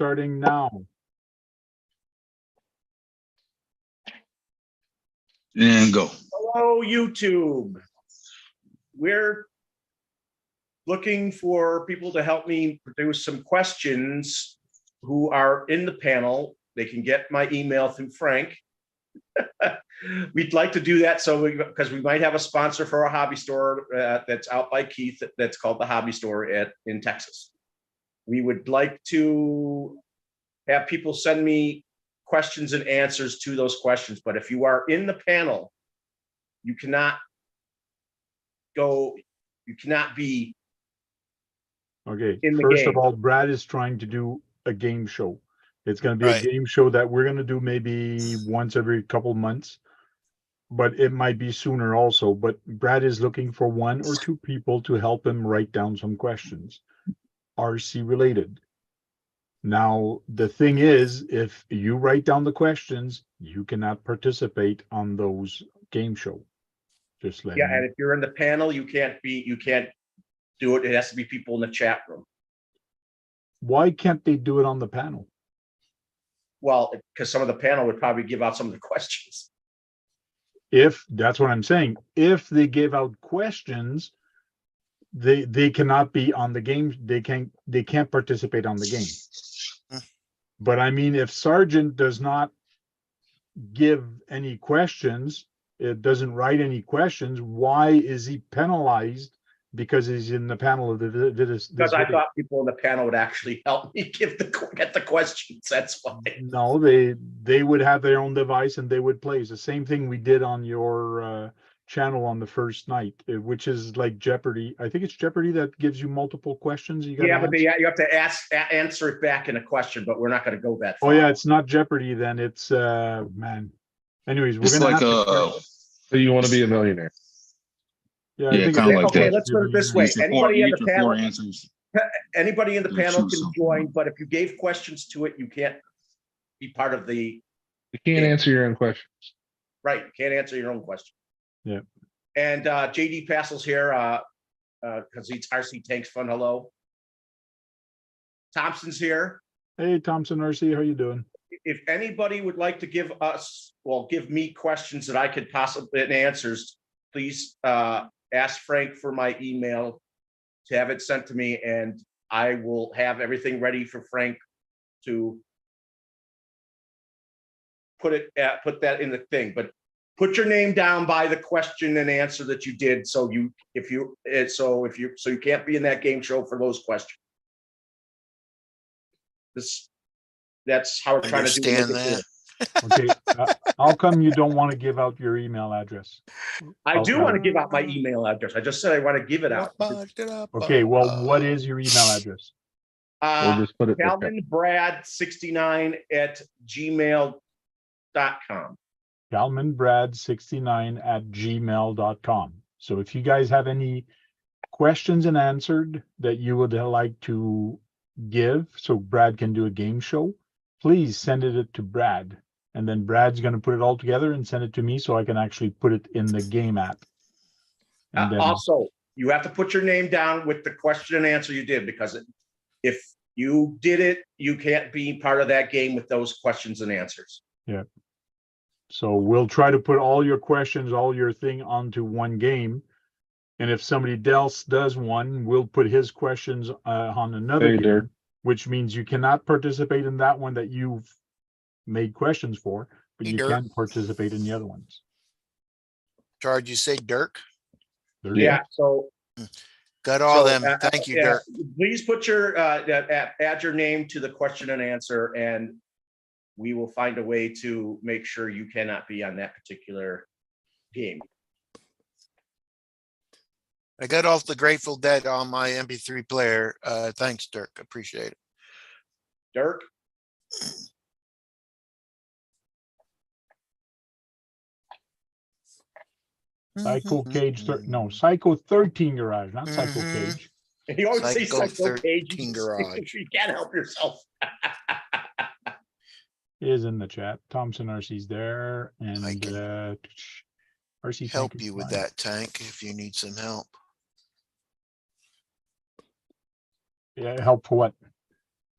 starting now. And go. Hello, YouTube. We're looking for people to help me produce some questions who are in the panel. They can get my email through Frank. We'd like to do that because we might have a sponsor for our hobby store that's out by Keith that's called the Hobby Store in Texas. We would like to have people send me questions and answers to those questions. But if you are in the panel, you cannot be Okay, in the first game. of all, Brad is trying to do a game show. It's going to be a game show that we're going to do maybe once every couple months, but it might be sooner also. But Brad is looking for 1 or 2 people to help him write down some questions, RC related. Now, the thing is, if you write down the questions, you cannot participate on those game show. Just let And if you're in the panel, you can't do it. It has to be people in the chat room. Why can't they do it on the panel? Well, because some of the panel would probably give out some of the questions. If that's what I'm saying, if they give out questions, they cannot be on the game. They can't participate on the game. But I mean, if Sergeant does not give any questions, it doesn't write any questions, why is he penalized because he's in the panel of this Because I thought people in the panel would actually help me get the questions. That's why. No, they would have their own device and they would play. It's the same thing we did on your channel on the first night, which is like Jeopardy. I think it's Jeopardy that gives you multiple questions. You got but you have to answer it back in a question, but we're not going to go that far. Oh yeah, it's not Jeopardy then. It's man. Anyways, we're gonna have to. So you want to be a millionaire? Yeah, kind of like okay, that. let's put it this way. Anybody in the panel, answers. anybody in the You panel choose can something. join, but if you gave questions to it, you can't be part of the. You can't answer your own questions. Right, you can't answer your own question. Yeah. And JD Passel's here because he's RC Tanks Fun. Hello. Thompson's here. Hey, Thompson RC, how you doing? If anybody would like to give me questions that I could possibly and answers, please ask Frank for my email to have it sent to me, and I will have everything ready for Frank to put that in the thing. But put your name down by the question and answer that you did, so you can't be in that game show for those questions. That's how we're trying to do that. Okay, how come you don't want to give out your email address? I do want to give out my email address. I just said I want to give it out. Okay, well, what is your email address? We'll just put it there. KalmanBrad69@gmail.com. KalmanBrad69@gmail.com. So if you guys have any questions and answered that you would like to give so Brad can do a game show, please send it to Brad. And then Brad's going to put it all together and send it to me so I can actually put it in the game app. And then, Also, you have to put your name down with the question and answer you did, because if you did it, you can't be part of that game with those questions and answers. yeah. So we'll try to put all your questions, all your thing onto one game. And if somebody else does one, we'll put his questions on another game, Dirk. which means you cannot participate in that one that you've made questions for, but Hey, you Dirk. can participate in the other ones. Charge, you say Dirk? Yeah. So Got all them. Thank you, Dirk. Please put your add your name to the question and answer, and we will find a way to make sure you cannot be on that particular game. I got off the Grateful Dead on my MP3 player. Thanks, Dirk. Appreciate it. Dirk? Psycho Cage, Psycho 13 Garage, not Psycho Cage. You always say Psycho Psycho Cage. 13 Garage. You can't help yourself. He is in the chat. Thompson RC's there, and I can RC help Tank is you with fine. that, Tank, if you need some help. Yeah, help for what?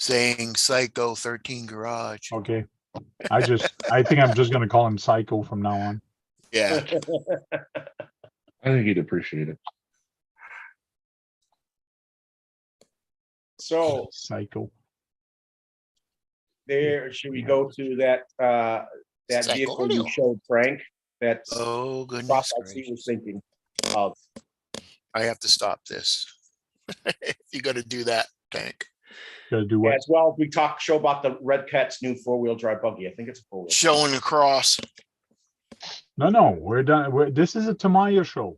saying Psycho 13 Garage. Okay. I think I'm just gonna call him Psycho from now on. Yeah. I think he'd appreciate it. So Psycho. there, should we go to that vehicle you Psycho. showed, Frank? That's Oh, what goodness I was gracious. thinking of. I have to stop this. You got to do that, Tank. Gotta do what? As well, we show about the Red Cat's new 4-wheel drive buggy. I think it's a 4-wheel. Showing across. No, we're done. This is a Tamiya show.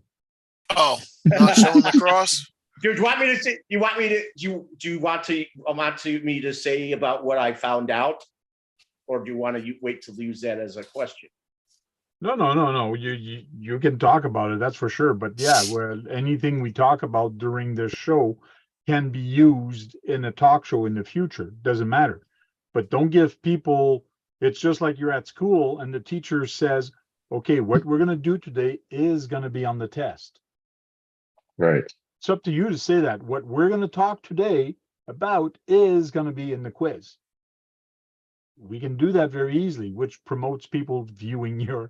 Oh, not showing across? Do you want me to say, do you want me to say about what I found out? Or do you want to wait to use that as a question? No. You can talk about it, that's for sure. But yeah, where anything we talk about during this show can be used in a talk show in the future. Doesn't matter. But don't give people, it's just like you're at school and the teacher says, okay, what we're gonna do today is gonna be on the test. Right. It's up to you to say that. What we're gonna talk today about is gonna be in the quiz. We can do that very easily, which promotes people viewing your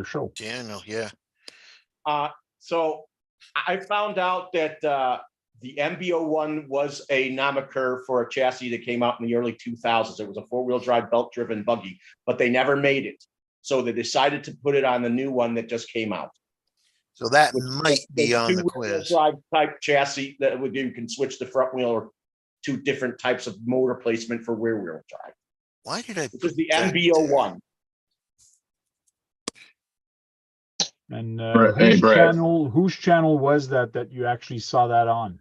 show. Daniel, yeah. So I found out that the MB-01 was a nomiker for a chassis that came out in the early 2000s. It was a 4-wheel drive belt-driven buggy, but they never made it. So they decided to put it on the new one that just came out. So that Which might be the on the two-wheel quiz. drive type chassis that you can switch the front wheel or two different types of motor placement for rear-wheel drive. Why did I? This is the that MB-01. And Hey, Brad. whose channel was that you actually saw that on?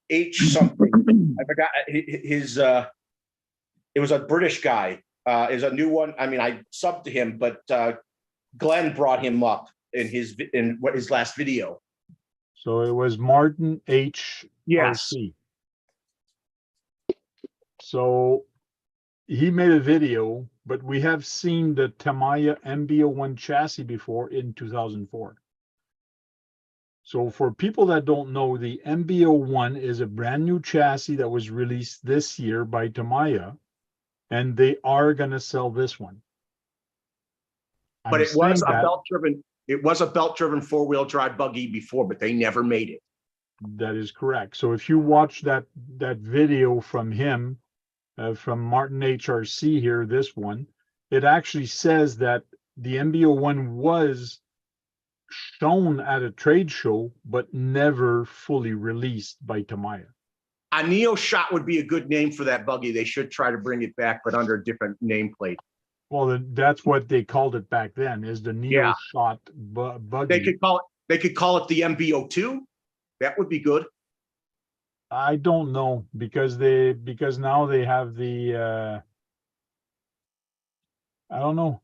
H something. I forgot his. It was a British guy. Is a new one. I mean, I subbed to him, but Glenn brought him up in his last video. So it was Martin H. Yes. RC. So he made a video, but we have seen the Tamiya MB-01 chassis before in 2004. So for people that don't know, the MB-01 is a brand new chassis that was released this year by Tamiya, and they are going to sell this one. But it was a belt-driven. It was a belt-driven 4-wheel drive buggy before, but they never made it. That is correct. So if you watch that video from him, from Martin HRC here, this one, it actually says that the MB-01 was shown at a trade show, but never fully released by Tamiya. A Neo Shot would be a good name for that buggy. They should try to bring it back, but under a different nameplate. Well, that's what they called it back then, is the Neo Shot buggy. They could call it the MB-02. That would be good. I don't know, because now they have the I don't know.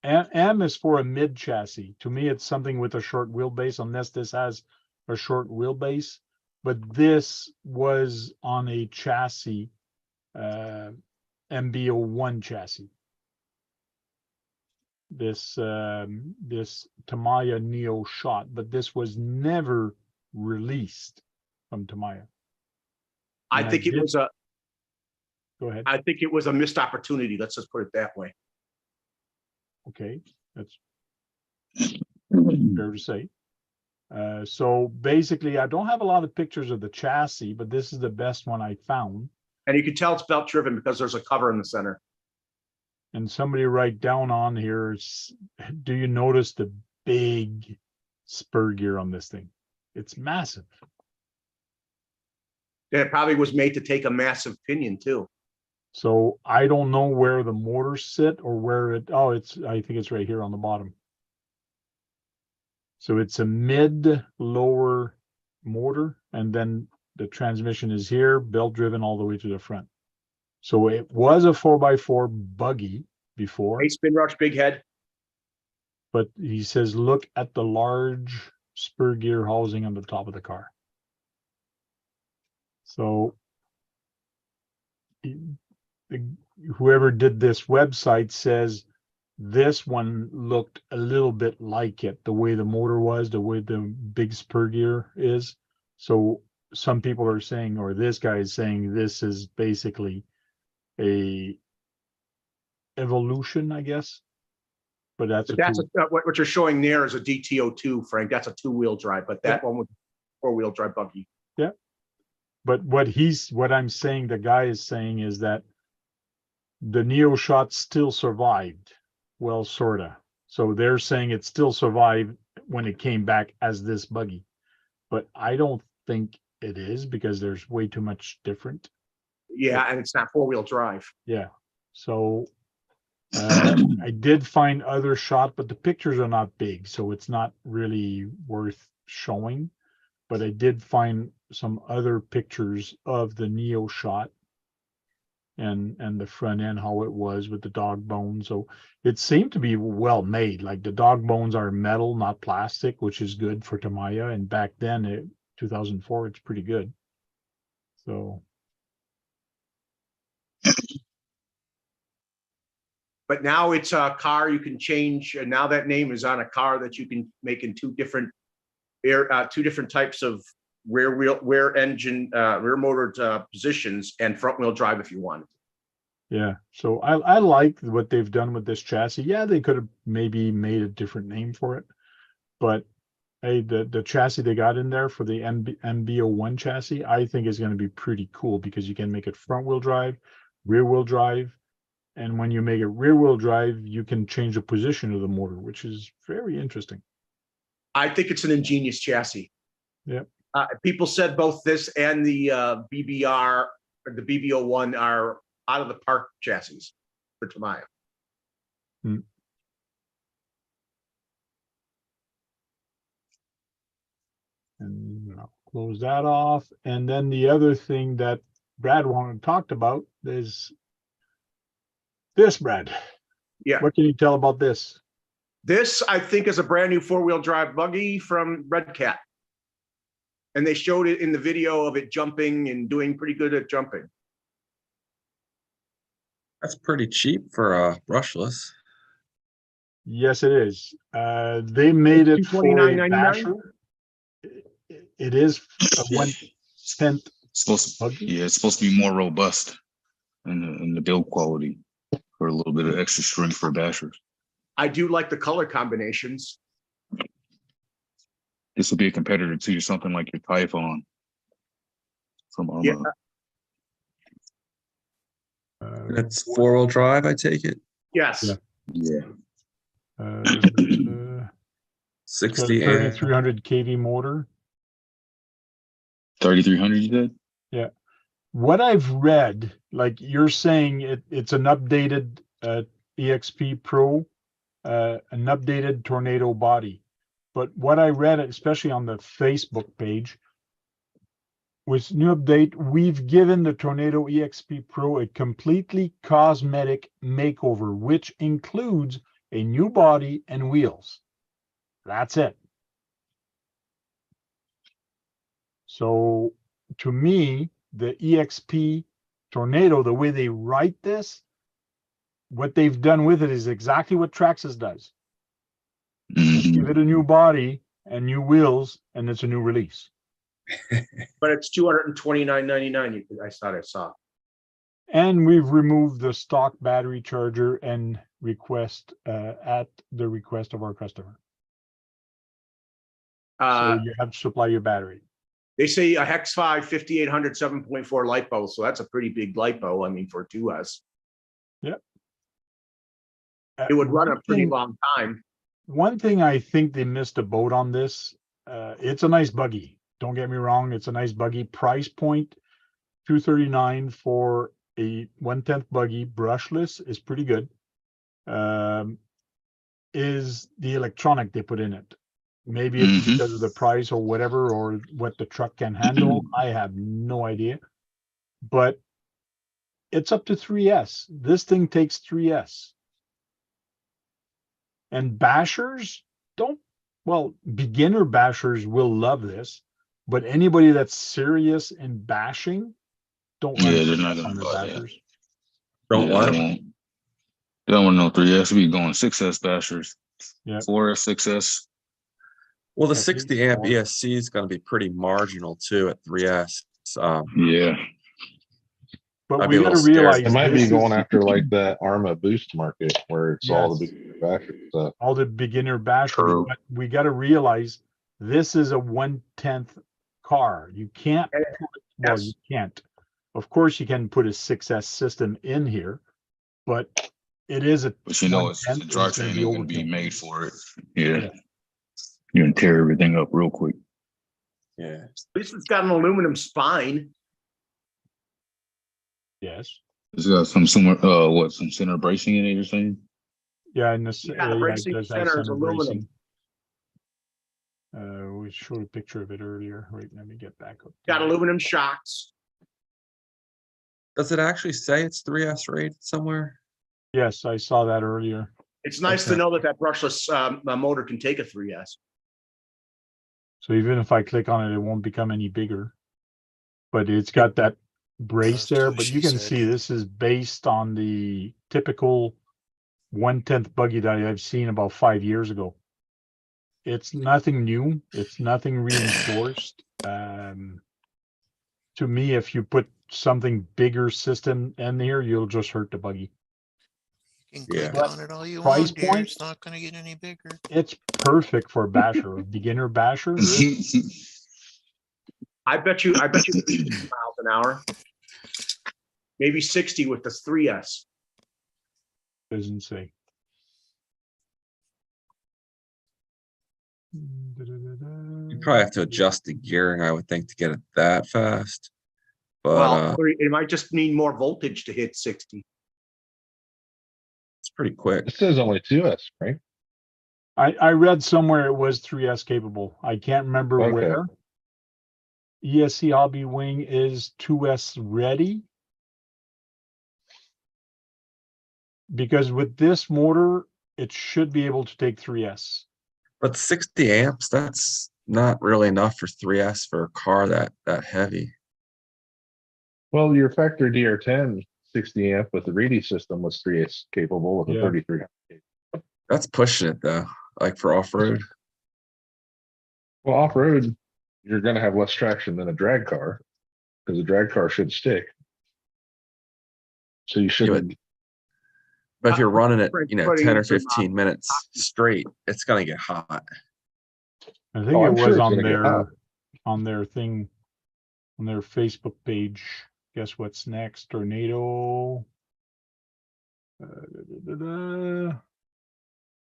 M is for a mid chassis. To me, it's something with a short wheelbase, unless this has a short wheelbase. But this was on a chassis, MB-01 chassis. This Tamiya Neo Shot, but this was never released from Tamiya. I think it was a. Go ahead. I think it was a missed opportunity. Let's just put it that way. Okay, that's fair to say. So basically, I don't have a lot of pictures of the chassis, but this is the best one I found. And you can tell it's belt driven because there's a cover in the center. And somebody write down on here, do you notice the big spur gear on this thing? It's massive. And it probably was made to take a massive pinion too. So I don't know where the motors sit or where it, I think it's right here on the bottom. So it's a mid-lower motor, and then the transmission is here, belt driven all the way to the front. So it was a 4x4 buggy before. Hey, spin rush, big head. But he says, look at the large spur gear housing on the top of the car. So whoever did this website says this one looked a little bit like it, the way the motor was, the way the big spur gear is. So some people are saying, or this guy is saying, this is basically a evolution, I guess. But that's what you're showing there is a DTO2, Frank. That's a 2-wheel drive, but that one was 4-wheel drive buggy. Yeah. But what I'm saying, the guy is saying is that the Neo shot still survived. Well, sorta. So they're saying it still survived when it came back as this buggy. But I don't think it is, because there's way too much different. Yeah, and it's not 4-wheel drive. Yeah. So I did find other shot, but the pictures are not big, so it's not really worth showing. But I did find some other pictures of the Neo shot and the front end, how it was with the dog bones. So it seemed to be well made. Like the dog bones are metal, not plastic, which is good for Tamiya. And back then, 2004, it's pretty good. So. But now it's a car you can change. And now that name is on a car that you can make in two different types of rear motor positions and front wheel drive if you want. Yeah, so I like what they've done with this chassis. Yeah, they could have maybe made a different name for it, but hey, the chassis they got in there for the MB01 chassis, I think is going to be pretty cool, because you can make it front wheel drive, rear wheel drive, and when you make it rear wheel drive, you can change the position of the motor, which is very interesting. I think it's an ingenious chassis. Yeah. People said both this and the BBR or the BB01 are out of the park chassis for Tamiya. And I'll close that off. And then the other thing that Brad wanted to talk about is this, Brad. Yeah. What can you tell about this? This, I think, is a brand new 4-wheel drive buggy from Red Cat. And they showed it in the video of it jumping and doing pretty good at jumping. That's pretty cheap for a brushless. Yes, it is. They made it for a basher. It is a 1/10 buggy. Yeah, it's supposed to be more robust in the build quality for a little bit of extra strength for bashers. I do like the color combinations. This will be a competitor to something like your Typhon from Arma. Yeah. It's 4-wheel drive, I take it. Yes. Yeah. 60 3300 kV motor. 3300, you said? Yeah. What I've read, like you're saying, it's an updated EXP Pro, an updated Tornado body. But what I read, especially on the Facebook page, with new update, we've given the Tornado EXP Pro a completely cosmetic makeover, which includes a new body and wheels. That's it. So to me, the EXP Tornado, the way they write this, what they've done with it is exactly what Traxxas does. Mhm. Give it a new body and new wheels, and it's a new release. But it's $229.99. I thought I saw. And we've removed the stock battery charger and request at the request of our customer. So you have to supply your battery. They say a Hex 5 5800 7.4 LiPo, so that's a pretty big LiPo. I mean, for a 2S. Yep. It would run a pretty long time. One thing I think they missed a boat on this. It's a nice buggy. Don't get me wrong. It's a nice buggy. Price point, $239 for a 1/10 buggy brushless is pretty good. Is the electronic they put in it. Maybe it's because of the price or whatever, or what the truck can handle. I have no idea. But it's up to 3S. This thing takes 3S. And bashers beginner bashers will love this, but anybody that's serious in bashing, don't run they're not gonna 600 buy bashers. Don't want They don't want no 3S. We going 6S bashers. Yeah. 4S, 6S. Well, the At 60 least amp one. ESC is going to be pretty marginal too at 3S. Yeah. But I'd we be a gotta little scared. realize It might be this going is after like that ARMA boost market where it's all the Yes. big basher stuff. all the beginner bashers, True. but we gotta realize this is a 1/10 car. You can't Yes. put, well, you can't. Of course, you can put a 6S system in here, but it is a But you know, it's the 1/10 and it's gonna drivetrain be ain't gonna be overkill. made for it. Yeah. Yeah. You can tear everything up real quick. Yeah. At least it's got an aluminum spine. Yes. It's got some some center bracing in it, you're saying? Yeah, and Yeah, the it bracing does have center is center aluminum. bracing. We showed a picture of it earlier. Wait, let me get back up. Got aluminum shocks. Does it actually say it's 3S rated somewhere? Yes, I saw that earlier. It's nice to Okay. know that that brushless motor can take a 3S. So even if I click on it, it won't become any bigger. But it's got that brace That's there, what but she you can said. see this is based on the typical 1/10 buggy that I've seen about 5 years ago. It's nothing new. It's nothing reinforced. To me, if you put something bigger system in here, you'll just hurt the buggy. You can Yeah. click on it all you Price want, dear. point? It's not gonna get any bigger. It's perfect for a basher, a beginner basher. I bet you 50 miles an hour. Maybe 60 with the 3S. Doesn't say. You probably have to adjust the gearing, I would think, to get it that fast. But Well, it might just need more voltage to hit 60. it's pretty quick. It says only 2S, right? I read somewhere it was 3S capable. I can't remember Okay. where. ESC Hobby Wing is 2S ready. Because with this motor, it should be able to take 3S. But 60 amps, that's not really enough for 3S for a car that heavy. Well, your factor DR10 60 amp with the Reedy system was 3S capable with a Yeah. 33. That's pushing it though, like for off-road. Well, off road, you're going to have less traction than a drag car because a drag car should stick. So you shouldn't. But if you're running it, Putting 10 or some, 15 minutes straight, it's gonna get hot. I think Oh, it I'm sure was it's on gonna get hot. their thing, on their Facebook page. Guess what's next? Tornado.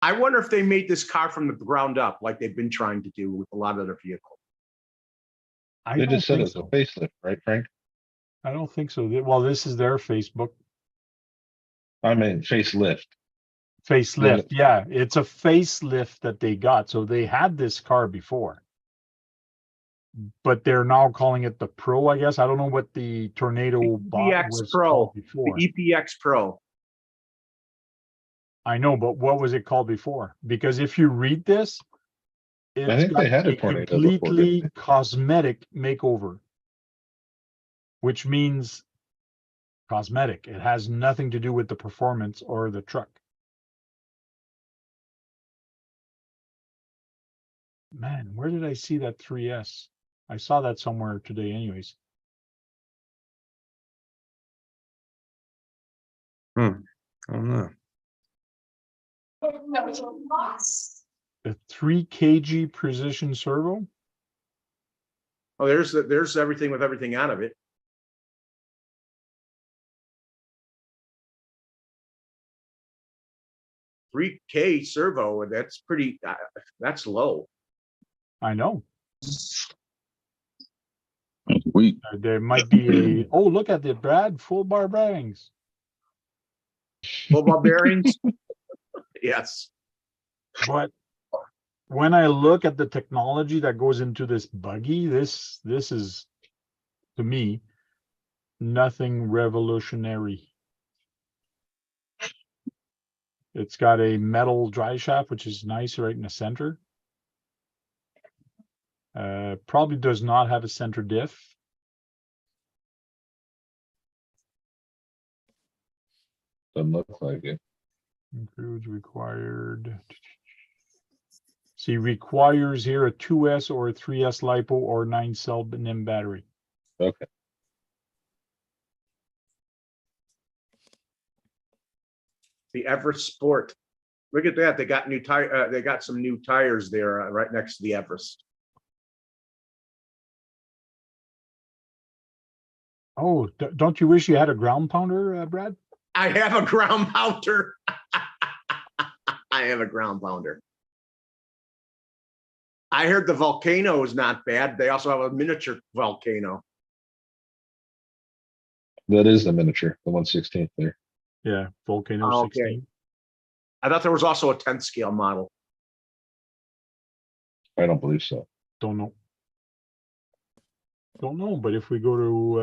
I wonder if they made this car from the ground up, like they've been trying to do with a lot of their vehicles. I They don't just said think it's a so. facelift, right, Frank? I don't think so. Well, this is their Facebook I mean, facelift. facelift. Yeah, it's a facelift that they got. So they had this car before, but they're now calling it the Pro. I guess I don't know what the Tornado EPX was Pro, called the before. EPX Pro. I know, but what was it called before? Because if you read this, I it's think they got had a a Tornado before, completely didn't cosmetic makeover, which means cosmetic. It has nothing to do with the performance or the truck. Man, where did I see that 3S? I saw that somewhere today anyways. I don't know. The 3 kg precision servo. Oh, there's everything with everything out of it. $3K servo, that's pretty, that's low. I know. Weak. There might be a, oh, look at the Brad, full bar bearings. Full bar bearings? Yes. But when I look at the technology that goes into this buggy, this is, to me, nothing revolutionary. It's got a metal dry shaft, which is nice right in the center. Probably does not have a center diff. Doesn't look like it. Includes required See, requires here a 2S or a 3S LiPo or 9-cell NIM battery. Okay. The Everest Sport. Look at that. They got new tire. They got some new tires there right next to the Everest. Oh, don't you wish you had a ground pounder, Brad? I have a ground pounder. I have a ground pounder. I heard the Volcano is not bad. They also have a miniature Volcano. That is the miniature, the 1/16 there. Yeah, Volcano Oh, okay. 16. I thought there was also a 10th scale model. I don't believe so. Don't know. Don't know, but if we go to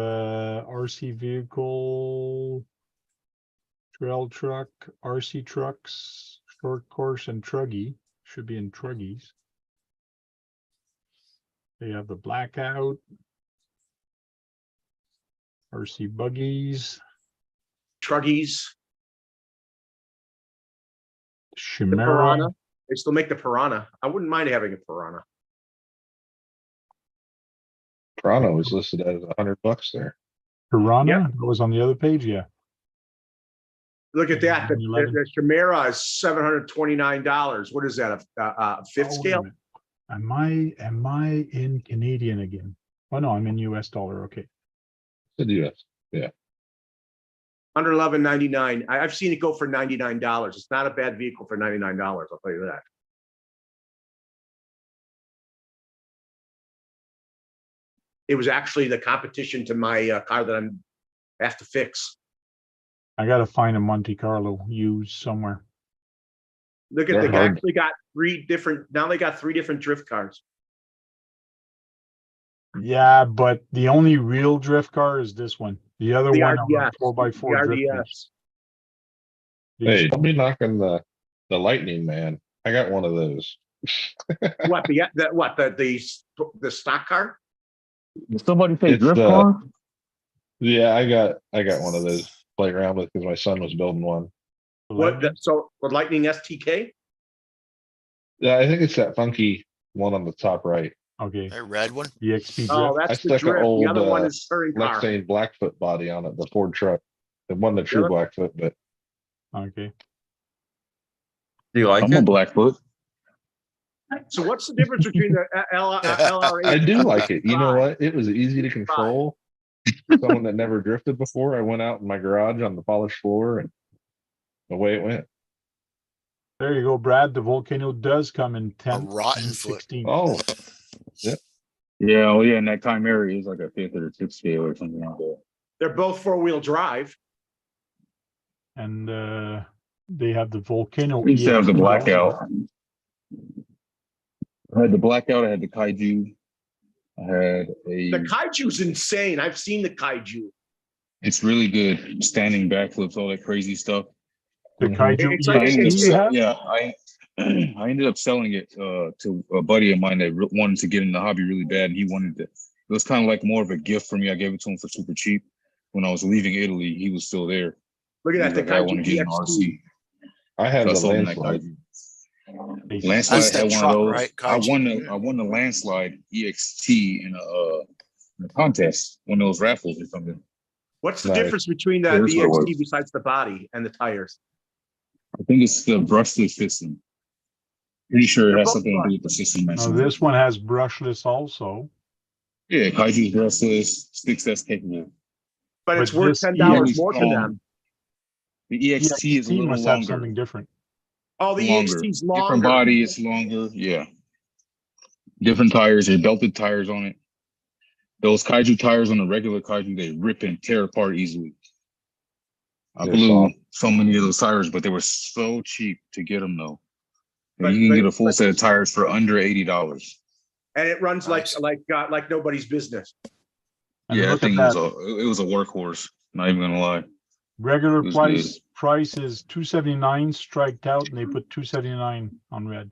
RC vehicle, trail truck, RC trucks, short course, and truggy, should be in truggies. They have the blackout, RC buggies, Truggies, the Chimera. Piranha. They still make the Piranha. I wouldn't mind having a Piranha. Toronto was listed as $100 there. Piranha, Yeah. that was on the other page, yeah. Look at that. The 11. the Chimera is $729. What is that? A fifth Oh, wait a scale? minute. Am I in Canadian again? Oh no, I'm in US dollar. Okay. Said US. Under $11.99. I've seen it go for $99. It's not a bad vehicle for $99. I'll tell you that. It was actually the competition to my car that I'm have to fix. I gotta find a Monte Carlo used somewhere. Look at They're they hard. actually got three different. Now they got 3 different drift cars. Yeah, but the only real drift car is this one. The other The one on RDS. a 4x4 The drift RDS. base. Hey, don't be knocking the Lightning, man. I got one of those. What the stock car? Did somebody say It's drift the- car? Yeah, I got one of those to play around with because my son was building one. What? So the Lightning STK? Yeah, I think it's that funky one on the top right. Okay, A red one. the XP Oh, drift. that's I the stuck an drift. The old, other one is touring car. Lexane Blackfoot body on it, the Ford truck. It wasn't a true Really? Blackfoot, but Okay. Do you like I'm a it? Blackfoot. So what's the difference between the LRA? I do like it. You know what? It was easy to control. For someone that never drifted before, I went out in my garage on the polished floor and away it went. There you go, Brad. The Volcano does come in 10 rotten and foot. 16. Oh, Yeah, oh yeah, in that Chimera is like a 5th or 6th scale or something like that. They're both 4-wheel drive. And they have the Volcano. We used to have the EXP also. blackout. I had the blackout, I had the kaiju. I had The a Kaiju's insane. I've seen the Kaiju. it's really good. Standing backflips, all that crazy stuff. The Kaiju It's like- EXP it's- you have? Yeah, I ended up selling it to a buddy of mine that wanted to get in the hobby really bad, and he wanted to. It was kind of like more of a gift for me. I gave it to him for super cheap. When I was leaving Italy, he was still there. Look He at was that. The like, I want to Kaiju get an EXP. RC. I have So I the sold him that landslide. kaiju. They Landslide That's had that one truck, of those. right? I Kaiju. won the landslide EXT in a contest, one of those raffles or something. What's the Nice. difference between the Here's what it EXT was. besides the body and the tires? I think it's the brushless system. Pretty sure it They're has both something to do with the system. Now this one has brushless also. Yeah, Kaiju's brushless, sticks that's capable. But it's But worth this $10 more to strong. them. The EXT is a EXP little must have longer. something different. Oh, the Longer. EXT's Different longer. body, it's longer. Yeah. Different tires, they're belted tires on it. Those Kaiju tires on the regular Kaiju, they rip and tear apart easily. I They're blew soft. so many of those tires, but they were so cheap to get them though. But- You can get a but- full set of tires for under $80. And it runs Nice. like nobody's business. And Yeah, I look at think that. it was a workhorse. Not even gonna lie. Regular It was price is $279 striked out, and they put $279 on red.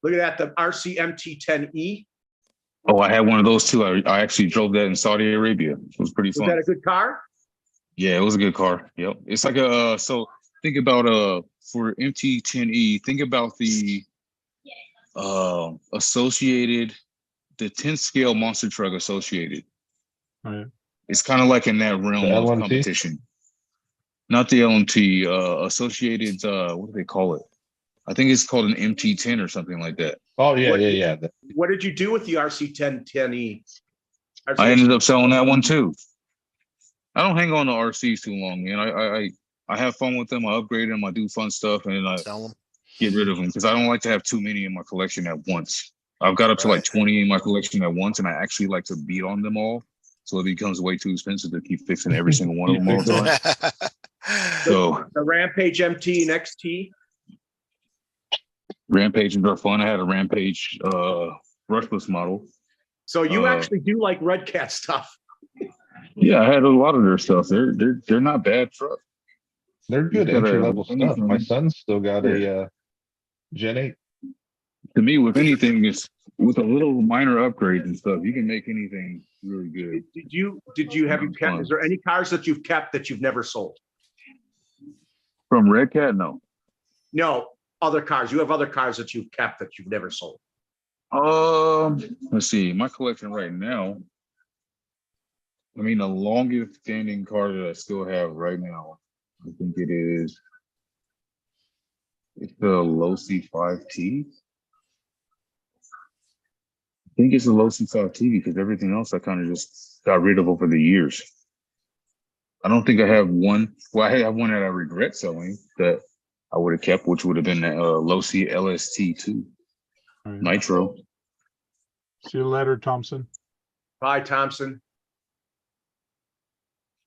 Look at that. The RC MT10E. Oh, I had one of those too. I actually drove that in Saudi Arabia. It was pretty Was fun. that a good car? Yeah, it was a good car. Yep. It's like so think about for MT10E, think about the Associated, the 10th scale monster truck associated. Oh, yeah. It's kind of like in that realm The of LMT? competition. Not the LMT, associated, what do they call it? I think it's called an MT10 or something like that. Oh yeah, What- yeah. What did you do with the RC1010E? I ended up selling that one too. I don't hang on to RCs too long, man. I have fun with them. I upgrade them. I do fun stuff, and then I Sell them. get rid of them because I don't like to have too many in my collection at once. I've got up to like Right. 20 in my collection at once, and I actually like to beat on them all, so it becomes way too expensive to keep fixing every single one of them all the time. So The Rampage MT and XT. Rampages are fun. I had a Rampage brushless model. So you Uh, actually do like Red Cat stuff. Yeah, I had a lot of their stuff. They're not bad trucks. They're good You gotta- entry level stuff. My son's still got a Gen 8. To me, with anything, is with a little minor upgrades and stuff, you can make anything really good. Did you have you kept? Is there any cars that you've kept that you've never sold? From Red Cat, no. No, other cars. You have other cars that you've kept that you've never sold. Let's see. My collection right now. I mean, the longest standing car that I still have right now, I think it's the Low C5T. I think it's a Low C5T because everything else I kind of just got rid of over the years. I don't think I have one. Well, I have one that I regret selling that I would have kept, which would have been that Low C LST2 All right. Nitro. See you later, Thompson. Bye, Thompson.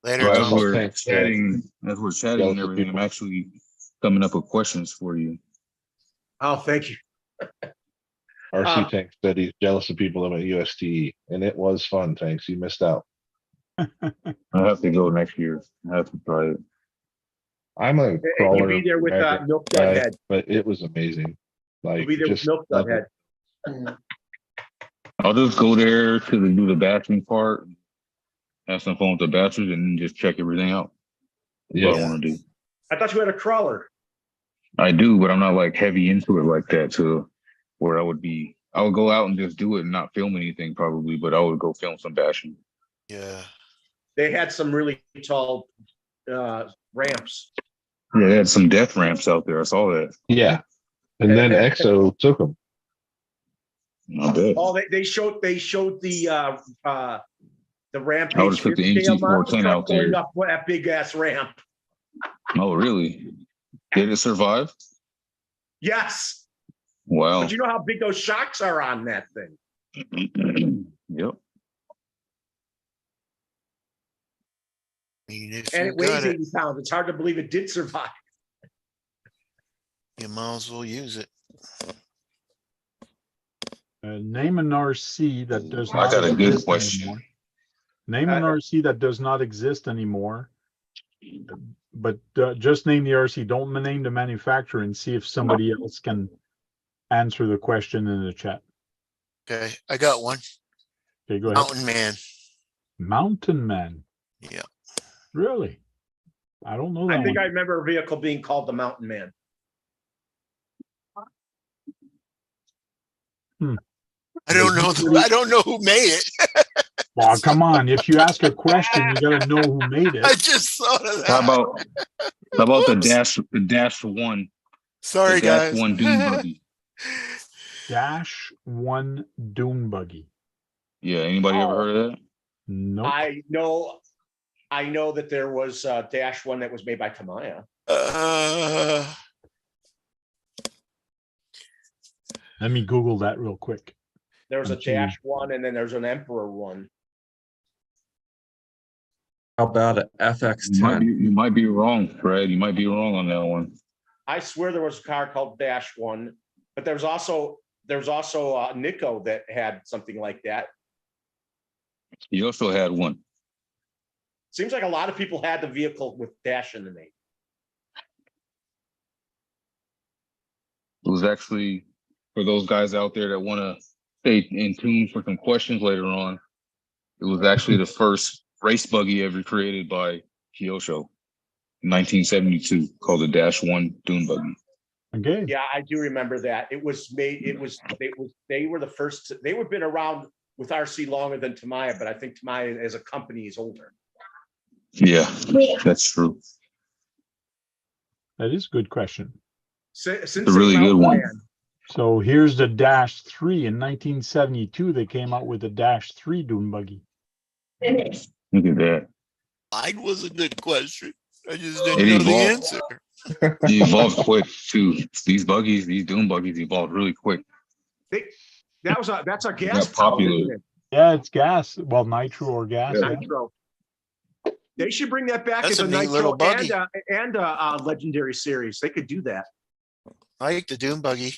Later, As Tom. we're Thanks, chatting, as we're chatting Jealous and of everything, I'm people. actually coming up with questions for you. Oh, thank you. RC Tank said he's jealous of people about UST, and it was fun. Thanks, you missed out. I have to go next year. I have to try it. I'm a And crawler you'll be there with Maverick Milk guy, Dud Head. but it was amazing. You'll Like be there with just Milk Dud love it. Head. I'll just go there to do the batching part, have some fun with the batches, and then just check everything out. That's what I Yeah, want to do. I thought you had a crawler. I do, but I'm not like heavy into it like that to where I would be. I would go out and just do it and not film anything probably, but I would go film some bashing. Yeah. They had some really tall ramps. Yeah, they had some death ramps out there. I saw that. yeah. And then EXO took them. I bet. Oh, they showed the Rampage. I would've took the scale MT410 monster truck out there. going up that big ass ramp. Oh, really? Did it survive? Yes, Wow. but you know how big those shocks are on that thing. Yep. I mean, if And you it weighs got it, 80 pounds. It's hard to believe it did survive. you might as well use it. Name an RC that does I not got a good exist question. anymore. Name an Uh, RC that does not exist anymore. But just name the RC. Don't name the manufacturer and see if somebody else can answer the question in the chat. Okay, I got one. Okay, go ahead. Mountain Man. Mountain Man. Yeah. Really? I don't know that I think I one. remember a vehicle being called the Mountain Man. I don't know. I don't know who made it. Well, come on. If you ask a question, you gotta know who made I it. just thought of that. How about the Whoops. dash one? Sorry, The dash guys. one dune buggy. Dash one Dune Buggy. Yeah, anybody ever heard of that? Nope. I know that there was a Dash one that was made by Tamiya. Let me Google that real quick. There was a Okay. Dash one, and then there's an Emperor one. How about an FX10? You might be wrong, Fred. You might be wrong on that one. I swear there was a car called Dash one, but there was also Nico that had something like that. You also had one. Seems like a lot of people had the vehicle with Dash in the name. It was actually for those guys out there that want to stay in tune for some questions later on. It was actually the first race buggy ever created by Kyosho in 1972, called the Dash One Dune Buggy. Okay. Yeah, I do remember that. They were the first, they were been around with RC longer than Tamiya, but I think Tamiya as a company is older. Yeah, that's true. That is a good question. Since a really good one. So here's the Dash 3. In 1972, they came out with the Dash 3 dune buggy. Look at that. Mine was a good question. I just didn't It know the evolved. answer. It evolved quick too. These buggies, these dune buggies evolved really quick. That's a They gas got powered, popular. isn't it? Yeah, it's gas. Well, nitro or gas. Yeah. Yeah. Nitro. They should bring that back That's as a a neat Nitro little buggy. and Legendary series. They could do that. I like the Doom buggy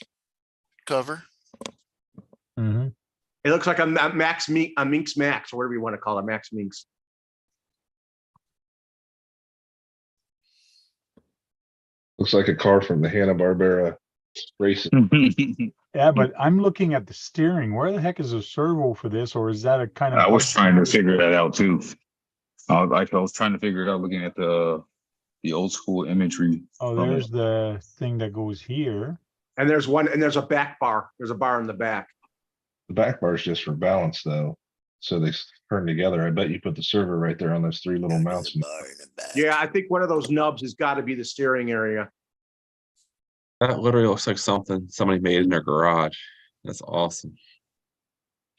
cover. Mhm. It looks like a Minx Max, or whatever you want to call it, Max Minx. Looks like a car from the Hanna-Barbera racing. Yeah, but I'm looking at the steering. Where the heck is the servo for this, or is that a kind of? I was trying to figure that out too. I was trying to figure it out looking at the old school imagery. Oh, from there's it. the thing that goes here. And there's a back bar. There's a bar in the back. The back bar is just for balance though. So they turn together. I bet you put the servo right there on those three little mounts. Yeah, I think one of those nubs has got to be the steering area. That literally looks like something somebody made in their garage. That's awesome.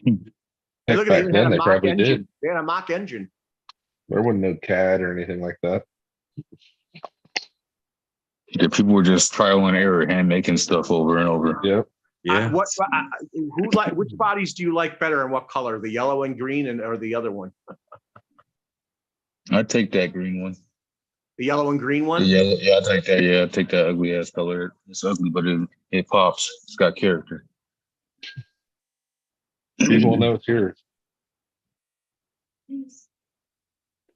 Hey, Heck, look at it. back Even then had a they mock probably engine. did. They had a mock engine. There wasn't no CAD or anything like that. Yeah, people were just trial and error, hand making stuff over and over. Yep. Yeah. Which bodies do you like better and what color? The yellow and green or the other one? I'd take that green one. The yellow and green one? Yeah, I'd take that. Yeah, I'd take that ugly ass color. It's ugly, but it pops. It's got character. People will know it's yours.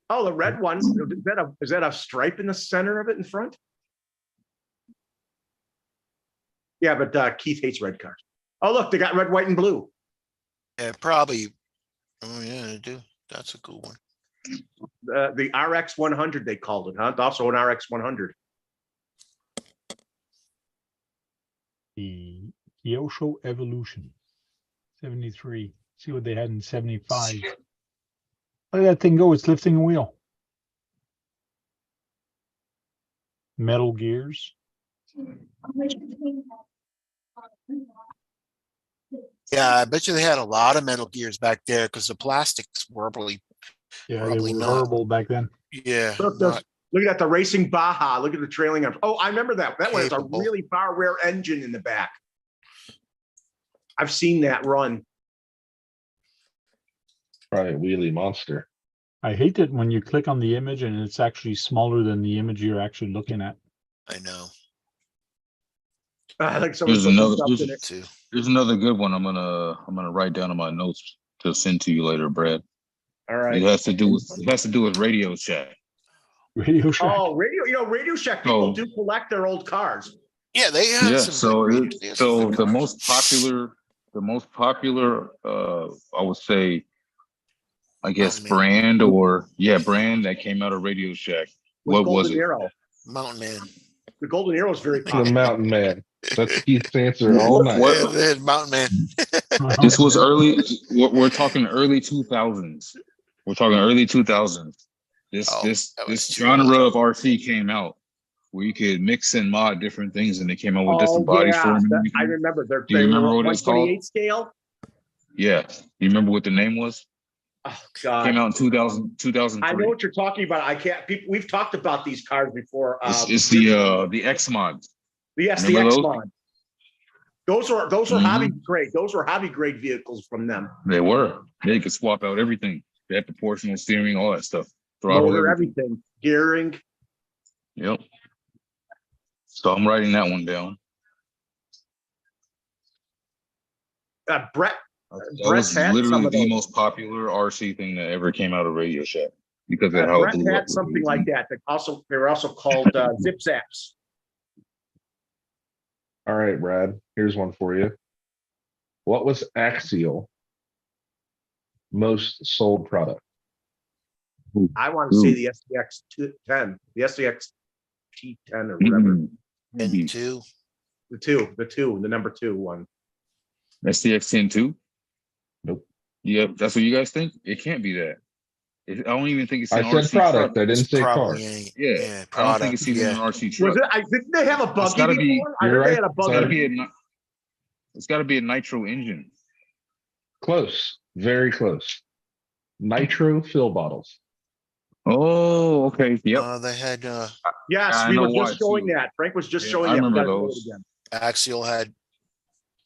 Oh, the red one. Is that a stripe in the center of it in front? Yeah, but Keith hates red cars. Oh, look, they got red, white, and blue. Yeah, probably. Oh yeah, they do. That's a cool one. The RX 100, they called it, huh? Also an RX 100. The Kyosho Evolution 73. See what they had in 75. Look at that thing go. It's lifting a wheel. Metal gears. Yeah, I bet you they had a lot of Metal Gears back there because the plastics were probably, Yeah, they Probably were not. horrible back then. yeah. Look, not- look at the Racing Baja. Look at the trailing arms. Oh, I remember that. That one has a Capable. really far rear engine in the back. I've seen that run. Probably a wheelie monster. I hate it when you click on the image and it's actually smaller than the image you're actually looking at. I know. I like There's another. Too. There's another good one. I'm gonna write down in my notes to send to you later, Brad. All It right. has to do with Radio Shack. Radio Shack. Oh, Radio Shack people Oh. do collect their old cars. Yeah, they had Yeah. some. So good radios. the most popular, I would say, I guess Mountain Man. brand that came out of Radio Shack. Was What Golden was it? Arrow. Mountain Man. The Golden Arrow is very The popular. Mountain Man. That's Keith's answer all night. What? Yeah, they had Mountain Man. This was early. We're talking early 2000s. We're talking early 2000s. Oh, This that was too genre early. of RC came out where you could mix and mod different things, and they came out with Oh, different bodies for yeah. them. and I everything. remember. Do you remember what it's called? 128 scale. Yeah, you remember what the name was? Oh God. Came out in 2003. I know what you're talking about. I can't. We've talked about these cars before. It's the X mod. Yes, the remember X those? mod. Those were Mhm. hobby grade. Those were hobby grade vehicles from them. They were. They could swap out everything. They had proportional steering, all that stuff. Throttle, Motor, everything. everything, gearing. Yep. So I'm writing that one down. Brett. That Brett's was had some literally of the those. most popular RC thing that ever came out of Radio Shack because of how it Brett blew up. had something like that. They were also called zip zaps. All right, Brad. Here's one for you. What was Axial most sold product? I want to say the SDX 10, the SDX T10 or whatever. Mhm. And two. the number 2 one. That's the X10 too? Nope. Yep, that's what you guys think? It can't be that. I don't even think it's I an said RC product. truck. I didn't say car. Probably ain't. Yeah, Yeah, I don't think product. it's even an Yeah. RC Was truck. it? Didn't they have a buggy gotta be- before? I you're heard they right. had a It's gotta buggy. be it's gotta be a nitro engine. Close. Very close. Nitro fill bottles. Oh, okay. Yep. They had, Yes, I we know were just why, showing too. that. Frank was just Yeah, showing I that. We remember gotta go those. again. Axial had,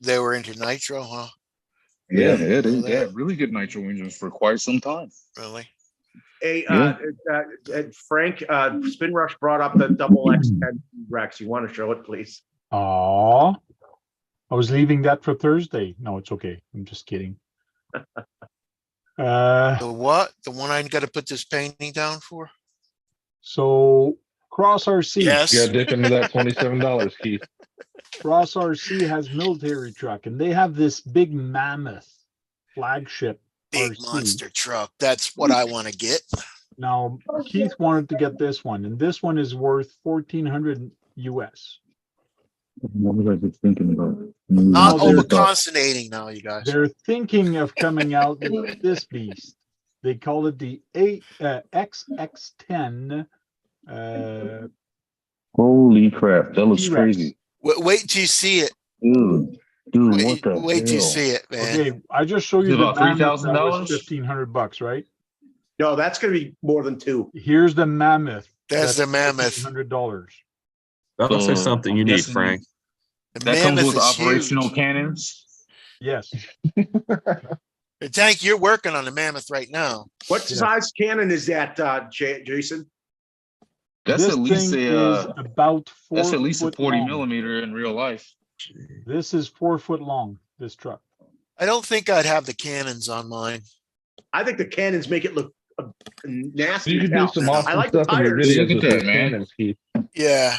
they were into nitro, huh? Yeah, Yeah. they Know that. had really good nitro engines for quite some time. Really? Hey, Yeah. Frank, Spin Rush brought up the double X10 Rex. You want to show it, please? Aw. I was leaving that for Thursday. No, it's okay. I'm just kidding. The what? The one I got to put this painting down for? So Cross RC. Yes. You gotta dip into that $27, Keith. Cross RC has military truck, and they have this big mammoth flagship Big RC. monster truck. That's what I want to get. Now Keith wanted to get this one, and this one is worth 1,400 US. What was I just thinking about? Not they're- overconsonating now, you guys. They're thinking of coming out with this beast. They call it the XX10. Holy crap, that looks T-Rex. crazy. Wait till you see it. Dude, what the Wait till you hell? see it, man. Okay, I just showed Is you it the about mammoth that was $3,000? 1,500 bucks, right? No, that's going to be more than 2. Here's the mammoth. That's the mammoth. $1,500. That looks like So, something I'm you need, guessing Frank. The That comes mammoth with is operational huge. cannons. Yes. The tank, you're working on the mammoth right now. What Yeah. size cannon is that, Jason? That's This at least thing a is about 4 that's at least a foot 40 long. millimeter in real life. This is 4 foot long, this truck. I don't think I'd have the cannons on mine. I think the cannons make it look nasty. You as could do hell. some No, no. awesome I like the stuff in your tires. Look videos at with that, those man. cannons, Keith. Yeah.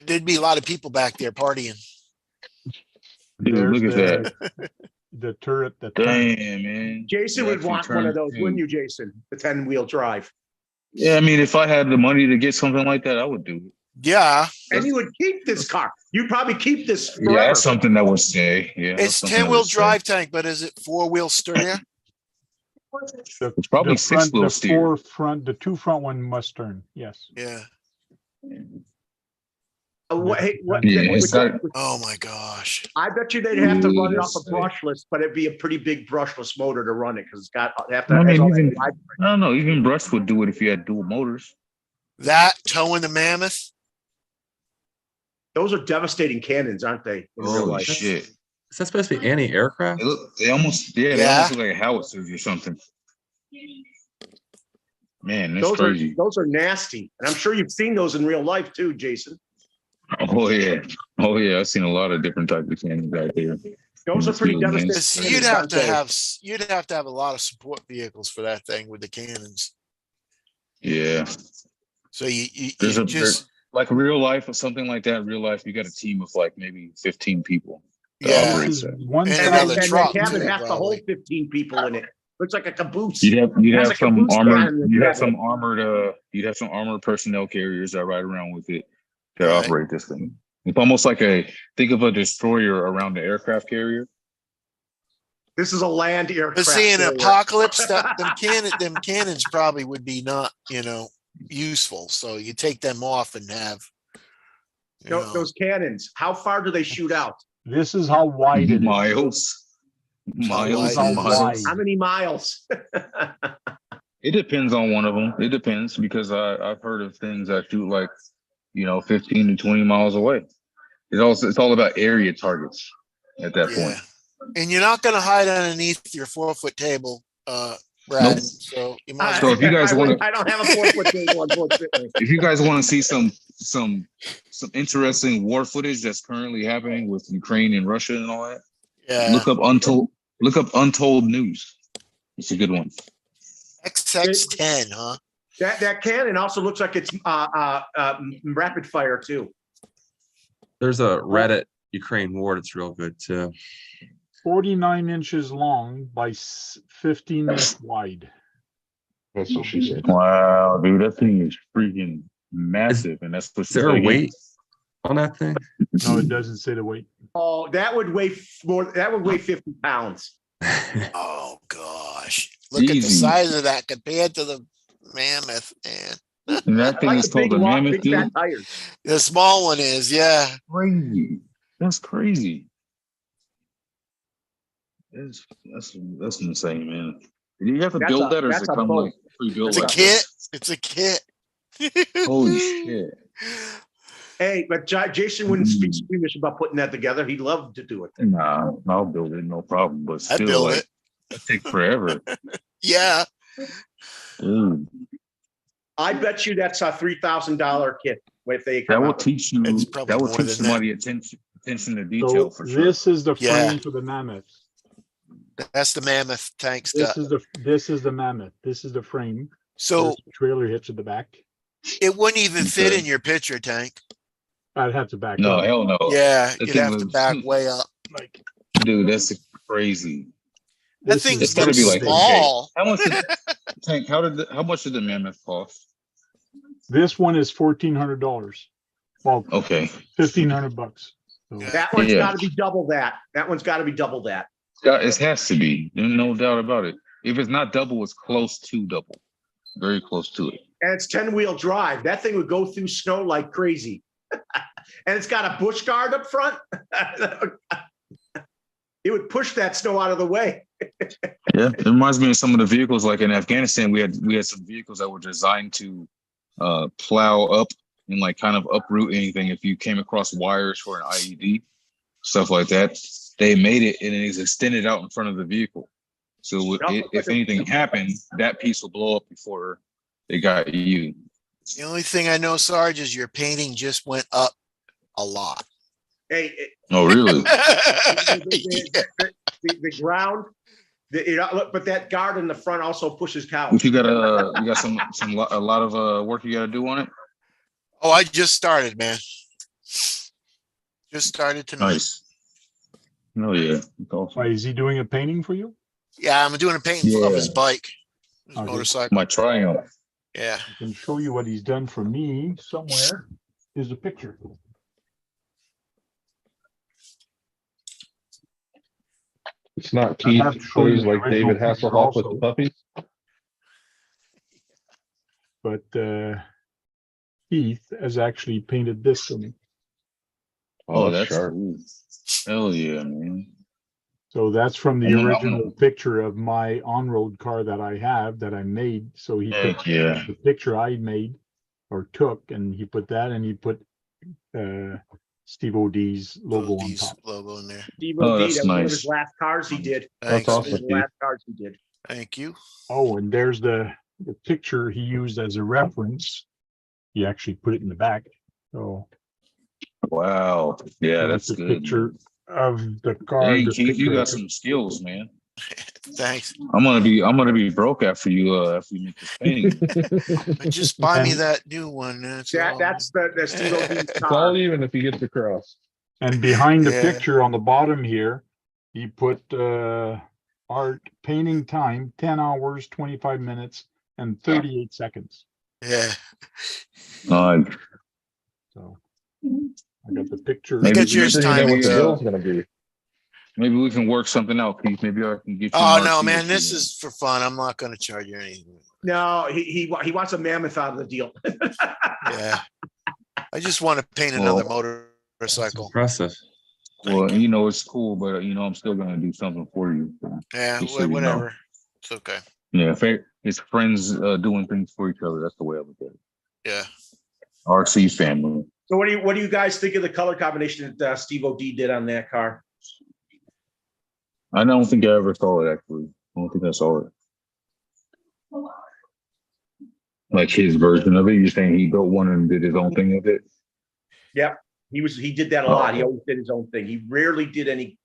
There'd be a lot of people back there partying. Dude, There's look at that. the turret. The tank. Damn, man. Jason They would actually want one of turned- those, wouldn't you, Jason? The 10-wheel drive. Yeah, I mean, if I had the money to get something like that, I would do it. Yeah. And you would keep this car. You'd probably keep this forever. Yeah, that's something that would stay. Yeah, that's It's something that 10-wheel would stay. drive tank, but is it 4-wheel steer? It's probably The front, six-wheel the steer. the 2 front one must turn. Yes. Yeah. Yeah, it's got- Oh my gosh. I bet you they'd have to run it off Yes. a brushless, but it'd be a pretty big brushless motor to run it because it's got have to. I mean, has all that even- live- I don't know. Even Brush would do it if you had dual motors. That towing the mammoth? Those are devastating cannons, aren't they? In real Holy life? shit! Is that supposed to be anti-aircraft? They almost look like howitzers or something. Man, that's crazy. Those are nasty, and I'm sure you've seen those in real life too, Jason. Oh yeah, oh yeah. I've seen a lot of different types of cannons out there. Those are pretty Field, man. devastating. You'd have to have a lot of support vehicles for that thing with the cannons. Yeah, So you There's a- just like real life or something like that. Real life, you got a team of like maybe 15 people. yeah. operate. This is one And And, another and truck, the cabin too, has to hold probably. 15 people in it. Looks like a caboose. You'd have Has a some caboose armored cannon in the you'd have some armored personnel carriers that ride around with it to Right. operate this thing. It's almost like think of a destroyer around the aircraft carrier. This is a land aircraft. But see, in an carrier. apocalypse, them cannons probably would be not, useful. So you take them off and have. Those cannons. How far do they shoot out? This is how wide it is. Miles. Miles How and wide. miles. How many miles? It depends on one of them. It depends because I've heard of things that shoot like, 15 to 20 miles away. It's all about area targets at that point. And you're not going to hide underneath your 4-foot table, Brad. Nope. So you might. So if you guys want to, I don't have a 4-foot table, unfortunately. if you guys want to see some interesting war footage that's currently happening with Ukraine and Russia and all that, Yeah. look up Untold News. It's a good one. XX10, huh? That cannon also looks like it's rapid fire too. There's a Reddit Ukraine war that's real good too. 49 inches long by 15 wide. That's what she said. Wow, dude, that thing is freaking massive, and that's what Is there a weight on that thing? No, it doesn't say the weight. Oh, that would weigh more. That would weigh 50 pounds. Oh gosh, look at the Easy. size of that compared to the mammoth, man. And that thing Like is a called big, a long, mammoth, big fat dude. tires. The small one is, yeah. Crazy. That's crazy. That's insane, man. Do you have to build that, or does it that's a come boat. like pre-built It's a like kit. this? It's a kit. Holy shit! Hey, but Jason wouldn't speak Mm. squeamish about putting that together. He'd love to do it. Nah, I'll build it, no problem. But I still, built like, it. that take forever. Yeah. Dude, I bet you that's a $3,000 kit if they that come will out. teach you. It's probably That will more teach than that. somebody attention to So detail for sure. this is the Yeah. frame for the mammoth. That's the mammoth tank's This got. is the mammoth. This is the frame. So There's the trailer hitch at the back. it wouldn't even fit Okay. in your picture tank. I'd have to back No, up. hell no. Yeah, That you'd thing have to was- back way up. Like Dude, that's crazy. That this thing's is It's got to be this like big. small. Okay, how much? Tank? How much did the mammoth cost? This one is $1,400. Well, Okay, $1,500. So Yeah. That one's Yeah. got to be double that. That one's got to be double that. it has to be. There's no doubt about it. If it's not double, it's close to double. Very close to it. And it's 10-wheel drive. That thing would go through snow like crazy. And it's got a bush guard up front. It would push that snow out of the way. Yeah, it reminds me of some of the vehicles. Like in Afghanistan, we had some vehicles that were designed to plow up and like kind of uproot anything if you came across wires for an IED, stuff like that. They made it and it is extended out in front of the vehicle. So if anything happened, that piece will blow up before they got you. The only thing I know, Sarge, is your painting just went up a lot. Hey, Oh, really? the ground, look, but that guard in the front also pushes cows. But you got a lot of work you got to do on it. Oh, I just started, man. Just started tonight. Nice. Oh yeah, that's awesome. why is he doing a painting for you? Yeah, I'm doing a painting of his Yeah. bike, his Okay. motorcycle. My Triumph. Yeah. I can show you what he's done for me somewhere. Here's a picture. It's not I Keith have to show you plays the like original David picture Hasselhoff with also. the puppies. But Keith has actually painted this for me. Oh, that's sharp. cool. Hell yeah, man. So that's from the And then original picture of my on-road car that I have that I made. So he Heck took yeah. the picture I made or took, and he put that, and he put Steve O'D's logo on These top. logo in there. Steve Oh, O'D, that's that was one of nice. his last cars he did. Thanks. awesome. One of the last cars he did. Thank you. Oh, and there's the picture he used as a reference. He actually put it in the back. So Wow. Yeah, that's the good. picture of the car. Dang, the Keith, you picture I got took. some skills, man. Thanks. I'm gonna be broke after you after we make this painting. But just buy me And- that new one. That's all. That's the Steve O'D's It's all car. even if he gets across. And behind the Yeah. picture on the bottom here, he put art painting time 10 hours, 25 minutes, and 38 seconds. Yeah. So I got the picture. I got yours So you know timed. what the uh, bill's gonna be. maybe we can work something out, Keith. Maybe I can get you. Oh an no, RC man, if this you is for fun. I'm not going to charge you anything. No, he wants a mammoth out of the deal. Yeah. I just want to paint another motorcycle. Impressive. Well, you know, it's cool, but you know, I'm still gonna do something for you. Yeah, Just so you know. whatever. It's okay. Yeah, it's friends doing things for each other. That's the way I look at it. Yeah. RC family. So what do you guys think of the color combination that Steve O'D did on that car? I don't think I ever saw it actually. I don't think I saw it. Like his version of it. You're saying he built one and did his own thing with it? He did that a lot. He always did his own thing. He rarely did any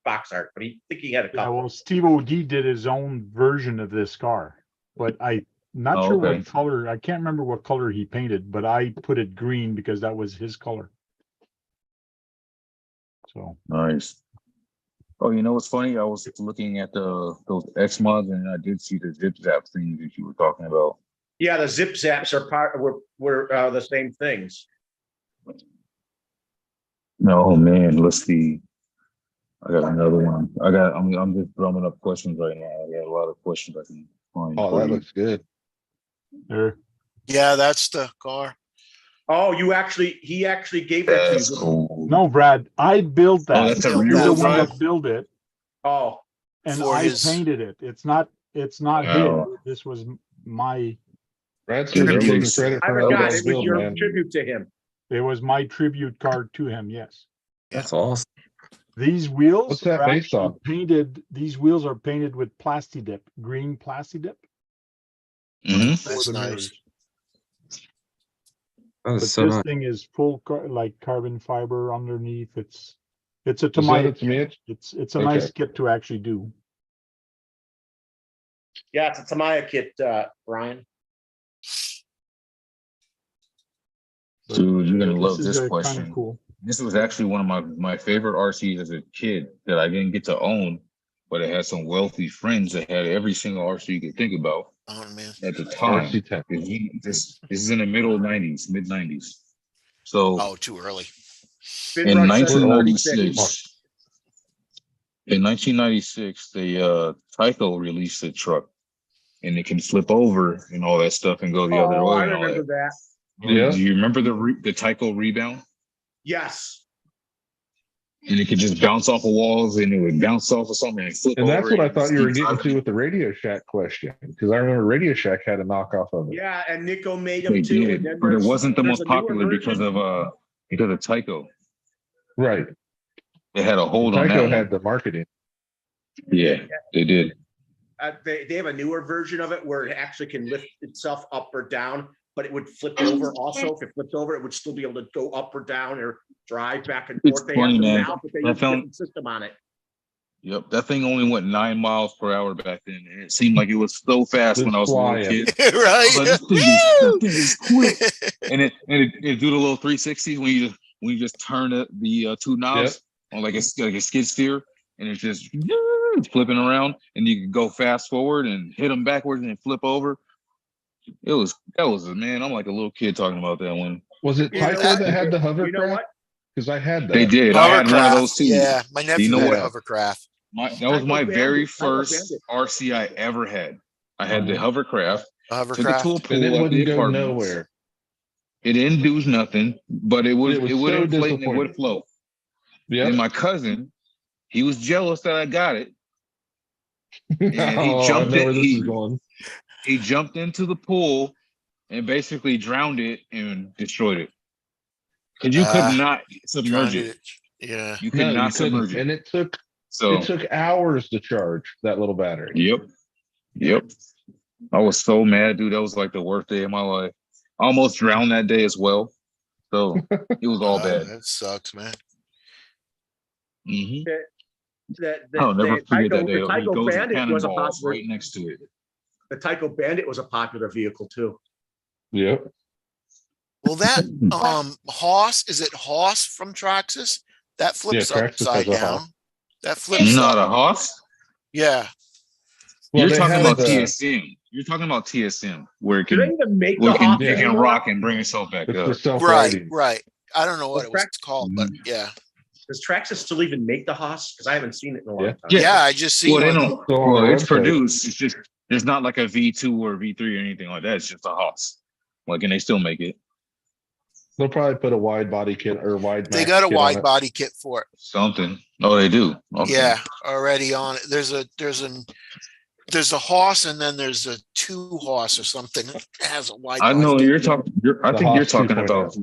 box art, but I think he had a Yeah, couple. well, Steve O'D did his own version of this car, but I'm not Oh, sure okay. what color. I can't remember what color he painted, but I put it green because that was his color. So Nice. Oh, you know what's funny? I was looking at those X mods and I did see the zip zap things that you were talking about. Yeah, the zip zaps are were the same things. No man, let's see. I got another one. I'm just drumming up questions right now. I got a lot of questions I can find Oh, for that you. looks good. There. Yeah, that's the car. Oh, he actually gave that to That's you. cool. No, Brad, I built Oh, that. that's a Built You're that the rear-wheel one drive? that built it, Oh, and For I his- painted it. It's not Wow. his. This was my. Brad Dude, said that you're taking looks- credit I for forgot. everybody's It was build, your man. tribute to him. It was my tribute card to him. Yes. That's awesome. These wheels What's that are based actually on? painted. These wheels are painted with Plastidip, green Plastidip Mhm. for That's the nice. mirrors. That But is so this nice. thing is full like carbon fiber underneath. It's a Just send Tamiya. it to me. It's a Okay. nice kit to actually do. Yeah, it's a Tamiya kit, Brian. But Dude, you're gonna this love is this kind question. of cool. This was actually one of my favorite RCs as a kid that I didn't get to own, but I had some wealthy friends that had every single RC you could think about Oh man. at the time. RC Tech. This is in the middle '90s, mid '90s. So Oh, too early. Spin in Rush says 1996, in 1996, the Tyco released a truck, and it can flip over and all that stuff and go the other Oh, I way and all remember that. that. Yeah. Do you remember the Tyco Rebound? Yes. And it could just bounce off of walls, and it would bounce off of something and flip And over. that's what I and thought just you were keep getting driving. to with the Radio Shack question, because I remember Radio Shack had a knockoff of it. Yeah, and Nico made them They too. did, And then but it there's- wasn't the there's most a newer popular because version. of Tyco. Right. They had a hold on that Tyco one. had the marketing. Yeah, they did. They have a newer version of it where it actually can lift itself up or down, but it would flip over also. If it flipped over, it would still be able to go up or down or drive back and It's forth. They funny, have them man. now, but they I use a found- different system on it. Yep, that thing only went 9 miles per hour back then, and it seemed like it was so fast It's when I was a little flying. kid. I Right? was like, that thing is quick. And it do the little 360s when you just turn the two knobs on like a skid steer, and it's just flipping around, and you can go fast forward and hit them backwards and then flip over. That was man. I'm like a little kid talking about that one. Was it You know Tyco what? that had the You know hovercraft? what? Because I had that. They did. I had one of those Hovercraft. too. Yeah, my nephew know had what? a hovercraft. That was my Tyco very Bandit, Tyco first Bandit. RC I ever had. I had the Mhm. hovercraft. A Took it to a hovercraft. pool And it at the wouldn't go apartments. nowhere. It didn't do nothing, but it would so inflate and it disappointing. would float. Yeah. And my cousin, he was jealous that I got it. And he I jumped know where it. this is going. He jumped into the pool and basically drowned it and destroyed it. Because you could not submerge Drowned it. it. Yeah. You could No, you not submerge couldn't. it. And So it took hours to charge that little battery. Yep. I was so mad, dude. That was like the worst day of my life. I almost drowned that day as well. So it was all bad. That sucks, man. Mm-hmm. The I'll never forget Tyco, that day. the He Tyco goes and Bandit was a cannonballs popular. right next to it. The Tyco Bandit was a popular vehicle too. Yep. Well, that Hoss, is it Hoss from Traxxas? That flips Yeah, Traxxas upside has a down. Hoss. That flips Not up. a Hoss. Yeah. Well, You're they talking had about the- TSM. You're talking about TSM, where it Do they can, even make where the it can, Hoff it can anymore? rock and bring itself back It's the up. Right, self-riding. right. I don't know what Well, it was Trax- called, but yeah. Does Traxxas still even make the Hoss? Because I haven't seen it in a long Yeah. time. Yeah, I just see Well, they one. don't. So on Well, their it's website- produced. It's just there's not like a V2 or V3 or anything like that. It's just a Hoss. Like, and they still make it. They'll probably put a wide body kit or wide. They max got a kit on wide it. body kit for it. Something. Oh, they do. Okay. Yeah, already on it. There's a Hoss and then there's a 2 Hoss or something that has a wide I body know kit. you're talking. I The think you're Haas talking 2.0. about.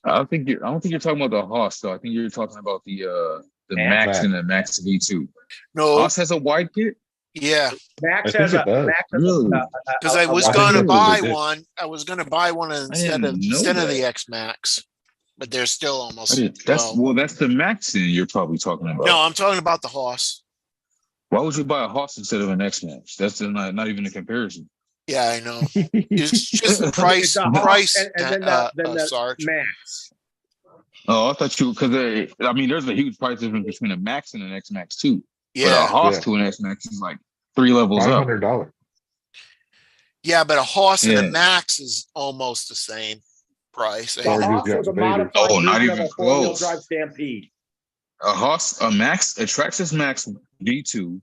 I don't think you're talking about the Haas though. I think you're talking about the Max Max. and the Max V2. No, Haas has a wide kit. yeah, Max I think has a it does. Max has Really? because I was I think gonna that's what buy they did. one. I was gonna buy one instead didn't know of that. the X Max, but they're still almost. That's well, that's the Max then you're probably talking about. no, I'm talking about the Hoss. Why would you buy a Haas instead of an X Max? That's not even a comparison. Yeah, I know. It's just It's price, a Hoss price, and then the Sarge. Max. Oh, I thought you because I mean, there's a huge price difference between a Max and an X Max too. But a Yeah, Haas Yeah. to an X Max is like 3 levels up. $500. yeah, but a Hoss and Yeah. a Max is almost the same. price. The Or just Haas got was a invaded. modified Oh, not version of even a four-wheel close. drive Stampede. A Traxxas Max V2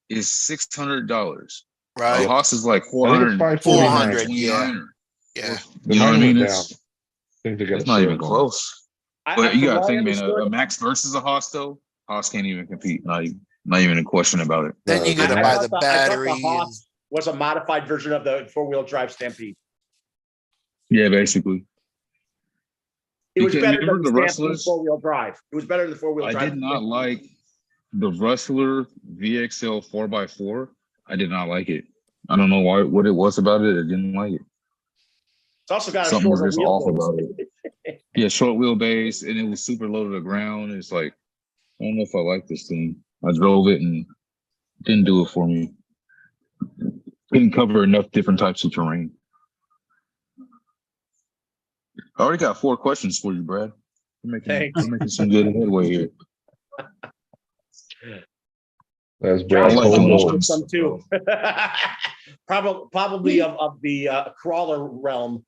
is $600. A Right. Haas is like I think it's 549. 400, yeah. Yeah. You know what I Mine mean? went down. I think they got It's a not sale even going. close. I, But you from gotta what I think, man, a understood, Max versus a Haas though, Haas can't even compete. Not even a question about it. Then you the gotta I buy thought the I thought the battery. and- Haas was a modified version of the four-wheel drive Stampede. Yeah, basically. It was Because better than remember the the Stampede wrestlers? four-wheel drive. It was better than the four-wheel I drive. did not like the Wrestler VXL 4x4. I did not like it. I don't know what it was about it. I didn't like it. It's also got a Something was shorter just off wheelbase. about it. Yeah, short wheelbase, and it was super low to the ground. It's like, I don't know if I like this thing. I drove it and it didn't do it for me. Couldn't cover enough different types of terrain. I already got 4 questions for you, Brad. Thanks. We're making some good headway here. That's Josh Brad like might doing come this up with one. some too. Probably of the crawler realm.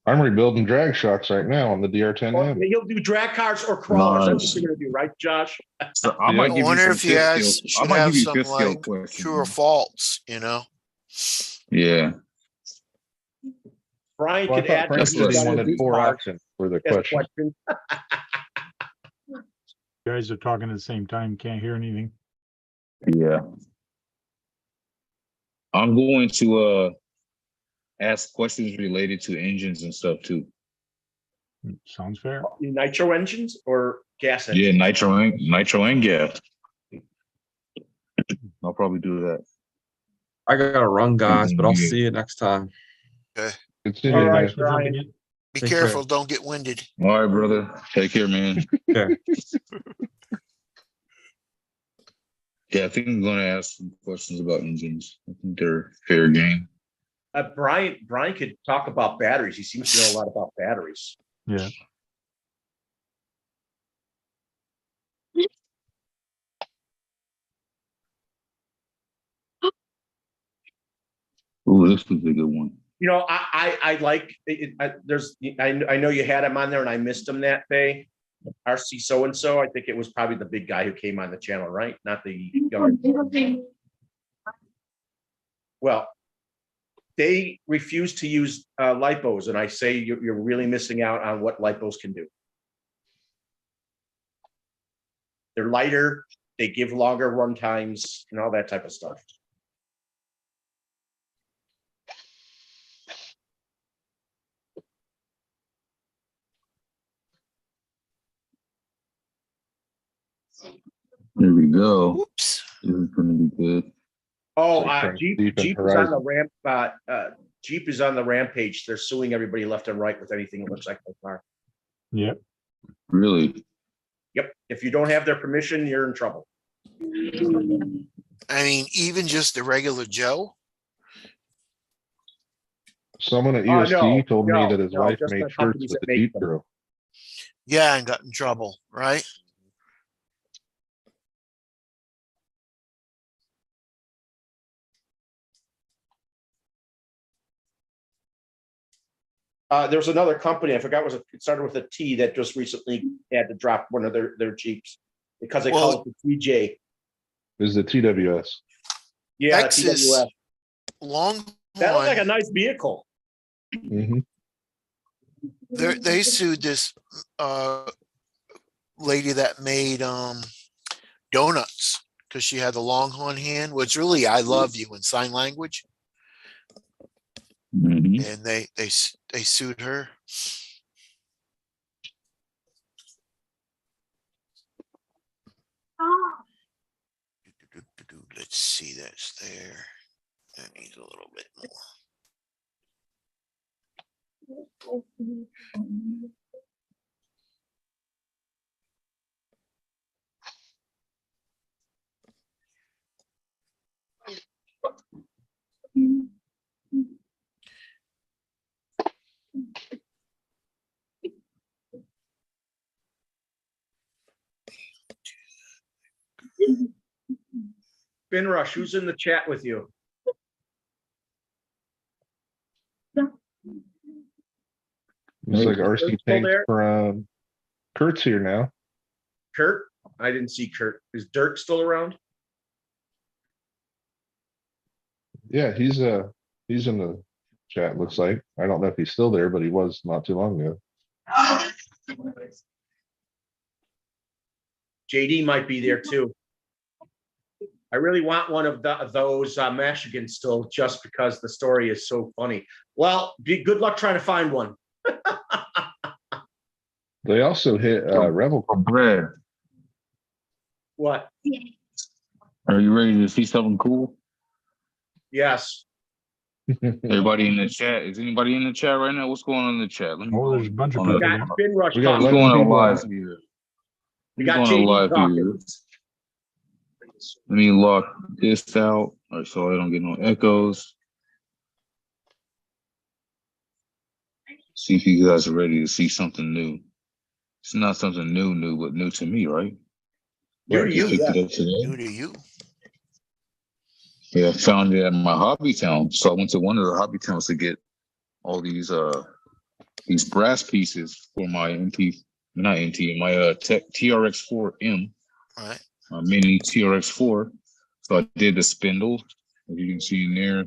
I'm rebuilding drag shocks right now on the Or DR10M. he'll do drag cars or crawlers. That's Nice. what you're gonna do, right, Josh? So I Yeah. might I give you wonder some if you fifth guys scale. I should might have give you some fifth scale like questions. true or false, you know? Yeah. Brian Well, I could thought add. Frank That's said what he I wanted said. 4 options for the As a question. question. You guys are talking at the same time, can't hear anything. Yeah. I'm going to ask questions related to engines and stuff too. Sounds fair. Nitro engines or gas Yeah, engines? nitro and gas. I'll probably do that. I gotta run, guys, but I'll Yeah. see you next time. Good seeing All you, right, guys. For jumping Brian. in. Be Take careful, care. don't get winded. All right, brother. Take care, man. Okay. Yeah, I think I'm going to ask some questions about engines. I think they're fair game. Brian could talk about batteries. He seems to know a lot about batteries. Yeah. Ooh, this was a good one. You know, I like it. I know you had him on there and I missed him that day. RC so and so. I think it was probably the big guy who came on the channel, right? Not the younger. Well, they refuse to use lipos, and I say you're really missing out on what lipos can do. They're lighter, they give longer run times, and all that type of stuff. Here we go. Whoops. This is going to be good. Oh, Like Jeep deep in is on the Horizon. ramp. Jeep is on the rampage. They're suing everybody left and right with anything that looks like a car. Yeah. Really? Yep. If you don't have their permission, you're in trouble. I mean, even just the regular Joe. Someone at Oh, ESC told me no, that his no, wife just made the shirts companies with that the make Jeep them. girl. Yeah, and got in trouble, right? There's another company, I forgot it started with a T that just recently had to drop one of their Jeeps because they call it the TJ. This is the TWS. Yeah, Texas TWS. Longhorn. That looks like a nice vehicle. Mm-hmm. They sued this lady that made donuts because she had the Longhorn hand, which really I love you in sign language, Mhm. and they sued her. Let's see, that's there. That needs a little bit more. Bin Rush, who's in the chat with you? Looks like Kurt RC still Pink there? from Kurt's here now. Kurt? I didn't see Kurt. Is Dirk still around? Yeah, he's in the chat, looks like. I don't know if he's still there, but he was not too long ago. JD might be there too. I really want one of those Michigan still, just because the story is so funny. Well, good luck trying to find one. They also hit Revel. Brad, What? are you ready to see something cool? Yes. Everybody in the chat. Is anybody in the chat right now? What's going on in the chat? Let me Oh, there's a bunch of on people the- there. Got Spin Rush We got talking. What's going on people live on. here? We What's got going on JD live talking. here? Let me lock this out, or so I don't get no echoes. See if you guys are ready to see something new. It's not something new, but new to me, right? New to Just you, picked yeah. it up today. New to you. Yeah, I found it at my hobby town. So I went to one of the hobby towns to get all these brass pieces for my my TRX4M, Right. mini TRX4. So I did the spindle, as you can see in there,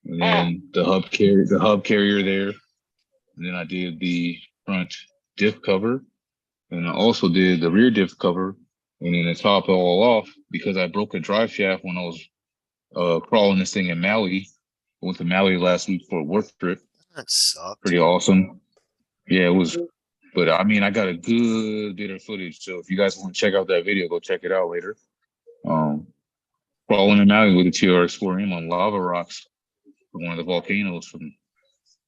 and then the hub carrier there. And then I did the front diff cover, and I also did the rear diff cover. And then to top it all off, because I broke a drive shaft when I was crawling this thing in Maui. I went to Maui last week for a work trip. That sucked. Pretty awesome. Yeah, it was. But I mean, I got a good bit of footage. So if you guys want to check out that video, go check it out later. Crawling in Maui with a TRX4M on lava rocks from one of the volcanoes from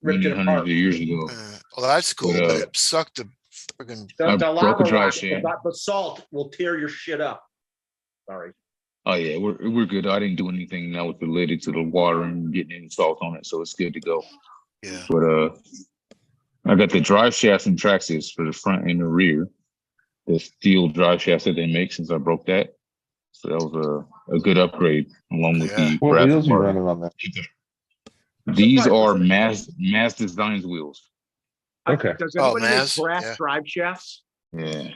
Ripped many it hundreds apart. of years ago. Well, that's cool, But, but it sucked to friggin' I The broke lava a drive rock, shaft. the salt will tear your shit up. Sorry. Oh yeah, we're good. I didn't do anything that was related to the water and getting any salt on it, so it's good to go. yeah. But I got the drive shafts and traxxas for the front and the rear. The steel drive shafts that they make since I broke that. So that was a good upgrade along with Yeah. the What brass wheels are you part. running on that? These are Surprised. mass designs wheels. Okay. Does Oh, anybody make Maz? brass Yeah. drive shafts? Yeah.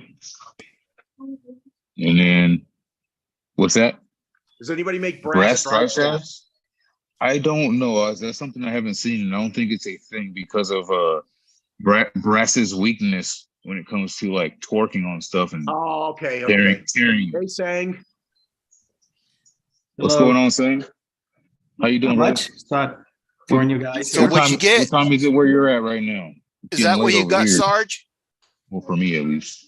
And then what's that? Does anybody make Brass brass drive drive shafts? shafts? I don't know. That's something I haven't seen, and I don't think it's a thing because of brass's weakness when it comes to like torquing on stuff and Oh, okay, okay. tearing. They sang. What's Hello. going on, Sam? How you doing, Not bro? much. Start join you guys. So here. what'd you get? What time is it where you're at right now? It's Is getting that what late you over got, here. Sarge? Well, for me at least.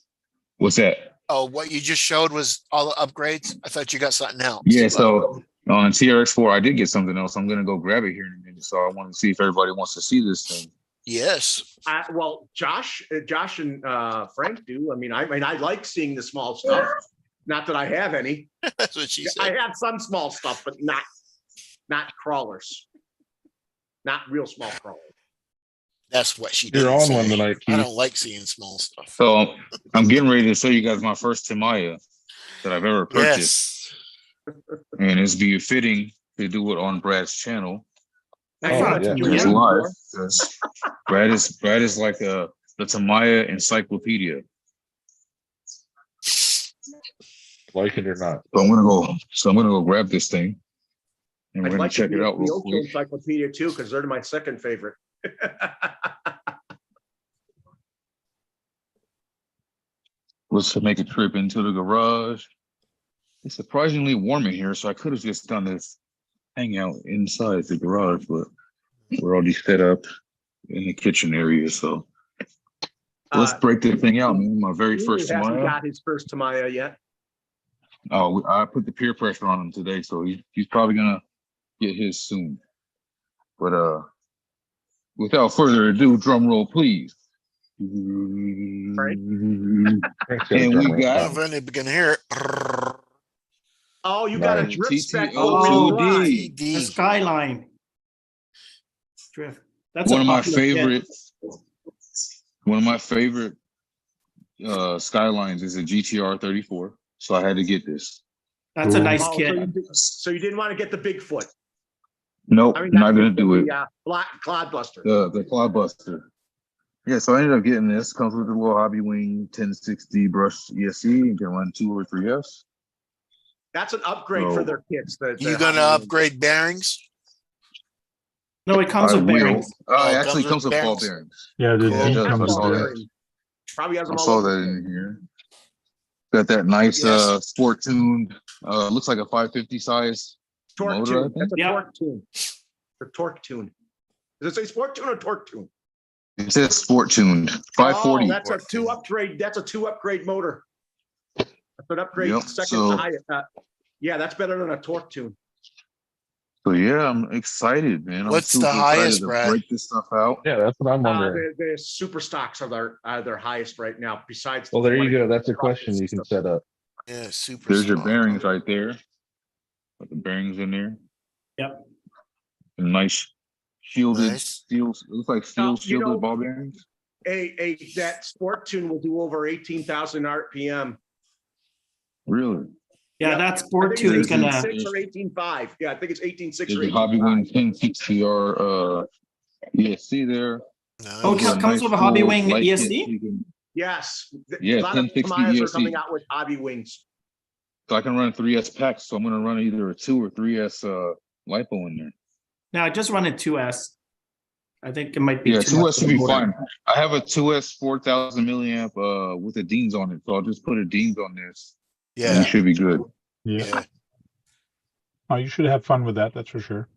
What's that? Oh, what you just showed was all the upgrades? I thought you got something else. Yeah, so on TRX4, I did get something else. I'm gonna go grab it here in a minute. So I want to see if everybody wants to see this thing. Yes. Well, Josh and Frank do. I mean, I like seeing the small stuff. Not that I have any. That's what she I said. have some small stuff, but not crawlers. Not real small crawlers. That's what she You're did. on one tonight, I Keith. don't like seeing small stuff. So I'm getting ready to show you guys my first Tamiya that I've ever purchased. Yes. And it's be fitting to do it on Brad's channel. That's Oh, not yeah. a It's TM live. before. 'Cause Brad is like the Tamiya encyclopedia. Like it or not. So I'm gonna go grab this thing. And we're I'd gonna like to check be it a out real Ocho quick. encyclopedia too, because they're my second favorite. Let's make a trip into the garage. It's surprisingly warm in here, so I could have just done this hangout inside the garage, but we're already set up in the kitchen area. So let's break the thing out, man. My very He first hasn't Tamiya. got his first Tamiya yet. Oh, I put the peer pressure on him today, so he's probably gonna get his soon. But without further ado, drum roll, please. Frank? Frank's got a And drum we roll. got- I don't know if anybody can hear it. Oh, you got a Nice. drip spec TTO all-wheel 2D. drive. The D. skyline drift. That's one a of my popular kit. favorite skylines is a GTR 34. So I had to get this. That's a nice Oh, kit. so you didn't want to get the Bigfoot. Nope, I mean, not gonna do it. The Black Clodbuster. The Cloudbuster. Yeah, so I ended up getting this. Comes with a little Hobby Wing 1060 brush ESC. You can run 2 or 3S. That's an upgrade for their kits. You gonna upgrade bearings? No, it comes I with will. bearings. Oh, It it actually comes comes with with ball bearings? bearings. Yeah, the Yeah, it D does. comes I with saw bearings. that. Probably has I them all saw over. that in here. Got that nice Yes. sport tuned, looks like a 550 size Torque motor, I tune. think. That's a Yeah. torque tune. The torque tune. Does it say sport tune or torque tune? It says sport tuned, 540. Oh, that's a Torque two tune. upgrade. That's a 2 upgrade motor. That's an upgrade. Yep, Second so- highest. Yeah, that's better than a torque tune. So yeah, I'm excited, man. I'm What's the super highest, excited to Brad? break this stuff out. Yeah, that's what I'm wondering. The super stocks are their highest right now. Besides, Well, there you go. That's a Rocket question you can system. set up. Yeah, super. There's your strong. bearings right there. Got the bearings in there. Yep. And nice shielded Nice. steel. It looks like steel Now, you shielded know- ball bearings. That sport tune will do over 18,000 RPM. Really? Yeah, Yep. that I sport think tune is it's gonna. 18.6 or 18.5. Yeah, I think it's 18.6 There's or a Hobby Wing 18.5. 1060R ESC there. Oh, it Nice. comes with a Hobby cool Wing light kit ESC? so you can- Yes. Yeah, A lot of 1060 Tamayas are ESC. coming out with hobby wings. So I can run 3S packs. So I'm going to run either a 2 or 3S LiPo in there. No, just run a 2S. I think it might be Yeah, too much 2S for should the be motor. fine. I have a 2S 4000 milliamp with the Deans on it. So I'll just put a Deans on this. And Yeah. you should be good. Yeah. Yeah. Oh, you should have fun with that. That's for sure.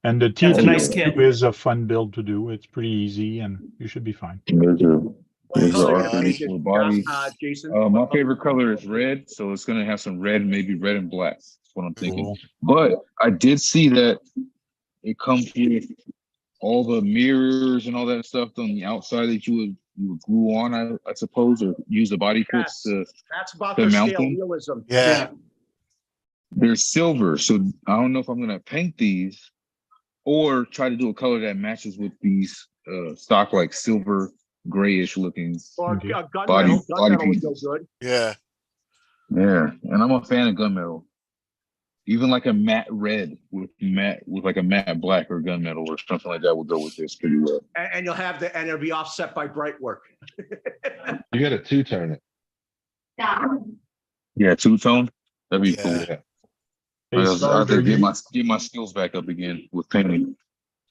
And the Yeah, it's a T2 nice kit. is a fun build to do. It's pretty easy, and you should be fine. There's What the color body. is it, body. Jason? My favorite color is red. So it's going to have some red, maybe red and black. That's what I'm thinking. Cool. But I did see that it comes with all the mirrors and all that stuff on the outside that you would glue on, I suppose, or use the body clips Yes. to. That's about The the scale mountain? realism. Yeah. They're silver, so I don't know if I'm gonna paint these or try to do a color that matches with these stock like silver grayish looking. Or Okay. gunmetal. Body Gunmetal would go pieces. good. Yeah. Yeah, and I'm a fan of gunmetal. Even like a matte red with like a matte black or gunmetal or something like that will go with this pretty well. And you'll have and it'll be offset by bright work. You got to two-tone it. Yeah, two-tone. That'd be Yeah. cool. Yeah. Hey, I Sarge, have to get my skills back up again with painting.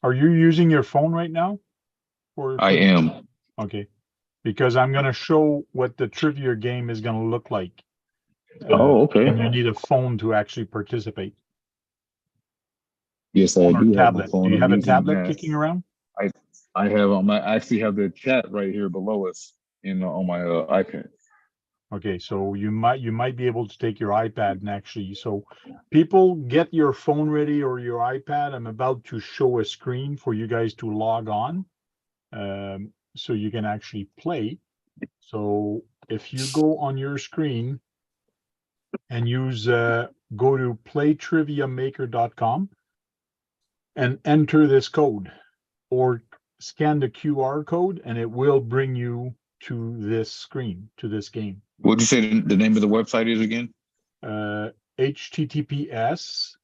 are you using your phone right now? I am. Okay. Because I'm going to show what the trivia game is going to look like. Oh, okay. And you need a phone to actually participate. Yes, I Or do have my tablet. phone. Do you I'm have a using tablet that. kicking around? I have I actually have the chat right here below us on my iPad. Okay, so you might be able to take your iPad and actually, so people get your phone ready or your iPad. I'm about to show a screen for you guys to log on, so you can actually play. So if you go on your screen and use go to playtriviamaker.com and enter this code or scan the QR code and it will bring you to this screen, to this game. What did you say the name of the website is again? https://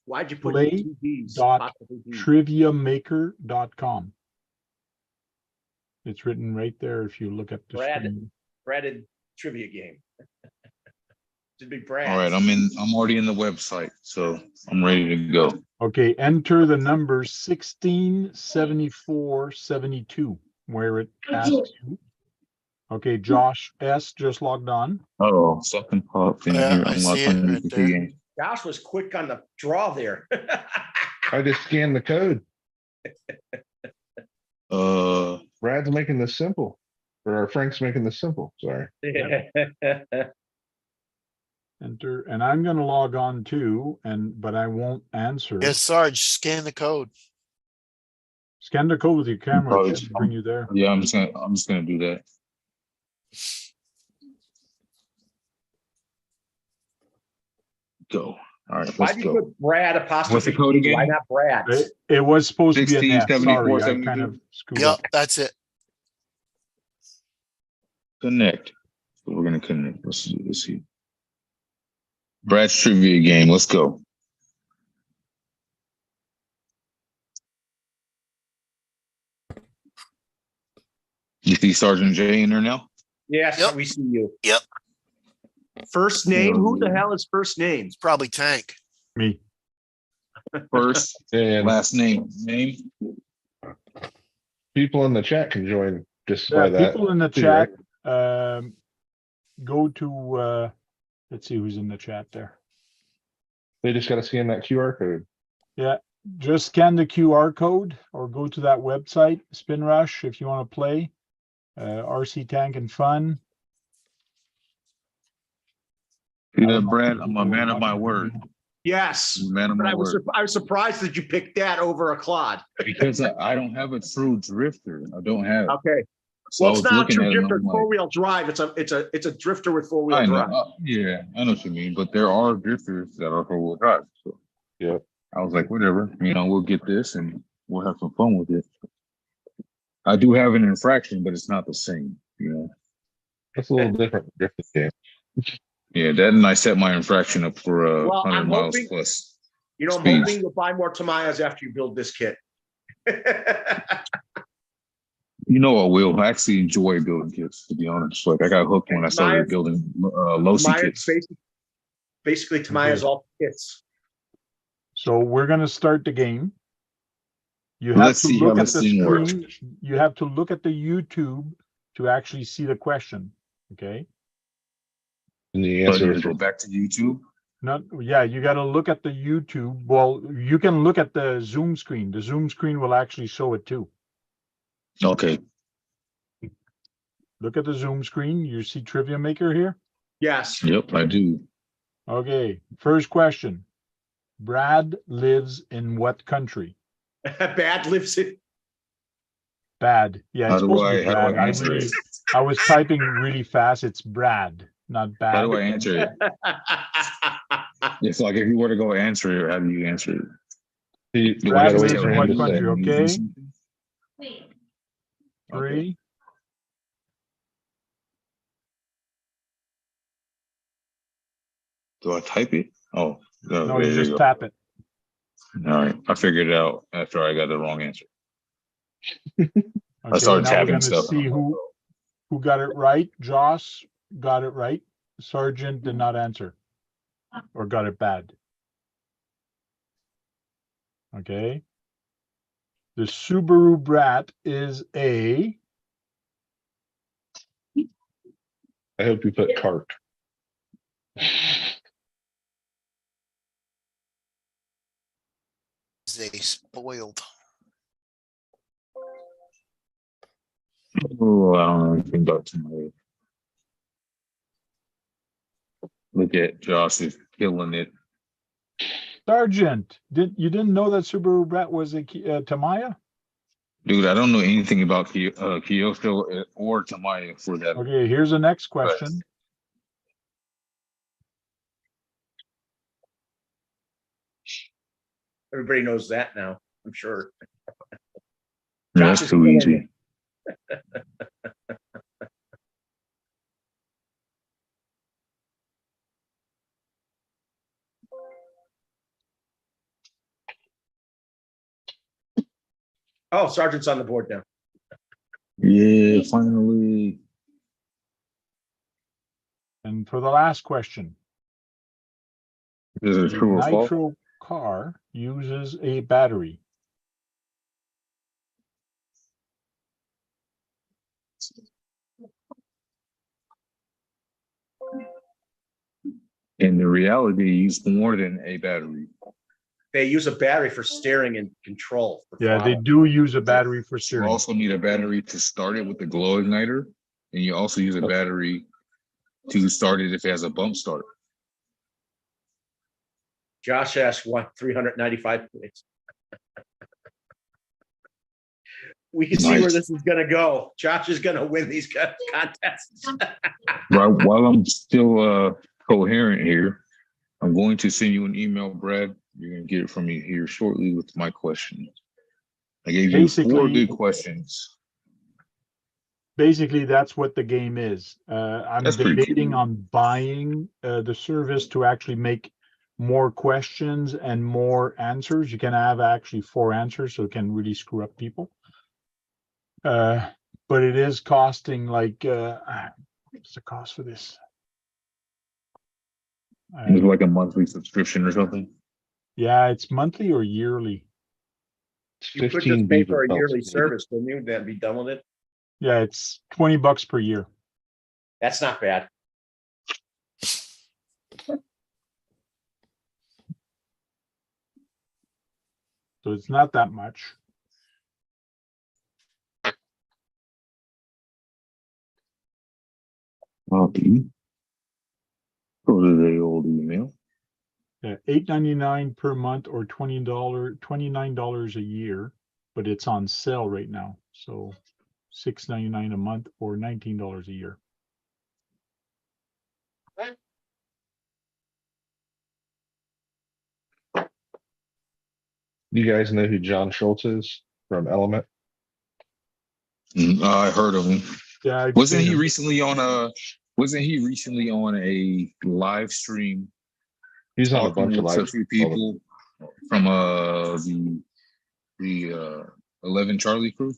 Why'd you put Play two Ds? dot Possibly Ds? triviamaker.com. It's written right there if you look at the Brad. screen. Braded trivia game. Should be Brad. All right, I'm already in the website, so I'm ready to go. Okay, enter the number 167472 where it asks you. Okay, Josh S just logged on. Oh, something popped in Yeah, here. I Unlock see it right the there. game. Josh was quick on the draw there. I just scanned the code. Brad's making this simple. Or Frank's making this simple. Sorry. Enter, and I'm gonna log on too, but I won't answer. Yes, Sarge, scan the code. Scan the code with your camera, Probably it should bring you there. Yeah, I'm just gonna do that. Go. All right, Why let's do you go. put Brad What's apostrophe? the code D? Why again? not Brad? It was supposed to be an 16, F, sorry, 74, I kind of 72. screwed Yep, up. that's it. Connect. So we're gonna connect. Let's see. Brad's trivia game. Let's go. You see Sergeant J in there now? Yes, Yep. we see you. Yep. First name, who the hell is first name? It's probably Tank. Me. First, And last name. people in the chat can join just Yeah, by that. people in the too, chat, right? go to, let's see who's in the chat there. They just got to scan that QR code. Yeah, just scan the QR code or go to that website, Spin Rush, if you want to play. RC Tank and Fun. See that, Brad? I'm a man of my word. Yes, I'm a man of but my I was word. surprised that you picked that over a Claude. Because I don't have a true drifter. I don't have. Okay, So well, I it's was not a looking true at it and drifter, I'm like, four-wheel drive. It's a drifter with four-wheel I know. drive. Yeah, I know what you mean. But there are drifters that are four-wheel drive. So Yeah. I was like, whatever. We'll get this and we'll have some fun with it. I do have an infraction, but it's not the same. That's a little different. Different game. Yeah, that and I set my infraction up for Well, 100 I'm miles hoping- plus. I'm Speeds. hoping you'll buy more Tamayas after you build this kit. I will. I actually enjoy building kits, to be honest. Like I got hooked when I started building low-C kits. Basically, Tamaya's all kits. So we're gonna start the game. You have Let's to see how look at this the thing works. screen. You have to look at the YouTube to actually see the question. Okay. And the So I answer need to is go back to YouTube. Not, yeah, you got to look at the YouTube. Well, you can look at the Zoom screen. The Zoom screen will actually show it too. Okay. Look at the Zoom screen. You see Trivia Maker here? Yes. Yep, I do. Okay. First question. Brad lives in what country? Bad lives in. Bad. Yeah, How it's do supposed to I be how do Brad. I answer it? I was typing really fast. It's Brad, not bad. How do I answer it? It's like if you were to go answer it, how do you answer it? Do I Brad have to lives tell in him what to country? do Okay. something? 3. Do I type it? Oh, no, No, there you you just go. tap it. All right. I figured it out after I got the wrong answer. Okay, started now we're tapping going to stuff. see who got it right. Joss got it right. Sergeant did not answer or got it bad. Okay. The Subaru Brat is a I hope you put cart. They spoiled. Oh, I don't know anything about tomorrow. Look at Josh is killing it. Sergeant. You didn't know that Subaru Brat was a Tamiya? Dude, I don't know anything about Kyosho or Tamaya for that. Okay, here's the next question. Everybody knows that now, I'm sure. That's too easy. Oh, Sergeant's on the board now. Yeah, finally. And for the last question, Is it the true or false? nitro car uses a battery. In the reality, you use more than a battery. They use a battery for steering and control. for Yeah, they throttle. do use a battery for You steering. also need a battery to start it with the glow igniter, and you also use a battery to start it if it has a bump start. Josh asked what 395 points. We can see where this is going to go. Josh is going to win these contests. Right, while I'm still coherent here, I'm going to send you an email, Brad. You're going to get it from me here shortly with my questions. I gave you 4 good questions. Basically, that's what the game is. I'm That's pretty debating cool. on buying the service to actually make more questions and more answers. You can have actually 4 answers, so it can really screw up people. but it is costing like, what's the cost for this? It was like a monthly subscription or something. Yeah, it's monthly or yearly. It's You could 15 just pay beaver for a pelts. yearly service, couldn't you? That'd be done with it. Yeah, it's $20 per year. That's not bad. So it's not that much. Okay. Go to the old email. Yeah, $8.99 per month or $29 a year, but it's on sale right now. So $6.99 a month or $19 a year. You guys know who John Schultz is from Element? I heard of him. Yeah, I've Wasn't seen he him. recently on a? Wasn't he recently on a live stream He's on a talking bunch of with a live. few people from the 11 Charlie crew?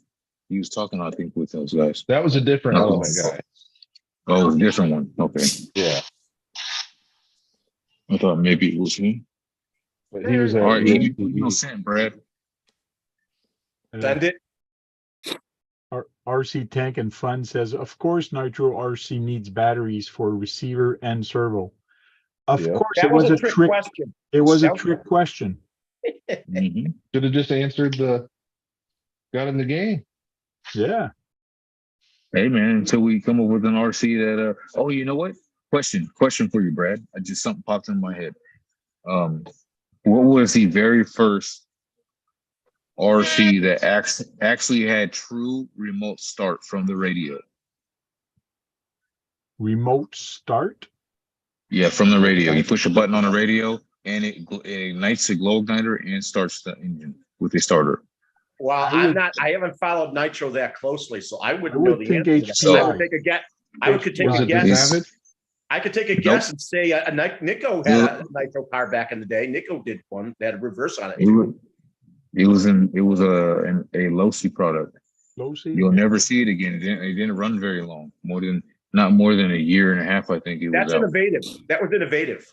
He was talking, I think, with those guys. That was a different No. Element guy. Oh, a different one. Okay, Yeah, I thought maybe it was him. but he was at All right, ESPN. sent Brad. Send it. RC Tank and Fun says, of course, Nitro RC needs batteries for receiver and servo. Of Yeah. course, That it was a trick. question. It was a That was- trick question. Mhm. Should have just answered got in the game. Yeah. Hey man, until we come up with an RC that oh, you know what? Question for you, Brad. I just something popped in my head. What was the very first RC that actually had true remote start from the radio? Remote start. Yeah, from the radio. You push a button on the radio and it ignites the glow igniter and starts the engine with a starter. Well, I would- I haven't followed Nitro that closely, so I wouldn't I would know the think answer to that. HPI. I would take a guess. Could take Was a it the guess. Savage? I could take a Nope. guess and say Nico had a Nitro car back in the day. Nico did one that had a reverse on it. It was a Losi product. Losi. You'll never see it again. It didn't run very long. Not more than a year and a half, I think it was That's out. innovative. That was innovative.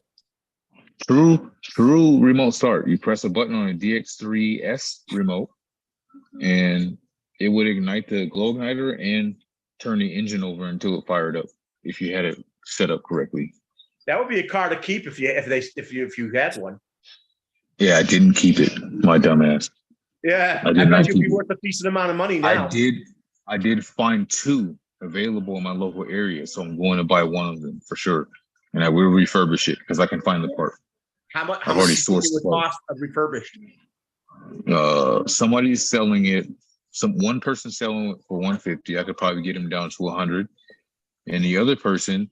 True remote start. You press a button on a DX3S remote and it would ignite the glow igniter and turn the engine over until it fired up if you had it set up correctly. That would be a car to keep if you had one. Yeah, I didn't keep it, my dumbass. Yeah, I I, did bet not you'd be keep it. worth a decent amount of money now. I did find two available in my local area, so I'm going to buy one of them for sure. And I will refurbish it because I can find the part. How much? I've already do you think it sourced would the part. cost of refurbished? Somebody's selling it. One person selling it for 150. I could probably get him down to 100, and the other person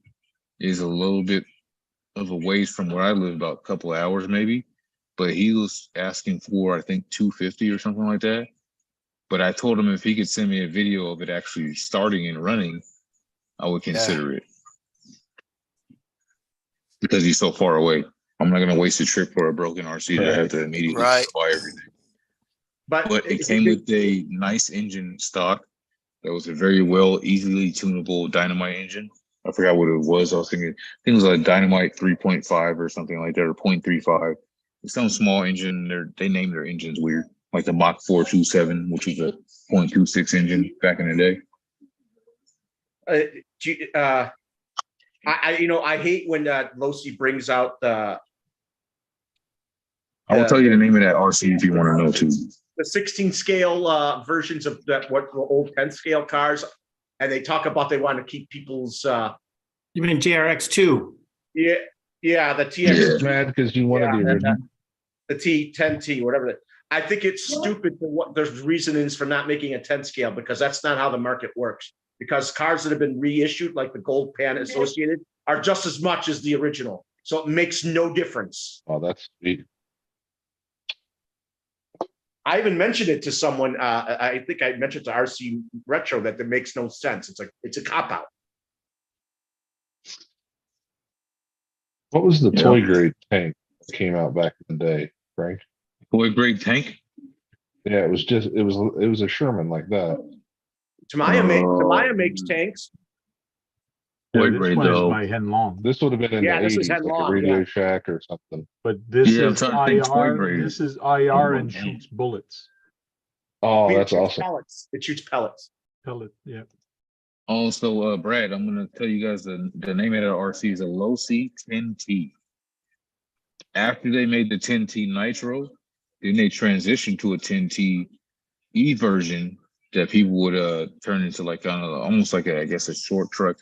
is a little bit of a ways from where I live, about a couple of hours maybe. But he was asking for, I think, 250 or something like that. But I told him if he could send me a video of it actually starting and running, I would consider it. Because he's so far away. I'm not going to waste a trip for a broken RC that I have to immediately Right. buy everything. But But it came with a nice engine stock. That was a very well, easily tunable dynamite engine. I forgot what it was. I think it was like dynamite 3.5 or something like that, or 0.35. It's some small engine. They named their engines weird, like the Mach 427, which was a 0.26 engine back in the day. I hate when Losi brings out I will tell you the name of that RC if you want to know too. the 16 scale versions of that what the old 10 scale cars, and they talk about they want to keep people's You mean JRX2? the TX Yeah. Mad because you wanted the original. the T10T whatever. I think it's stupid for what there's reasonings for not making a 10 scale, because that's not how the market works. Because cars that have been reissued, like the Gold Pan Associated, are just as much as the original. So it makes no difference. Oh, that's sweet. I even mentioned it to someone. I think I mentioned to RC Retro that makes no sense. It's a cop out. What was the Yeah. toy grade tank that came out back in the day, Frank? Boy, great tank. Yeah, it was a Sherman like that. Tamaya makes tanks. Yeah, Wait, this one is though. by Henlong, This would have been in Yeah, the this is eighties, like a Henlong, Radio yeah. Shack or something. but this Yeah, I'm is trying to think toy IR. grade. This is IR and Oh, man. shoots bullets. Oh, It that's shoots awesome. pellets. It shoots pellets. Pellet. Yeah. Also, Brad, I'm gonna tell you guys the name of the RC is a Losi 10T. After they made the 10T Nitro, then they transitioned to a 10T E version that people would turn into like almost like I guess a short truck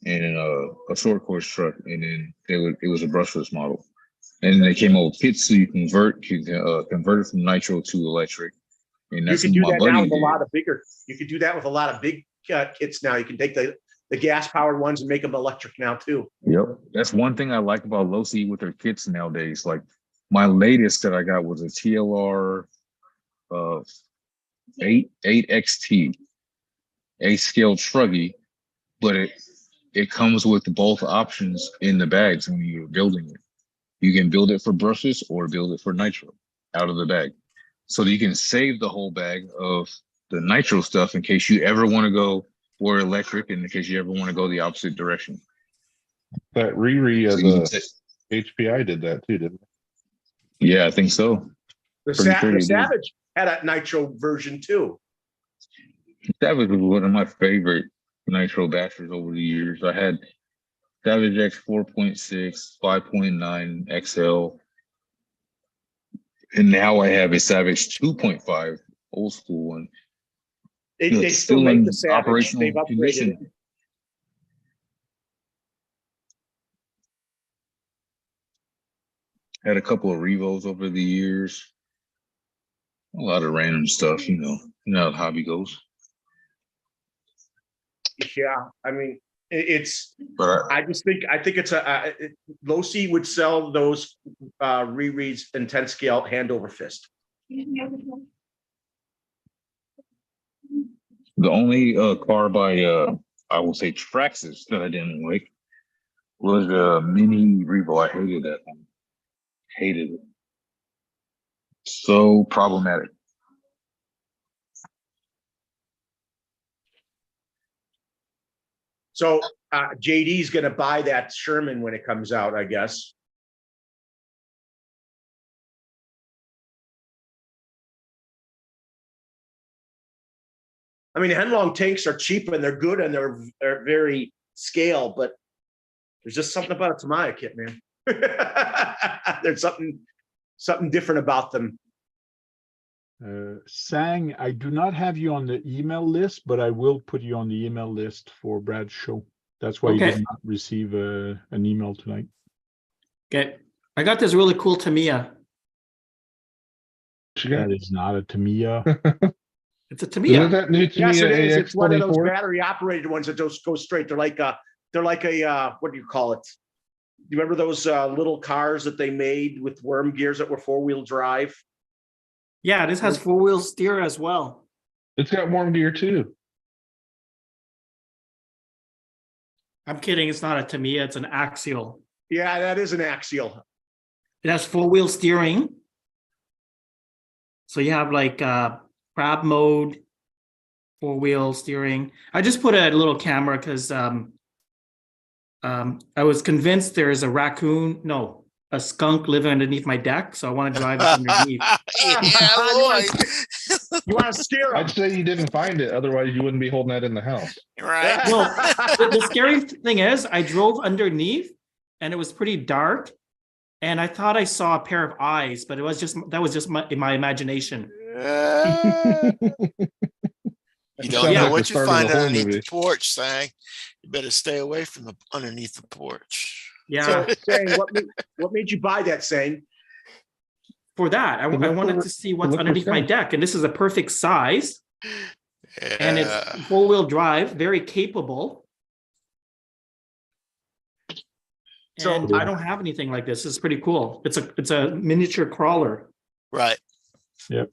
and a short course truck, and then it was a brushless model. And then they came up with kits so you can convert it from nitro to electric. And You that's can what do my that now buddy with a did. lot of bigger. You could do that with a lot of big kits now. You can take the gas powered ones and make them electric now too. Yep. That's one thing I like about Losi with their kits nowadays. Like my latest that I got was a TLR 8XT, a scale truggy, but it comes with both options in the bags when you're building it. You can build it for brushes or build it for nitro out of the bag. So that you can save the whole bag of the nitro stuff in case you ever want to go or electric, and in case you ever want to go the opposite direction. That Riri So of you can the HPI did that too, didn't it? yeah, I think so. The Pretty sure they did. Savage had a nitro version too. Savage was one of my favorite nitro bashers over the years. I had Savage X 4.6, 5.9 XL, and now I have a Savage 2.5 old school one. They It's still make in the Savage. operational They've upgraded condition. it. Had a couple of Revos over the years. A lot of random stuff, you know how the hobby goes. Yeah, I mean, it's. But I think it's Losi would sell those rereads in 10 scale hand over fist. the only car by I will say Traxxas that I didn't like was a Mini Revo. I hated that one. Hated it. So problematic. So JD's going to buy that Sherman when it comes out, I guess. I mean, Henlong tanks are cheap and they're good and they're very scale, but there's just something about a Tamiya kit, man. There's something different about them. Sang, I do not have you on the email list, but I will put you on the email list for Brad's show. That's why you Okay. did not receive an email tonight. Okay, I got this really cool Tamiya. That is not a Tamiya. It's a Isn't Tamiya. that new Yes, Tamiya it is. It's one of those AX24? battery operated ones that just go straight. They're like a what do you call it? You remember those little cars that they made with worm gears that were 4-wheel drive? Yeah, this has 4-wheel steer as well. It's got warm gear too. I'm kidding, it's not a Tamiya, it's an Axial. Yeah, that is an axial. It has 4-wheel steering. So you have like crab mode, 4-wheel steering. I just put a little camera because I was convinced there's a skunk living underneath my deck, so I want to drive it underneath. Yeah, boy. You want to scare them? I'd say you didn't find it, otherwise you wouldn't be holding that in the house. Right. Well, the scary thing is, I drove underneath, and it was pretty dark, and I thought I saw a pair of eyes, but that was just in my imagination. You don't Sounds know like what the you start of a find horror underneath the movie. porch, Sang. You better stay away from underneath the porch. Yeah, So, Sane, what made you buy that, Sane? for that, I look wanted for- to see what's look for underneath my skunks. deck, and this is a perfect size, and it's Yeah. 4-wheel drive, very capable. So- And I don't have anything like this. It's pretty cool. It's a miniature crawler. Right. Yeah.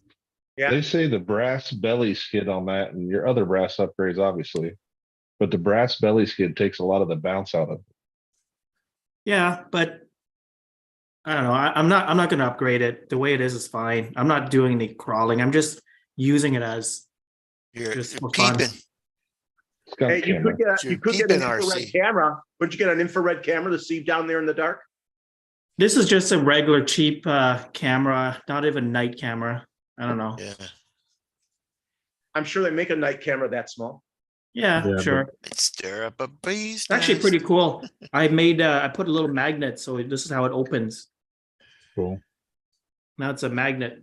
They say the brass belly skid on that and your other brass upgrades, obviously. But the brass belly skid takes a lot of the bounce out of it. Yeah, but I don't know. I'm not going to upgrade it. The way it is fine. I'm not doing the crawling. I'm just using it as You're Just for fun. peeping. Skunk Hey, camera. you could get an You're infrared peeping, RC. camera. Couldn't you get an infrared camera to see down there in the dark? This is just a regular cheap camera, not even night camera. I don't know. Yeah. I'm sure they make a night camera that small. Yeah, Yeah, but- sure. I'd stir up a bee's It's actually nest. pretty cool. I put a little magnet, so this is how it opens. Cool. Now it's a magnet.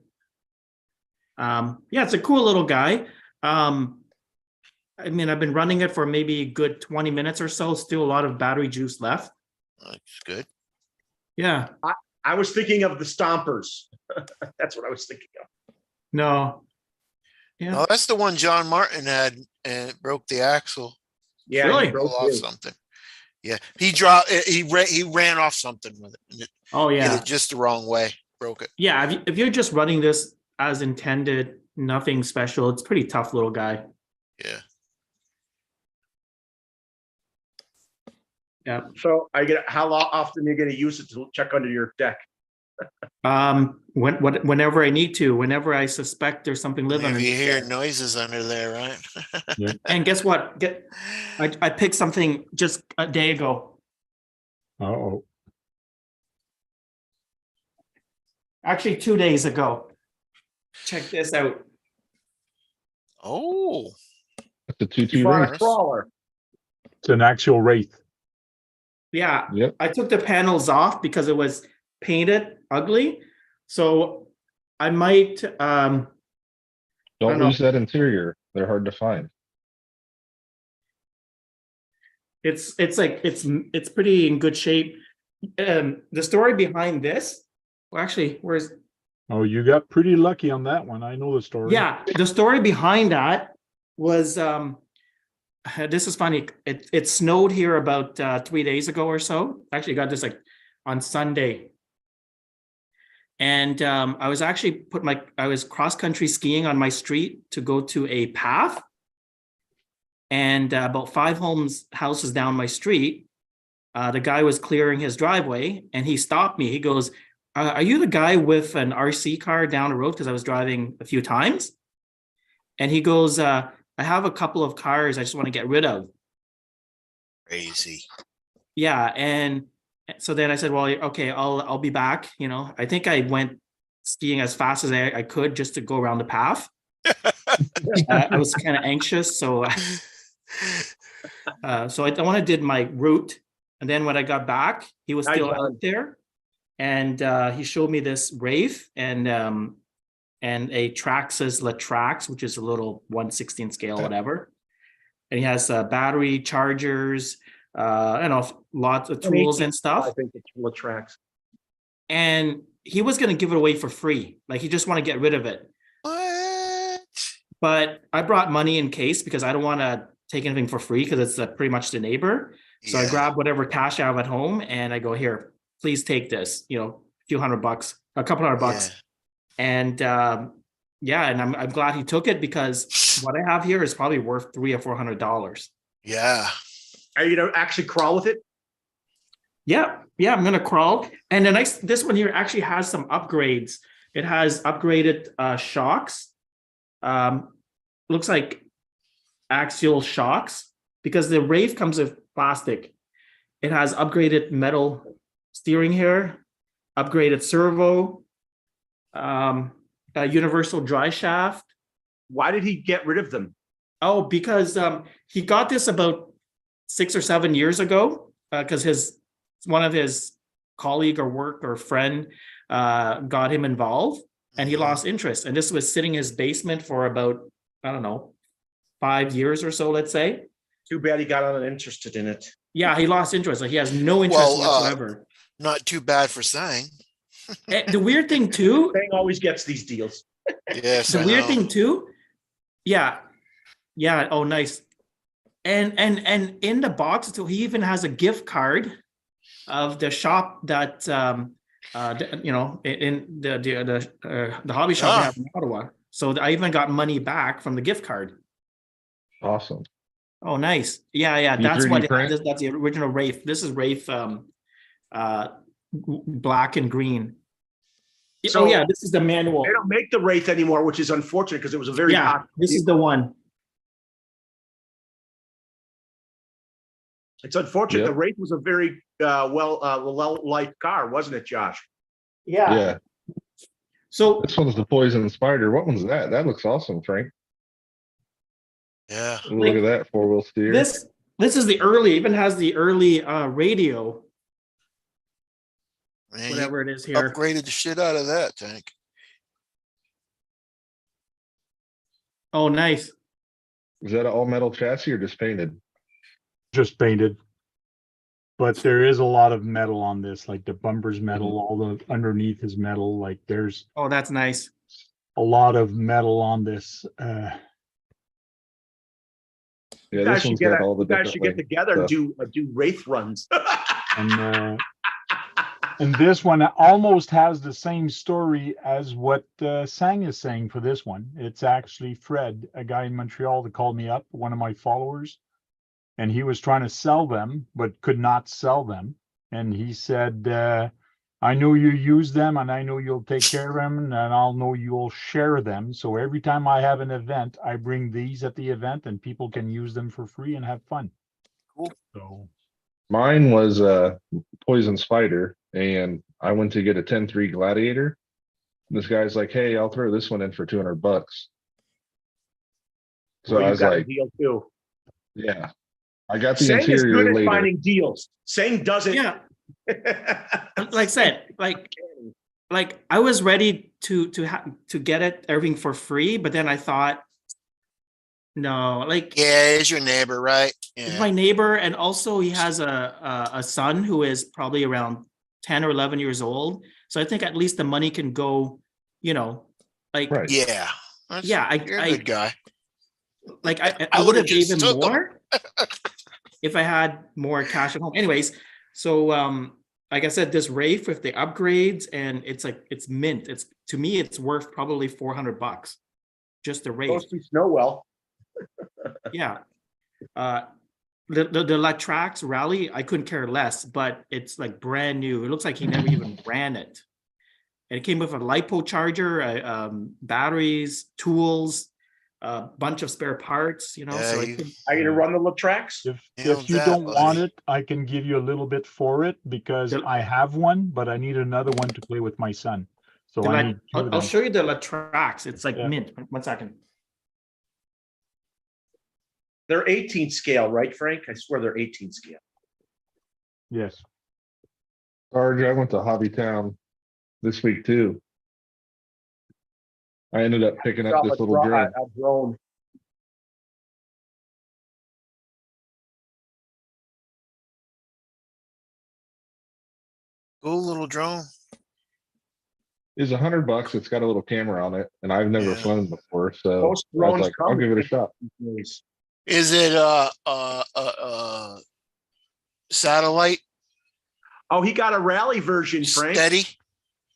Yeah, it's a cool little guy. I mean, I've been running it for maybe a good 20 minutes or so. Still a lot of battery juice left. That's good. Yeah. I was thinking of the stompers. That's what I was thinking of. No. Yeah. Oh, that's the one John Martin had and it broke the axle. Yeah, Really? he Roll broke off his. something. Yeah, he dropped. He ran off something with it. And it Oh hit yeah. it just the wrong way. Broke it. Yeah. If you're just running this as intended, nothing special. It's pretty tough little guy. Yeah. Yeah. So how often are you going to use it to check under your deck? Whenever I need to, whenever I suspect there's something living If you underneath hear there. noises under there, right? And guess what? I picked something just a day ago. Uh-oh. Actually, 2 days ago. Check this out. Oh, It's a You 2-2 bought race. a crawler. It's an actual wraith. Yeah, Yep. I took the panels off because it was painted ugly. So I might Don't don't know. lose that interior. They're hard to find. it's pretty in good shape. The story behind this, well, actually, where's Oh, you got pretty lucky on that one. I know the story. yeah, the story behind that was this is funny. It snowed here about 3 days ago or so. Actually, got this like on Sunday. And I was actually I was cross country skiing on my street to go to a path. And about 5 houses down my street, the guy was clearing his driveway and he stopped me. He goes, are you the guy with an RC car down the road? Because I was driving a few times. And he goes, I have a couple of cars I just want to get rid of. crazy. Yeah. And so then I said, well, okay, I'll be back. You know, I think I went skiing as fast as I could just to go around the path. I was kind of anxious. So so I went and did my route. And then when I got back, he was still out there. And he showed me this Wraith and a Traxxas Latrax, which is a little 1/16 scale, whatever. And he has battery chargers, lots of tools and I stuff. think it's full of tracks. And he was going to give it away for free. Like he just want to get rid of it. What? But I brought money in case because I don't want to take anything for free because it's pretty much the neighbor. So I Yeah. grabbed whatever cash I have at home and I go, here, please take this, a few $100, a couple $100. And yeah, and I'm glad he took it because what I have here is probably worth $300 or $400. Yeah. Are you going to actually crawl with it? Yeah, I'm gonna crawl. And this one here actually has some upgrades. It has upgraded shocks. Looks like axial shocks because the Wraith comes with plastic. It has upgraded metal steering here, upgraded servo, a universal dry shaft. Why did he get rid of them? Oh, because he got this about 6 or 7 years ago because one of his colleague or work or friend got him involved and he lost interest. And this was sitting in his basement for about, I don't know, 5 years or so, let's say. Too bad he got uninterested in it. Yeah, he lost interest. Like he has no interest whatsoever. Not too bad for saying. And the weird thing too, Bang always gets these deals. Yes. the I weird know. thing too, yeah. Oh, nice. And in the box, so he even has a gift card of the shop that in the hobby shop we have in Ottawa. So I even got money back from the gift card. Awesome. Oh, nice. Yeah. You That's 3D what print? that's the original Wraith. This is Wraith black and green. So- oh yeah, this is the manual. They don't make the Wraith anymore, which is unfortunate because it was a very Yeah, hot. this is the one. It's unfortunate. Yep. The Wraith was a very well-liked car, wasn't it, Josh? Yeah. So This one's the Poison Spider. What one's that? That looks awesome, Frank. Yeah. Ooh, look at that 4-wheel steer. this is the early, even has the early radio, Man, you whatever it is here. upgraded the shit out of that tank. Oh, nice. Is that an all metal chassis or just painted? Just painted. But there is a lot of metal on this, like the bumper's metal, all the underneath is metal. Like there's Oh, that's nice. a lot of metal on this. Yeah, You guys this should one's get got all the you guys different should get like, together and stuff. do Wraith runs. And this one almost has the same story as what Sang is saying for this one. It's actually Fred, a guy in Montreal that called me up, one of my followers, and he was trying to sell them, but could not sell them. And he said, I know you use them and I know you'll take care of them and I'll know you'll share them. So every time I have an event, I bring these at the event and people can use them for free and have fun. Cool. So Mine was a Poison Spider, and I went to get a 10-3 Gladiator. This guy's like, "Hey, I'll throw this one in for $200." So Well, I you was got a like, deal too. "Yeah." I got the Sang is interior good at later. finding deals. Sang does it. Yeah, like I said, like I was ready to get it everything for free, but then I thought, no, like Yeah, it's your neighbor, right? it's Yeah. my neighbor, and also he has a son who is probably around 10 or 11 years old. So I think at least the money can go, like Right. Yeah. That's- yeah, You're a good guy. like I I would have would've gave just him took 'em. more if I had more cash at home. Anyways, so like I said, this Wraith with the upgrades, and it's like it's mint. It's, to me, it's worth probably $400 just the Wraith. Goes through Snowwell. Yeah. The Latrax Rally, I couldn't care less, but it's like brand new. It looks like he never even ran it. And it came with a LiPo charger, batteries, tools, a bunch of spare parts, Yeah, so you- Are you gonna run the Latrax? if Nailed you that, don't want buddy. it, I can give you a little bit for it because The- I have one, but I need another one to play with my son. So I need two of I'll them. show you the Latrax. It's like Yeah. mint. 1 second. They're 18 scale, right, Frank? I swear they're 18 scale. Yes. Sarge, I went to Hobbytown this week too. I ended up picking up this little drone. A drone. Cool little drone. It's $100. It's got a little camera on it, and I've never Yeah. flown before, so Most I was drones like, come I'll give it a with shot. these. Is it satellite Oh, he got a rally version, Frank. steady?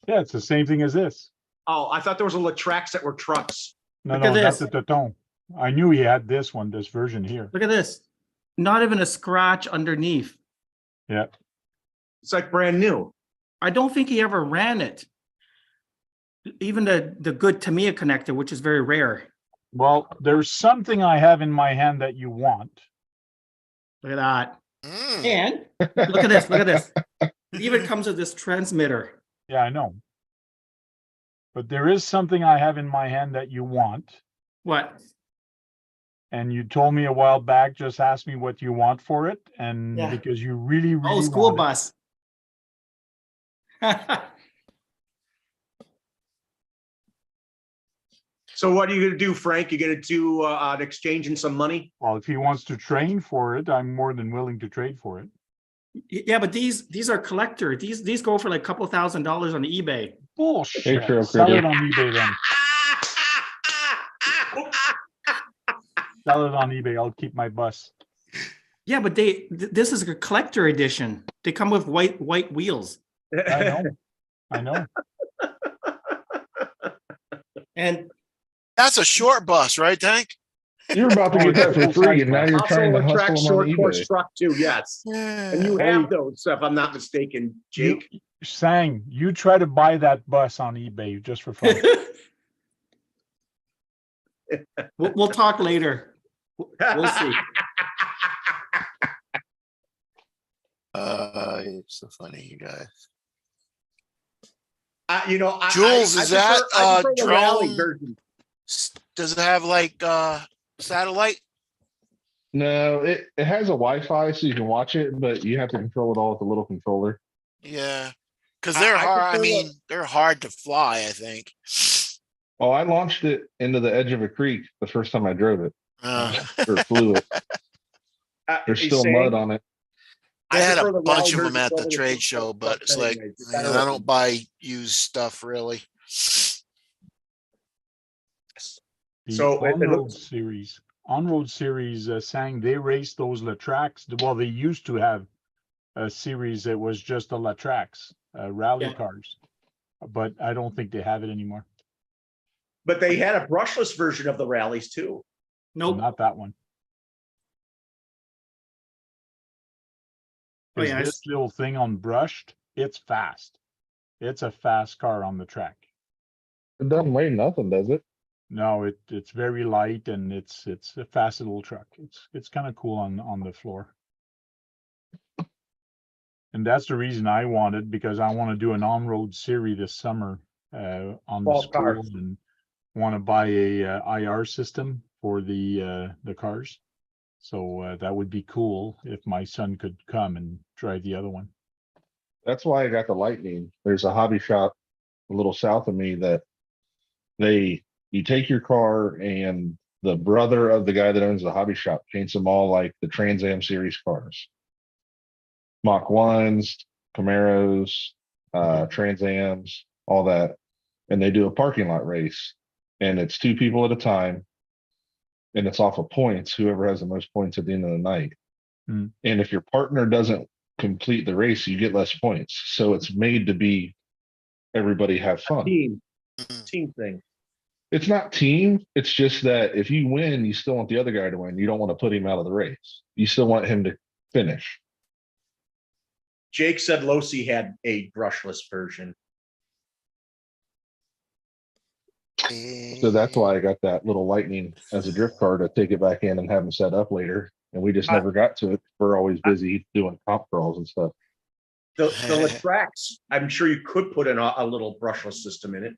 Yeah, it's the same thing as this. Oh, I thought there was a Latrax that were trucks. No, Look no, at that's this. the Teton. I knew he had this one, this version here. Look at this. Not even a scratch underneath. Yeah. It's like brand new. I don't think he ever ran it. Even the good Tamiya connector, which is very rare. Well, there's something I have in my hand that you want. Look at that. Mm. And look at this. Look at this. It even comes with this transmitter. Yeah, I know. But there is something I have in my hand that you want. What? And you told me a while back, just ask me what you want for it. And Yeah. because you really, really Oh, school want it. bus. So what are you gonna do, Frank? You're gonna do an exchange and some money? Well, if he wants to train for it, I'm more than willing to trade for it. Yeah, but these are collector. These go for like a couple $1,000s on eBay. Bullshit. Trail Sell Critter. it on eBay then. Sell it on eBay. I'll keep my bus. Yeah, but this is a collector edition. They come with white wheels. I know. I know. And That's a short bus, right, Tank? You're about to Oh, get that for it's a free, and now full-size you're Also, trying to Latrax hustle them short on course eBay. truck too. Yes, and you Hey. have those, if I'm not mistaken, Jake. Sang, you try to buy that bus on eBay just for fun. we'll talk later. We'll see. It's so funny, you guys. I Jules, is that, prefer the rally drone- version. Does it have like satellite? No, it has a Wi-Fi so you can watch it, but you have to control it all with a little controller. Yeah, because I- they're I hard. I prefer mean, they're hard to fly, I think. Oh, I launched it into the edge of a creek the first time I drove it or flew it. There's He's still saying- mud on it. They I had prefer a the bunch rally of them version at the over trade Super show, Bowl but it's stuff like, anyways. It's you know, better I looking. don't buy used stuff really. The So it on-road looks- series, saying they raced those Latrax. Well, they used to have a series that was just the Latrax rally Yeah. cars, but I don't think they have it anymore. But they had a brushless version of the rallies too. Nope. Not that one. Oh, Is yeah, this little thing on brushed? It's fast. It's a fast car on the track. It doesn't weigh nothing, does it? No, it's very light and it's a fast little truck. It's kind of cool on the floor. And that's the reason I wanted, because I want to do an on-road series this summer on the Fall car. school, and want to buy a IR system for the cars. So that would be cool if my son could come and drive the other one. That's why I got the Lightning. There's a hobby shop a little south of me that you take your car and the brother of the guy that owns the hobby shop paints them all like the Trans Am series cars. Mach 1s, Camaros, Trans Ams, all that. And they do a parking lot race. And it's 2 people at a time. And it's off of points, whoever has the most points at the end of the night. Hmm. And if your partner doesn't complete the race, you get less points. So it's made to be everybody have fun. Team Mhm. thing. It's not team. It's just that if you win, you still want the other guy to win. You don't want to put him out of the race. You still want him to finish. Jake said Losi had a brushless version. So that's why I got that little Lightning as a drift car to take it back in and have them set up later. And we just never got to it. We're always busy doing comp crawls and stuff. The Latrax, I'm sure you could put in a little brushless system in it.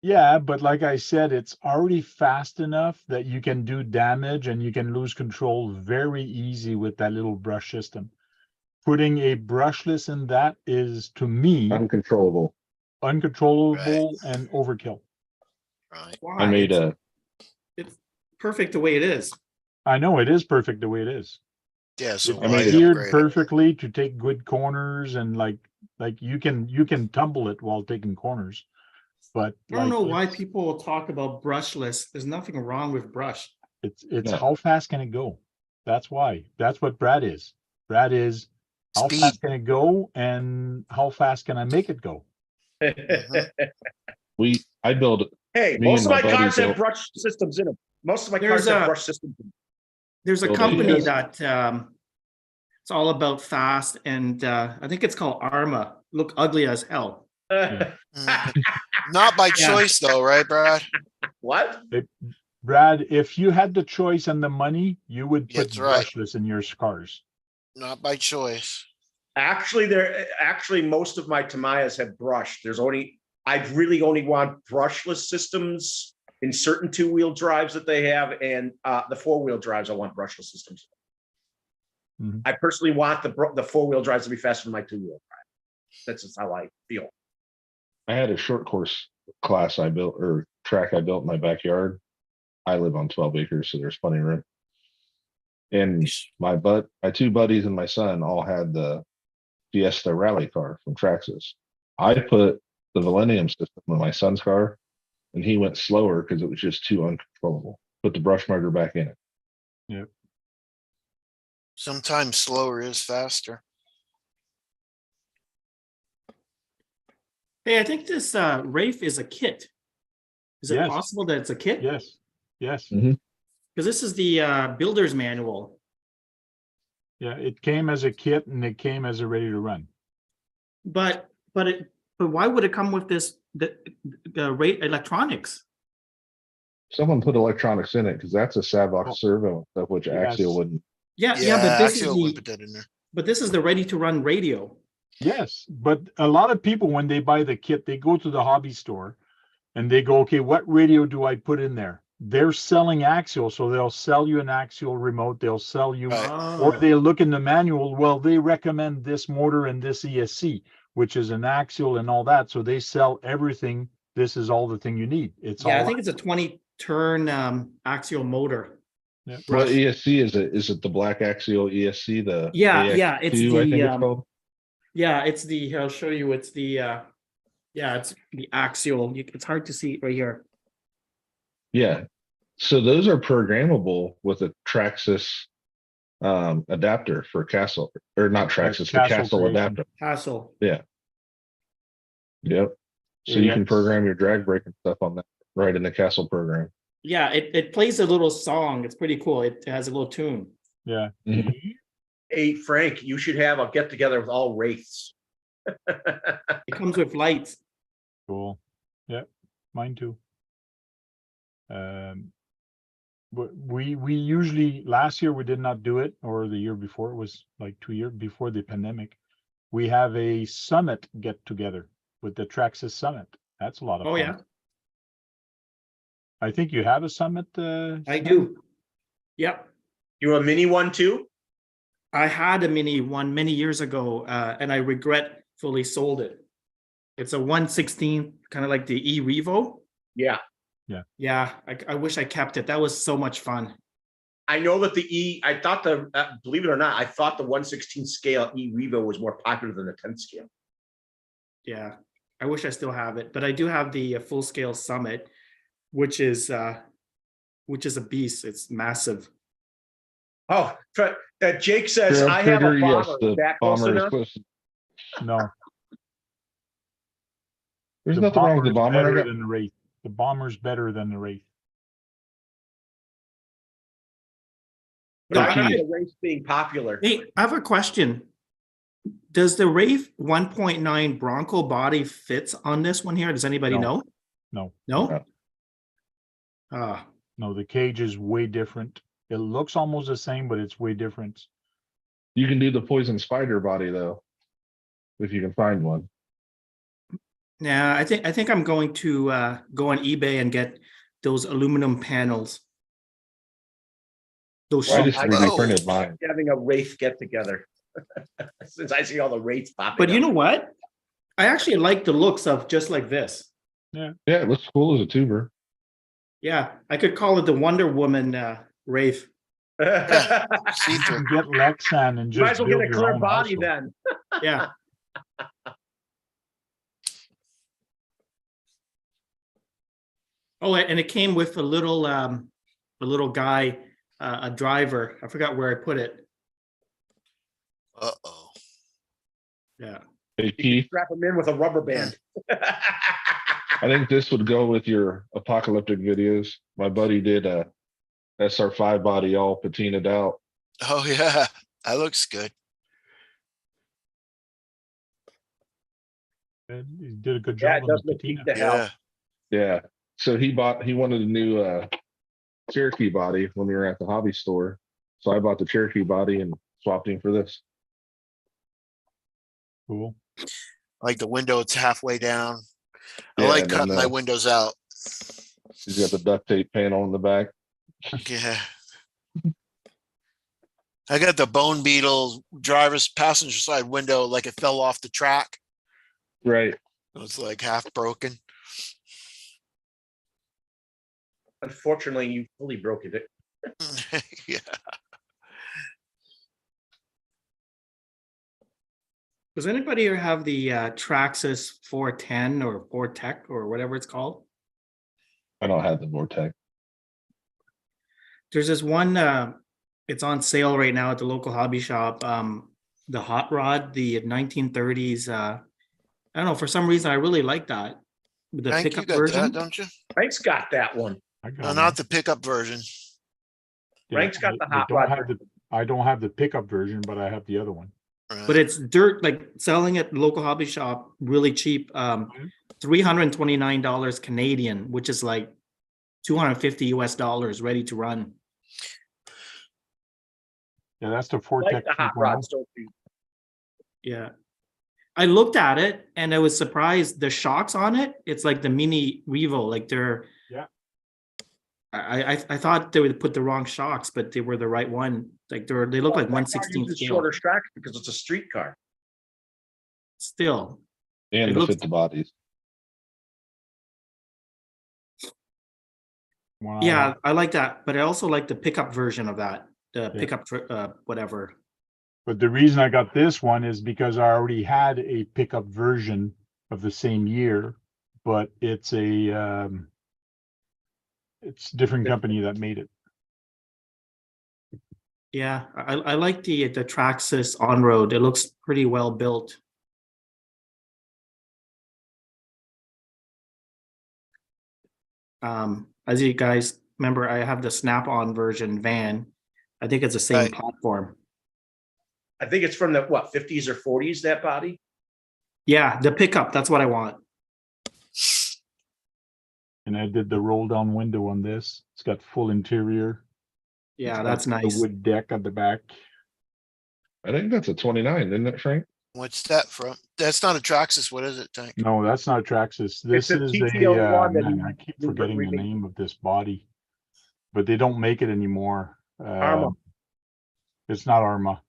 Yeah, but like I said, it's already fast enough that you can do damage and you can lose control very easy with that little brush system. Putting a brushless in that is, to me, Uncontrollable. uncontrollable and overkill. Right. Why? I made It's perfect the way it is. I know it is perfect the way it is. Yeah, so It's I why made it geared upgrade it? perfectly to take good corners, and like you can tumble it while taking corners. But I don't know why it's- people talk about brushless. There's nothing wrong with brush. It's No. how fast can it go? That's why. That's what Brad is. Brad is how Speed. fast can it go and how fast can I make it go? I build Hey, Me most and of my my buddy cars have built- brush systems in them. Most of my There's cars have a- brush systems. in them. There's a Well, company yes. that it's all about fast, and I think it's called Arma. Look ugly as hell. Yeah. Mhm. Not by Yeah. choice though, right, Brad? What? Brad, if you had the choice and the money, you would put That's right. brushless in your cars. Not by choice. Actually, most of my Tamayas have brush. I'd really only want brushless systems in certain 2-wheel drives that they have, and the 4-wheel drives, I want brushless systems. Mhm. I personally want the 4-wheel drives to be faster than my 2-wheel drive. That's just how I feel. I had a short course class I built or track I built in my backyard. I live on 12 acres, so there's plenty of room. And my 2 buddies and my son all had the Fiesta rally car from Traxxas. I put the Millennium system in my son's car, and he went slower because it was just too uncontrollable. Put the brush motor back in it. Sometimes slower is faster. Hey, I think this Rafe is a kit. Is it Yes. possible that it's a kit? Yes, yes. Mhm. Because this is the builder's manual. Yeah, it came as a kit and it came as a ready to run. But why would it come with the rate electronics? Someone put electronics in it because that's a Savox Oh. servo, of which Yes. Axial wouldn't. Yeah, Yeah, but this is actually, we'll the put that in there. but this is the ready to run radio. Yes, but a lot of people, when they buy the kit, they go to the hobby store and they go, okay, what radio do I put in there? They're selling axial, so they'll sell you an axial remote. They'll sell you, Right. or Oh, they look in the manual. Well, they recommend this motor and this ESC, which is an axial and all that. So they sell everything. This is all the thing you need. It's yeah, I all. think it's a 20 turn axial motor. Yeah. What Rush. ESC is it? Is it the black axial ESC? The Yeah, it's AX2, I think the it's called. yeah, it's the I'll show you. It's the yeah, it's the axial. It's hard to see it right here. Yeah. So those are programmable with a Traxxas adapter for Castle, or not Traxxas, the Castle Castle Creation. adapter. Hassle. Yep. So you can AX. program your drag brake and stuff on that right in the Castle program. Yeah, it plays a little song. It's pretty cool. It has a little tune. Yeah. Hey, Frank, you should have a get together with all wraiths. It comes with lights. Cool. Yeah. Mine too. But we usually, last year we did not do it, or the year before, it was like 2 years before the pandemic. We have a summit get together with the Traxxas Summit. That's a lot of Oh fun. yeah, I think you have a summit. I do. Yep. You a mini one too? I had a mini one many years ago, and I regretfully sold it. It's a 1/16, kind of like the E-Revo. Yeah. Yeah, I wish I kept it. That was so much fun. I know that I thought believe it or not, I thought the 1/16 scale E-Revo was more popular than the 10 scale. Yeah, I wish I still have it, but I do have the full scale Summit, which is a beast. It's massive. Oh, Jake says, Trigger, I have a bomber. yes, the Is that close bomber is enough? close. No, There's the nothing wrong with the Bomber's bomber. I better got, than the Wraith. The Bomber's better than the Wraith. No, The I key. the race being popular. Hey, I have a question. Does the Wraith 1.9 Bronco body fits on this one here? Does anybody No. know? No, No? No. Ah, no, the cage is way different. It looks almost the same, but it's way different. you can do the poison spider body though, if you can find one. yeah, I think I'm going to go on eBay and get those aluminum panels. Those I sheets. just I- 3D printed mine. Having a wraith get together. Since I see all the wraiths popping But you up. know what? I actually like the looks of just like this. Yeah, it looks cool as a tuber. Yeah, I could call it the Wonder Woman Wraith. See You through. can get Lexan and You might just as well get build a your clear own body house. then. Yeah. Oh, and it came with a little guy, a driver. I forgot where I put it. Uh-oh. Yeah. Hey, You Keith, can strap them in with a rubber band. I think this would go with your apocalyptic videos. My buddy did a SR5 body all patinaed out. Oh, yeah. That looks good. And he did a good Yeah, job it on does the look cheap patina. to hell. Yeah. Yeah. So he wanted a new Cherokee body when we were at the hobby store. So I bought the Cherokee body and swapped him for this. Cool. Like the window, it's halfway down. I Yeah, like and then, cutting my windows out. He's got the duct tape panel in the back. Yeah. I got the Bone Beetle driver's passenger side window like it fell off the track. Right. It's like half broken. Unfortunately, you fully broke it. Yeah. Does anybody here have the Traxxas 410 or 4Tech or whatever it's called? I don't have the Vortex. There's this one, it's on sale right now at the local hobby shop. The Hot Rod, the 1930s. I don't know, for some reason, I really like that. The Hank, you pickup got version. that, don't you? Frank's got that one. I got No, one. not the pickup version. Yeah, Frank's got the I hot don't rod have I don't have the pickup version, but I have the other one. Right. But it's dirt, like selling at local hobby shop really cheap. $329 Canadian, which is like $250 US, ready to run. Yeah, that's the Like Fortec the hot 3.0. rods, don't you? Yeah. I looked at it and I was surprised. The shocks on it, it's like the mini Revo, like they're. Yeah. I thought they would put the wrong shocks, but they were the right one. Like they look like My car 1/16 uses scale. shorter tracks because it's a street car. Still, And It to looks- fit the bodies. Wow. yeah, I like that, but I also like the pickup version of that. The Yeah. pickup, whatever. But the reason I got this one is because I already had a pickup version of the same year, but it's it's a different company that made it. Yeah, I like the Traxxas on road. It looks pretty well built. As you guys remember, I have the Snap-on version van. I think it's the same Right. platform. I think it's from the, what, 50s or 40s, that body? Yeah, the pickup, that's what I want. And I did the roll down window on this. It's got full interior. Yeah, It's that's got nice. The wood deck at the back. I think that's a 29, isn't it, Frank? What's that from? That's not a Traxxas. What is it, Tank? No, that's not a Traxxas. This a is TT01 that man, he- I keep he forgetting the remade. name of this body, but they don't make it anymore. Parma. It's not Arma.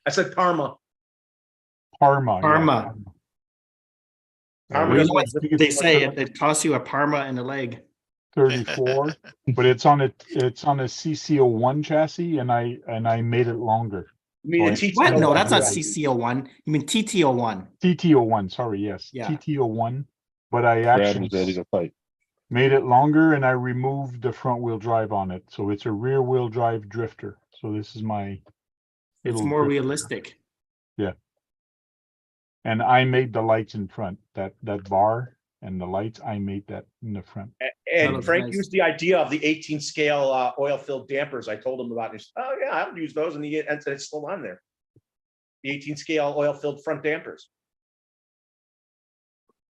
I said Parma. Parma. yeah, Parma. Parma Well, you doesn't know what exist they anymore. say, it costs you a Parma in the leg. 34, but it's on a CC01 chassis, and I made it longer. You mean a So I- TT01? What? No, that's not Yeah. CC01. You mean TT01. TT01, sorry, yes, Yeah. TT01. But I Brad actually was ready to fight. made it longer, and I removed the front wheel drive on it, so it's a rear wheel drive drifter. So this is my. It's little more drifter. realistic. And I made the lights in front, that bar and the lights, I made that in the front. That And looks Frank nice. used the idea of the 18 scale oil-filled dampers. I told him about it. He said, oh yeah, I'll use those, and it's still on there. The 18 scale oil-filled front dampers.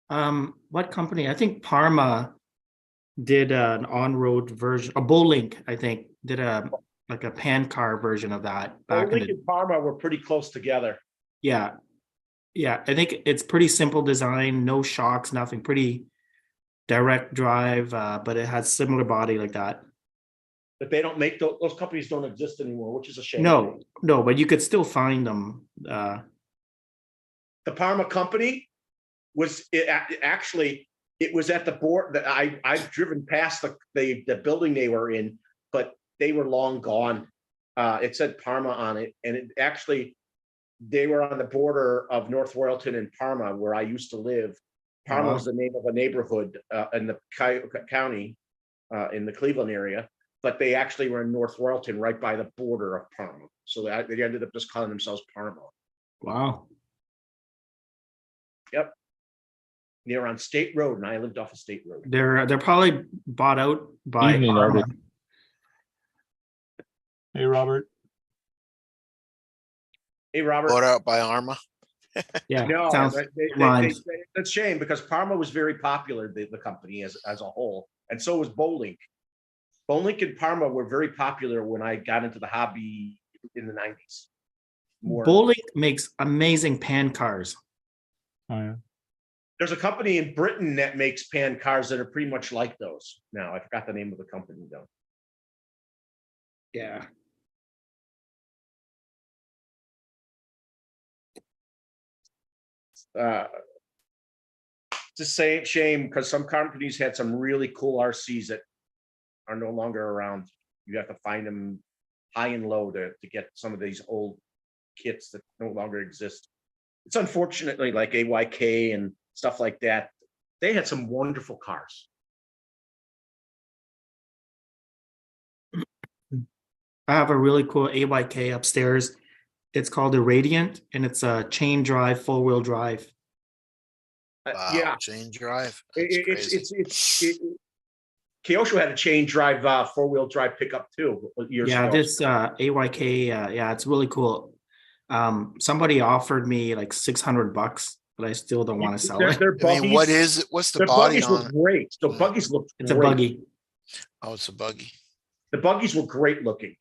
What company? I think Parma did an on-road version, a Bowlink, I think, did like a pan car version of that back in Lincoln the, and Parma were pretty close together. yeah. Yeah, I think it's pretty simple design, no shocks, nothing, pretty direct drive, but it has similar body like that. But they don't make those companies don't exist anymore, which is a shame. No, but you could still find them. The Parma company was actually it was at the board that I've driven past the building they were in, but they were long gone. It said Parma on it, and it actually they were on the border of North Royalton and Parma, where I used to live. Parma was the name of a neighborhood in the county in the Cleveland area, but they actually were in North Royalton, right by the border of Parma. So they ended up just calling themselves Parma. Wow. Yep. They're on State Road, and I lived off of State Road. They're probably bought out by Evening, Parma. Arctic. Hey, Robert. Hey, Robert. Bought out by Arma. Yeah, No, sounds rhymes. that's a shame because Parma was very popular, the company as a whole, and so was Bowlink. Bowlink and Parma were very popular when I got into the hobby in the 90s. Bowlink makes amazing pan cars. Oh, yeah. There's a company in Britain that makes pan cars that are pretty much like those. Now, I forgot the name of the company though. Yeah. It's a shame because some companies had some really cool RCs that are no longer around. You have to find them high and low to get some of these old kits that no longer exist. It's unfortunately like AYK and stuff like that. They had some wonderful cars. I have a really cool AYK upstairs. It's called the Radiant, and it's a chain drive, full-wheel drive. Wow, Yeah, chain drive. That's crazy. Kyosho had a chain drive, 4-wheel drive pickup too. Years Yeah, ago. this AYK, yeah, it's really cool. Somebody offered me like $600, but I still don't want to sell it. Their I mean, what buggies- is it? What's the their body buggies were on it? great. The buggies looked It's a great. buggy. Oh, it's a buggy. The buggies were great looking.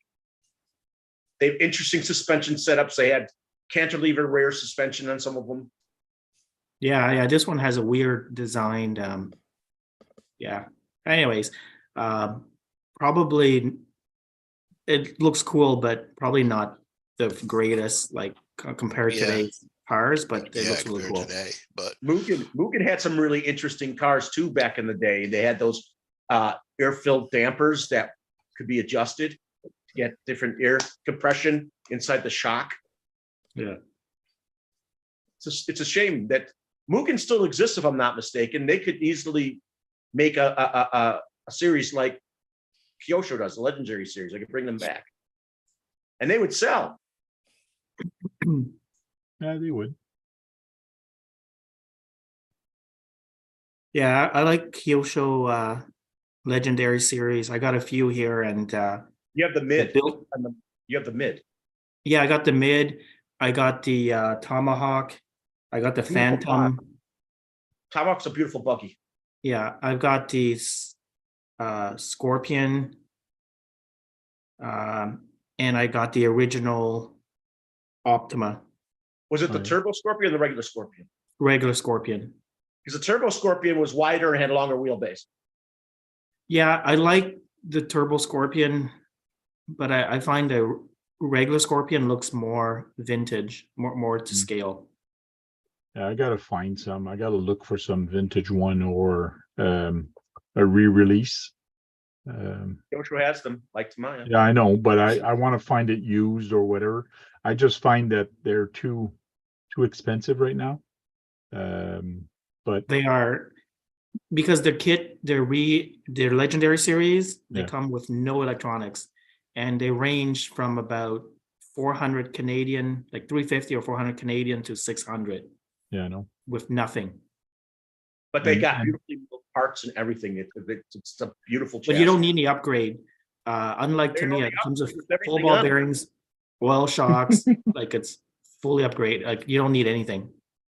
They have interesting suspension setups. They had cantilever rear suspension on some of them. Yeah, this one has a weird designed, yeah. Anyways, probably it looks cool, but probably not the greatest, like compared to Yeah. today's cars, but it Yeah, looks really compared cool. today, but Mugen had some really interesting cars too back in the day. They had those air-filled dampers that could be adjusted to get different air compression inside the shock. Yeah. It's a shame that Mugen still exists, if I'm not mistaken. They could easily make a series like Kyosho does, a legendary series. I could bring them back, and they would sell. Yeah, they would. Yeah, I like Kyosho legendary series. I got a few here, and You have the the mid. build. You have the mid. Yeah, I got the mid. I got the Tomahawk. I got the Beautiful Phantom. Tomahawk's a beautiful buggy. Yeah, I've got the Scorpion. And I got the original Optima, Was it the Right. Turbo Scorpion or the regular Scorpion? regular Scorpion. Because the Turbo Scorpion was wider and had longer wheelbase. Yeah, I like the Turbo Scorpion, but I find the regular Scorpion looks more vintage, more to scale. Yeah, I gotta find some. I gotta look for some vintage one or a re-release. Kyosho has them, like Tamaya. Yeah, I know, but I want to find it used or whatever. I just find that they're too expensive right now. But They are, because their kit, their legendary series, they Yeah. come with no electronics, and they range from about 400 Canadian, like 350 or 400 Canadian to 600 yeah, I know. with nothing. But they And- got and- beautifully built parts and everything. It's a beautiful But you don't chassis. need any upgrade. Unlike They're Tamiya, already it comes with upgraded with everything full ball on it. bearings, oil shocks, like it's fully upgrade. Like you don't need anything.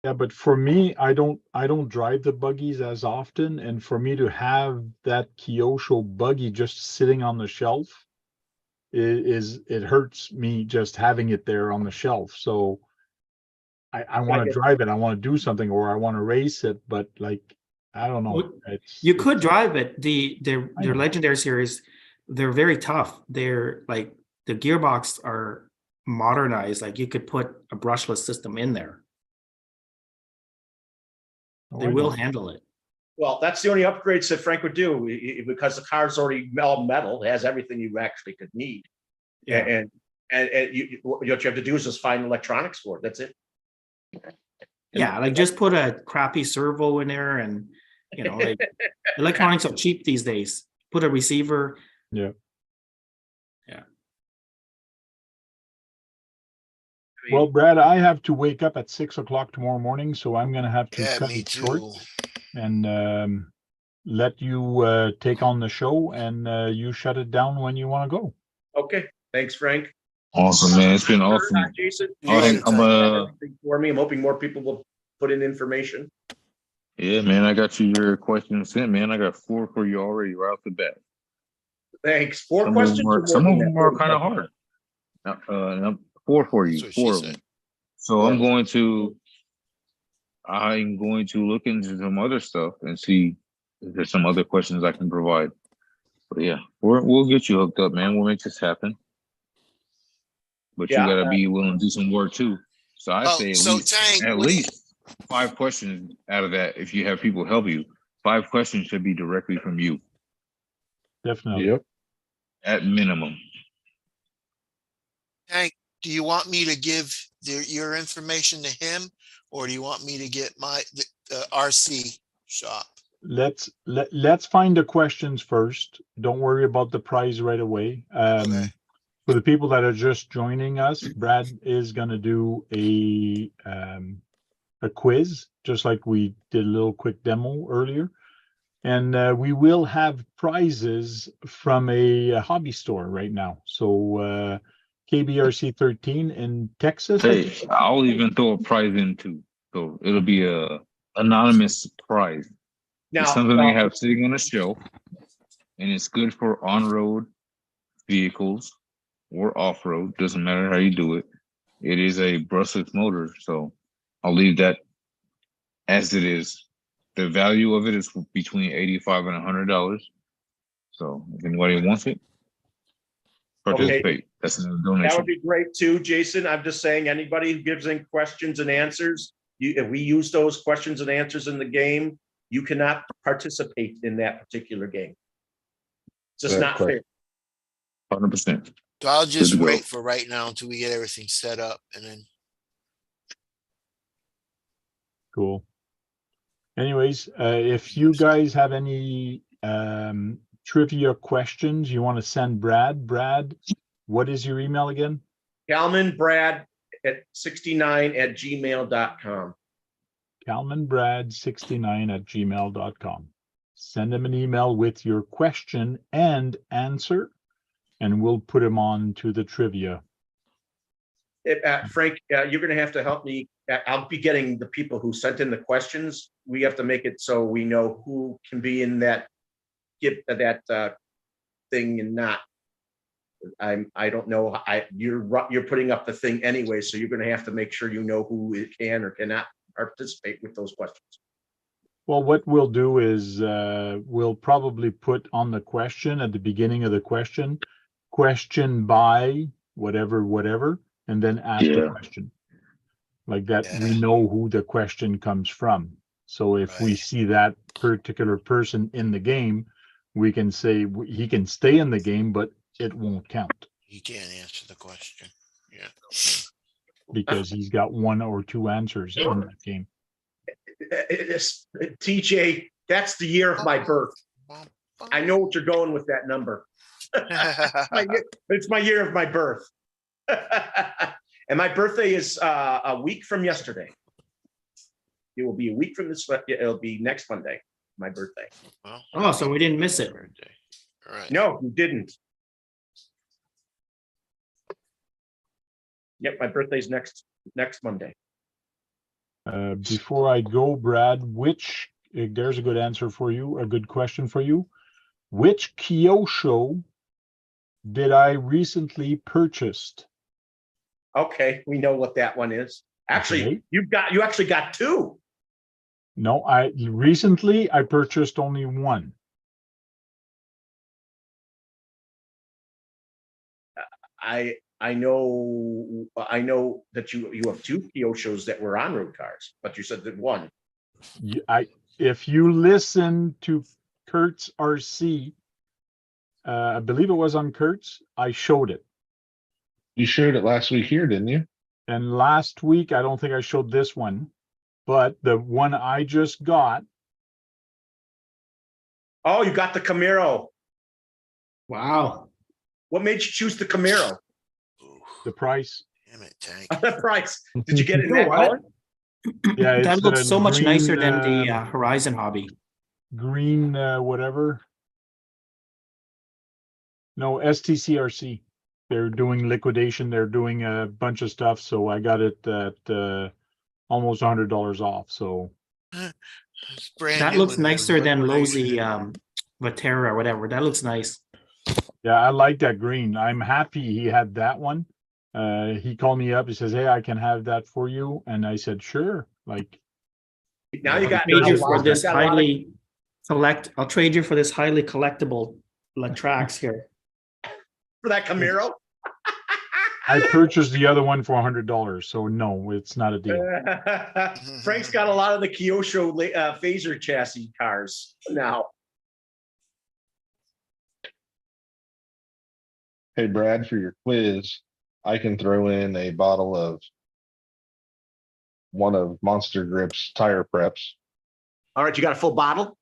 Yeah, but for me, I don't drive the buggies as often, and for me to have that Kyosho buggy just sitting on the shelf it hurts me just having it there on the shelf. So I want to get- drive it, I want to do something, or I want to race it, but like I don't know. Well, It's You could it's- drive it. I Their know. legendary series, they're very tough. They're like the gearbox are modernized. Like you could put a brushless system in there. Oh, They I will know. handle it. Well, that's the only upgrades that Frank would do because the car's already all metal. It has everything you actually could need. Yeah. And what you have to do is just find electronics for it. That's it. Yeah, like just put a crappy servo in there, and like electronics are cheap these days. Put a receiver. Yeah. Yeah. Well, Brad, I have to wake up at 6 o'clock tomorrow morning, so I'm gonna have to yeah, cut me it short too. and let you take on the show, and you shut it down when you want to go. Okay. Thanks, Frank. Awesome, man. It's been awesome. Jason, All right, I'm everything for me. I'm hoping more people will put in information. yeah, man. I got you your questions sent, man. I got 4 for you already right off the bat. Thanks. Four Some questions. of or them are, more some than of that? them are kind of hard. And I'm 4 for you, That's what she 4 of said. them. So I'm going to look into some other stuff and see if there's some other questions I can provide. But yeah, we'll get you hooked up, man. We'll make this happen. But Yeah, you gotta be willing to do some work too. So I Oh, say so Tank, at what do you- least 5 questions out of that. If you have people help you, 5 questions should be directly from you Definitely. Yep. at minimum. Hank, do you want me to give your information to him, or do you want me to get the RC shop? Let's find the questions first. Don't worry about the prize right away. Okay. For the people that are just joining us, Brad is going to do a quiz, just like we did a little quick demo earlier. And we will have prizes from a hobby store right now. So KBRC 13 in Texas. I Hey, think. I'll even throw a prize in too. So it'll be a anonymous prize. Now, It's something I have sitting on a shelf, and it's good for on-road vehicles. or off-road, doesn't matter how you do it. It is a brushless motor, so I'll leave that as it is. The value of it is between $85 and $100. So if anybody wants it, participate. That's another That donation. would be great too, Jason. I'm just saying, anybody who gives in questions and answers, if we use those questions and answers in the game, you cannot participate in that particular game. It's just not fair. 100%. So I'll just Good to go. wait for right now until we get everything set up and then. Cool. Anyways, if you guys have any trivia questions you want to send Brad, what is your email again? Kalman Brad at 69@gmail.com. kalmanbrad69@gmail.com. Send him an email with your question and answer, and we'll put him on to the trivia. Frank, you're going to have to help me. I'll be getting the people who sent in the questions. We have to make it so we know who can be in that thing and not. I don't know. You're putting up the thing anyway, so you're going to have to make sure you know who can or cannot participate with those questions. Well, what we'll do is we'll probably put on the question at the beginning of the question by whatever, and then ask the question. Like that, we know who the question comes from. So if we see that particular person in the game, we can say he can stay in the game, but it won't count. He can't answer the question. Yeah. Because he's got one or two answers in that game. TJ, that's the year of my birth. I know what you're going with that number. It's my year of my birth. And my birthday is a week from yesterday. It will be a week from this. It'll be next Monday, my birthday. Well, Oh, so we didn't miss it. birthday. All right. No, you didn't. Yep, my birthday's next Monday. Before I go, Brad, there's a good answer for you, a good question for you. Which Kyosho did I recently purchased? Okay, we know what that one is. Actually, Okay. you actually got two. No, I purchased only one. I know that you have two Kyoshos that were on road cars, but you said that one. If you listen to Kurt's RC, I believe it was on Kurt's, I showed it. You showed it last week here, didn't you? And last week, I don't think I showed this one, but the one I just got. Oh, you got the Camaro. Wow. What made you choose the Camaro? Ooh, The price. damn it, Tank. The price. Did you get it in You know that what? color? Yeah, That it's looks a so much nicer green, than the Horizon Hobby. green, whatever. No, STCRC. They're doing liquidation. They're doing a bunch of stuff. So I got it at almost $100 off. So It's brand That new looks in the nicer than liquidation. Losi Vatera or whatever. That looks nice. yeah, I like that green. I'm happy he had that one. He called me up. He says, "Hey, I can have that for you." And I said, "Sure." Like, Now you got Trade you a for lot- this got a lot of- highly I'll trade you for this highly collectible tracks here. for that Camaro. I purchased the other one for $100. So no, it's not a deal. Frank's got a lot of the Kyosho phaser chassis cars now. Hey, Brad, for your quiz, I can throw in a bottle of one of Monster Grip's tire preps. All right, you got a full bottle?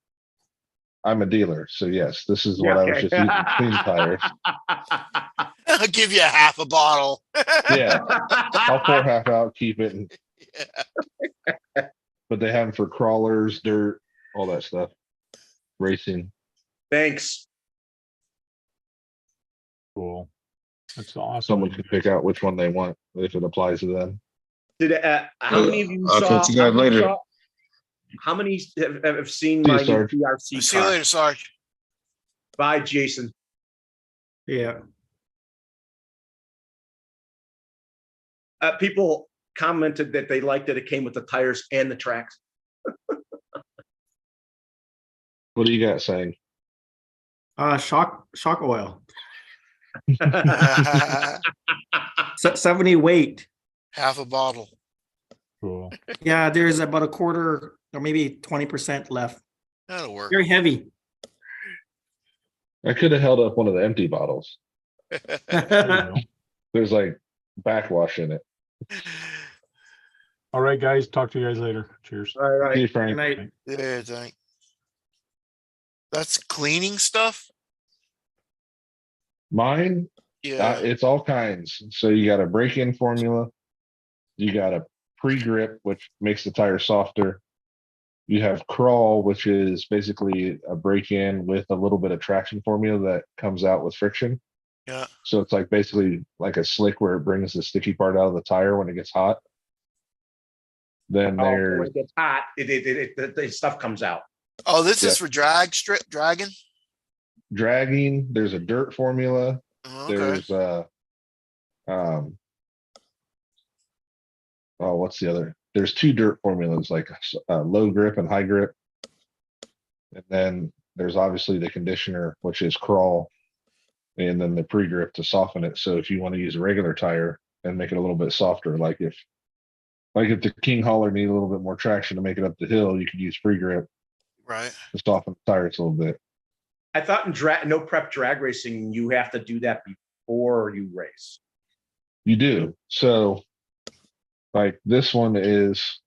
I'm a dealer, so yes, this is what I was just using to clean tires. I'll give you a half a bottle. Yeah, I'll pour half out, keep it, and, but they have them for crawlers, dirt, all that stuff. Racing. Thanks. Cool. That's awesome. Someone can pick out which one they want if it applies to them. Did how many of you I'll saw? talk to you guys later. How many have seen See you, my new Sarge. PRC See you car? later, Sarge. Bye, Jason. Yeah. People commented that they liked that it came with the tires and the tracks. What do you got saying? Shock oil. Half 70 weight. a bottle. Cool. Yeah, there's about a quarter or maybe 20% left. That'll work. Very heavy. I could have held up one of the empty bottles. There you go. There's like backwash in it. All right, guys. Talk to you guys later. Cheers. All See right. you, Good Frank. night. Yeah, thank. That's cleaning stuff? Mine, Yeah, it's all kinds. So you got a break-in formula. You got a pre-grip, which makes the tire softer. You have crawl, which is basically a break-in with a little bit of traction formula that comes out with friction. yeah. So it's like basically like a slick where it brings the sticky part out of the tire when it gets hot. Then Oh, when there's it gets hot, the stuff comes out. Oh, this Yeah. is for dragging? dragging. There's a dirt formula. Oh, okay. There's um oh, what's the other? There's two dirt formulas, like low grip and high grip. And then there's obviously the conditioner, which is crawl, and then the pre-grip to soften it. So if you want to use a regular tire and make it a little bit softer, like if the King Hauler need a little bit more traction to make it up the hill, you could use pre-grip Right. to soften the tires a little bit. I thought in no prep drag racing, you have to do that before you race. You do. So like this one is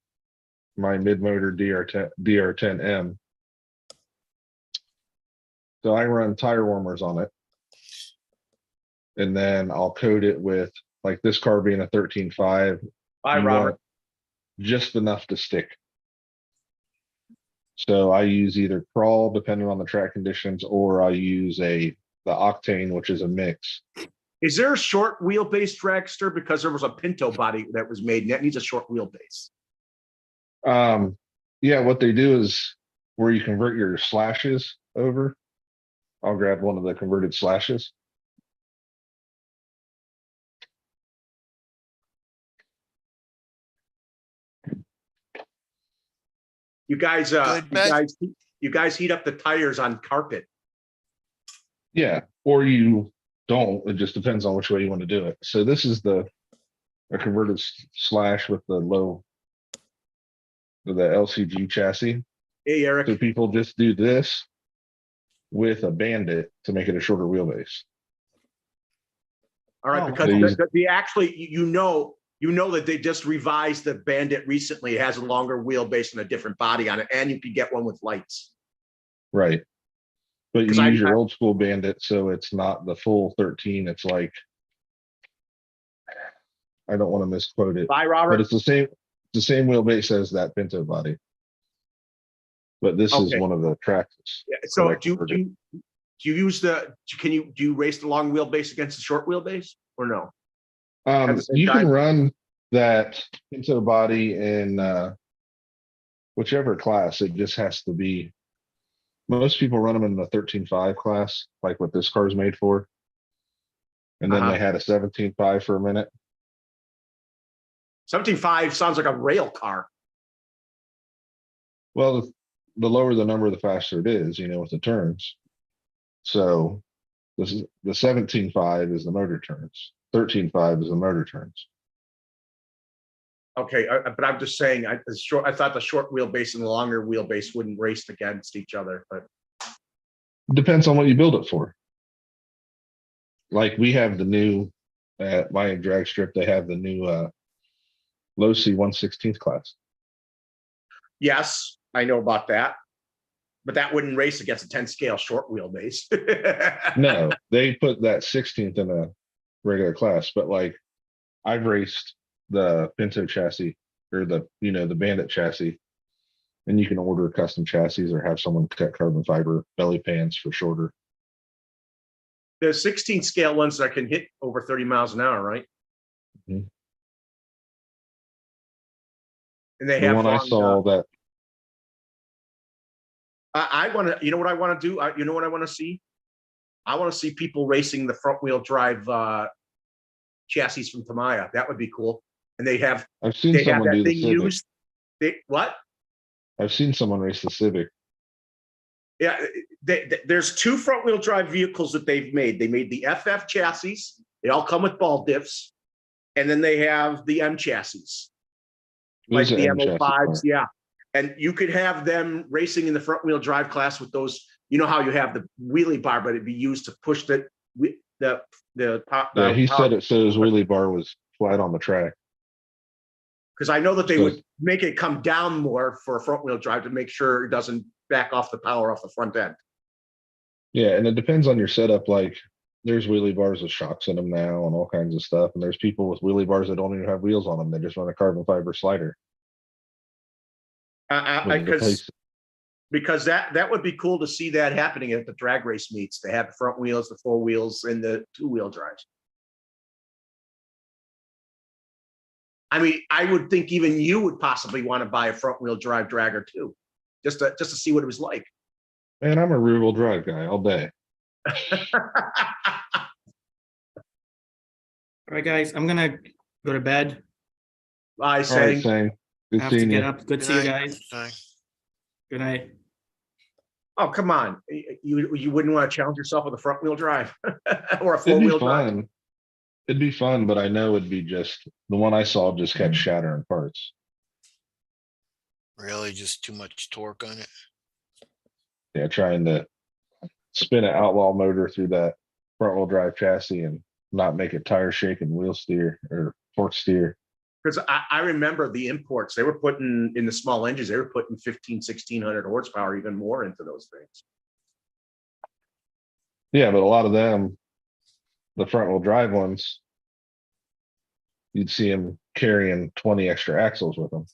my mid-motor DR10M. So I run tire warmers on it. And then I'll coat it with, like this car being a 13.5, Bye, you Robert. want just enough to stick. So I use either crawl depending on the track conditions, or I use the octane, which is a mix. Is there a short wheelbase dragster? Because there was a Pinto body that was made and that needs a short wheelbase. Yeah, what they do is where you convert your slashes over. I'll grab one of the converted slashes. You guys, Good, Beck. you guys heat up the tires on carpet. Yeah, or you don't. It just depends on which way you want to do it. So this is a converted slash with the LCG chassis. Hey, Eric. So people just do this with a Bandit to make it a shorter wheelbase. All right, Oh, because okay. the actually, you know that they just revised the Bandit recently. It has a longer wheelbase and a different body on it, and you can get one with lights. Right. But you 'Cause use your old school Bandit, so it's not the full 13. It's like, I don't want to misquote it, Bye, but Robert. it's the same wheelbase as that Pinto body. But this is Okay. one of the Traxxas. Yeah, so Correct. do you use do you race the long wheelbase against the short wheelbase or no? At the same You time? can run that Pinto body in whichever class. It just has to be. Most people run them in the 13.5 class, like what this car is made for. And then Uh-huh. they had a 17.5 for a minute. 17.5 sounds like a rail car. Well, the lower the number, the faster it is, with the turns. So this is the 17.5 is the motor turns. 13.5 is the motor turns. Okay, but I'm just saying, I thought the short wheelbase and the longer wheelbase wouldn't race against each other, but Depends on what you build it for. Like we have the new at my drag strip, they have the new low C 1/16 class. yes, I know about that. But that wouldn't race against a 10 scale short wheelbase. No, they put that 16th in a regular class, but like I've raced the Pinto chassis or the Bandit chassis, and you can order custom chassis or have someone cut carbon fiber belly pans for shorter. There's 16 scale ones that can hit over 30 miles an hour, right? Mhm. And they The have one I long, saw that I want to, you know what I want to do? You know what I want to see? I want to see people racing the front wheel drive chassis from Tamiya. That would be cool. And I've seen they have someone that do the thing Civic. used. What? I've seen someone race the Civic. Yeah, there's two front wheel drive vehicles that they've made. They made the FF chassis. They all come with ball diffs. And then they have the M chassis, like There's an the M chassis M05s. car. Yeah. And you could have them racing in the front wheel drive class with those, you know how you have the wheelie bar, but it'd be used to push the Yeah, he said it so his wheelie bar was flat on the track. because I know that they So- would make it come down more for a front wheel drive to make sure it doesn't back off the power off the front end. Yeah, and it depends on your setup. Like, there's wheelie bars with shocks in them now and all kinds of stuff. And there's people with wheelie bars that don't even have wheels on them. They just run a carbon fiber slider. Because that would be cool to see that happening at the drag race meets. They have the front wheels, the four wheels, and the two-wheel drives. I mean, I would think even you would possibly want to buy a front wheel drive dragger too, just to see what it was like. Man, I'm a rear wheel drive guy all day. All right, guys, I'm gonna go to bed. I All right, say, Sang. I Good have to seeing get you. up. Good to see you guys. Good night. oh, come on. You wouldn't want to challenge yourself with a front wheel drive or a It'd be four-wheel drive. fun. It'd be fun, but I know it'd be just, the one I saw just kept shattering parts. Really, just too much torque on it. Yeah, trying to spin an outlaw motor through that front wheel drive chassis and not make it tire shake and wheel steer or fork steer. Because I remember the imports, they were putting in the small engines, they were putting 1,1600 horsepower, even more into those things. Yeah, but a lot of them, the front wheel drive ones, you'd see them carrying 20 extra axles with them.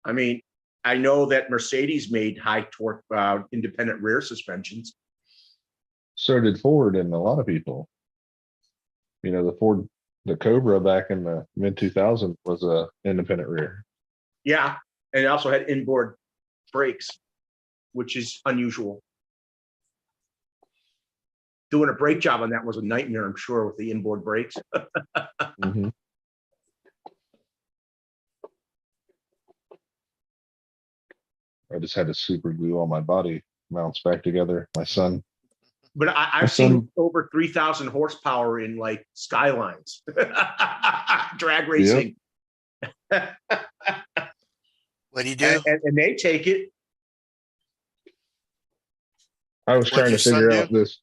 I mean, I know that Mercedes made high torque independent rear suspensions. So did Ford and a lot of people. You know, the Cobra back in the mid 2000s was a independent rear. Yeah, and it also had inboard brakes, which is unusual. Doing a brake job on that was a nightmare, I'm sure, with the inboard brakes. Mhm. I just had to super glue all my body mounts back together. My son, But I've That's seen over 3,000 horsepower in like Skylines, drag racing. What do you do? And they take it. I was What'd trying your to son figure do? out this.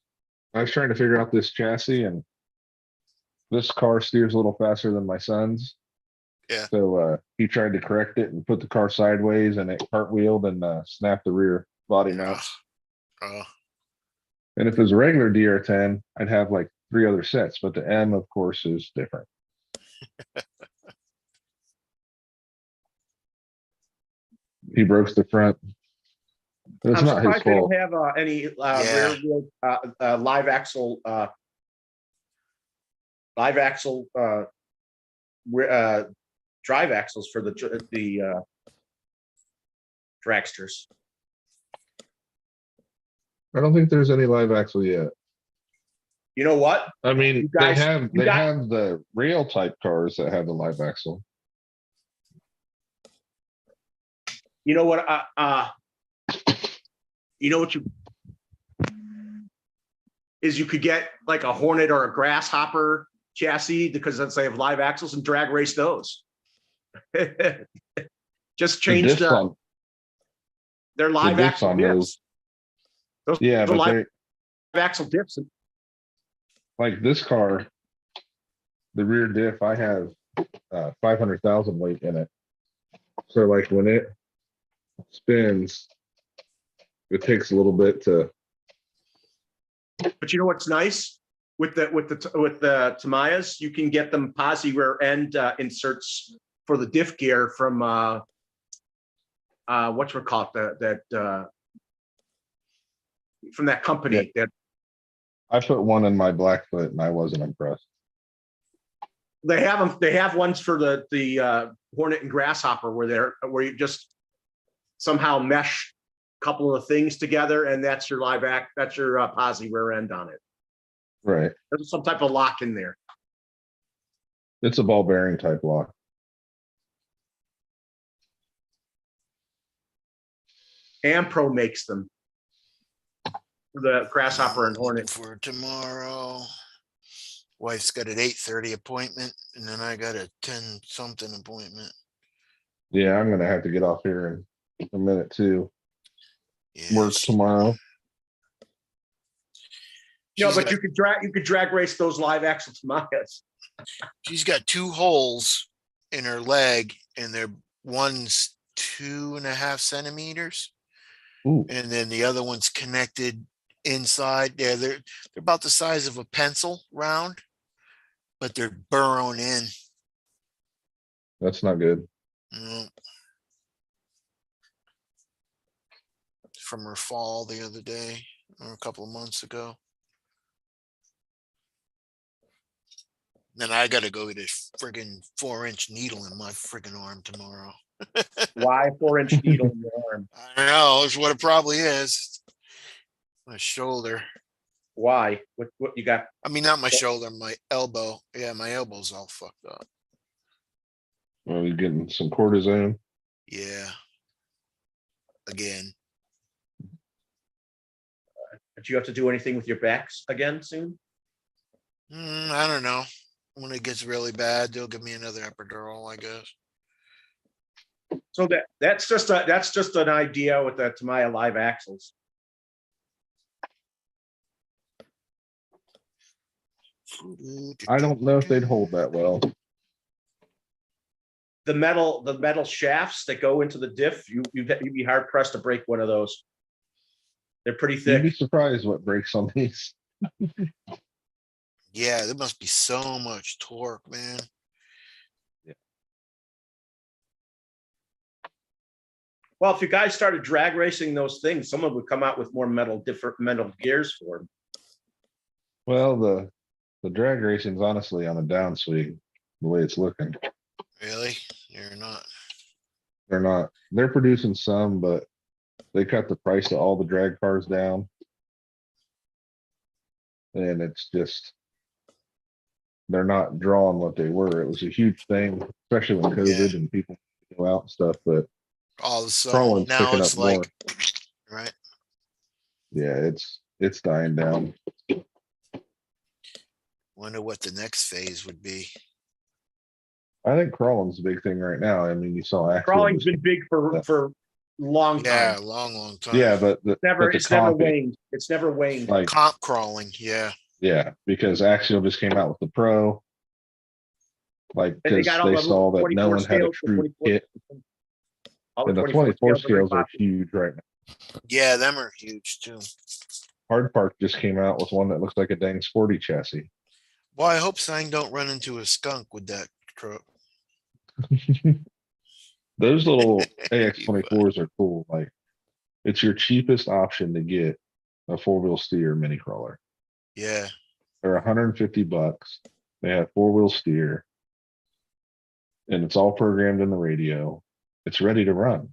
I was trying to figure out this chassis, and this car steers a little faster than my son's. Yeah. So he tried to correct it and put the car sideways, and it cartwheeled and snapped the rear body mount. Oh, And if it was a regular DR10, I'd have like 3 other sets, but the M, of course, is different. He broke the front. It's I'm not his surprised they fault. don't have any rear wheel live axle drive axles for the dragsters. I don't think there's any live axle yet. You know what? I mean, You guys- they have the rail type cars that have the live axle. You know what? You know what you could get like a Hornet or a Grasshopper chassis because they have live axles and drag race those. Just change their live diffs axle on diffs. Yeah, are but live axle diffs. like this car, the rear diff, I have 500,000 weight in it. So like when it spins, it takes a little bit to. But you know what's nice with the Tamayas, you can get them posi rear end inserts for the diff gear from whatchamacallit, from that company. Yeah. That I put one in my Blackfoot and I wasn't impressed. they have them. They have ones for the Hornet and Grasshopper where you just somehow mesh a couple of things together, and that's your that's your posi rear end on it. Right. There's some type of lock in there. It's a ball bearing type lock. Ampro makes them. The Grasshopper and Hornet. For tomorrow. Wife's got an 8:30 appointment, and then I got a 10 something appointment. Yeah, I'm gonna have to get off here in a minute too. Yeah, Work tomorrow. No, she's but got- you could drag race those live axle Tamayas. she's got 2 holes in her leg, and one's 2.5 centimeters, Ooh, and then the other one's connected inside. Yeah, they're about the size of a pencil round, but they're burrowing in. that's not good. Mm. From her fall the other day or a couple of months ago. Then I gotta go get a friggin' 4-inch needle in my friggin' arm tomorrow. Why 4-inch needle in your arm? I know, it's what it probably is. My shoulder. Why? What you got? I mean, not my shoulder, my elbow. Yeah, my elbow's all fucked up. Are we getting some cortisone? Yeah. Again. Do you have to do anything with your backs again soon? I don't know. When it gets really bad, they'll give me another epidural, I guess. So that's just an idea with the Tamiya live axles. I don't know if they'd hold that well. The metal shafts that go into the diff, you'd be hard pressed to break one of those. They're pretty You'd be thick. surprised what breaks on these. Yeah, there must be so much torque, man. Well, if you guys started drag racing those things, someone would come out with more different metal gears for them. Well, the drag racing's honestly on a downswing, the way it's looking. Really? You're not. They're not, they're producing some, but they cut the price of all the drag cars down. And it's just, they're not drawing what they were. It was a huge thing, especially when COVID and people go out and stuff, but All of a sudden, Crawlin's now picking it's up more. like, right? Yeah, it's dying down. Wonder what the next phase would be. I think crawling's a big thing right now. I mean, you saw Crawling's Axial been big for a long Yeah, time. long time. yeah, but It's the never comp, waned. It's never waned. like, Comp crawling, yeah. yeah, because Axial just came out with the Pro. Like, And they because got all they the saw that no 24 one had a scales, the true 24 kit, all and the 24 are very scales are popular. huge right now. Yeah, them are huge too. Hard Park just came out with one that looks like a dang sporty chassis. Well, I hope Sang don't run into a skunk with that truck. Those little AX24s are cool. Like, it's your cheapest option to get a 4-wheel steer mini crawler. Yeah. They're $150. They have 4-wheel steer, and it's all programmed in the radio. It's ready to run.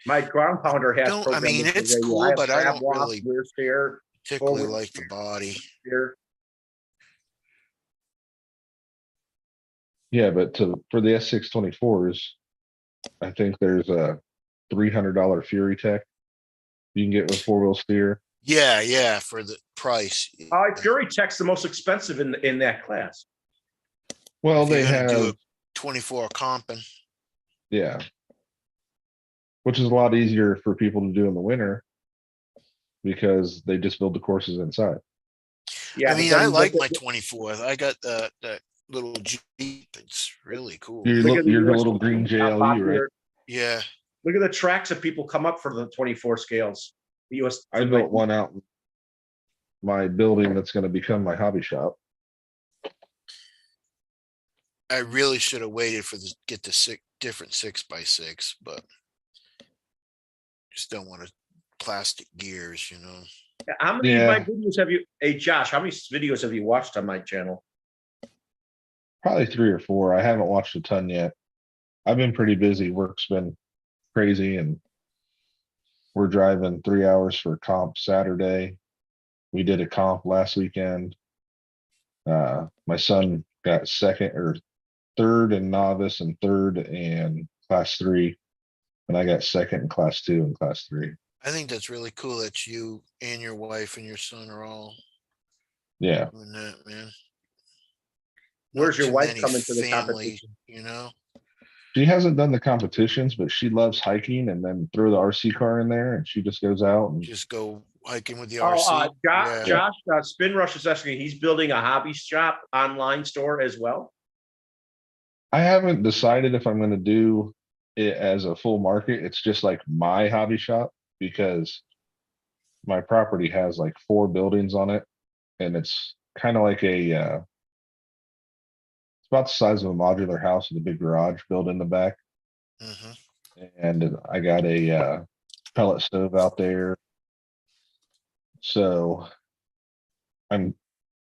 My ground pounder has. Don't- I mean, programming for it's radio. cool, have but I crab don't walk, really- rear steer, Particularly Forward. like the body. steer. Yeah, but for the S624s, I think there's a $300 Fury Tech you can get with 4-wheel steer. Yeah, for the price. Fury Tech's the most expensive in that class. Well, If you're they gonna do have, 24 comping. yeah, which is a lot easier for people to do in the winter because they just build the courses inside. Yeah, I but mean, then I look like at- my 24th. I got that little Jeep. It's really cool. Your Look at the your US little green how JLE, right? popular- Yeah. Look at the tracks that people come up for the 24 scales. The US. I built one out in my building that's going to become my hobby shop. I really should have waited for get the different 6x6, but just don't want to plastic gears, you know. How many of my Yeah. videos have you? Hey, Josh, how many videos have you watched on my channel? Probably 3 or 4. I haven't watched a ton yet. I've been pretty busy. Work's been crazy, and we're driving 3 hours for comp Saturday. We did a comp last weekend. My son got second or third in novice and third in class 3. And I got second in class 2 and class 3. I think that's really cool that you and your wife and your son are all Yeah. doing that, man. Where's Not your too wife many coming to the family, competition? you know? She hasn't done the competitions, but she loves hiking and then throw the RC car in there and she just goes out and Just go hiking with the Oh, RC. Yeah. Josh, Spin Rush is asking, he's building a hobby shop online store as well. I haven't decided if I'm gonna do it as a full market. It's just like my hobby shop because my property has like 4 buildings on it and it's kind of like it's about the size of a modular house with a big garage built in the back. Mhm. And I got a pellet stove out there. So I'm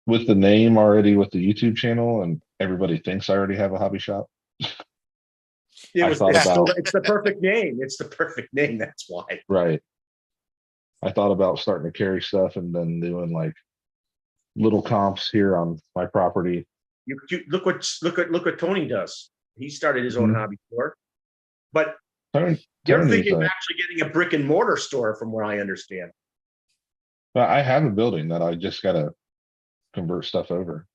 with the name already with the YouTube channel and everybody thinks I already have a hobby shop. I thought about It's the perfect name. It's the perfect name. That's why. right. I thought about starting to carry stuff and then doing like little comps here on my property. You look what Tony does. He started his own Mhm. hobby store. But Tony's you're thinking of a- actually getting a brick and mortar store, from what I understand. But I have a building that I just gotta convert stuff over.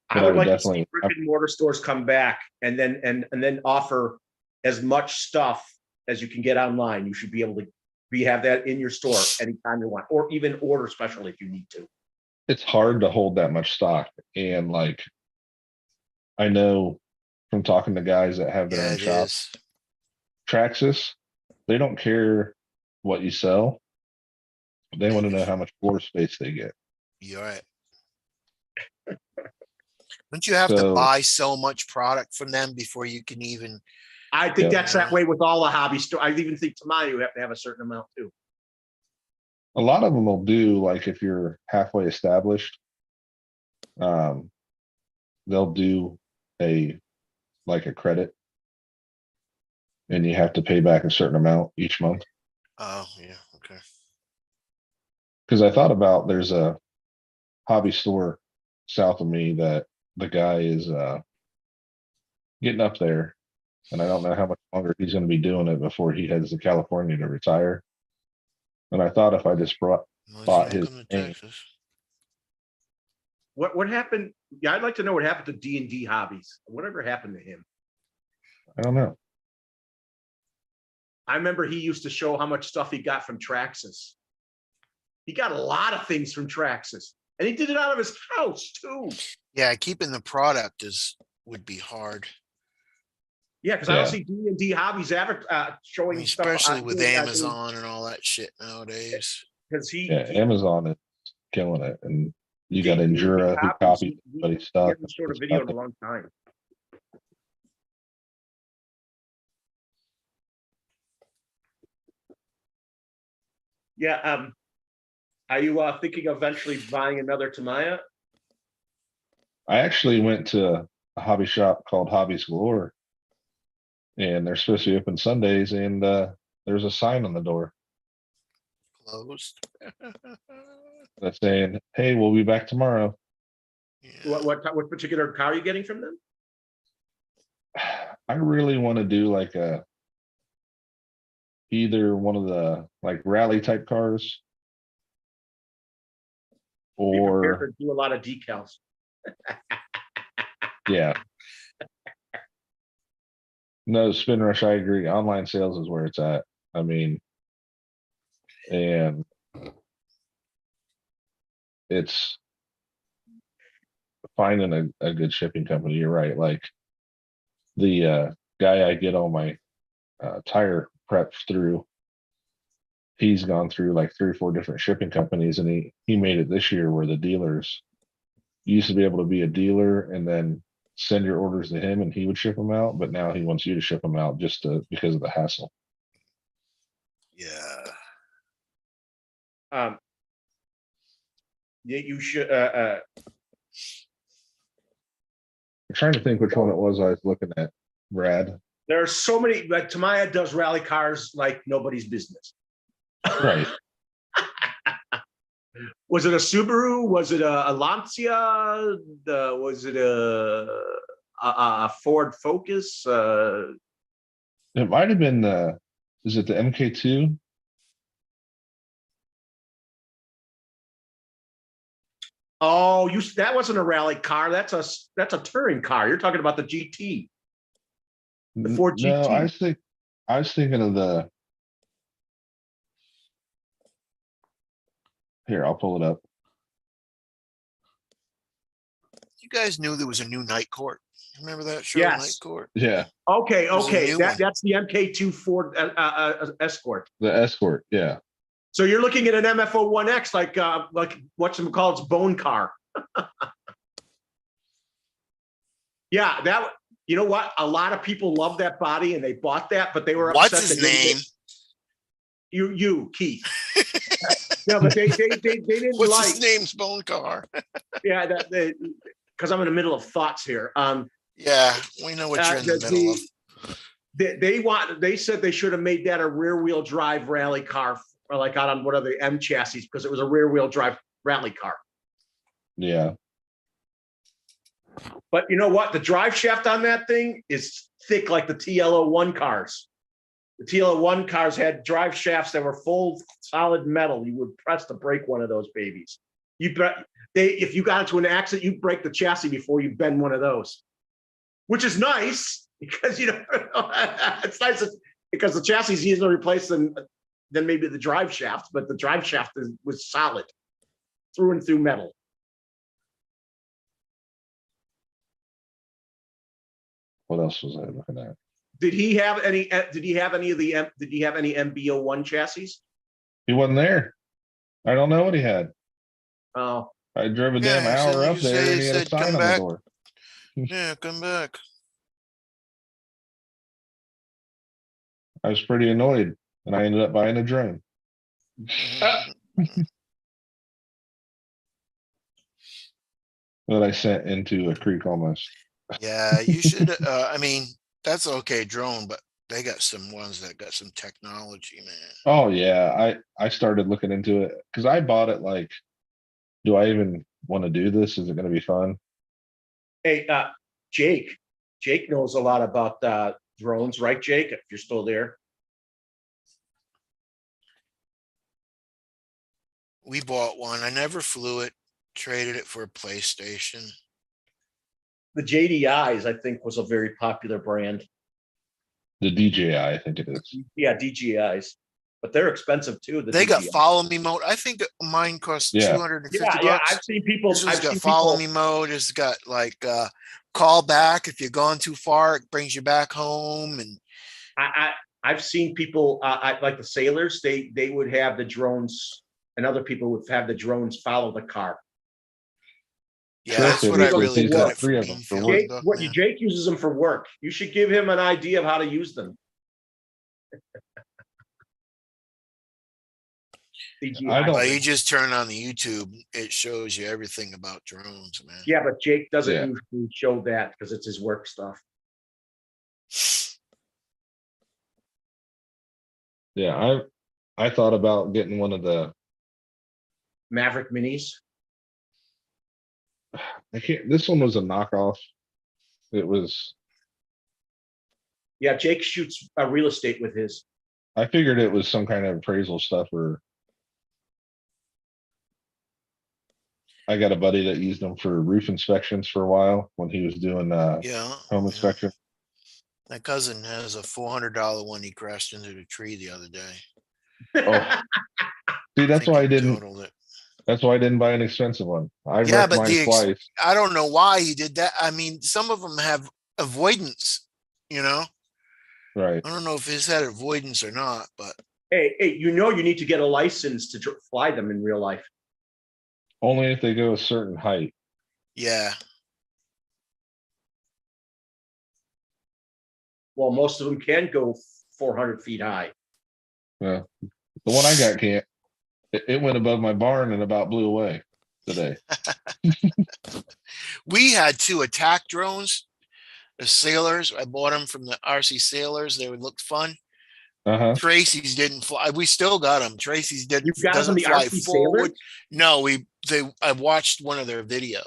I But I would would like to see definitely- brick and mortar stores come back and then offer as much stuff as you can get online. You should be able to have that in your store anytime you want, or even order special if you need to. It's hard to hold that much stock. And like, I know from talking to guys that have their Yeah, own it shops, is. Traxxas, they don't care what you sell. They want to know how much floor space they get. You're right. Don't you have to So- buy so much product from them before you can even? I think Yeah. that's that way with all the hobby store. I even think Tamaya, you have to have a certain amount too. A lot of them will do like if you're halfway established, they'll do like a credit and you have to pay back a certain amount each month. Oh, yeah, okay. Because I thought about there's a hobby store south of me that the guy is getting up there, and I don't know how much longer he's going to be doing it before he heads to California to retire. And I thought if I just Well, bought he's his gonna come to name, Texas. What happened? Yeah, I'd like to know what happened to D&D Hobbies. Whatever happened to him? I don't know. I remember he used to show how much stuff he got from Traxxas. He got a lot of things from Traxxas, and he did it out of his house too. Yeah, keeping the product would be hard. Yeah, because I don't Yeah. see D&D Hobbies ever I showing mean, stuff, especially with Amazon and all that shit nowadays. because he Amazon is killing it, and you got D&D Endura who Hobbies, copies he everybody's stuff. hasn't showed a video in a long time. Yeah, are you thinking of eventually buying another Tamaya? I actually went to a hobby shop called Hobbies Galore, and they're supposed to be open Sundays, and there's a sign on the door Closed. that's saying, "Hey, we'll be back tomorrow." Yeah. What particular car are you getting from them? I really want to do like either one of the like rally type cars Be prepared or to do a lot of decals. yeah. No, Spin Rush, I agree. Online sales is where it's at. I mean, and it's finding a good shipping company. You're right. Like the guy I get all my tire preps through, he's gone through like 3 or 4 different shipping companies, and he made it this year where the dealers used to be able to be a dealer and then send your orders to him and he would ship them out, but now he wants you to ship them out just because of the hassle. Yeah. Yeah, you should. I'm trying to think which one it was I was looking at, Brad. There are so many, but Tamaya does rally cars like nobody's business. Right. Was it a Subaru? Was it a Lancia? Was it a Ford Focus? It might have been is it the MK2? Oh, that wasn't a rally car. That's a touring car. You're talking about the GT. The Ford No, GT. I was thinking of the. Here, I'll pull it up. You guys knew there was a new night court. Remember that show, Yes. Night Court? Yeah, Okay, There's a okay. new one. That's the MK2 Ford Escort. the Escort. Yeah, So you're looking at an MFO1X like what's bone car. Yeah, you know what? A lot of people love that body and they bought that, but they were What's upset his they didn't name? get- You, Keith. No, but they didn't What's like. his name's bone car? Yeah, because I'm in the middle of thoughts here. Yeah, we know what you're in the middle of. They said they should have made that a rear wheel drive rally car, or like out on what are the M chassis, because it was a rear wheel drive rally car. yeah. But you know what? The drive shaft on that thing is thick like the TL01 cars. The TL01 cars had drive shafts that were full solid metal. You would press to break one of those babies. If you got into an accident, you break the chassis before you bend one of those, which is nice because it's nice because the chassis is easier to replace than maybe the drive shaft, but the drive shaft was solid through and through metal. What else was I looking at? Did he have any MB01 chassis? He wasn't there. I don't know what he had. Oh, I drove a Yeah, damn he hour said- up he there said- and he had a said, sign "Come on the back." door. Yeah, come back. I was pretty annoyed and I ended up buying a drone. That I sent into a creek almost. Yeah, you should. I mean, that's okay, drone, but they got some ones that got some technology, man. Oh yeah, I started looking into it because I bought it like, do I even want to do this? Is it going to be fun? hey, Jake. Jake knows a lot about drones, right, Jake? If you're still there. We bought one. I never flew it. Traded it for a PlayStation. The JDIs, I think, was a very popular brand. The DJI, I think it is. Yeah, DJIs, but they're expensive too. They got DJI. follow me mode. I think mine cost Yeah. 250 Yeah, bucks. I've seen people. This one's I've got seen follow people. me mode. It's got like call back if you're gone too far. It brings you back home. And I've seen people like the sailors. They would have the drones, and other people would have the drones follow the car. yeah, Sure, that's so what I because really he's got got it for three of them for Beanfield work. Jake, Duck, man. Jake uses them for work. You should give him an idea of how to use them. I don't- Well, you just turn on the YouTube, it shows you everything about drones, man. Yeah, but Jake doesn't Yeah. usually show that because it's his work stuff. Yeah, I thought about getting one of the. Maverick Minis. I can't. This one was a knockoff. It was. Yeah, Jake shoots real estate with his. I figured it was some kind of appraisal stuff, or. I got a buddy that used them for roof inspections for a while when he was doing Yeah. home yeah. inspection. My cousin has a $400 one he crashed into the tree the other day. Oh. See, I that's think why I he didn't. totaled it. That's why I didn't buy an expensive one. I Yeah, wrecked but mine twice. I don't know why he did that. I mean, some of them have avoidance, you know? Right. I don't know if his had avoidance or not, but Hey, you need to get a license to fly them in real life. Only if they go a certain height. yeah. Well, most of them can go 400 feet high. Yeah. The one I got can't. It went above my barn and about blew away today. We had 2 attack drones, the sailors. I bought them from the RC Sailors. They would look fun. Uh-huh. Tracy's didn't fly. We still got them. Tracy's didn't You've got them from doesn't the fly RC forward. Sailors? No, I watched one of their videos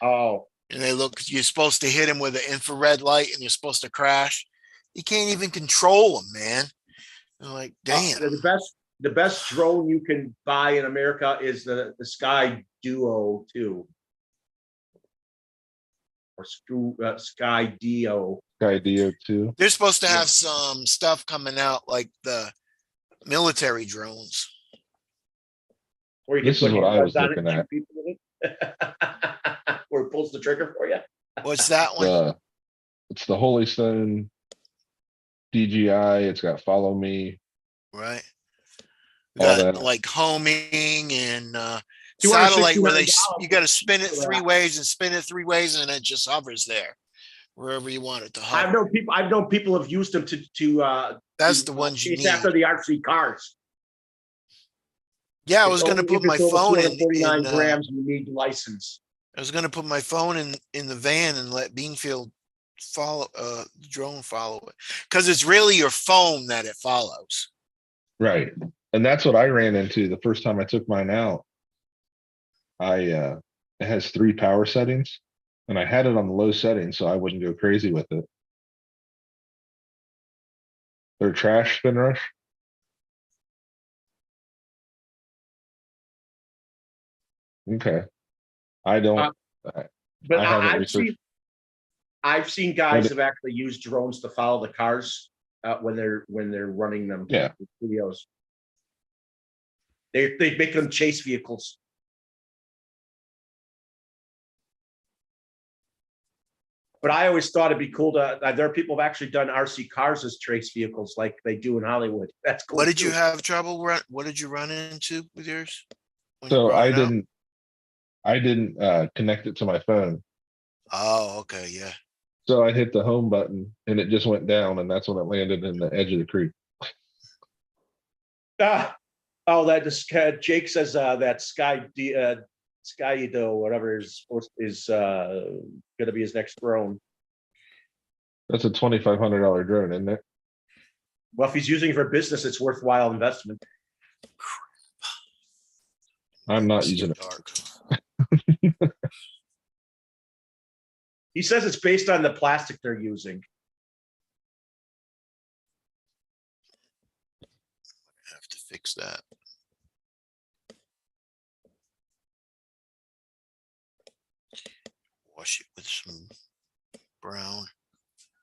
Oh, and they look. You're supposed to hit him with an infrared light and you're supposed to crash. You can't even control them, man. I'm like, damn. the best drone you can buy in America is the Sky Duo 2. Or Sky Dio. Sky Dio too. They're supposed to Yeah. have some stuff coming out like the military drones. Where you This can is put what I your was guns on it looking and at. shoot people with it. Where it pulls the trigger for you. What's that one? It's the Holy Stone DJI. It's got follow me. Right. We All got that. like homing and $269 satellite where you got to spin it for that. 3 ways and spin it 3 ways and it just hovers there wherever you want it to hover. I've known people have used them to That's the ones you chase need. after the RC cars. Yeah, I was It's going to only put if my it's over phone in. 249 grams, you need license. I was going to put my phone in the van and let Beanfield follow the drone follow it because it's really your phone that it follows. Right. And that's what I ran into the first time I took mine out. It has 3 power settings and I had it on the low setting so I wouldn't go crazy with it. Their trash spin rush. Okay. I don't. But I haven't I've researched. seen guys But- have actually used drones to follow the cars when they're running them. Yeah. Videos. They make them chase vehicles. But I always thought it'd be cool to. There are people who've actually done RC cars as trace vehicles, like they do in Hollywood. That's cool. What did you too. have trouble? What did you run into with yours? when you So brought I it out? didn't connect it to my phone. Oh, okay, yeah. So I hit the home button and it just went down and that's when it landed in the edge of the creek. Oh, that just Jake says that Sky whatever is going to be his next drone. That's a $2,500 drone, isn't it? Well, if he's using it for business, it's worthwhile investment. I'm not It's using too it. dark. He says it's based on the plastic they're using. Have to fix that. Wash it with some brown.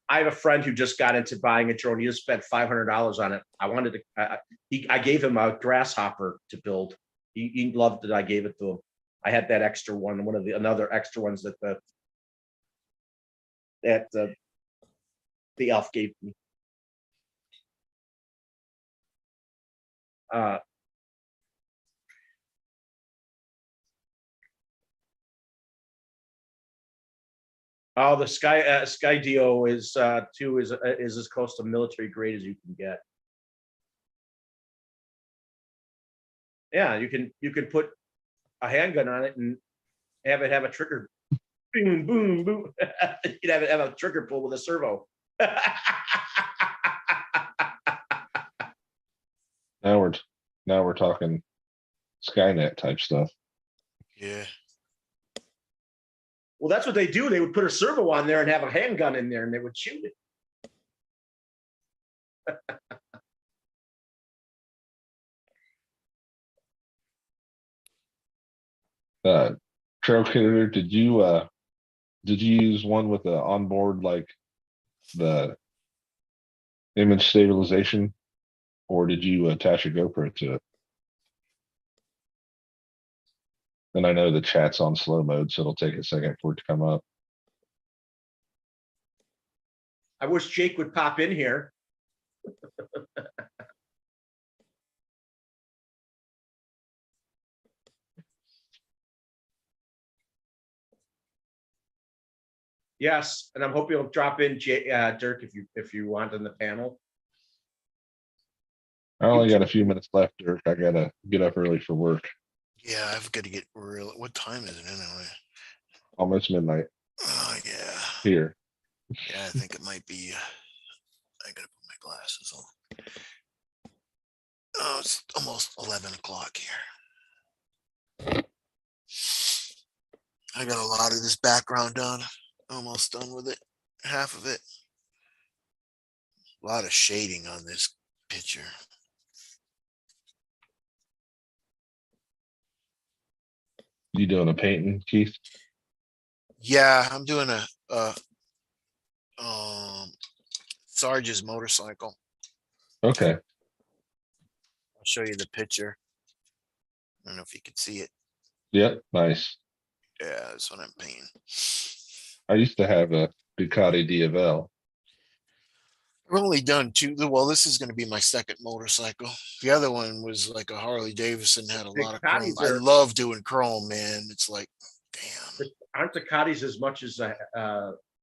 I have a friend who just got into buying a drone. He just spent $500 on it. I gave him a grasshopper to build. He loved it. I gave it to him. I had that extra one, another extra ones that the elf gave me. Oh, the Sky Dio is as close to military grade as you can get. Yeah, you can put a handgun on it and have it have a trigger. Boom, boom, boom. You'd have it have a trigger pull with a servo. Now we're talking Skynet type stuff. Yeah. Well, that's what they do. They would put a servo on there and have a handgun in there, and they would shoot it. Trail Killer, did you use one with the onboard like the image stabilization, or did you attach a GoPro to it? And I know the chat's on slow mode, so it'll take a second for it to come up. I wish Jake would pop in here. Yes, and I'm hoping you'll drop in, Dirk, if you want in the panel. I only got a few minutes left, Dirk. I gotta get up early for work. Yeah, I've got to get real. What time is it anyway? Almost midnight Oh, yeah. here. Yeah, I think it might be. I got to put my glasses on. Oh, it's almost 11 o'clock here. I got a lot of this background done. Almost done with it. Half of it. A lot of shading on this picture. You doing a painting, Keith? Yeah, I'm doing a Sarge's motorcycle. Okay. I'll show you the picture. I don't know if you can see it. Yep. Nice. Yeah, that's what I'm painting. I used to have a Ducati Diavel. I've only done two. Well, this is going to be my second motorcycle. The other one was like a Harley Davidson, had a lot of chrome. Ducatis I are- love doing chrome, man. It's like, damn. Aren't Ducatis as much as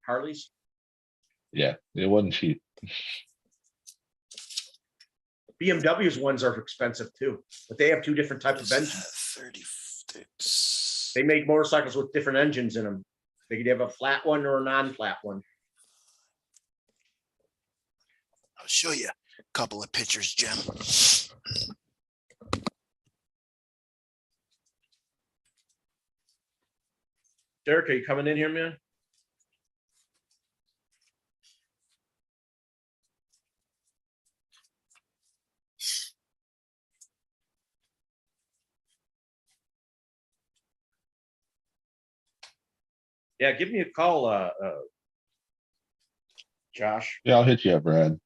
Harleys? Yeah, it wasn't cheap. BMW's ones are expensive too, but they have two different types What of is engines. that? 36. They make motorcycles with different engines in them. They could have a flat one or a non-flat one. I'll show you a couple of pictures, Jim. Derek, are you coming in here, man? Yeah, give me a call, Josh. Yeah, I'll hit you up, Brad.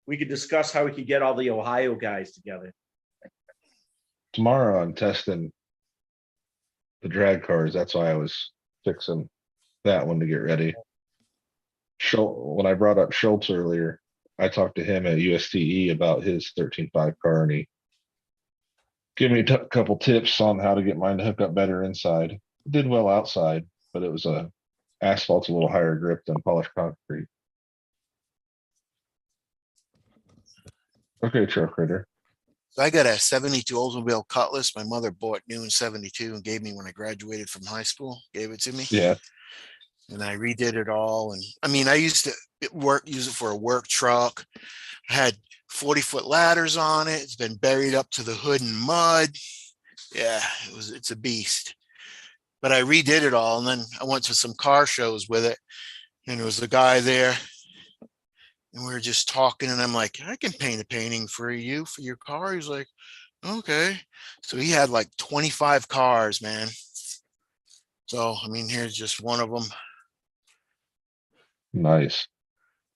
We could discuss how we could get all the Ohio guys together. Tomorrow I'm testing the drag cars. That's why I was fixing that one to get ready. When I brought up Schultz earlier, I talked to him at USTE about his 13.5 car, and he gave me a couple tips on how to get mine to hook up better inside. Did well outside, but it was asphalt's a little higher grip than polished concrete. Okay, truck critter. So I got a 72 Oldsmobile Cutlass. My mother bought new in 72 and gave me when I graduated from high school. Gave it to me. Yeah, And I redid it all. And I mean, I used to use it for a work truck. I had 40-foot ladders on it. It's been buried up to the hood in mud. Yeah, it's a beast. But I redid it all. And then I went to some car shows with it. And there was a guy there. And we were just talking. And I'm like, I can paint a painting for you for your car. He's like, okay. So he had like 25 cars, man. So, I mean, here's just one of them. nice.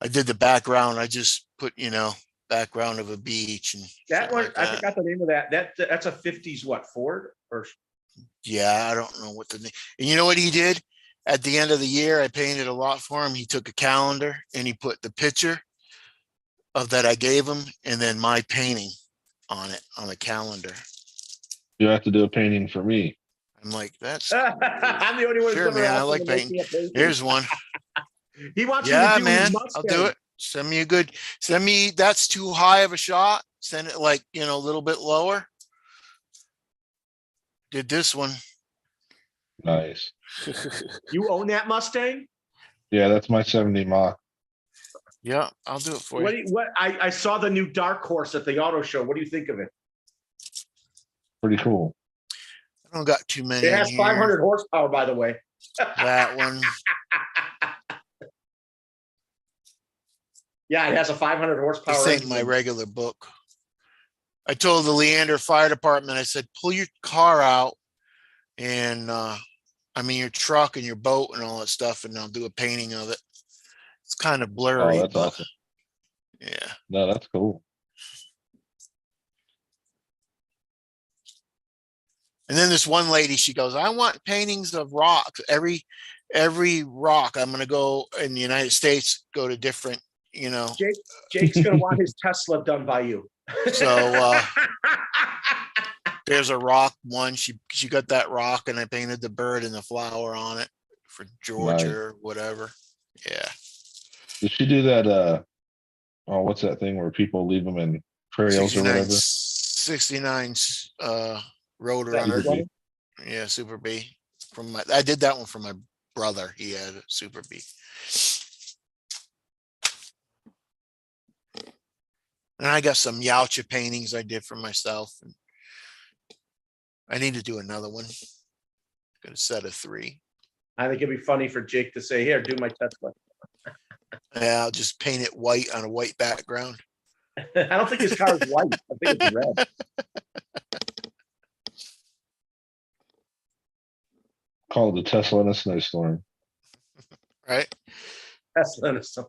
I did the background. I just put, background of a beach and That shit one, like I that. forgot the name of that. That's a 50s what, Ford? Or Yeah, I don't know what the name. And you know what he did? At the end of the year, I painted a lot for him. He took a calendar and he put the picture of that I gave him and then my painting on it on the calendar. You have to do a painting for me. I'm like, that's I'm the only one who's sure, ever man. I asked him like to make painting. me a painting. Here's one. He wants Yeah, you to do man. his I'll do Mustang. it. Send me, that's too high of a shot. Send it like, a little bit lower. Did this one. Nice. You own that Mustang? Yeah, that's my 70 Mach. Yeah, I'll do it for What? you. I saw the new Dark Horse at the auto show. What do you think of it? Pretty cool. I don't got too many. It has in here. 500 horsepower, by the way. That one. Yeah, it has a 500 horsepower. This ain't engine. my regular book. I told the Leander Fire Department, I said, pull your car out and your truck and your boat and all that stuff, and I'll do a painting of it. It's kind of blurry, Oh, that's but awesome. yeah. No, that's cool. And then this one lady, she goes, I want paintings of rocks. Every rock, I'm gonna go in the United States, go to different, Jake's gonna want his Tesla done by you. So there's a rock one. She got that rock and I painted the bird and the flower on it for Georgia Nice. or whatever. Yeah. Did she do that? What's that thing where people leave them in trails or whatever? 69 rotor That on her. Super B. Yeah, Super B. I did that one for my brother. He had a Super B. And I got some Yautja paintings I did for myself. And I need to do another one. Got a set of 3. I think it'd be funny for Jake to say, here, do my Tesla. Yeah, I'll just paint it white on a white background. I don't think his car is white. I think it's red. Call it the Tesla in a snowstorm. Right? Tesla and some.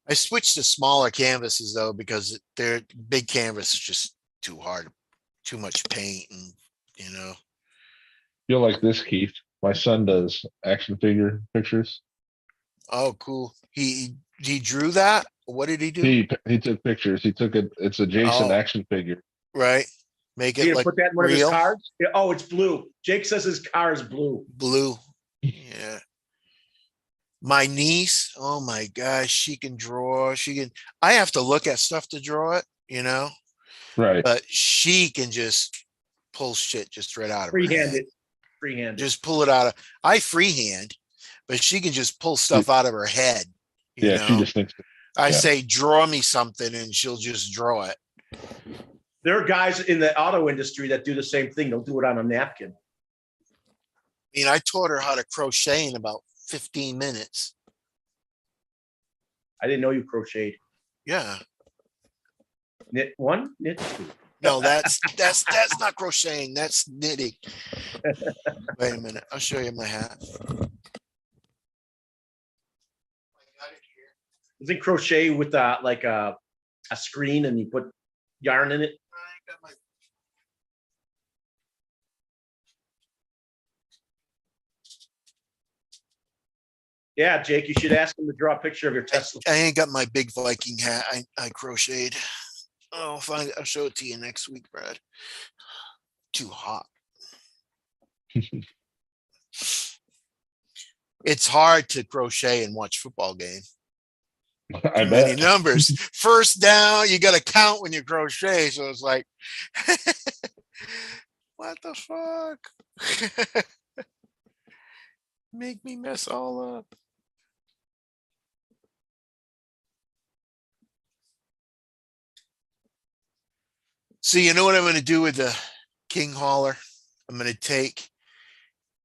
I switched to smaller canvases though, because their big canvas is just too hard, too much paint and, you know. Feel like this, Keith. My son does action figure pictures. Oh, cool. He drew that? What did he do? He took pictures. He took it. It's a Jason Oh. action figure. Right? Make He it like put that in one of his real cars. Yeah, oh, it's blue. Jake says his car is blue. blue. Yeah. My niece, oh my gosh, she can draw. I have to look at stuff to draw it, you know, Right. but she can just pull shit just right out of her head. Freehanded. Freehanded. Just pull it out of, I freehand, but she can just pull stuff out of her head. You Yeah, know? she just thinks. I yeah. say, draw me something and she'll just draw it. There are guys in the auto industry that do the same thing. They'll do it on a napkin. I mean, I taught her how to crochet in about 15 minutes. I didn't know you crocheted. Yeah. Knit 1, knit 2. No, that's not crocheting. That's knitting. Wait a minute. I'll show you my hat. Isn't crochet with like a screen and you put yarn in it? Yeah, Jake, you should ask him to draw a picture of your Tesla. I ain't got my big Viking hat. I crocheted. Oh, fine. I'll show it to you next week, Brad. Too hot. It's hard to crochet and watch football game. I Too many bet. numbers. First down, you got to count when you crochet. So it's like, what the fuck? Make me mess all up. So you know what I'm going to do with the King Hauler? I'm going to take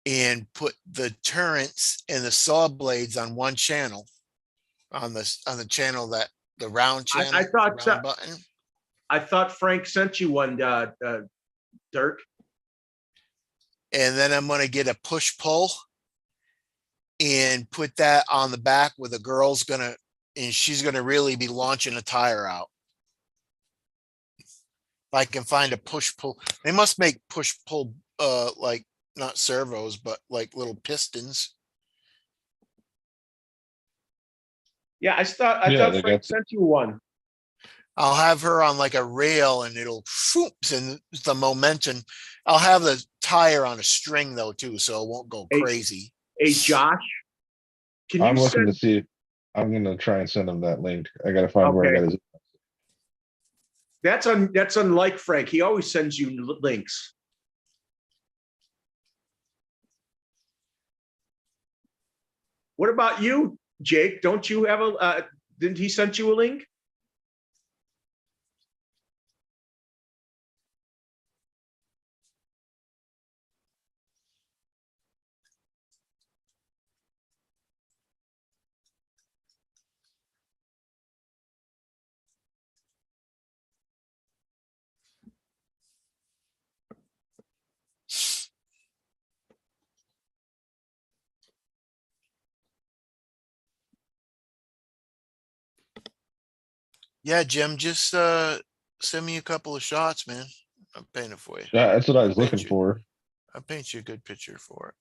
and put the turrets and the saw blades on one channel, on the channel that the round channel. I thought the round button. I thought Frank sent you one, Dirk. And then I'm going to get a push pull and put that on the back where the girl's going to, and she's going to really be launching a tire out. If I can find a push pull, they must make push pull, like not servos, but like little pistons. Yeah, I thought Frank sent you one. I'll have her on like a rail and it'll and the momentum. I'll have the tire on a string though too, so it won't go crazy. Hey Josh, can I'm you looking send? to see. I'm gonna try and send him that link. I gotta find where I got his. That's unlike Frank. He always sends you links. What about you, Jake? Don't you have a? Didn't he send you a link? Yeah, Jim, just send me a couple of shots, man. I'll paint it for you. Yeah, that's what I was Paint looking you. for. I'll paint you a good picture for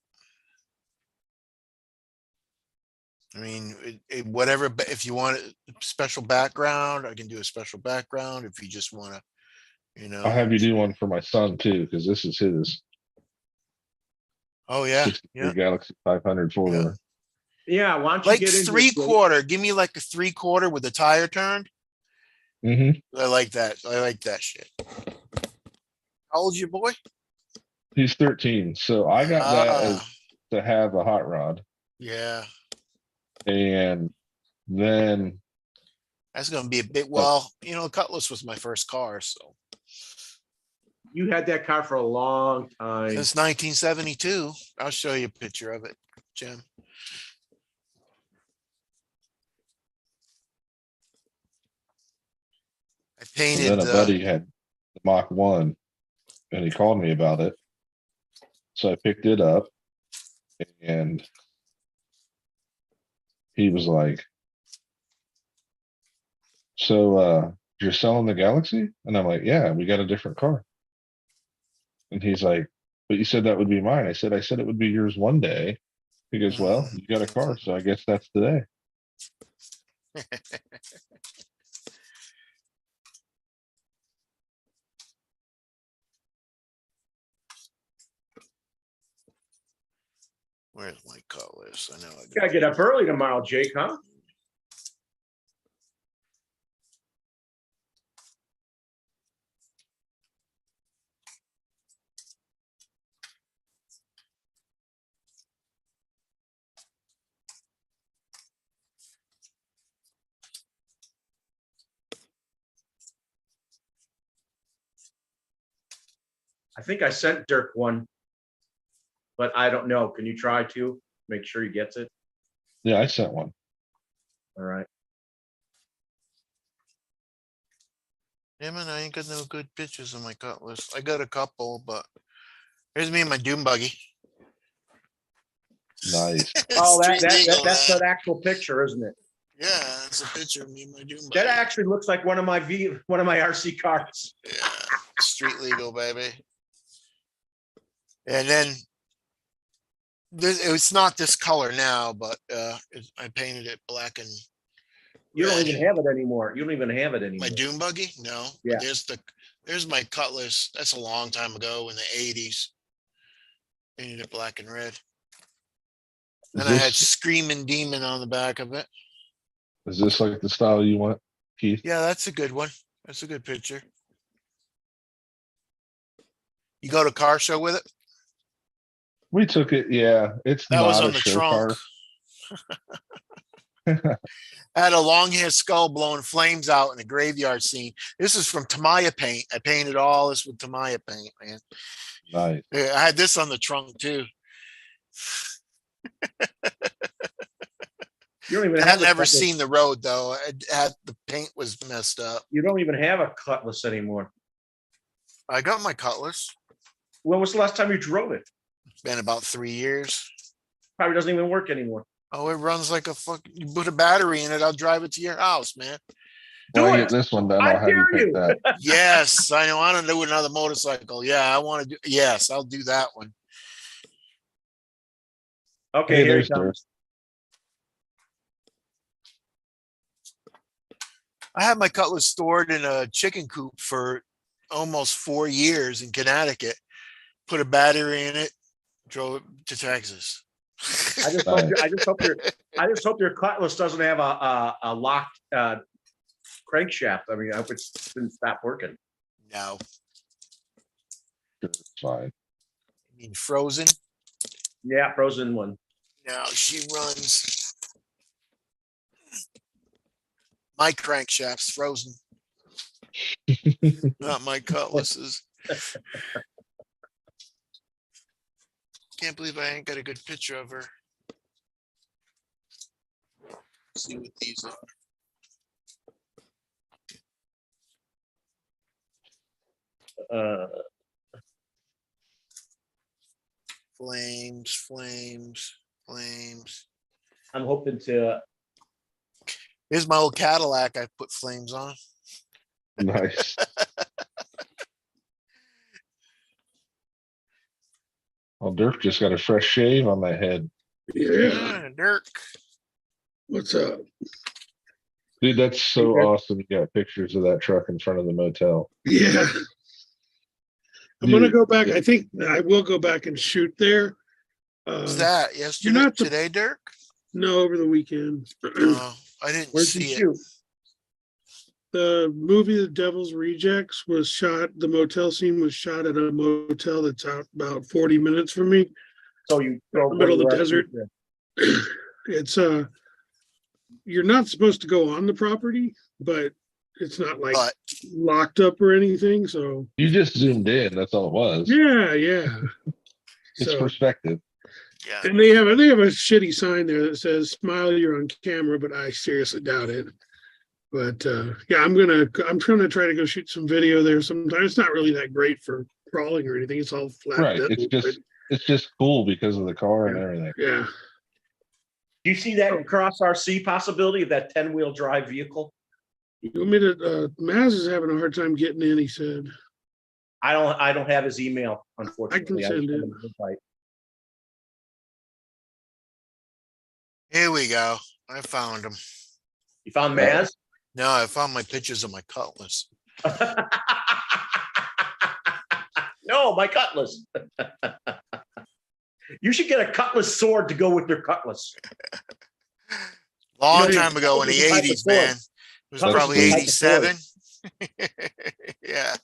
it. I mean, whatever, if you want a special background, I can do a special background. If you just want to, you know. I'll have you do one for my son too, because this is his Oh yeah, 63 yeah. Galaxy 500 4-wheeler. Yeah, why don't you Like get into 3/4. Give me like a 3/4 with the tire turned. Mm-hmm. I like that. I like that shit. How old's your boy? He's 13, so I got that as to have a hot rod, Yeah. and Then That's gonna be a bit, well, you know, Cutlass was my first car, so You had that car for a long time. since 1972. I'll show you a picture of it, Jim. I and painted, then a buddy had the Mach 1 and he called me about it. So I picked it up and he was like, so you're selling the Galaxy? And I'm like, yeah, we got a different car. And he's like, but you said that would be mine. I said it would be yours one day. He goes, well, you got a car, so I guess that's today. where's my Cutlass? I know. I Gotta get up early tomorrow, Jake, huh? I think I sent Dirk one, but I don't know. Can you try to make sure he gets it? Yeah, I sent one. All right. Yeah, man, I ain't got no good pictures of my Cutlass. I got a couple, but here's me and my Doom buggy. Nice. Oh, Street legal, that's man. that actual picture, isn't it? Yeah, it's a picture of me and my Doom buggy. That actually looks like one of my RC cars. Yeah, street legal, baby. And then it's not this color now, but I painted it black and You don't red. even have it anymore. You don't even have it anymore. My Doom buggy? No. Yeah. There's my Cutlass. That's a long time ago in the 80s. Painted it black and red. Then I had Screaming Demon on the back of it. Is this like the style you want, Keith? Yeah, that's a good one. That's a good picture. You go to car show with it? We took it. Yeah, it's That was not on a the show trunk. car. I had a long haired skull blowing flames out in a graveyard scene. This is from Tamiya paint. I painted all this with Tamiya paint, man. Nice. Yeah, I had this on the trunk too. You don't even I have had a never Cutlass. seen the road though. The paint was messed up. You don't even have a Cutlass anymore. I got my Cutlass. When was the last time you drove it? It's been about 3 years. Probably doesn't even work anymore. Oh, it runs like a fuck. You put a battery in it, I'll drive it to your house, man. Do When I it. get this one done, I I'll have you dare pick you. that. Yes, I know. I don't do another motorcycle. Yeah, I want to do. Yes, I'll do that one. Okay, Hey, here he there's Dirk. comes. I had my Cutlass stored in a chicken coop for almost 4 years in Connecticut. Put a battery in it, drove it to Texas. I just hope your Cutlass doesn't have a locked crankshaft. I mean, I hope it didn't stop working. No, It's fine. I mean frozen. Yeah, frozen one. No, she runs. My crankshaft's frozen. Not my Cutlass's. Can't believe I ain't got a good picture of her. Let's see what these are. Flames, flames, flames. I'm hoping to. Here's my old Cadillac I put flames on. Nice. Well, Dirk just got a fresh shave on that head. Yeah, Dirk. what's up? Dude, that's so Dirk. awesome. You got pictures of that truck in front of the motel. Yeah, I'm Dude, gonna go back. I think I will go back and shoot there. What's that? Yesterday? not the- Today, Dirk? No, over the weekend. Oh, I didn't Where'd you see it. shoot? The movie The Devil's Rejects was shot, the motel scene was shot at a motel that's out about 40 minutes from me. So you Middle of the where you desert. are. It's you're not supposed to go on the property, but it's not like But locked up or anything. So You just zoomed in. That's all it was. yeah. It's So perspective. yeah, and they have a shitty sign there that says "Smile, you're on camera," but I seriously doubt it. But yeah, I'm gonna try to go shoot some video there sometime. It's not really that great for crawling or anything. It's all flat. Right. desert, It's just cool because of the car and Yeah. everything. yeah. Do you see that cross RC possibility of that 10-wheel drive vehicle? You want me to? Maz is having a hard time getting in. He said. I don't have his email, unfortunately. send sent it. him an invite. here we go. I found him. You found Maz? No, I found my pictures of my cutlass. No, my cutlass. You should get a cutlass sword to go with your cutlass. Long You know, time ago in the it's a type of 80s, sword. man. It was Cutlass probably is a type of sword. 87. Yeah.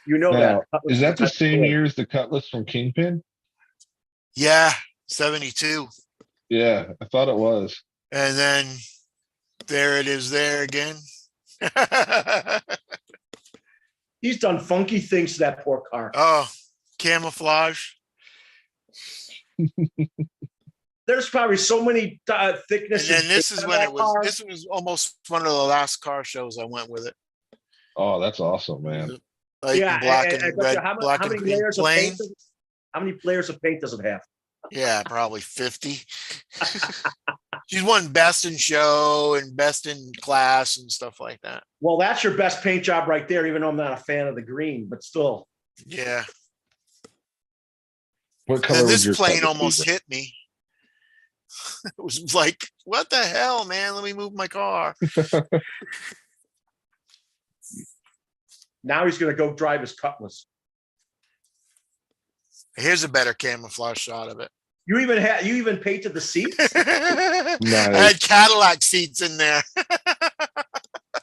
You know Now, that. Cutlass is that the a type of same sword. year as the Cutlass from Kingpin? Yeah. 72. Yeah, I thought it was. And then there it is there again. He's done funky things to that poor car. Oh, camouflage. There's probably so many And thicknesses. then this is on when that it was, car. this was almost one of the last car shows I went with it. Oh, that's awesome, man. Like Yeah, black and and but red, how black many and green layers of plain. paint? How many layers of paint does it have? Yeah, probably 50. She's won best in show and best in class and stuff like that. Well, that's your best paint job right there, even though I'm not a fan of the green, but still. Yeah. What And color then would this your plane Cutlass be? almost hit me. It was like, what the hell, man? Let me move my car. Now he's going to go drive his Cutlass. Here's a better camouflage shot of it. You even painted the seats. I Nice. had Cadillac seats in there.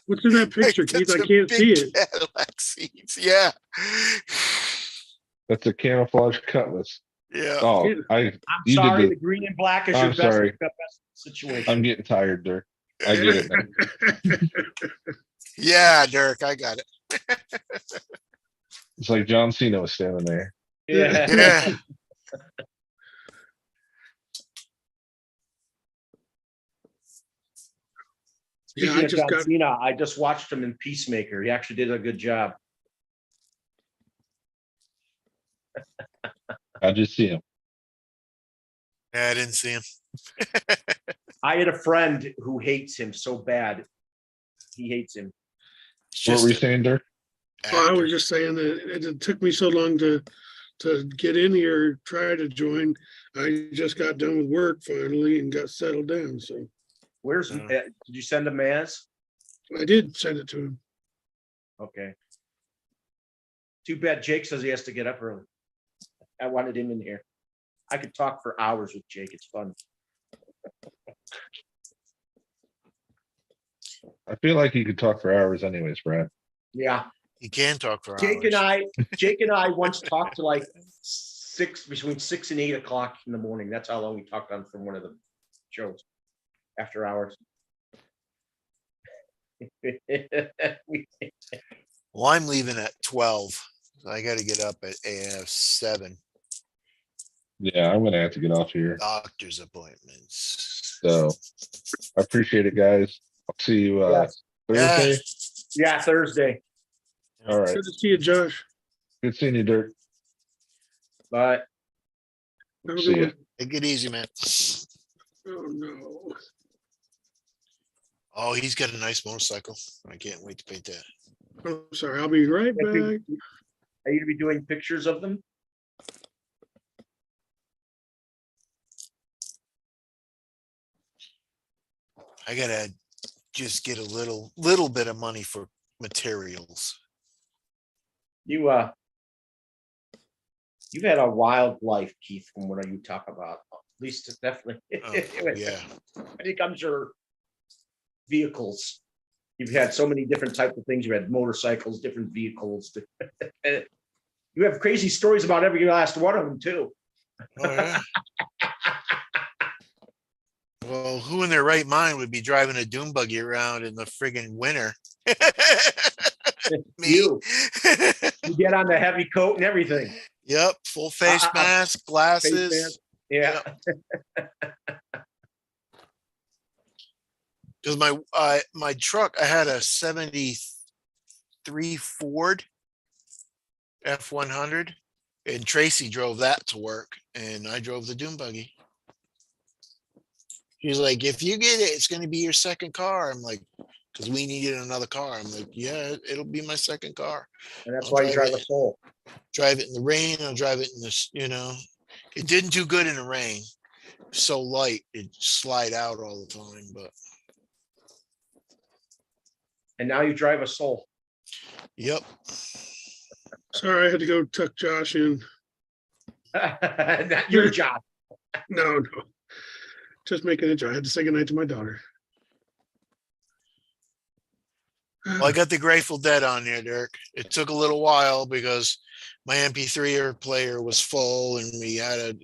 What's in that picture, That's Keith? I a can't see big it. Cadillac seats. Yeah. That's a camouflage Cutlass. Yeah. Oh, Yeah. I'm You did sorry, the- the green and black is I'm your sorry. best situation. I'm getting tired, Dirk. I get it now. Yeah, Dirk, I got it. It's like John Cena was standing there. Yeah. Yeah. Speaking I of just John got- Cena, I just watched him in Peacemaker. He actually did a good job. I just see him. Yeah, I didn't see him. I had a friend who hates him so bad. He hates him. It's What just were you an saying, Dirk? Oh, I actor. was just saying that it took me so long to get in here, try to join. I just got done with work finally and got settled down. So Where's Mm. did you send him Maz? I did send it to him. Okay. Too bad Jake says he has to get up early. I wanted him in here. I could talk for hours with Jake. It's fun. I feel like you could talk for hours anyways, Brad. Yeah. You can talk for Jake and hours. Jake and I once talked to like between 6 and 8 o'clock in the morning. That's how long we talked on from one of the shows after hours. Well, I'm leaving at 12. I got to get up at 7. Yeah, I'm gonna have to get off here. Doctor's appointments. So I appreciate it, guys. I'll see you Yes. Thursday. Yeah, Thursday. All right. Good to see you, Josh. Good seeing you, Dirk. But Have a See good ya. one. Take it easy, man. Oh no. Oh, he's got a nice motorcycle. I can't wait to paint that. I'm sorry. I'll be right back. are you gonna be doing pictures of them? I gotta just get a little bit of money for materials. You've had a wild life, Keith, from what you talk about. At least it's definitely. Oh, yeah. I think I'm sure vehicles. You've had so many different types of things. You had motorcycles, different vehicles. You have crazy stories about every last one of them too. Oh, yeah. Well, who in their right mind would be driving a dune buggy around in the friggin' winter? Me. You get on the heavy coat and everything. Yep, full face mask, Face glasses. mask. Yeah. Because my truck, I had a 73 Ford F100, and Tracy drove that to work, and I drove the dune buggy. He's like, if you get it, it's going to be your second car. I'm like, because we needed another car. I'm like, yeah, it'll be my second car. And that's I'll why you drive a Soul. Drive it in the rain. I'll drive it in this, it didn't do good in the rain. So light, it slide out all the time. But And now you drive a Soul. yep. Sorry, I had to go tuck Josh in. Not your job. No. Just making a joke. I had to say goodnight to my daughter. Well, I got the Grateful Dead on there, Dirk. It took a little while because my MP3 player was full and we had a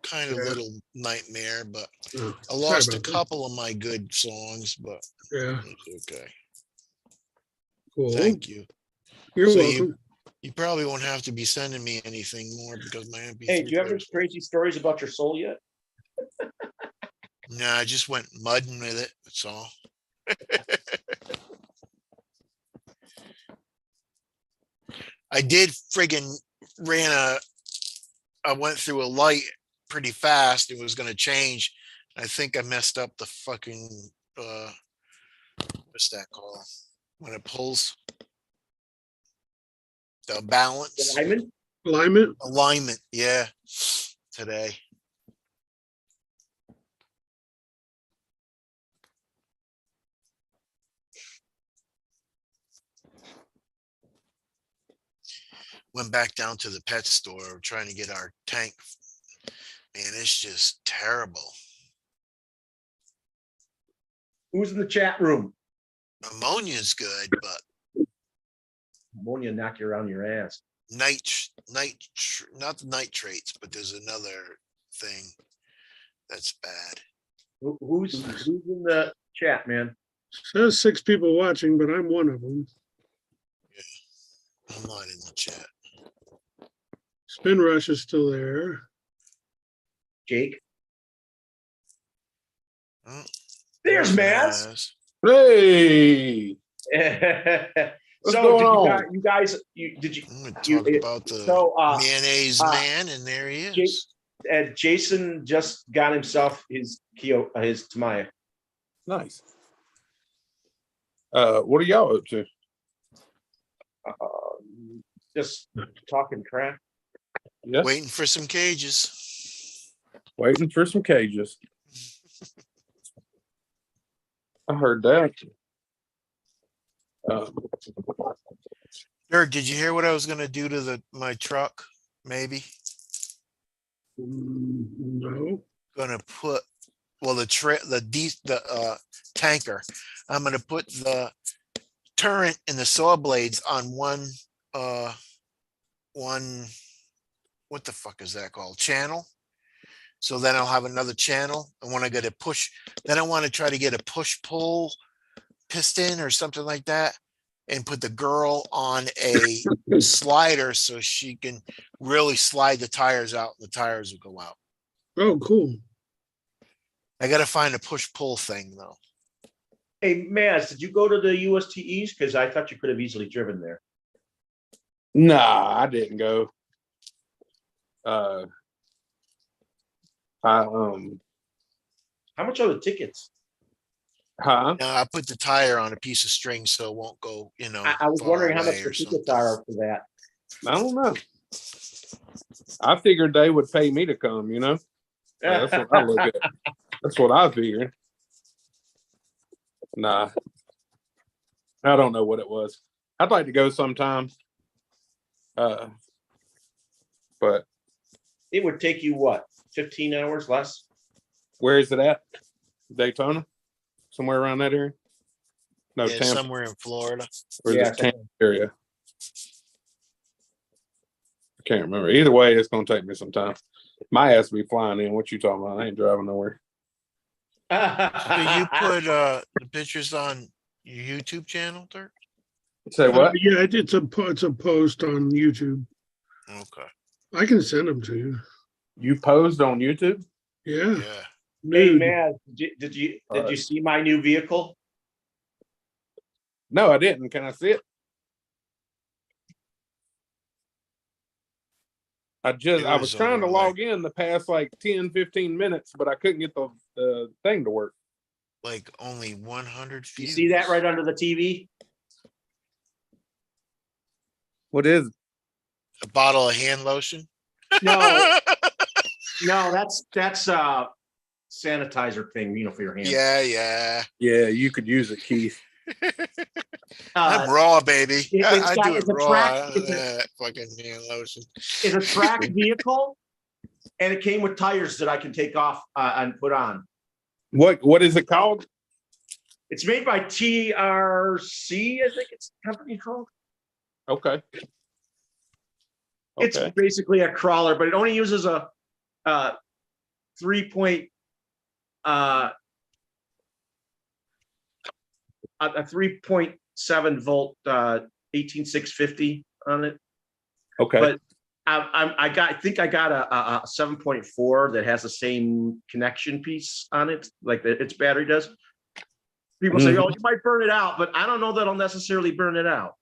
kind of little nightmare, but Oh, I lost a about that. couple of my good songs, but Yeah, it's okay. cool. Thank you. You're So welcome. You probably won't have to be sending me anything more because my MP3. Hey, do you have any player's- crazy stories about your Soul yet? No, I just went mudding with it. That's all. I did friggin' I went through a light pretty fast. It was going to change. I think I messed up the fucking, what's that called? When it pulls the balance Alignment? alignment. Yeah. Today. Went back down to the pet store trying to get our tank. Man, it's just terrible. Who's in the chat room? Ammonia's good, but Ammonia knock you around your ass. not the nitrates, but there's another thing that's bad. Who's in the chat, man? Says 6 people watching, but I'm one of them. I'm not in the chat. Spin Rush is still there. Jake. Oh, There's Maz. Maz. Hey, what's So going you guys, did you? I'm gonna You- talk about the so, mayonnaise man, and there he is. Jake- Jason just got himself his Tamaya. nice. What are y'all up to? Just talking crap. Yeah, Waiting for some cages. waiting for some cages. I heard that. Dirk, did you hear what I was gonna do to my truck? Maybe No. gonna put the tanker. I'm gonna put the turret and the saw blades on one what the fuck is that called? Channel. So then I'll have another channel. And when I get a push, then I want to try to get a push-pull piston or something like that and put the girl on a slider so she can really slide the tires out and the tires will go out. Oh, cool. I got to find a push-pull thing though. Hey, Maz, did you go to the USTEs? Because I thought you could have easily driven there. Nah, I didn't go. How much are the tickets? Huh? No, I put the tire on a piece of string so it won't go, I was far wondering how away much the or tickets something. are for that. I don't know. I figured they would pay me to come, you know? That's what I look at. That's what I figured. Nah. I don't know what it was. I'd like to go sometime. But It would take you what, 15 hours less? where is it at? Daytona? Somewhere around that area? No, Yeah, Tampa. somewhere in Florida. Or is Yeah, it Tampa area? I can't remember. Either way, it's gonna take me some time. My ass will be flying in. What you talking about? I ain't driving nowhere. So you put the pictures on your YouTube channel, Dirk? Say what? Yeah, it's a post on YouTube. Okay. I can send them to you. You posed on YouTube? Yeah. Yeah. Hey, Nude. man, did you see my new vehicle? No, I didn't. Can I see it? I It was was trying to over log in the past like 10, 15 minutes, but I couldn't get the thing to work. like only 100 You views. see that right under the TV? What is it? A bottle of hand lotion? No, no, that's sanitizer thing, for your hands. Yeah. Yeah, you could use it, Keith. I'm raw, baby. I do it it's a raw. track. I don't know that fucking hand lotion. It's a track vehicle, and it came with tires that I can take off and put on. What is it called? It's made by TRC, I think it's the company called. Okay. It's Okay. basically a crawler, but it only uses a 3.7 volt 18650 on it. Okay. But I think I got a 7.4 that has the same connection piece on it, like its battery does. People say, "Oh, you might burn it out," but I don't know that I'll necessarily burn it out.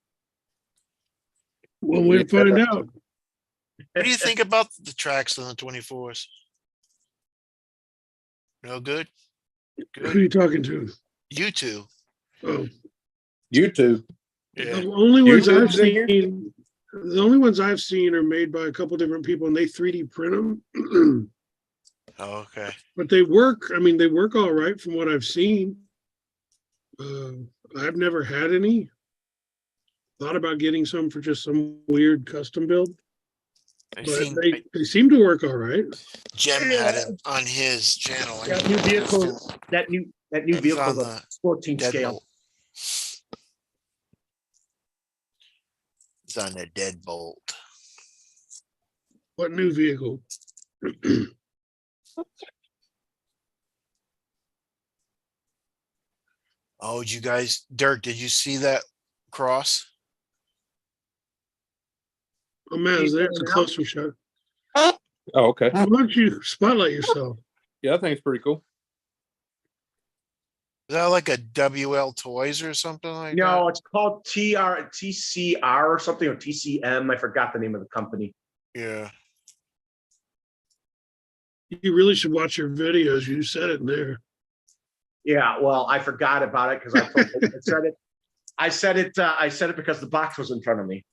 Well, we'll find out. What do you think about the tracks on the 24s? No good? Who are Good. you talking to? You two. Oh, YouTube. Yeah. the only ones I've YouTube's in here? seen. The only ones I've seen are made by a couple different people, and they 3D print them. Oh, okay. But they work. I mean, they work all right from what I've seen. I've never had any. Thought about getting some for just some weird custom build, I but seen they seem to work all right. Jem had it on his channel. That new vehicle, that new It's vehicle, on the the 14 scale. deadbolt. It's on the deadbolt. What new vehicle? Oh, did you guys, Dirk, did you see that cross? Oh man, there's a closer shot. Oh, okay. Why don't you spotlight yourself? Yeah, I think it's pretty cool. Is that like a WL Toys or something like that? No, it's called TCR or something, or TCM. I forgot the name of the company. Yeah. You really should watch your videos. You said it in there. Yeah, well, I forgot about it because I said it. I said it because the box was in front of me.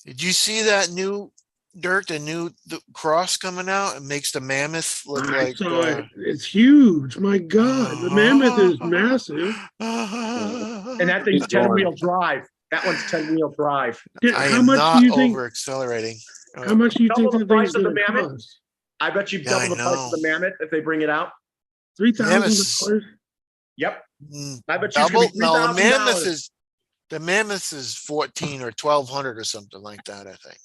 Did you see that new Dirk, the cross coming out? It makes the mammoth look I like saw it. It's huge. My God, the mammoth is massive. And that thing's Keep going. 10-wheel drive. That one's 10-wheel drive. Yeah, I how am much not do you think? over accelerating. How much do you think Double the the price thing's of the going to Mammoth? cost? I bet you Yeah, I double the price of the know. Mammoth if they bring it out. $3,000. Yep. Mm, I bet you it's gonna Double? be No, $3,000. the mammoth is 14 or 1200 or something like that, I think.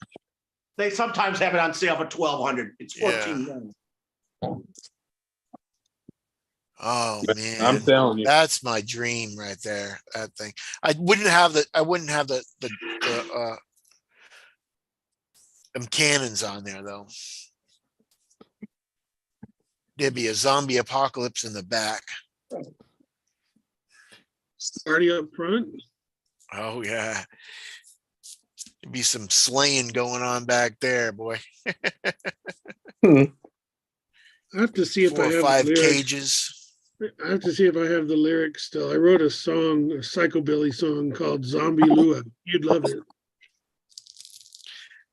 They sometimes have it on sale for $1,200. It's $14. Oh I'm man, telling you. that's my dream right there. That thing. I wouldn't have the them cannons on there though. There'd be a zombie apocalypse in the back. Party up front. Oh yeah. There'd be some slaying going on back there, boy. I have to see if 4 I or have 5 the lyrics. cages. I have to see if I have the lyrics still. I wrote a song, a psychobilly song called Zombie Lua. You'd love it.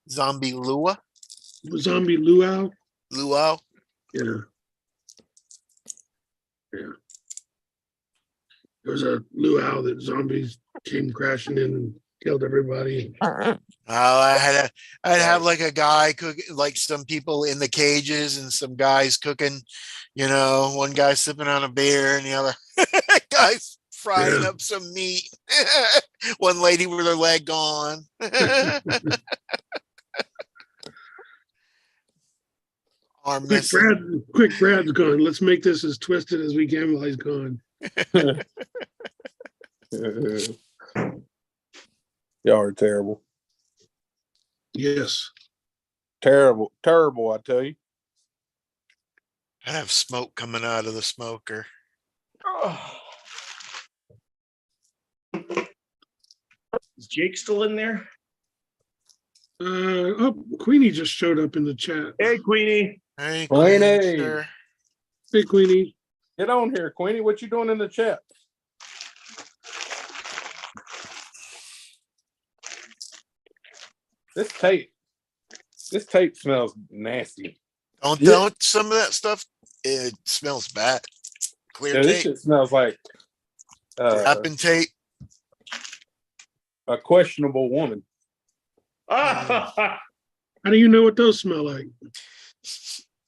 Zombie Lua. Zombie Luau. Luau. Yeah. Yeah. There was a luau that zombies came crashing in and killed everybody. I'd have like a guy cook, like some people in the cages and some guys cooking, one guy sipping on a beer and the other guy's frying up some meat. One lady with her leg gone. Arm Quick, missing. Brad's gone. Let's make this as twisted as we can while he's gone. Y'all are terrible. Yes. Terrible. Terrible, I tell you. I have smoke coming out of the smoker. Is Jake still in there? Oh, Queenie just showed up in the chat. Hey, Queenie. Hey, Queenie. sir. Hey, Queenie. Get on here, Queenie. What you doing in the chat? This tape smells nasty. Don't some of that stuff, it smells bad. Clear Yeah, this tape, shit smells like wrapping tape. a questionable woman. How do you know what those smell like?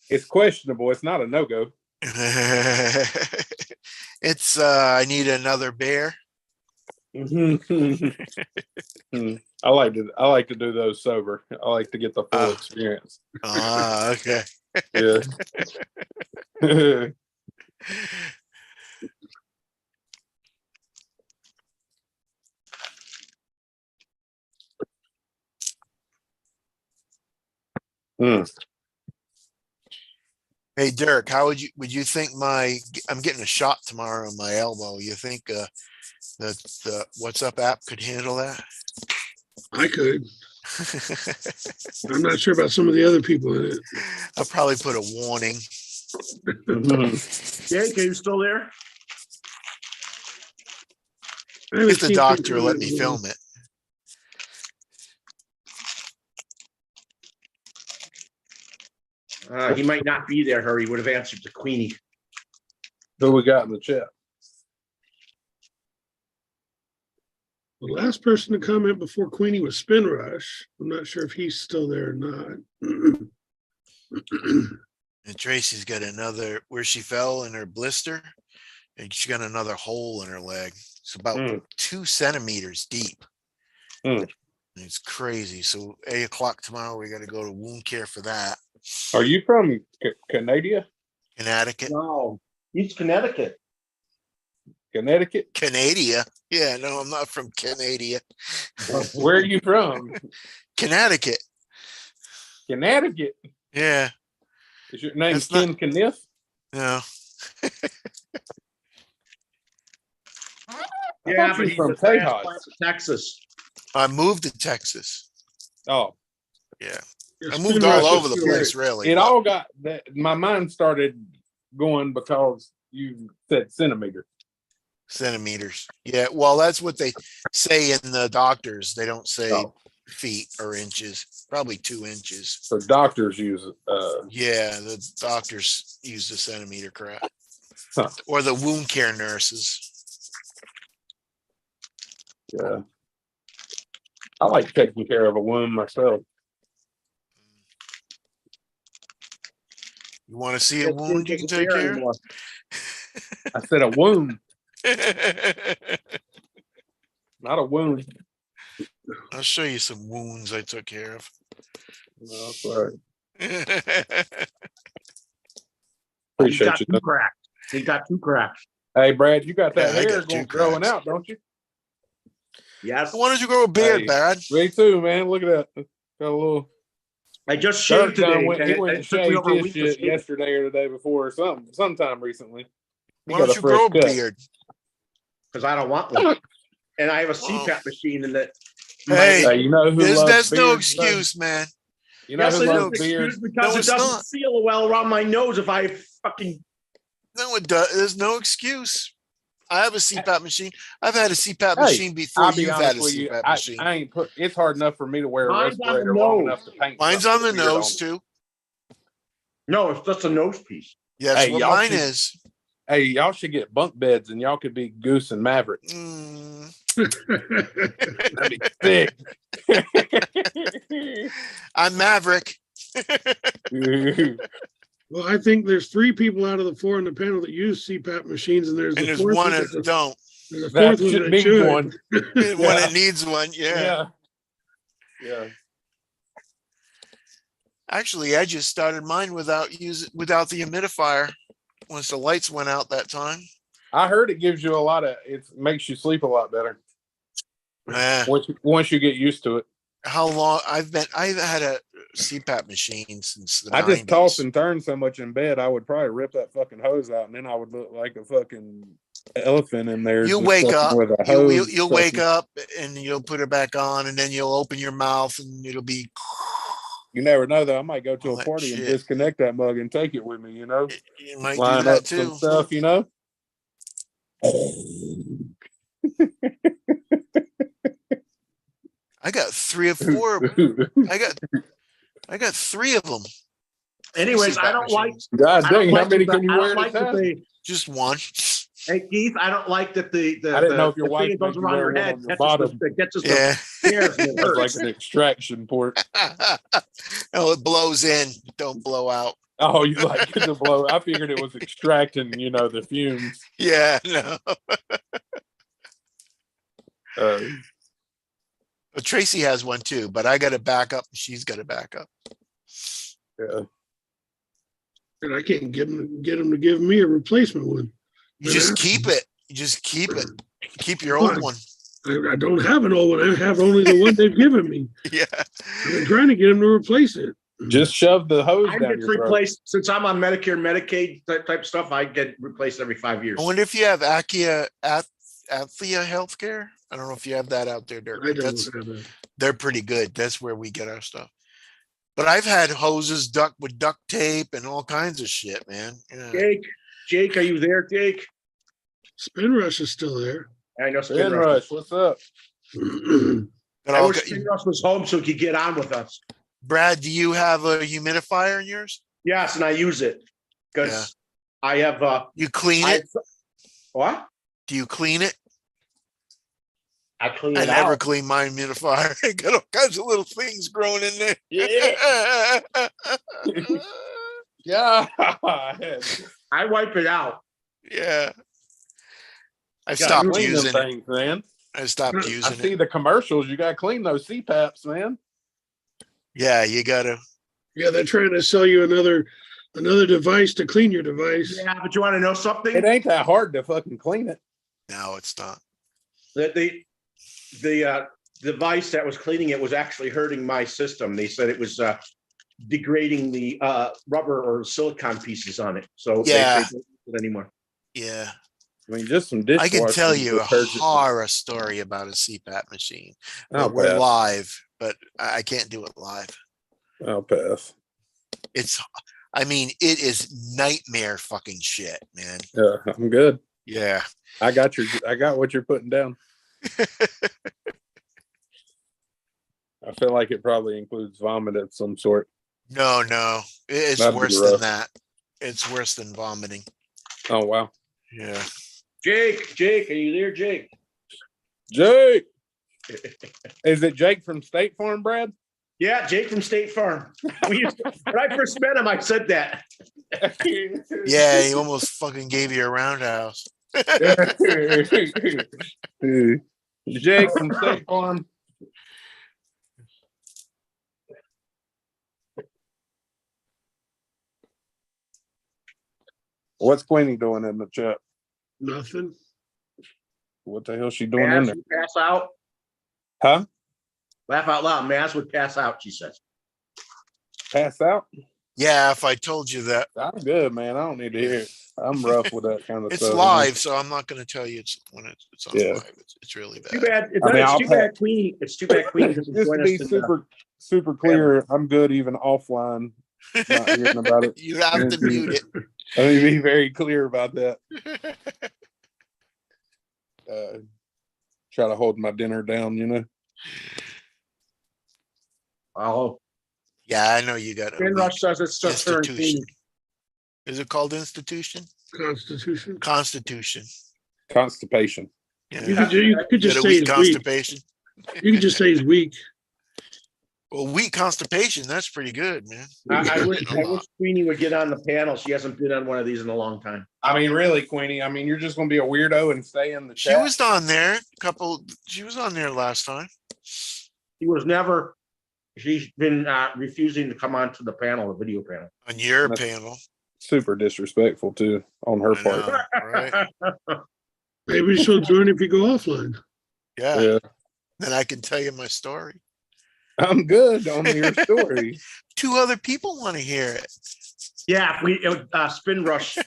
It's questionable. It's not a no-go. It's I need another bear. I like to do those sober. I like to get the full experience. Okay. Yeah. Hey Dirk, how would you think I'm getting a shot tomorrow on my elbow. You think the WhatsApp app could handle that? I could. I'm not sure about some of the other people in it. I'll probably put a warning. Jake, are you still there? I haven't If the seen doctor people will let in me it. film it. He might not be there, or he would have answered to Queenie. Who we got in the chat? The last person to comment before Queenie was Spin Rush. I'm not sure if he's still there or not. And Tracy's got another where she fell in her blister, and she got another hole in her leg. It's about 2 centimeters deep. It's crazy. So 8 o'clock tomorrow, we got to go to wound care for that. Are you from Canada? Connecticut. No, he's Connecticut. Connecticut? Canada. Yeah, no, I'm not from Canada. Where are you from? Connecticut. Connecticut. Yeah. Is your name That's Ken Kniff? No. Yeah, but he's he's from from Tejas. Texas. I moved to Texas. Oh, Yeah. Your I Spin moved all Rush over is the still- place, really. it but- all got that. My mind started going because you said centimeter. Centimeters. Yeah. Well, that's what they say in the doctors. They don't say Oh. feet or inches. Probably 2 inches. So doctors use it. Yeah, the doctors use the centimeter crap. Huh. Or the wound care nurses. Yeah. I like taking care of a wound myself. You want to see a wound you can take care of? I said a wound, not a wound. I'll show you some wounds I took care of. No, that's all right. He Appreciate got you. two cracks. He got 2 cracks. Hey, Brad, you got that Yeah, I hair got 2 growing cracks. out, don't you? Yes. Why don't you grow a beard, Hey. Brad? Me too, man. Look at that. Got a little. I just Dirk shaved today. he went and and it took me shaved over a his week to shit shave it. yesterday or the day before or sometime recently. He Why got don't a you grow a fresh cut. beard? Because I don't want one. And I have a CPAP machine in that. Hey, Hey, you know who loves There's no beards, though? excuse, man. You know Yes, who it is loves an excuse beards? because No, it it's doesn't not. seal well around my nose if I fucking. No, it does. There's no excuse. I have a CPAP machine. I've had a CPAP Hey, machine before I'll be you've had honest a with you. CPAP I machine. ain't put. It's hard enough for me to wear a Mine's on the respirator long nose. enough to paint. Mine's something on the weird nose me. too. No, it's just a nose piece. Yeah, that's Hey, what y'all mine should- is. Hey, y'all should get bunk beds, and y'all could be Goose and Maverick. That'd be sick. I'm Maverick. Well, I think there's 3 people out of the 4 on the panel that use CPAP machines, and there's And the there's fourth one one that don't. There's a That fourth one should that be should. one. When Yeah. it needs one, yeah. Yeah. Actually, I just started mine without the humidifier once the lights went out that time. I heard it gives you it makes you sleep a lot better Eh, once you get used to it. how long I've had a CPAP machine since the I just 90s. toss and turn so much in bed, I would probably rip that fucking hose out, and then I would look like a fucking elephant in there. You just wake fucking up, with a hose you'll wake sucking. up and you'll put it back on, and then you'll open your mouth and it'll be You never know, though. I might go to all a that party and shit. disconnect that mug and take it with me. You might do Line that up some too. stuff. I got 3 or 4. I got 3 of them. Anyways, I CPAP don't like. machines. God I don't dang, how like many that- can you I wear don't at a like that time? they. Just one. Hey Keith, I don't like that the I didn't know if your the wife thing that goes made you around wear your one head on your bottom. gets us Yeah. the hairs and it That's like hurts. an extraction port. Oh, it blows in. Don't blow out. Oh, you like it to blow. I figured it was extracting, the fumes. Yeah, no. But Tracy has one too, but I got a backup. She's got a backup. Yeah. And I can't get him to give me a replacement one. You just keep it. You just keep it. Keep your old one. I don't have an old one. I have only the one they've given me. Yeah. I've been trying to get him to replace it. Just shove the hose I down get your throat. replaced since I'm on Medicare, Medicaid type stuff. I get replaced every 5 years. I wonder if you have Athia healthcare. I don't know if you have that out there, Dirk. I But don't have that. they're pretty good. That's where we get our stuff. But I've had hoses with duct tape and all kinds of shit, man. Yeah. Jake, are you there, Jake? Spin Rush is still there. I know Spin Rush, what's up? But I wish Spin Rush was home so he could get on with us. Brad, do you have a humidifier in yours? Yes, and I use it because I have. You clean it? What? Do you clean it? I clean I it never out. clean my humidifier. I got all kinds of little things growing in there. Yeah. I wipe it out. Yeah. I Gotta stopped clean them using it. things, man. I stopped I using see it. the commercials. You gotta clean those CPAPs, man. Yeah, you gotta. Yeah, they're trying to sell you another device to clean your device. Yeah, but you want to know something? It ain't that hard to fucking clean it. No, it's not. The device that was cleaning it was actually hurting my system. They said it was degrading the rubber or silicone pieces on it. So Yeah. they don't use it anymore. Yeah. I mean, just some I dishwashing. can tell you a detergent. horror story about a CPAP machine. I'll We're pass. live, but I can't do it live. I'll pass. It is nightmare fucking shit, man. Yeah, I'm good. Yeah. I got what you're putting down. I feel like it probably includes vomit of some sort. No, it's That'd be worse rough. than that. It's worse than vomiting. Oh wow. Yeah. Jake, are you there, Jake? Jake. Is it Jake from State Farm, Brad? Yeah, Jake from State Farm. When I first met him, I said that. Yeah, he almost fucking gave you a roundhouse. Jake from State Farm. What's Queenie doing in the chat? Nothing. What the hell she doing in Maz there? would pass out. Huh? Laugh out loud. Maz would pass out, she says. Pass out? Yeah, if I told you that. I'm good, man. I don't need to hear it. I'm rough with that kind of It's stuff. live, so I'm not going to tell you it's on Yeah. live. It's really bad. Too bad. I'll It's too bad Queenie. It's too bad Queenie doesn't Just to join be us. super clear, I'm good even offline. Not hearing about it. You have to mute it. Let me be very clear about that. Try to hold my dinner down, Oh, Yeah, I know you got Ben Rush says it's just her and institution. Queenie. Is it called institution? Constitution. Constitution. Constipation. Yeah. You could just Got a say weak he's weak. constipation. You could just say he's weak. Well, weak constipation, that's pretty good, man. I wish Queenie would get on the panel. She hasn't been on one of these in a long time. I mean, really, Queenie. I mean, you're just going to be a weirdo and stay in the She chat. was on there she was on there last time. She was never She's been refusing to come onto the panel, the video panel. On your That's- panel. Super disrespectful too on her I part. know, right? Maybe she'll join if you go offline. Yeah. Yeah, Then I can tell you my story. I'm good on your story. 2 other people want to hear it. Yeah, if we Spin Rush. We'd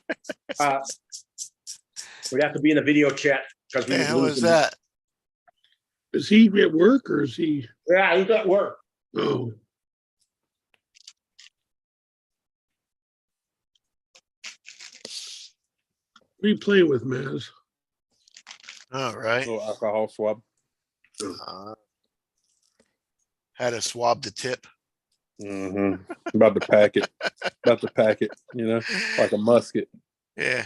have to be in the video chat because we The would hell lose is him. that? Is he at work or is he? Yeah, he's at work. Oh, what are you playing with, Maz? All right. Little alcohol swab. Had to swab the tip. Mm-hmm. About to pack it. About to pack it. You know, like a musket. Yeah.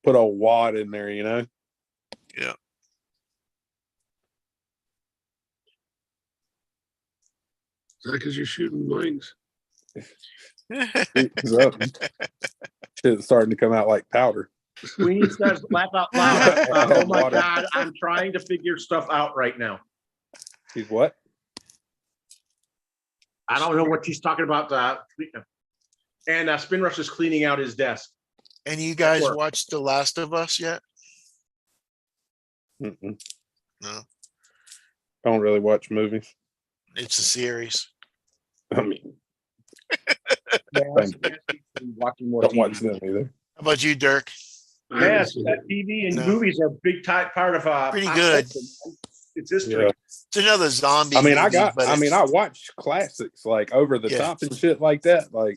Put a wad in there. You know. Yeah. Is that because you're shooting blanks? Shit's starting to come out like powder. Queenie says, laugh out loud. I Oh had my water. God, I'm trying to figure stuff out right now. He's what? I don't know what she's talking about. And Spin Rush is cleaning out his desk. And you guys Work. watched The Last of Us yet? Mm-mm. No. I don't really watch movies. It's a series. I mean, Watching more don't TV. watch them either. How about you, Dirk? I haven't Yes, seen that it. TV and No. movies are a big part of Pretty pop good. culture. It's history. Yeah. It's another zombie. I mean, I movie, but it's- I watch classics like over the Yeah. top and shit like that. Like,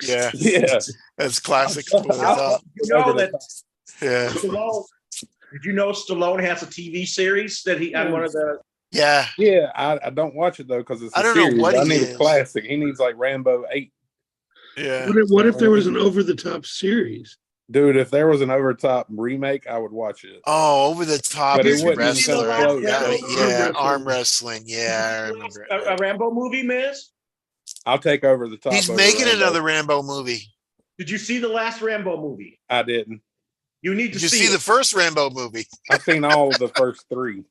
yeah, yeah. that's classic. Over the top. You know Over the that top. Yeah, Stallone. Did you know Stallone has a TV series that he on one of the? yeah. Yeah, I don't watch it though because it's a I don't know series. what I he need is. a classic. He needs like Rambo 8. Yeah. What if there was an over-the-top series? Dude, if there was an over top remake, I would watch it. Oh, over the top But it is wouldn't even wrestler. come Yeah, close. yeah, Arm arm wrestling. Yeah, I remember it. A Rambo movie, Miz? I'll take over the top. He's over making Rambo. another Rambo movie. Did you see the last Rambo movie? I didn't. You need to Did you see the it. first Rambo movie? I've seen all of the first 3.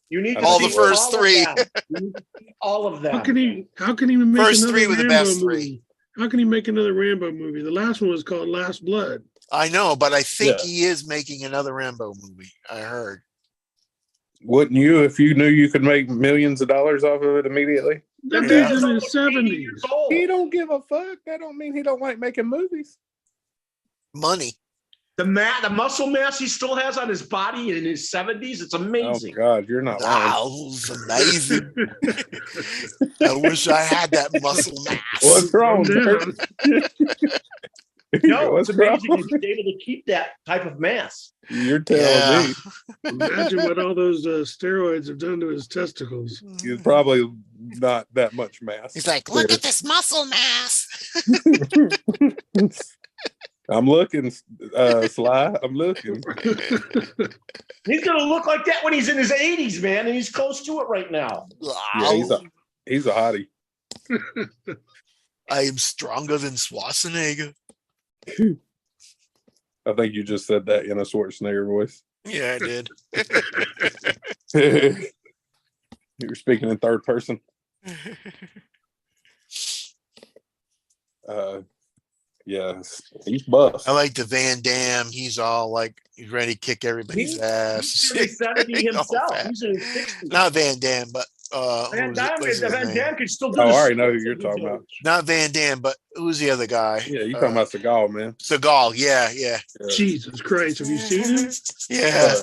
You need to all see the first all of 3. them. You need to see all of them. How can he make First another 3 were the Rambo best 3. movie? How can he make another Rambo movie? The last one was called Last Blood. I know, but I think Yeah. he is making another Rambo movie. I heard. Wouldn't you if you knew you could make millions of dollars off of it immediately? That Yeah. dude's in his He's 80 70s. years old. He don't give a fuck. That don't mean he don't like making movies. Money. The muscle mass he still has on his body in his 70s, it's Oh amazing. God, you're not lying. That was amazing. I wish I had that muscle mass. What's wrong, Calm Dirk? down. No, What's it's amazing wrong? he's able to keep that type of mass. You're telling Yeah. me Imagine what all those steroids have done to his testicles. he's probably not that much mass. He's like, look at this muscle mass. I'm looking, Sly. I'm looking. He's gonna look like that when he's in his 80s, man, and he's close to it right now. Yeah, he's a hottie. I am stronger than Schwarzenegger. I think you just said that in a Schwarzenegger voice. Yeah, I did. You were speaking in third person. Yeah, he's buff. I like the Van Damme. He's all like, he's ready to kick everybody's He's ass. in his 70 He's all himself. fat. He's in his 60s. Not Van Damme, but Van who's it- Damme, what's his Van name? Damme could still do Oh, I the already know who splits you're that talking he about. did. Not Van Damme, but who's the other guy? Yeah, you talking about Seagal, man. Seagal. Yeah, yeah, Jesus Christ, have you seen him? yeah.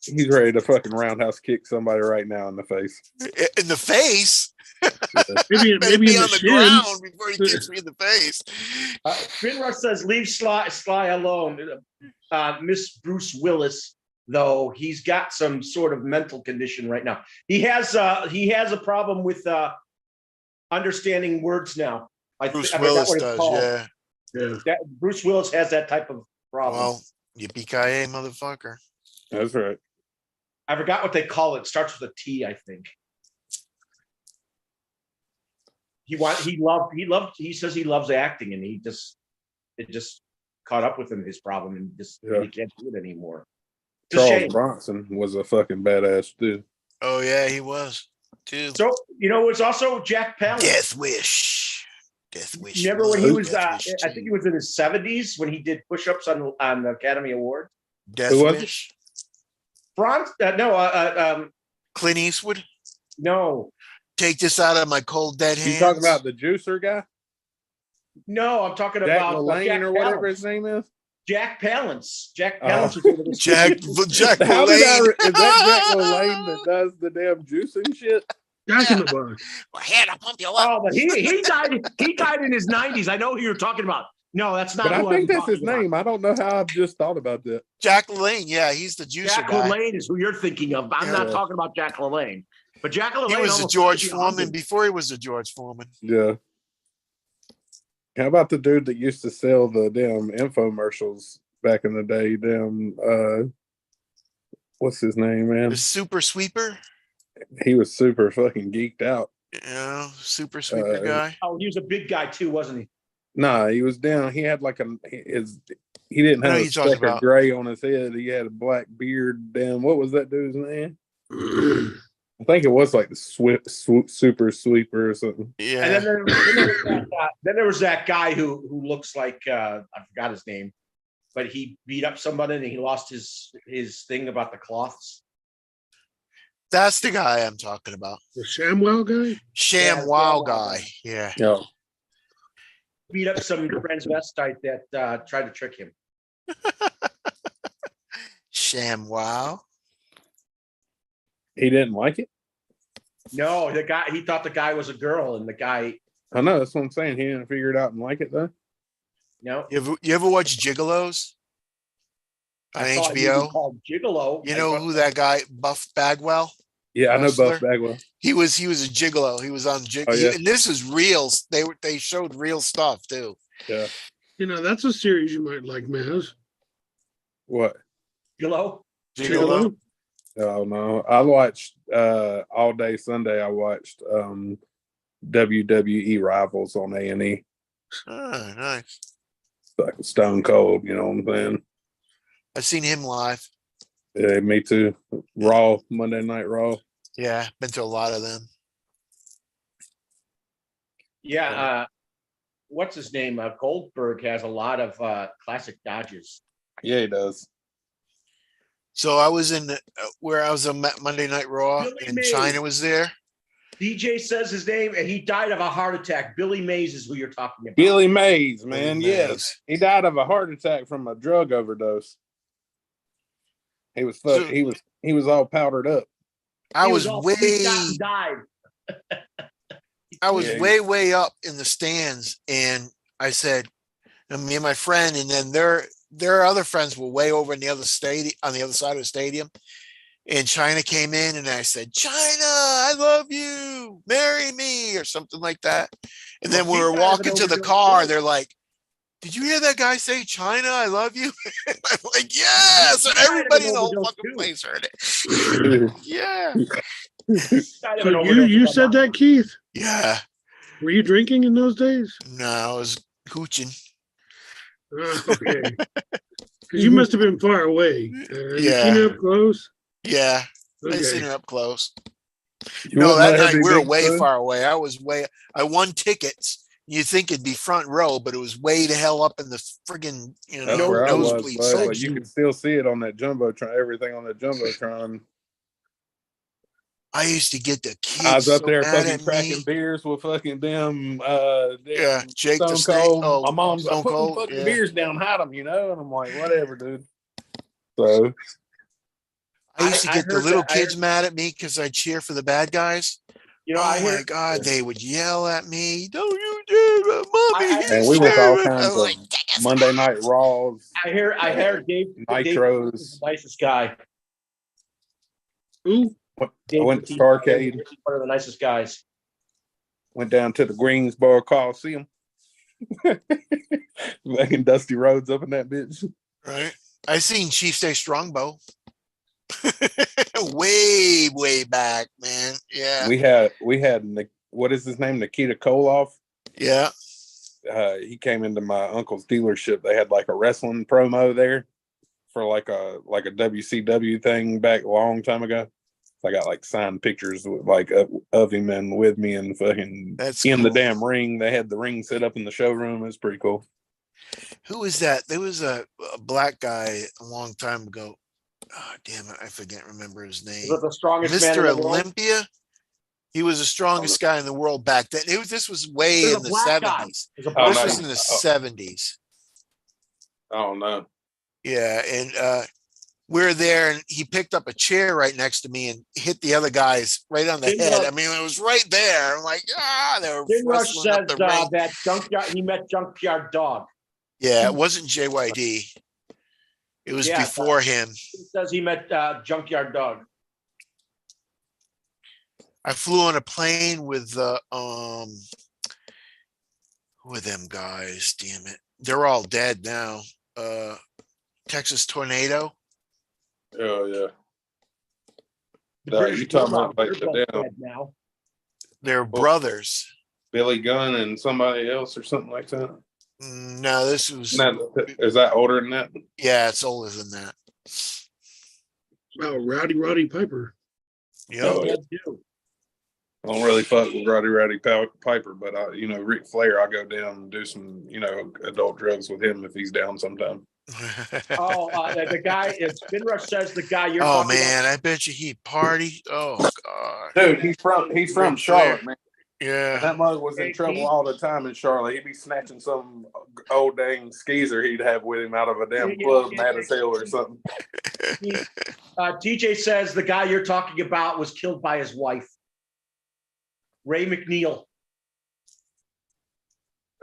He's ready to fucking roundhouse kick somebody right now in the face. In the face. Maybe Better maybe be in the on the shins. ground before he kicks me in the face. Spin Rush says, leave Sly alone. Miss Bruce Willis, though, he's got some sort of mental condition right now. He has a problem with understanding words now. Bruce I forgot Willis what it's does, called. yeah. Yeah. Bruce Willis has that type of problem. Well, yippee-ki-yay, motherfucker. That's right. I forgot what they call it. It starts with a T, I think. He says he loves acting, and it just caught up with him, his problem, and just Yeah. he can't do it anymore. It's a Charles shame. Bronson was a fucking badass dude. Oh, yeah, he was. too. So, it's also Jack Palance. Death Wish. Death Wish. Remember when he was, Death Wish I think he was in his 70s when he did push-ups on the Academy Award. Death Who was it? Wish. Franz? Clint Eastwood. No. Take this out of my cold dead hands. You talking about the juicer guy? No, I'm talking Jack about LaLanne Jack or whatever Palance. his name is? Jack Palance. Jack Oh. Palance is one of the Jack How did LaLanne. is that Jack LaLanne that does the damn juicing shit? Jack in the Box. We're here to pump you up. Oh, but he died. He died in his 90s. I know who you're talking about. No, that's not. But I who think I'm that's his talking about. name. I don't know how I've just thought about that. Jack LaLanne. Yeah, he's the juicer Jack guy. LaLanne is who you're thinking of. I'm not Yeah. talking about Jack LaLanne. But Jack LaLanne He was a almost George took me Foreman 100. before he was a George Foreman. Yeah. How about the dude that used to sell the damn infomercials back in the day? Damn, what's his name, man? The super sweeper. He was super fucking geeked out. Super sweeper guy. Oh, he was a big guy too, wasn't he? Nah, he was down. He had like he didn't I know have a you're talking speck of about. gray on his head. He had a black beard. Damn, what was that dude's name? I think it was like the super sweeper or something. Yeah. And then there was that guy who looks like I forgot his name, but he beat up somebody and he lost his thing about the cloths. That's the guy I'm talking about. The ShamWow guy? Sham Yeah, Wow ShamWow guy. guy. Yeah. Yeah. Beat up some transvestite that tried to trick him. Sham Wow. He didn't like it. No, he thought the guy was a girl, and the guy, I know, that's what I'm saying. He didn't figure it out and like it though. no. You ever watch Gigolos on I saw a movie HBO? called Gigolo. You know who that guy, Buff Bagwell? Yeah, I know Wrestler? Buff Bagwell. He was a gigolo. He was on Oh, yeah. and this is real. They showed real stuff too. Yeah. That's a series you might like, Maz. What? Gigolo? Gigolo. Oh no. I watched all day Sunday I watched WWE Rivals on A&E. Oh, nice. Like Stone Cold, you know what I'm saying? I've seen him live. Yeah, me too. Raw, Monday Night Raw. Yeah, been to a lot of them. Yeah. What's his name? Goldberg has a lot of classic dodges. Yeah, he does. So I was in where I was on Monday Night Raw, Billy and Mays. China was there. DJ says his name, and he died of a heart attack. Billy Mays is who you're talking about. Billy Mays, man. Billy Yes. Mays. He died of a heart attack from a drug overdose. He was he was all powdered up. I He was all way freaked out and died. Yeah. way up in the stands, and I said, and me and my friend, and then their other friends were way over in the other stadium, on the other side of the stadium. And China came in, and I said, "China, I love you, marry me," or something like that. And then we were walking to the car. They're like, "Did you hear that guy say, China, I love you?" And I'm like, "Yeah." So everybody in the whole fucking place heard it. Yeah. So you said that, Keith? Yeah. Were you drinking in those days? No, I was hooching. Okay. Because you must have been far away. Have you seen it up close? Yeah. I Okay. seen it up close. You No, wouldn't that let her night be we were big, way son? far away. I won tickets. You think it'd be front row, but it was way the hell up in the friggin', That's where I was, nosebleed bud. Like, section. you can still see it on that jumbotron. Everything on that jumbotron. I used to get the kids I was up so there mad fucking at cracking me. beers with fucking them. Yeah, Jake the Stone Snake. Cold. Oh, My mom's Stone like, put them Cold. fucking Yeah. beers down, hide them, and I'm like, whatever, dude. So I used to I get the heard little that- I kids mad at me because I cheer for the bad guys. I Oh my hear God, they would yell at me. Don't you dare, mommy. and we went to all kinds I was of like, Monday Night Raws, I heard Dave Nitros. is the nicest guy. Who? I Dave went to Batista Starcade. is one of the nicest guys. Went down to the Greensboro Coliseum. Making Dusty Rhodes up in that bitch. right. I seen Chief Stay Strongbow. way back, man. Yeah. We had what is his name? Nikita Koloff. Yeah. He came into my uncle's dealership. They had like a wrestling promo there for like a WCW thing back a long time ago. I got like signed pictures with, like of him and with me and fucking That's in the cool. damn ring. They had the ring set up in the showroom. It's pretty cool. Who was that? There was a black guy a long time ago. Oh, damn it. I remember his Is name. it the strongest man in Mr. the world? Olympia. He was the strongest guy in the world back then. This was way There's in a the black guy. 70s. There's a Oh, black This no, was guy. in the 70s. I don't know. Yeah. And we were there and he picked up a chair right next to me and hit the other guys right on the head. I mean, it was right there. I'm like, they were Jim Rush wrestling says up the ring. that junkyard. He met Junkyard Dog. Yeah, it wasn't JYD. It was Yeah, before him. He says he met Junkyard Dog. I flew on a plane with who are them guys? Damn it. They're all dead now. Texas Tornado. Oh yeah. The You British talking Bulldog, about like they're the both damn dead now. They're brothers. Billy Gunn and somebody else or something like that? No, this was Is that older than that? yeah, it's older than that. Oh, Roddy Piper. Yep. Oh, yeah. Dead too. I don't really fuck with Roddy Piper, but Ric Flair, I'll go down and do some, adult drugs with him if he's down sometime. Oh, the guy. Spin Rush says the guy you're Oh talking man, about. I bet you he'd party. Oh god. Dude, he's from Ric Charlotte, Flair. man. Yeah. That mother was in trouble all the time in Charlotte. He'd be snatching some old dang skeezer he'd have with him out of a damn club, mad as hell or something. TJ says the guy you're talking about was killed by his wife, Ray McNeil.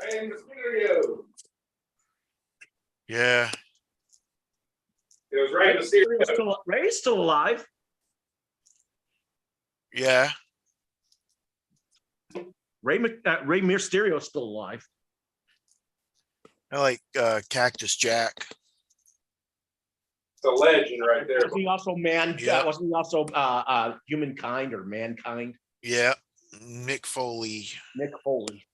Ray Mysterio. Yeah. It was Ray Mysterio. Ray's still alive. Yeah. Ray Mysterio is still alive. I like Cactus Jack. It's a legend right there. Wasn't he also Yeah. Wasn't he also humankind or mankind? Yeah. Mick Foley. Mick Foley.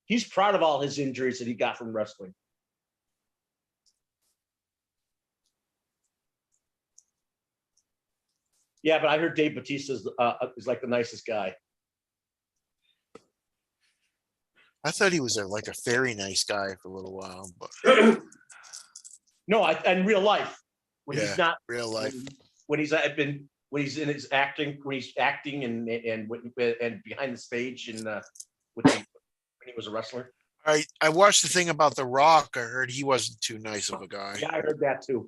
He's proud of all his injuries that he got from wrestling. Yeah, but I heard Dave Bautista is like the nicest guy. I thought he was like a very nice guy for a little while, but No, in real life, when Yeah, he's not real life. when he's in his acting, when he's acting and behind the stage and when he was a wrestler. I watched the thing about The Rock. I heard he wasn't too nice of a guy. Yeah, I heard that too.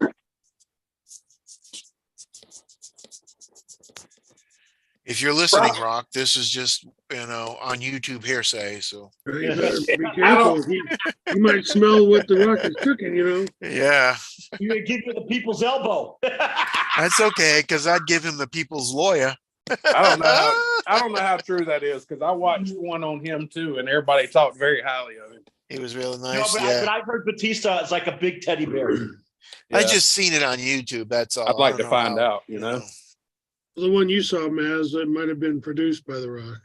If you're listening, Rock, this is just on YouTube hearsay. So You better be careful. He might smell what the Rock is cooking, yeah, You're gonna give you the people's elbow. that's okay because I'd give him the people's lawyer. I don't know how true that is because I watched one on him too, and everybody talked very highly of him. He was really No, nice. but Yeah, I've heard Batista is like a big teddy bear. I just seen it on YouTube. That's all. I'd like I to don't know find how, out. The one you saw, Maz, that might have been produced by The Rock.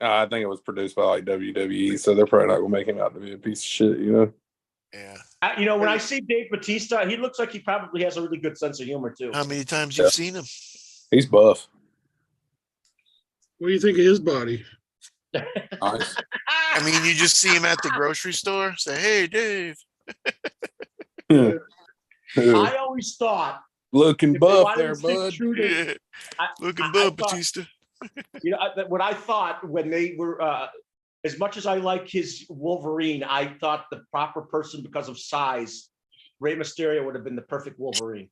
I think it was produced by like WWE, so they're probably not gonna make him out to be a piece of shit. Yeah. When I see Dave Bautista, he looks like he probably has a really good sense of humor too. How many times you've seen him? He's buff. What do you think of his body? Nice. I mean, you just see him at the grocery store. Say, "Hey, Dave." I always thought Looking if they buff wanted there, to stick bud. true to- Yeah. I- Looking I bub, thought- Batista. what I thought when they were, as much as I like his Wolverine, I thought the proper person because of size, Rey Mysterio would have been the perfect Wolverine.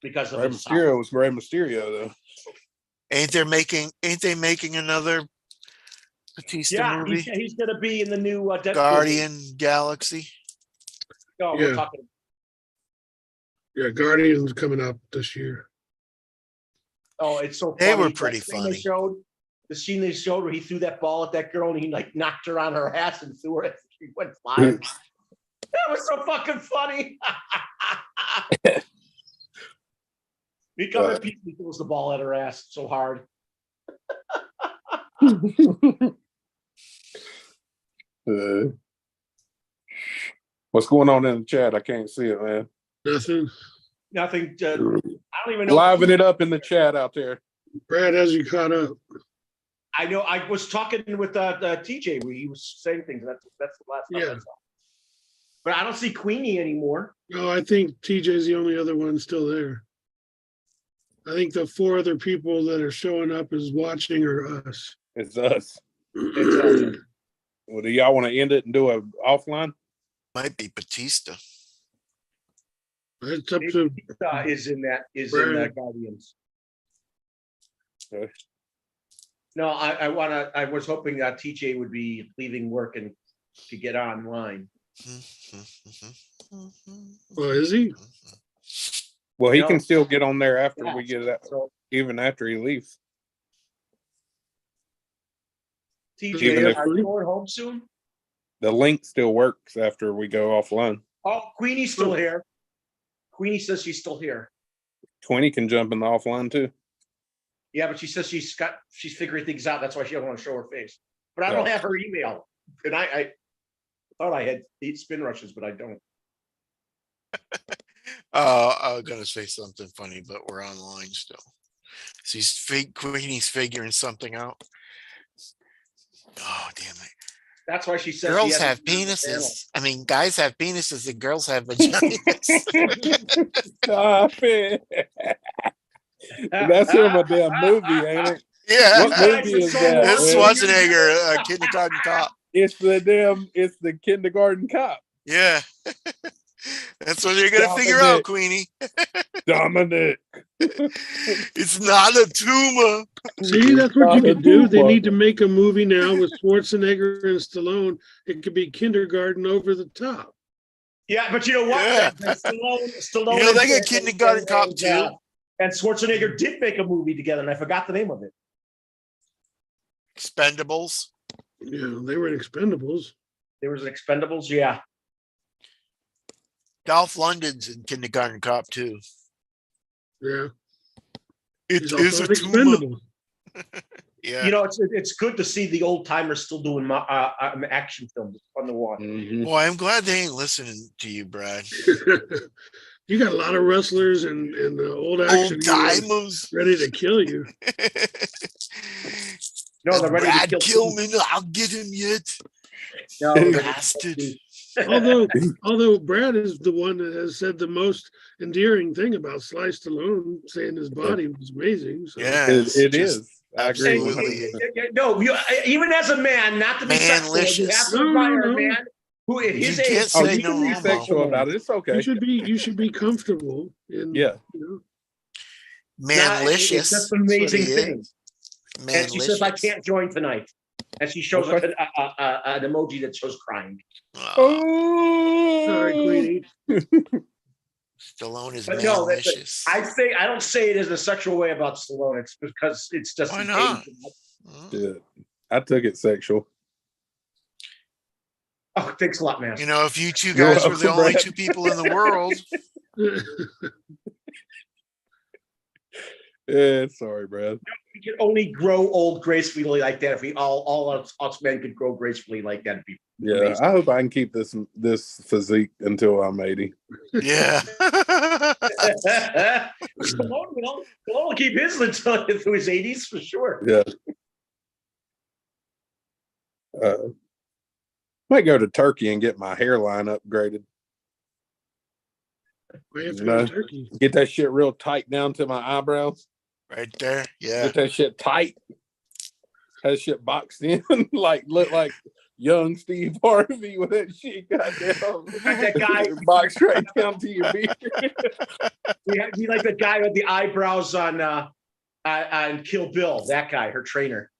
Because of Rey his Mysterio was Rey Mysterio though. Ain't they making another Batista Yeah, movie? he's going to be in the new Deadpool. Guardian Galaxy. No, Yeah. we're talking. Yeah, Guardians coming up this year. Oh, it's so They funny. were pretty That scene funny. the scene they showed where he threw that ball at that girl and he like knocked her on her ass and threw her. She went flying. That was so fucking funny. He come at Pete and throws the ball at her ass so hard. What's going on in the chat? I can't see it, man. Nothing. Nothing. I don't even know. Liven it up in the chat out there. Brad, has you caught up? I know. I was talking with TJ. He was saying things. That's the last time I saw. But I don't see Queenie anymore. No, I think TJ's the only other one still there. I think the 4 other people that are showing up as watching are us. It's us. Well, do y'all want to end it and do a offline? Might be Batista. It's up to Is in Brad. Guardians. Okay. No, I was hoping that TJ would be leaving work and to get online. Well, is he? Well, he No. can still get on there after Yeah. we get it out, So even after he leaves. TJ, Even if- are you going home soon? The link still works after we go offline. Oh, Queenie's still here. Queenie says she's still here. 20 can jump in the offline too. Yeah, but she says she's figuring things out. That's why she doesn't want to show her face. But I don't Oh. have her email. And I thought I had 8 spin rushes, but I don't. I was gonna say something funny, but we're online still. She's Queenie's figuring something out. Oh, damn it. That's why she says she Girls hasn't have been on the panel. penises. I mean, guys have penises and girls have vaginas. Stop it. That's from a damn movie, ain't it? Yeah. What movie is that? It's man? Schwarzenegger, Kindergarten Cop. It's the kindergarten cop. Yeah. That's what you're gonna figure Dominic. out, Queenie. Dominic. It's not a tumor. See, that's what you could do. They need to make a movie now with Schwarzenegger and Stallone. It could be Kindergarten Over the Top. Yeah, but you know what? Yeah. Stallone You know, they and- got Kindergarten Cop and, too. And Schwarzenegger did make a movie together, and I forgot the name of it. Expendables. Yeah, they were in Expendables. There was an Expendables, yeah. Dolph Lundgren's in Kindergarten Cop too. Yeah. It He's is also a in tumor. Expendables. Yeah. You know, it's good to see the old timers still doing action films. It's fun to watch. Well, I'm glad they ain't listening to you, Brad. You got a lot of wrestlers and old action Old heroes timers. ready to kill you. No, they're ready Brad to kill me. No, I'll get him yet. No, they're ready to Bastard. Although Brad is the one that has said the most endearing thing about Sly Stallone, saying his body was amazing. So. Yeah. It just is. I agree. absolutely. 100%. No, even as a man, not to be sexual, you have to No, admire no, a no. man who at his You age. can't Oh, say you no can be homo. sexual about it. It's okay. You should be comfortable in Yeah. you It's Manlicious. just an amazing thing. And she says, "I Manlicious. can't join tonight," and she shows like an emoji that shows crying. Oh, Oh, Sorry, Queenie. Stallone is But no, manlicious. I don't say it as a sexual way about Stallone. It's because it's just Why his not? age. Shit. I took it sexual. Oh, thanks a lot, man. You know, if you two You're guys were the welcome, only Brad. 2 people in the world, Yeah, sorry, Brad. We can only grow old gracefully like that if we all us men could grow gracefully like that. It'd be Yeah, amazing. I hope I can keep this physique until I'm 80. yeah. Stallone will keep his until through his 80s for sure. Yeah. Might go to Turkey and get my hairline upgraded. We have to You go know? to Turkey. Get that shit real tight down to my eyebrows. Right there. Yeah. Get that shit tight. That shit boxed in. Look like young Steve Harvey with that shit goddamn. That guy boxed right down to your beard. he like the guy with the eyebrows on Kill Bill. That guy, her trainer.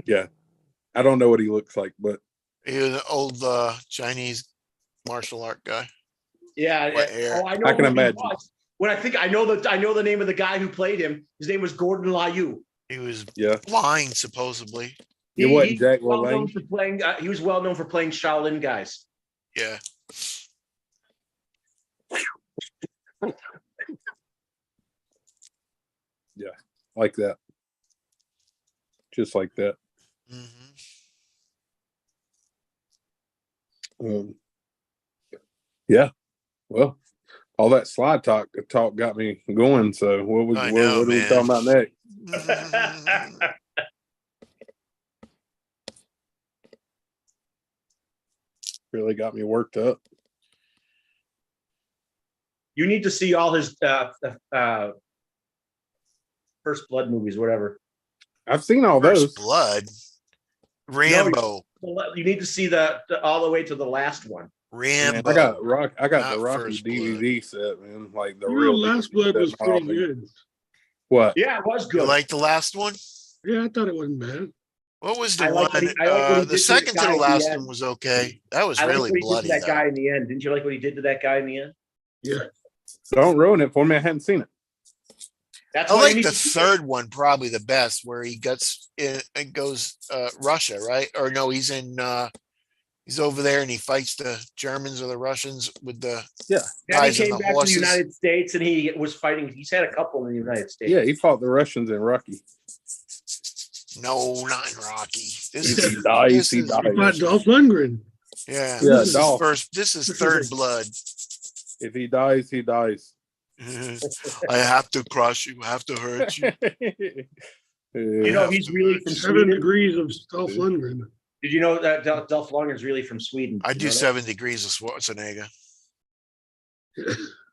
Yeah. I don't know what he looks like, but He was an old Chinese martial art guy. Yeah. What hair? Oh, I know. I can who he imagine. was. When I know the name of the guy who played him. His name was Gordon Liu. He was yeah. blind, supposedly. It wasn't Jack well known LaLange. for playing. He was well known for playing Shaolin guys. Yeah. Yeah. Like that. Just like that. Mm-hmm. Yeah. Well, all that slide talk got me going. So what I know, are we man. talking about next? Really got me worked up. You need to see all his First Blood movies, whatever. I've seen all First those. Blood, Rambo, You need to see the all the way to the last one. Rambo. Man, I got not the Rocky First DVD set, man. Like the You know, real Last DVD Blood set, was pretty my good. What? Yeah, it was You good. like the last one? Yeah, I thought it wasn't bad. What was the I like one? what I like what he did The to second the to guy the at the last end. one was okay. That was I like really what he did to bloody that though. guy in the end. Didn't you like what he did to that guy in the end? Yeah. Don't ruin it for me. I hadn't seen it. That's I why you like need the to see it. third one probably the best, where he gets in and goes Russia, right? Or no, he's over there and he fights the Germans or the Russians with the Then he guys in came the back to the horses. United States and he was fighting. He's had a couple in the United States. Yeah, he fought the Russians in Rocky. No, not in Rocky. This If is he dies, this he is dies. But Dolph Lundgren. yeah. Yeah, This is Dolph. first. This is Third Blood. If he dies, he dies. I have to crush you. I have to hurt you. You know, he's really from 7 Sweden. degrees of Dolph Lundgren. Did you know that Dolph Lundgren's really from Sweden? I You do know that? 7 degrees of Schwarzenegger.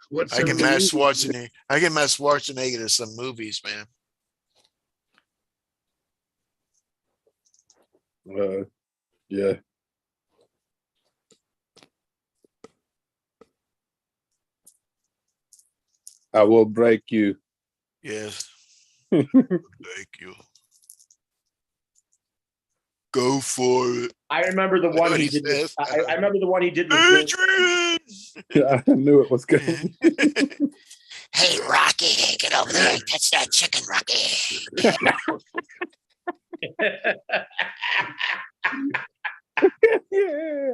What I can 7 match degrees? Schwarzenegger. I can match Schwarzenegger to some movies, man. Yeah. I will break you. Yes. Thank you. Go for it. I remember the one he He did. With, says, I remember the one he did with Bill. Adrian! I knew it was coming. Hey, Rocky, get over there and catch that chicken, Rocky. Yeah.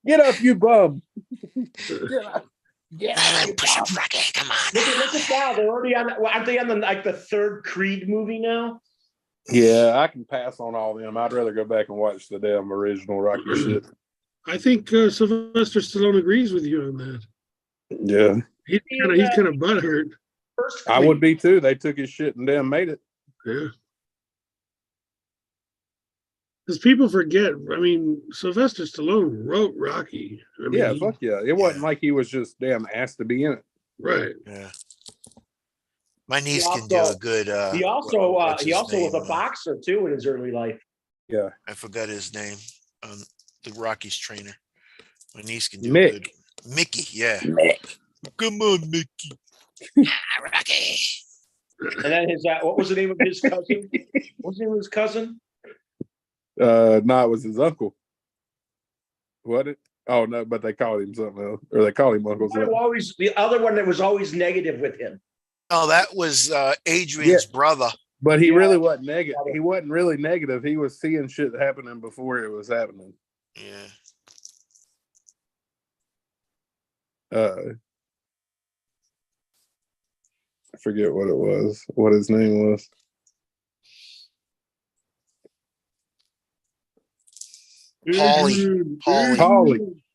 Get up, you bum. Push up, Rocky. Come on. Look at now. They're already on. Aren't they on the third Creed movie now? Yeah, I can pass on all them. I'd rather go back and watch the damn original Rocky shit. I think Sylvester Stallone agrees with you on that. Yeah, He's kind of butthurt. First I would be too. They took his shit and damn made it. Yeah. Because people forget. I mean, Sylvester Stallone wrote Rocky. I mean, Yeah, fuck yeah. It wasn't like he was just damn asked to be in it. right. Yeah. My niece can do a good. He also what's his was name? a boxer too in his early life. Yeah. I forgot his name. The Rockies trainer. My niece can do Mick. good. Mickey, yeah. Mick. Come on, Mickey. Rocky. And then his what was the name of his cousin? What was the name of his cousin? No, it was his uncle. What it? Oh no, but they called him something else, or they called him Uncle something. Always the other one that was always negative with him. Oh, that was Adrian's brother. But he really wasn't negative. He wasn't really negative. He was seeing shit happening before it was happening. Yeah. I forget what it was. What his name was.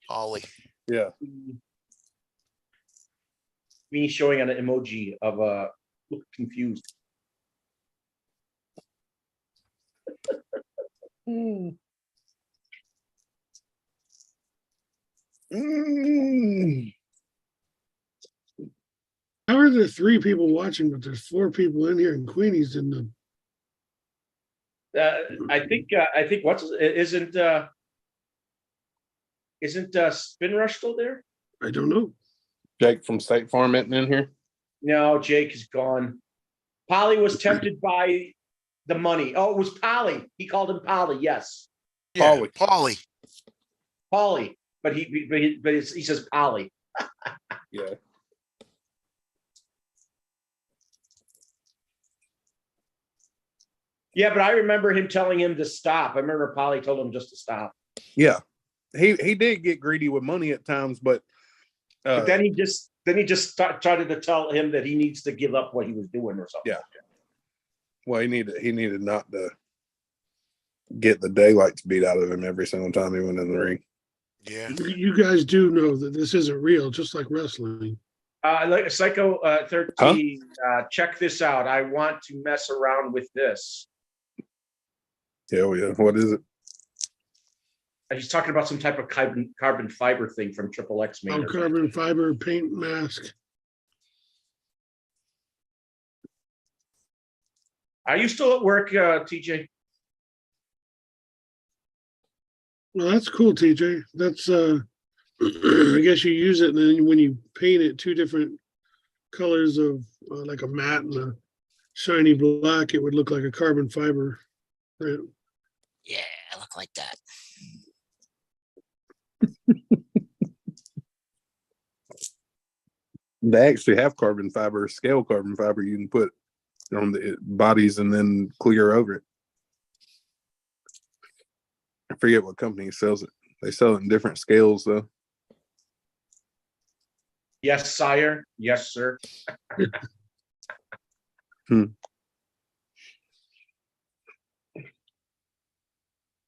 Polly. Yeah. Me showing an emoji of look confused. How are there 3 people watching, but there's 4 people in here, and Queenie's in them? I think what's isn't Spin Rush still there? I don't know. Jake from State Farm isn't in here. No, Jake is gone. Polly was tempted by the money. Oh, it was Polly. He called him Polly. Yes, Yeah, Polly. Polly. But he says Polly. Yeah. Yeah, but I remember him telling him to stop. I remember Polly told him just to stop. Yeah. He did get greedy with money at times, but then he just tried to tell him that he needs to give up what he was doing or something. Yeah. Well, he needed not to get the daylights beat out of him every single time he went in the ring. Yeah. You guys do know that this isn't real, just like wrestling. Like Psycho 13, check this out. I want to mess around with this. Hell yeah. What is it? He's talking about some type of carbon fiber thing from Triple X. Oh, carbon fiber paint mask. Are you still at work, TJ? Well, that's cool, TJ. That's I guess you use it, and then when you paint it, two different colors of like a matte and a shiny black, it would look like a carbon fiber print. Yeah, I look like that. They actually have carbon fiber, scale carbon fiber you can put on the bodies and then clear over it. I forget what company sells it. They sell it in different scales though. Yes, sire. Yes, sir. Hmm.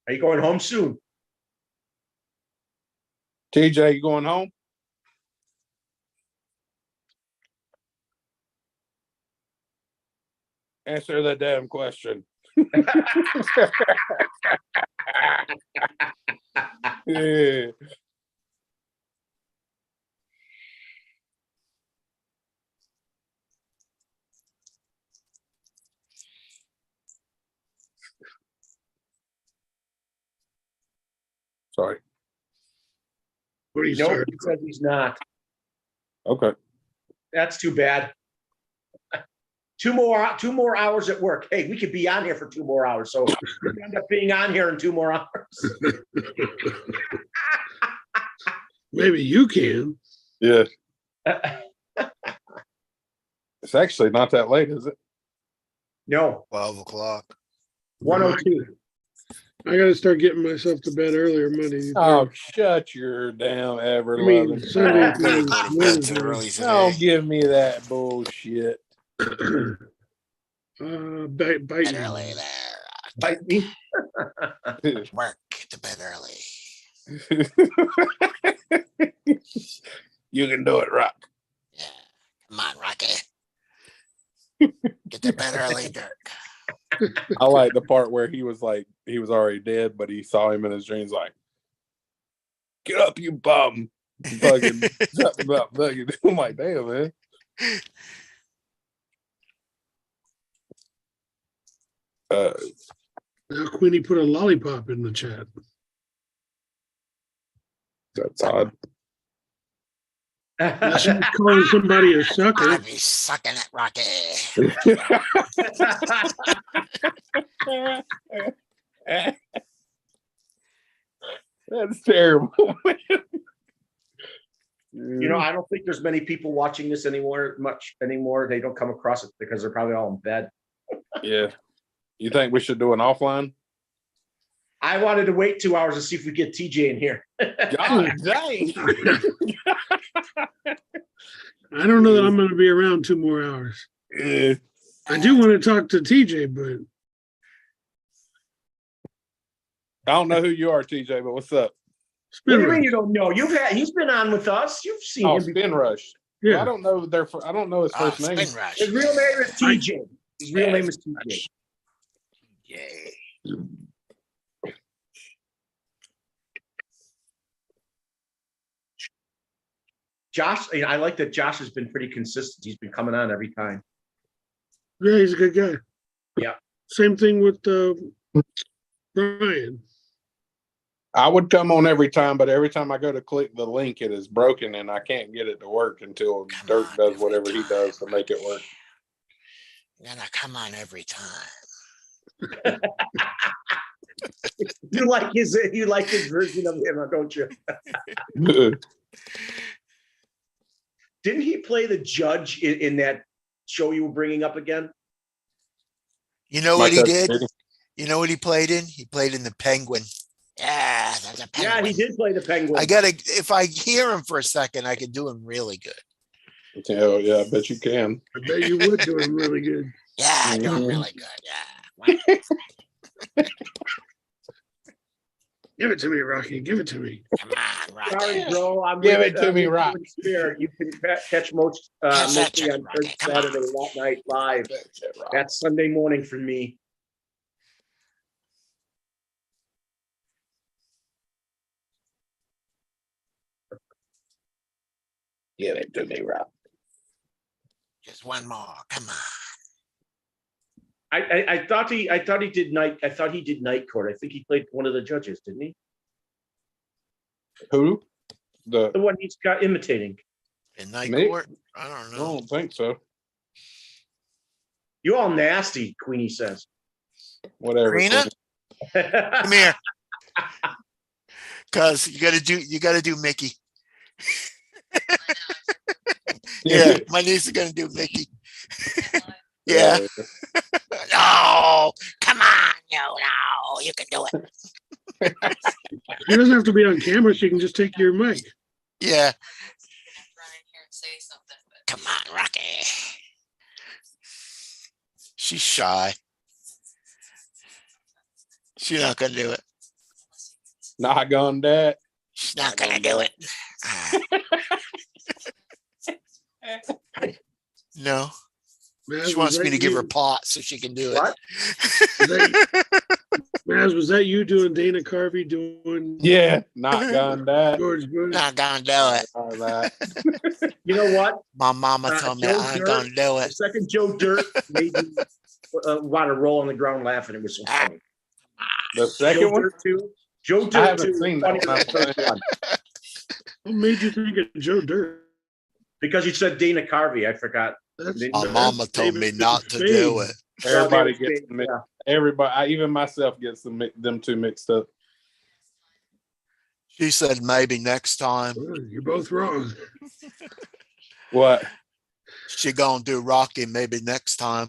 Are you going home soon? TJ, you going home? Answer the damn question. Yeah. Sorry. What are you Nope, starting? he says he's not. Okay. That's too bad. Two more hours at work. Hey, we could be on here for 2 more hours. So we end up being on here in 2 more hours. Maybe you can. Yeah. It's actually not that late, is it? No, 12 o'clock. 102. I got to start getting myself to bed earlier Monday. Oh, shut your damn ever I mean, loving. Sunday I'm gonna through go to bed Wednesday. too early today. Don't give me that bullshit. Bite Bed me. early there. Bite me. Work to bed early. You can do it, Rock. Yeah. Come on, Rocky. Get to bed early, Dirk. I like the part where he was already dead, but he saw him in his dreams like, get up, you bum. Fucking something about fucking. I'm like, damn, man. Now Queenie put a lollipop in the chat. That's odd. She's calling somebody a sucker. I'd be sucking it, Rocky. That's terrible. You know, I don't think there's many people watching this much anymore. They don't come across it because they're probably all in bed. Yeah. You think we should do an offline? I wanted to wait 2 hours to see if we get TJ in here. God dang. I don't know that I'm going to be around 2 more hours. Yeah. I do want to talk to TJ, but I don't know who you are, TJ, but what's up? What do you Spin mean Rush. you don't know? He's been on with us. You've seen Oh, him. Spin Rush. Yeah. Well, I don't know I don't know his first name. Spin rush. His real name is TJ. His real name is TJ. Yay. Josh, I like that Josh has been pretty consistent. He's been coming on every time. Yeah, he's a good guy. Yeah. Same thing with Brian. I would come on every time, but every time I go to click the link, it is broken and I can't get it to work until Come Dirk on does every whatever he does to time. make it work. You're gonna come on every time. You like his version of him, don't you? Didn't he play the judge in that show you were bringing up again? You know My what he cousin did? did. You know what he played in? He played in the Penguin. Yeah, there's a Penguin. Yeah, he did play the Penguin. If I hear him for a second, I can do him really good. Hell yeah, I bet you can. I bet you would do him really good. Yeah, I do him Mhm. really good. Yeah. Give it to me, Rocky. Give it to me. Come on, Rocky. Sorry, bro. I'm Give with- it to I'm me, with Rock. you in spirit. You can catch most Catch that mostly chicken, on Rocky. Come on. Saturday night live. That's Sunday morning for me. Give it to me, Rock. Just one more. Come on. I thought he did night court. I think he played one of the judges, didn't he? Who? The The one he's got imitating. In night Me? court? I don't I know. don't think so. You all nasty, Queenie says. Whatever. Karina? Come here. Cause you gotta do Mickey. Yeah, my niece is gonna do Mickey. Yeah. No, come on, no, you can do it. She doesn't have to be on camera. She can just take your mic. Yeah. Come on, Rocky. She's shy. She's not gonna do it. Not gonna that. She's not gonna do it. No, Maz, she wants was me that to give her you? pot so she can do What? Maz, was that you doing Dana Carvey doing Yeah, not gonna that. George Bush? Not gonna do it. All that. You know what? My mama told me Joe I ain't Dirt. gonna do The it. second Joe Dirt made me want to roll on the ground laughing. It was so funny. The second Joe one. Dirt 2. Joe I Dirt haven't 2. seen Funny that than the first one. What made you think of Joe Dirt? Because you said Dana Carvey, I forgot. That's, My that's mama told me David not to Spade. do it. Everybody David gets Spade, mixed. yeah. Everybody, even myself, gets them two mixed up. She said maybe next time. Well, you're both wrong. What? She gonna do Rocky maybe next time.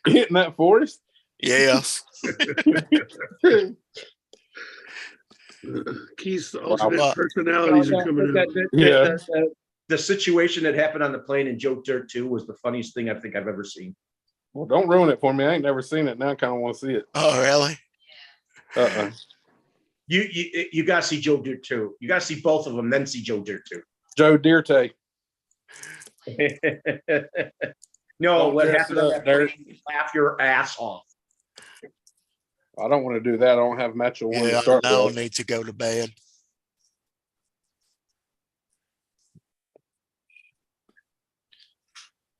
Hitting that forest? Yes. Keith's alternate Wow. personalities are coming out. Yeah. The situation that happened on the plane in Joe Dirt 2 was the funniest thing I think I've ever seen. Well, don't ruin it for me. I ain't never seen it. Now I kind of want to see it. Oh, really? You gotta see Joe Dirt 2. You gotta see both of them, then see Joe Dirt 2. Joe Dirte. No, Don't what dress happened on up, that Dirt. plane, you laugh your ass off. I don't want to do that. I don't have match of one Yeah, to start now I with. need to go to bed.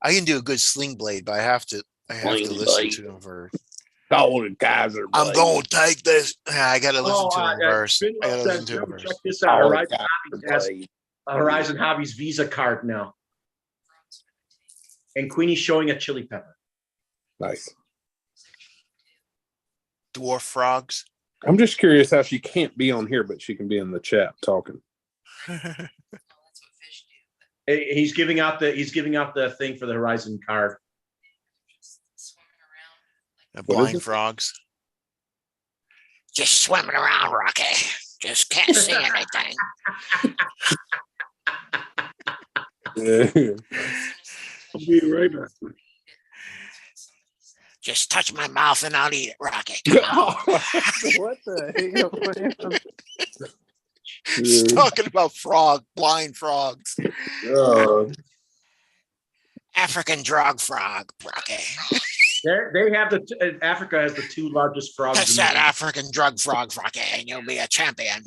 I can do a good sling blade, but I have to Sling listen blade. to him first. Golden Kaiser. I'm blade. going to take this. I gotta listen to him first. Finn I gotta says, listen to him "Joe, first. check this out. Golden Horizon Kaiser Hobbies has blade. a Horizon Hobbies Visa card now. And Queenie's showing a chili pepper. Nice. Dwarf frogs. I'm just curious how she can't be on here, but she can be in the chat talking. He's giving out the thing for the Horizon card. The What is blind it? frogs. Just swimming around, Rocky. Just can't see anything. I'll be right back. Just touch my mouth and I'll eat it, Rocky. Come on. What the hell, man? She's talking about blind frogs. African drug frog, Rocky. They have Africa has the two largest frogs. Touch in that the African drug frog, Rocky, and you'll be a champion.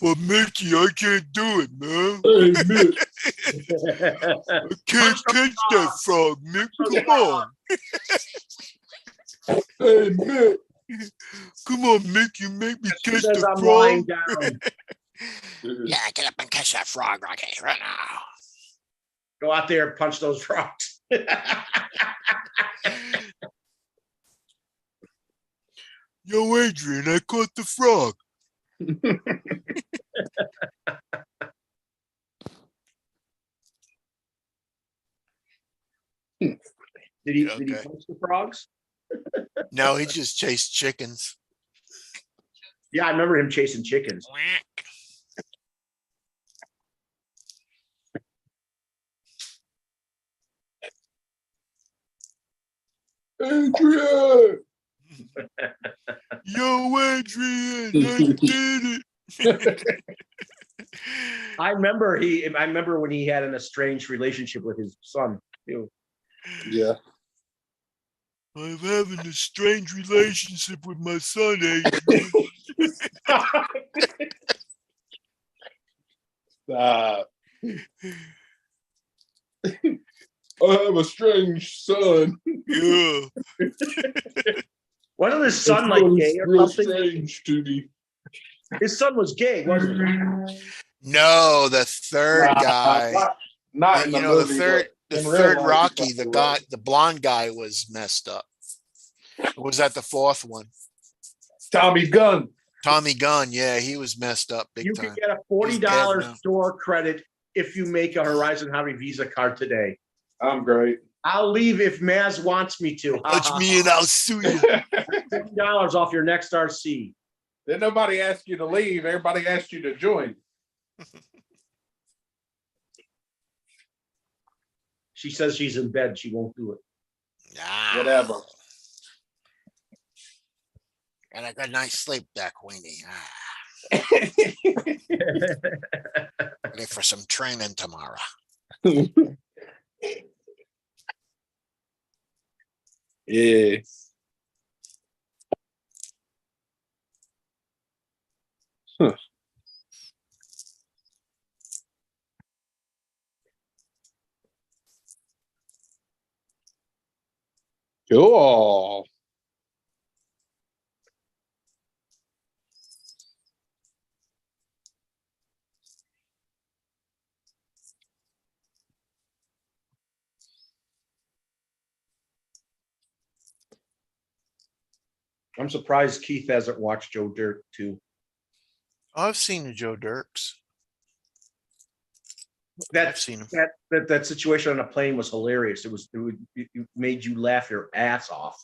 Well, Mickey, I can't do it, man. I can't catch that frog, Mick. Come on. Hey, man. Come on, Mick. You make me catch Says the I'm lying frog. down. Yeah, get up and catch that frog, Rocky, right now. Go out there and punch those frogs. Yo, Adrian, I caught the frog. Did he Okay. punch the frogs? No, he just chased chickens. Yeah, I remember him chasing chickens. Adrian. Yo, Adrian, I did it. I remember when he had an estranged relationship with his son too. Yeah. I'm having a strange relationship with my son, Adrian. Stop. I have a strange son. Yeah. Wasn't his son like gay or real something? strange to me. His son was gay, wasn't he? No, the third guy. Not in You the know, movie, the in real third life, Rocky, he's the probably guy, right. the blonde guy was messed up. Or was that the fourth one? Tommy Gunn. Tommy Gunn, yeah, he was messed up big You time. can get a He's dead $40 now. store credit if you make a Horizon Hobby Visa card today. I'm great. I'll leave if Maz wants me to. Touch me and I'll sue you. $50 off your next RC. Then nobody asked you to leave. Everybody asked you to join. She says she's in bed. She won't do it. Nah. Whatever. And I got a nice sleep there, Queenie. Ready for some training tomorrow. Yeah. Huh. Cool. I'm surprised Keith hasn't watched Joe Dirt too. I've seen the Joe Dirks. I've That seen him. that situation on a plane was hilarious. It made you laugh your ass off.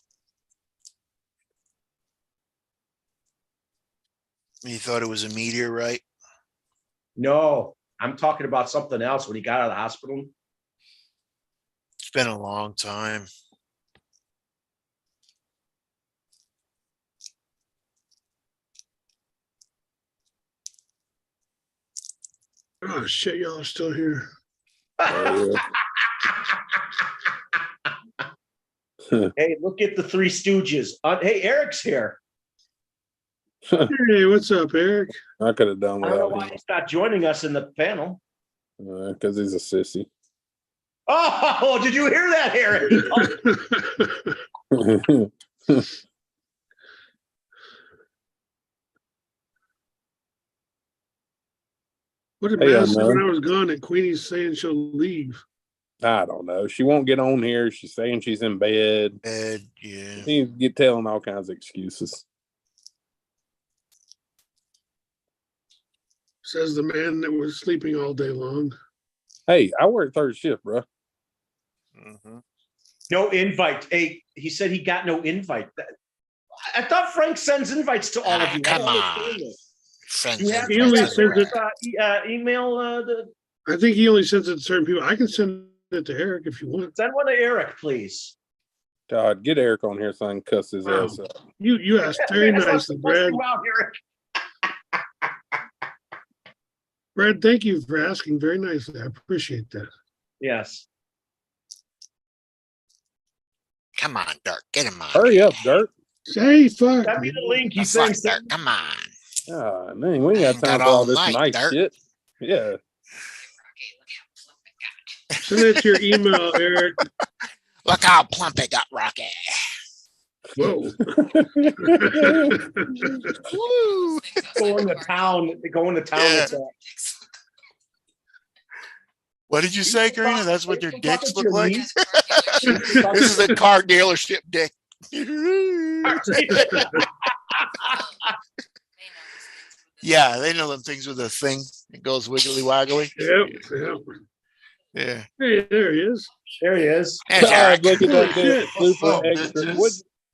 You thought it was a meteorite? No, I'm talking about something else when he got out of the hospital. It's been a long time. Oh shit, y'all are still here. Oh, Hey, look at the Three Stooges. Hey, Eric's here. Hey, what's up, Eric? I could have done I don't know without why him he's not joining us in the panel. because he's a sissy. Oh, did you hear that, Eric? What did Hey, Matt say when man. I was gone that Queenie's saying she'll leave? I don't know. She won't get on here. She's saying she's in bed. Yeah. She's get telling all kinds of excuses. Says the man that was sleeping all day long. Hey, I work third shift, bro. Mhm. No invite. Hey, he said he got no invite. I thought Frank sends invites to all of you. Come I don't on. understand this. Friends You have He only to sends it. email the I think he only sends it to certain people. I can send it to Eric if you want. send one to Eric, please. God, get Eric on here so I can cuss his Wow. ass up. You asked very That's what's nicely, supposed Brad. to out, Eric. Brad, thank you for asking very nicely. I appreciate that. Yes. Come on, Dirk. Get him on. Hurry up, Dirt. Hey, fuck. Send me the link. The He's saying fuck, Dirk. Come on. Ah, man, we ain't got Ain't time got for all all this night, nice Dirt. shit. Yeah. Send it to your email, Eric. Look how plump it got, Rocky. Whoa. Woo. going to town. Going to town Yeah. with that. What did you say, Karina? That's what their Talking dicks to look your like? niece? This is a car dealership dick. Yeah, they know them things with a thing. It goes wiggly woggly. Yep. Yeah. Hey, there he is. There he is. There's God, Eric. look at Holy that bit. shit. What's Super up, extra. bitches? What,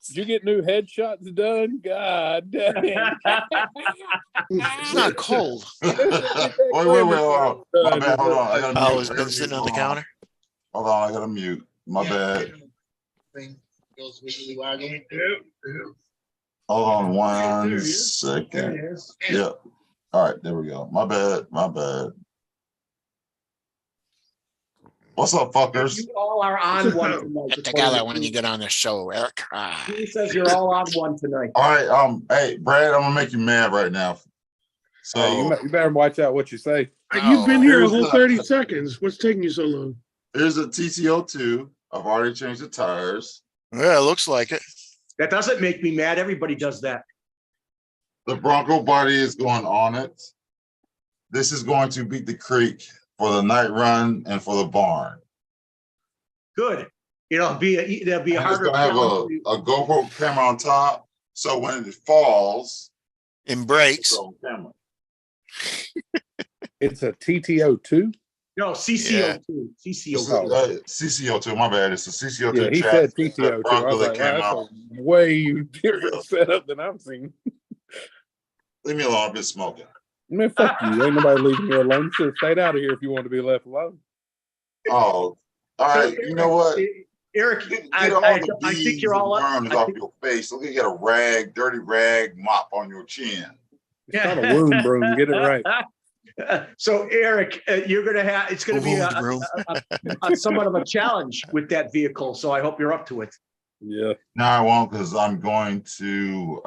did you get new headshots done? God damn. It's not cold. wait. Oh, my bad. Hold on. I got Oh, it's been sitting on the counter. Hold on. I got to mute. My bad. Hold on 1 second. Yeah. All right, there we go. My bad. My bad. What's up, fuckers? You all are on one tonight. Get together when you get on the show, Eric. He says you're all on one tonight. All right. Hey, Brad, I'm gonna make you mad right now. So Hey, you better watch out what you say. You've been here a here's whole the- 30 seconds. What's taking you so long? here's a TCO2. I've already changed the tires. Yeah, it looks like it. That doesn't make me mad. Everybody does that. The Bronco body is going on it. This is going to beat the creek for the night run and for the barn. Good. There'll be a And it's harder gonna have challenge for you. a GoPro camera on top, so when it falls, And brakes. it's on camera. It's a TTO2. No, CCO2. CCO2. CCO2, my bad. It's a CCO2 Yeah, he chat. said TTO2. I Bronco was that like, came wow, out. that's a way different setup than I've seen. Leave me alone. I've been smoking. Man, fuck you. Ain't nobody leaving me alone. You should have stayed out of here if you want to be left alone. Oh, all right. You know what? Eric, Get I all think the you're all beads up. and worms off your face. Look, you got a rag, dirty rag mop on your chin. It's not a wound broom. Get it right. So Eric, you're gonna have. It's gonna be a somewhat of a challenge with that vehicle. So I hope you're up to it. Yeah. No, I won't, because I'm going to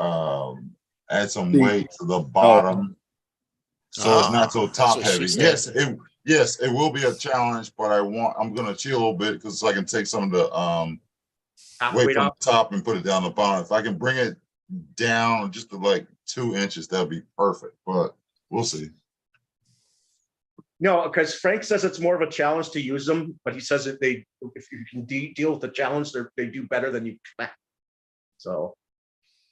add some weight to the bottom, so it's not so top that's what heavy. she said. Yes, it will be a challenge, but I'm going to chill a little bit because I can take some of the weight Wait from up. the top and put it down the bottom. If I can bring it down just to like 2 inches, that'd be perfect. But we'll see. No, because Frank says it's more of a challenge to use them, but he says if you can deal with the challenge, they do better than you expect. So.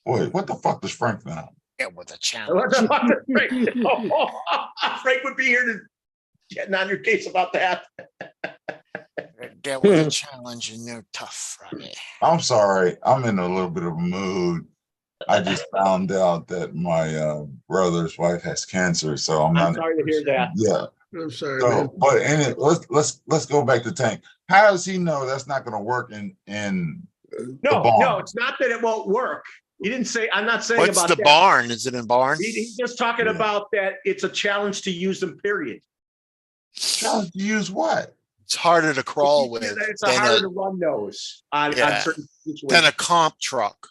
Wait, what the fuck does Frank know? It was a challenge. Frank would be here to getting on your case about that. There was a challenge and they're tough, Robbie. I'm sorry. I'm in a little bit of a mood. I just found out that my brother's wife has cancer, so I'm sorry to hear that. Yeah. I'm sorry, man. So, but let's go back to Tank. How does he know that's not going to work in the No, barn? it's not that it won't work. He didn't say. I'm not saying What's about the that. barn? Is it in barn? He's just talking about that. It's a challenge to use them. Period. Challenge to use what? It's harder to crawl with It's than harder to run those on certain situations. than a comp truck.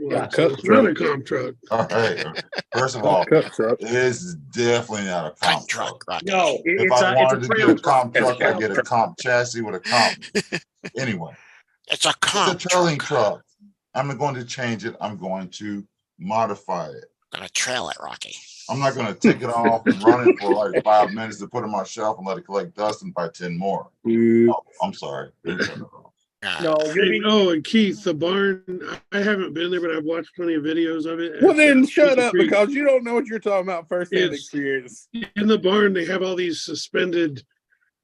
Yeah, Cut It's not a truck. comp truck. All right. First of all, Cut truck. it is definitely not a comp Cut truck. Rocky. No, If it's I a wanted to trailer get a comp truck. truck, I get a comp chassis with a comp. Anyway, It's a it's comp a trailing truck. truck. I'm going to change it. I'm going to modify it. Gonna trail it, Rocky. I'm not going to take it off and run it for like 5 minutes to put it on my shelf and let it collect dust and buy 10 more. Dude. Oh, I'm sorry. No, Hey, and Keith, the barn, I haven't been there, but I've watched plenty of videos of it. Well, then It's shut up pretty- because you don't know what you're talking about firsthand It's- experience. in the barn, they have all these suspended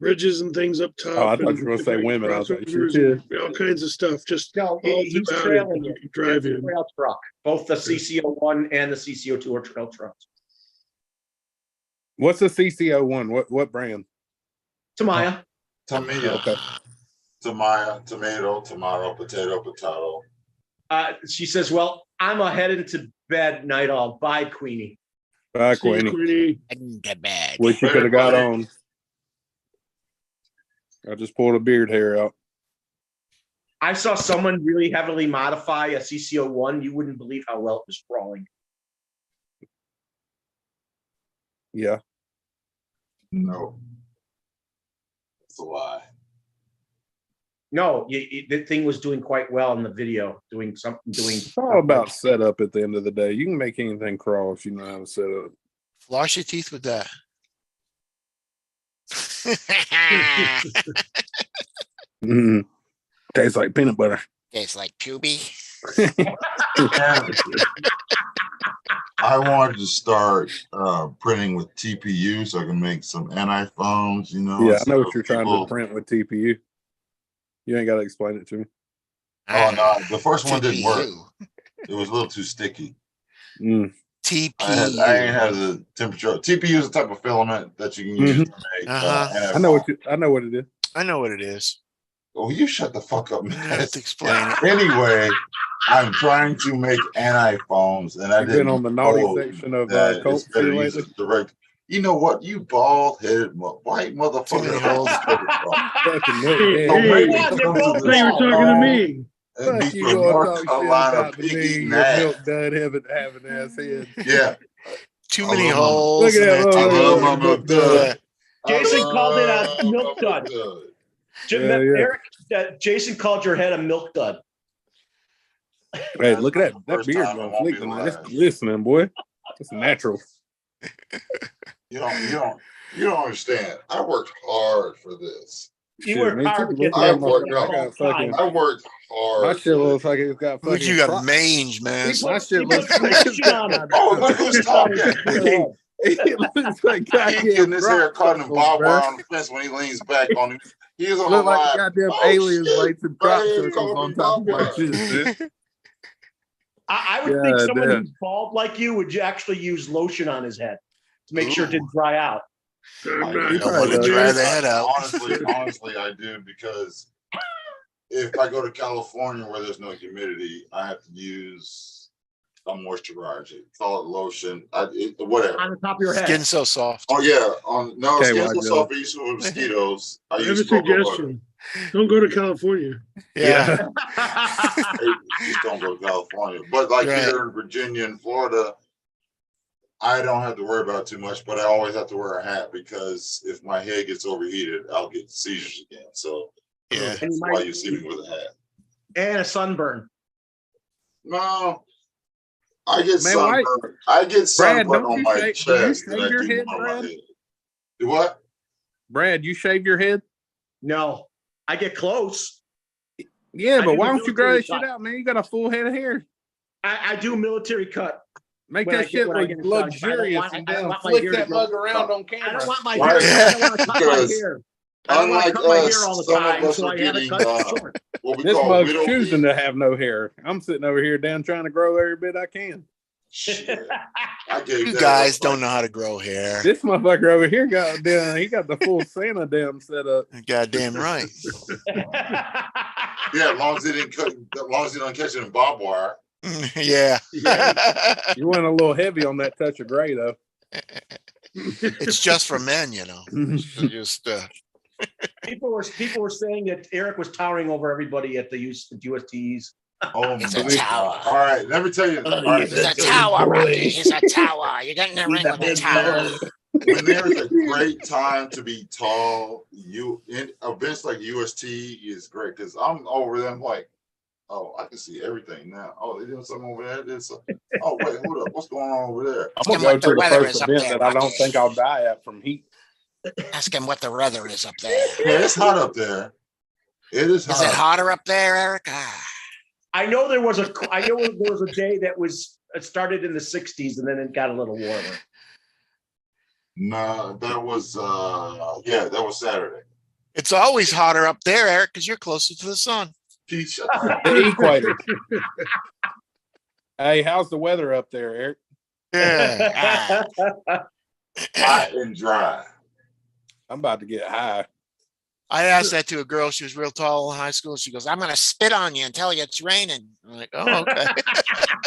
bridges and things up top. Oh, I thought and you were gonna say women. I was like, crossovers and all kinds of stuff. Just No, all he's throughout it, trailing you it. can drive It's a in. trail truck. Both the CCO1 and the CCO2 are trail trucks. What's the CCO1? What brand? Tamaya. Tomato, Okay. tomato, potato. She says, "Well, I'm headed to bed night all. Bye, Queenie." Bye, See you, Queenie. Queenie. In the bag. Wish you could have got on. I just pulled a beard hair out. I saw someone really heavily modify a CCO1. You wouldn't believe how well it was crawling. Yeah. No. It's a lie. No, the thing was doing quite well in the video, doing. It's all about setup at the end of the day. You can make anything crawl if you know how to set up. Floss your teeth with that. Tastes like peanut butter. Tastes like puby. I wanted to start printing with TPU so I can make some anti-foams, you know. Yeah, I know so what you're trying to print with TPU. You ain't got to explain it to me. Oh no, the first one didn't work. TPU. It was a little too sticky. Mm. TPU. I didn't have the temperature. TPU is a type of filament that you can use to make. Uh-huh. I know what it is. I know what it is. Oh, you shut the fuck up, You man. have to explain it. Anyway, I'm trying to make anti-foams, and I You've didn't been on the naughty know section of that Colt it's better to Sea use lately. a direct. You know what? You bald-headed white motherfucker. Too many holes. Fucking milk Hey, dad. Don't make hey, me Yeah, come they're to both I thought you were this bald. talking to phone me. and be Fuck you from gonna North talk shit Carolina about to pig me, eating you milk ass. dud having ass head. Yeah, Too I many love my milk. holes Look in at that that, I look love teeth. my at milk milk dud. Yeah. Jason I called it a love milk my dud. Yeah, yeah. Eric, Jason called your head a milk dud. Hey, That's look not at the that first beard time, it going won't be flick the tonight. It's last. glistening, boy. It's natural. You don't understand. I worked hard for this. You Shit, worked me hard too. to get Look I there at my, for worked a I no. long got fucking, time. I worked my hard shit for looks this. like it's got Look, you fucking got mange, man. my shit He looks put like it's lotion got on it. Oh, look goddamn. who's talking. It looks like He goddamn getting his hair crop caught in circles, barbed wire bruh. on the fence when he leans back on him. He's on the Look like line. goddamn Oh aliens shit! laid some My crop hair circles caught on in top of barbed my wire. shit, man. I would think God someone damn. who's bald like you would actually use lotion on his head to make sure it Ooh. didn't dry out. I'm I not. do. Don't want to does. dry the head out. Honestly, I do because if I go to California where there's no humidity, I have to use a moisturizer. Call it lotion. Whatever. On the top of your head. Skin so soft. Oh yeah. No, Okay, skin's so Roger. soft. I use for mosquitoes. I I have use a cocoa butter. suggestion. Don't go to California. Yeah. Hey, just don't go to California. But like Right. here in Virginia and Florida, I don't have to worry about it too much, but I always have to wear a hat because if my head gets overheated, I'll get seizures again. So Yeah. that's why you see me with a hat. And a sunburn. No, I get Man, why- sunburn. I get sunburn don't on you my shave- do you chest shave than I your do head, on Brad? my head. Do what? Brad, you shave your head? No, I get close. Yeah, I but do why the don't you grow military that shit cut. out, man? You got a full head of hair. I do military cut. Make When I that get- shit when I look get inside, I don't luxurious want- and I don't down. want my Flick hair to that grow- mug around on I camera. don't want my Right. hair. I don't want to cut my Because hair. I don't want to unlike cut my us, hair all the some of time, us so are I have it getting cut short. what we This call mug's widow choosing feet. to have no hair. I'm sitting over here down trying to grow every bit I can. Shit. I gave You that guys up don't like- know how to grow hair. This motherfucker over here got down. He got the full Santa damn set up. Goddamn right. Yeah, as long as they didn't cut, as long as they don't catch it in barbed wire. Yeah. You went a little heavy on that touch of gray though. It's just for men, you know. So just People were saying that Eric was towering over everybody at the USTs. Oh It's my a tower. God. All right, let me tell you. All right, he's He's a let me tell you. tower, Rocky. He's a tower. You get in the ring with a tower. When there's a great time to be tall, events like UST is great because I'm over them like, oh, I can see everything now. Oh, they're doing something over there. Oh, wait, hold up. What's going on over there? I'm gonna him go what the to the weather first is up event there, that I don't Rocky. think I'll die at from heat. Ask him what the weather is up there. Yeah, it's hot up there. It is hot. Is it hotter up there, Eric? Ah. I know there was a day that it started in the 60s and then it got a little warmer. No, that was that was Saturday. It's always hotter up there, Eric, because you're closer to the sun. Pete, shut up. The equator. Hey, how's the weather up there, Eric? Yeah. Hot and dry. I'm about to get high. I asked that to a girl. She was real tall in high school. She goes, I'm going to spit on you and tell you it's raining. I'm like, oh, okay.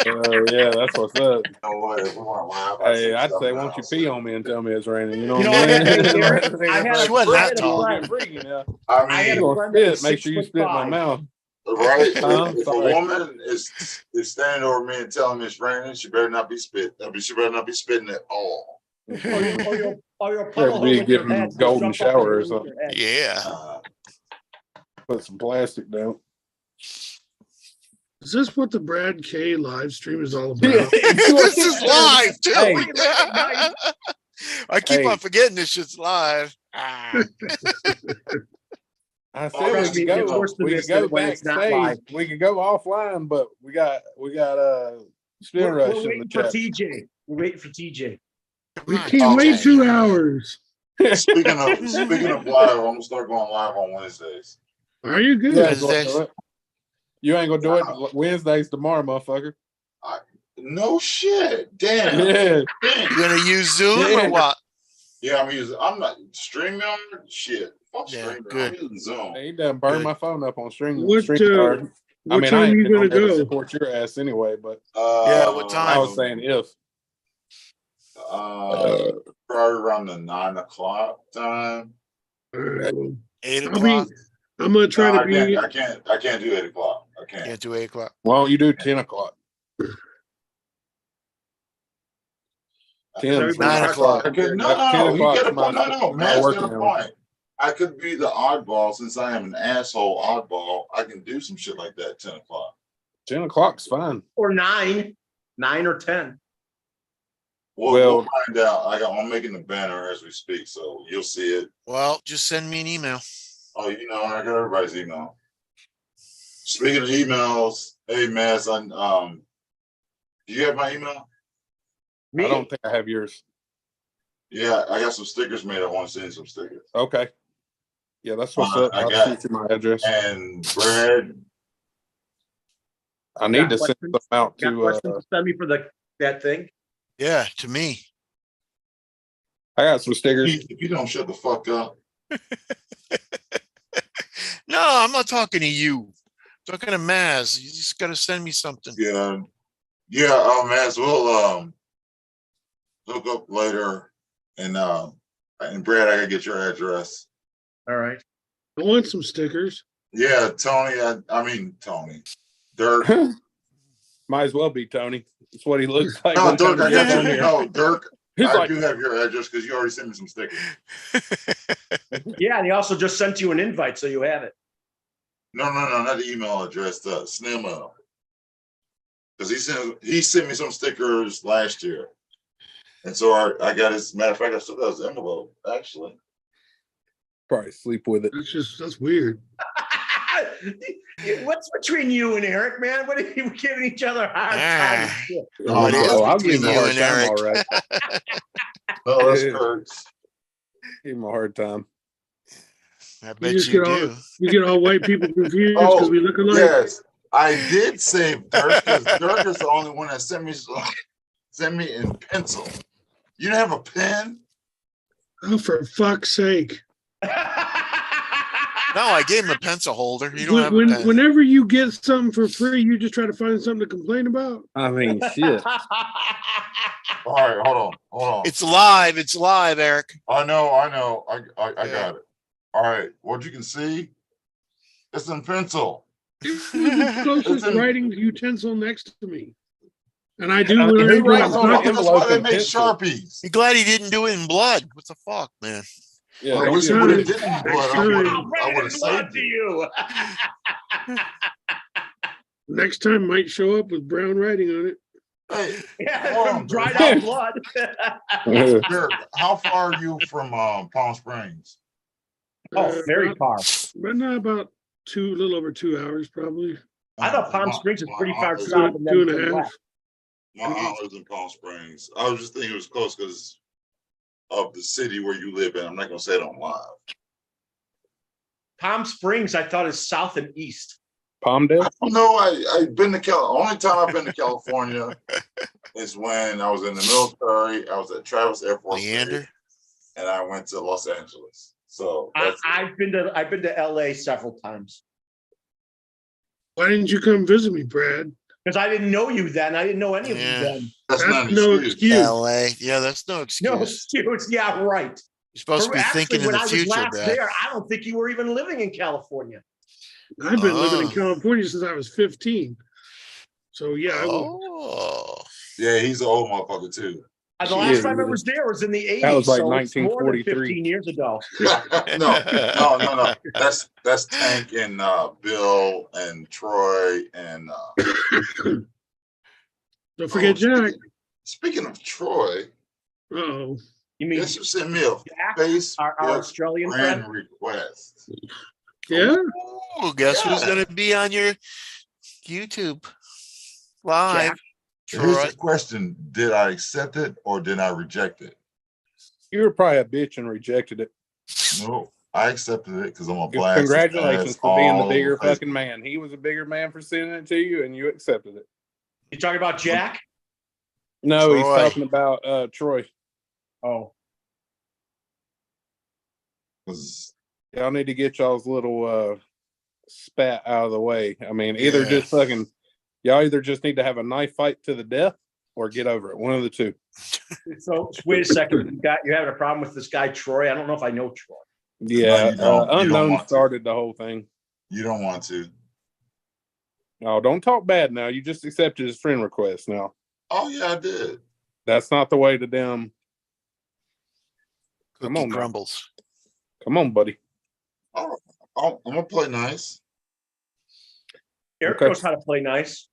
Yeah, that's what's up. You know what? If we want to laugh, I Hey, said I'd say, something won't you else. pee on me and tell me it's raining? You know You what know, I mean? hey, Eric, I had She wasn't that a tall. friend. Freaky now. I I had mean, a You friend gonna that was spit? Make sure you spit in my 6'5". mouth. right? Huh? If a Sorry. woman is standing over me and telling me it's raining, she better not be spitting. I mean, she better not be spitting at all. Or you'll Better puddle be her with your giving head. golden Jump up shower or and hit her something. with your head. Yeah. Put some plastic down. Is this what the Brad K live stream is all about? This is live, too. Hey. I keep Hey. on forgetting this shit's live. Ah. I said Oh, we it's could go. worse than We this could go when it's not live. backstage. We could go offline, but we got spin We're rush in the waiting for chat. TJ. We're waiting for TJ. We Come on, can't wait TJ. 2 hours. Speaking of live, I'm gonna start going live on Wednesdays. Are you good? Yeah, Wednesdays. go do it. You ain't gonna do it Wednesdays tomorrow, motherfucker. No shit. Damn. Yeah. You going to use Zoom or what? Yeah, I'm not StreamYard. Shit, fuck Yeah, StreamYard. good. I'm using Zoom. He done burned Good. my phone up on What, StreamYard. I what mean, time I are ain't you been gonna on there to go? support your ass anyway, but Yeah, what time? I was saying if. Probably around the 9 o'clock time. All right, well, 8 I'll be. o'clock. I'm gonna try No, to be. I can't do 8 o'clock. I can't. Can't do 8 o'clock. Why don't you do 10 o'clock? 10, 9 o'clock. Okay, no, 10 no, you o'clock's get a point. No, my Matt's working got a hour. point. I could be the oddball since I am an asshole oddball. I can do some shit like that 10 o'clock. 10 o'clock's fine. Or 9 or 10. We'll find out. I'm making the banner as we speak, so you'll see it. Well, just send me an email. Oh, I got everybody's email. Speaking of emails, hey Matt, do you have my email? Me? I don't think I have yours. Yeah, I got some stickers made. I want to send you some stickers. Okay. Yeah, that's what's up. I'll shoot you my address. And Brad, I need to send them out Got to. questions to send me for that thing? Yeah, to me. I got some stickers. if you don't shut the fuck up. No, I'm not talking to you. I'm talking to Maz. You just got to send me something. Yeah, Maz, we'll hook up later, and Brad, I gotta get your address. All right. I want some stickers. Yeah, Tony. I mean Tony. Dirk. Might as well be Tony. That's what he looks like. No, Dirk. I got you. No, Dirk. He's I do have your address because you already sent me some stickers. Yeah, and he also just sent you an invite, so you have it. No, not the email address. The snail mail. Because he sent me some stickers last year, and so I got his. Matter of fact, I still got his envelope actually. Probably sleep with it. That's weird. What's between you and Eric, man? What are you giving each other a hard time? I'll give him a you hard and time, Eric. all right. No, that's Kurt's. Give him a hard time. I bet you do. You get all white people confused because we look alike. Yes, I did save Dirk because Dirk is the only one that sent me in pencil. You don't have a pen? Oh, for fuck's sake. No, I gave him a pencil holder. You don't have a pen. Whenever you get something for free, you just try to find something to complain about. I mean, shit. All right, hold on. It's live. It's live, Eric. I know. I got it. All right, what you can see, it's in pencil. It's the closest writing utensil next to me. And I do. He writes on it. That's why they make Sharpies. You're glad he didn't do it in blood. What the fuck, man? Yeah, I wish he would have did it in blood. I would have saved to you. Next time might show up with brown writing on it. Hey, Yeah, dried out blood. Dirk, how far are you from Palm Springs? Oh, very far. But not about a little over 2 hours, probably. I thought Palm Springs is pretty far aunt south. And then 2.5. west. My aunt lives in Palm Springs. I was just thinking it was close because of the city where you live in. I'm not gonna say it on live. Palm Springs, I thought, is south and east. Palmdale? No, I've been to Only time I've been to California is when I was in the military. I was at Travis Air Force Base, and I went to Los Angeles. So I've been to LA several times. Why didn't you come visit me, Brad? Because I didn't know you then. I didn't know any of you then. That's not no excuse. LA. Yeah, that's no excuse. No excuse. Yeah, right. You're supposed to be Actually, thinking in when the I was future, last Brad. there, I don't think you were even living in California. I've been living in California since I was 15. So yeah, I will. Yeah, he's an old motherfucker too. The last time I was there was in the 80s. That was like so it's more than 1943. 15 years ago. No. That's Tank and Bill and Troy and Don't forget Jack. Speaking of Troy, Oh, you mean guess who sent me a face our Australian friend friend? request? yeah. Oh, guess who's going to be on your YouTube live? Here's Troy. the question: did I accept it or did I reject it? You were probably a bitch and rejected it. No, I accepted it because I'm a blast. Congratulations for being the bigger fucking man. He was a bigger man for sending it to you, and you accepted it. You talking about Jack? No, Troy. he's talking about Troy. Oh. 'Cause Y'all need to get y'all's little spat out of the way. I mean, either Yeah. just fucking y'all either just need to have a knife fight to the death or get over it. One of the two. So wait a second. You're having a problem with this guy Troy? I don't know if I know Troy. Yeah, you don't unknown want to. started the whole thing. you don't want to. Oh, don't talk bad now. You just accepted his friend request now. Oh yeah, I did. That's not the way to them. Come Cookie on now. crumbles. Come on, buddy. I'm gonna play nice. Eric Okay. knows how to play nice.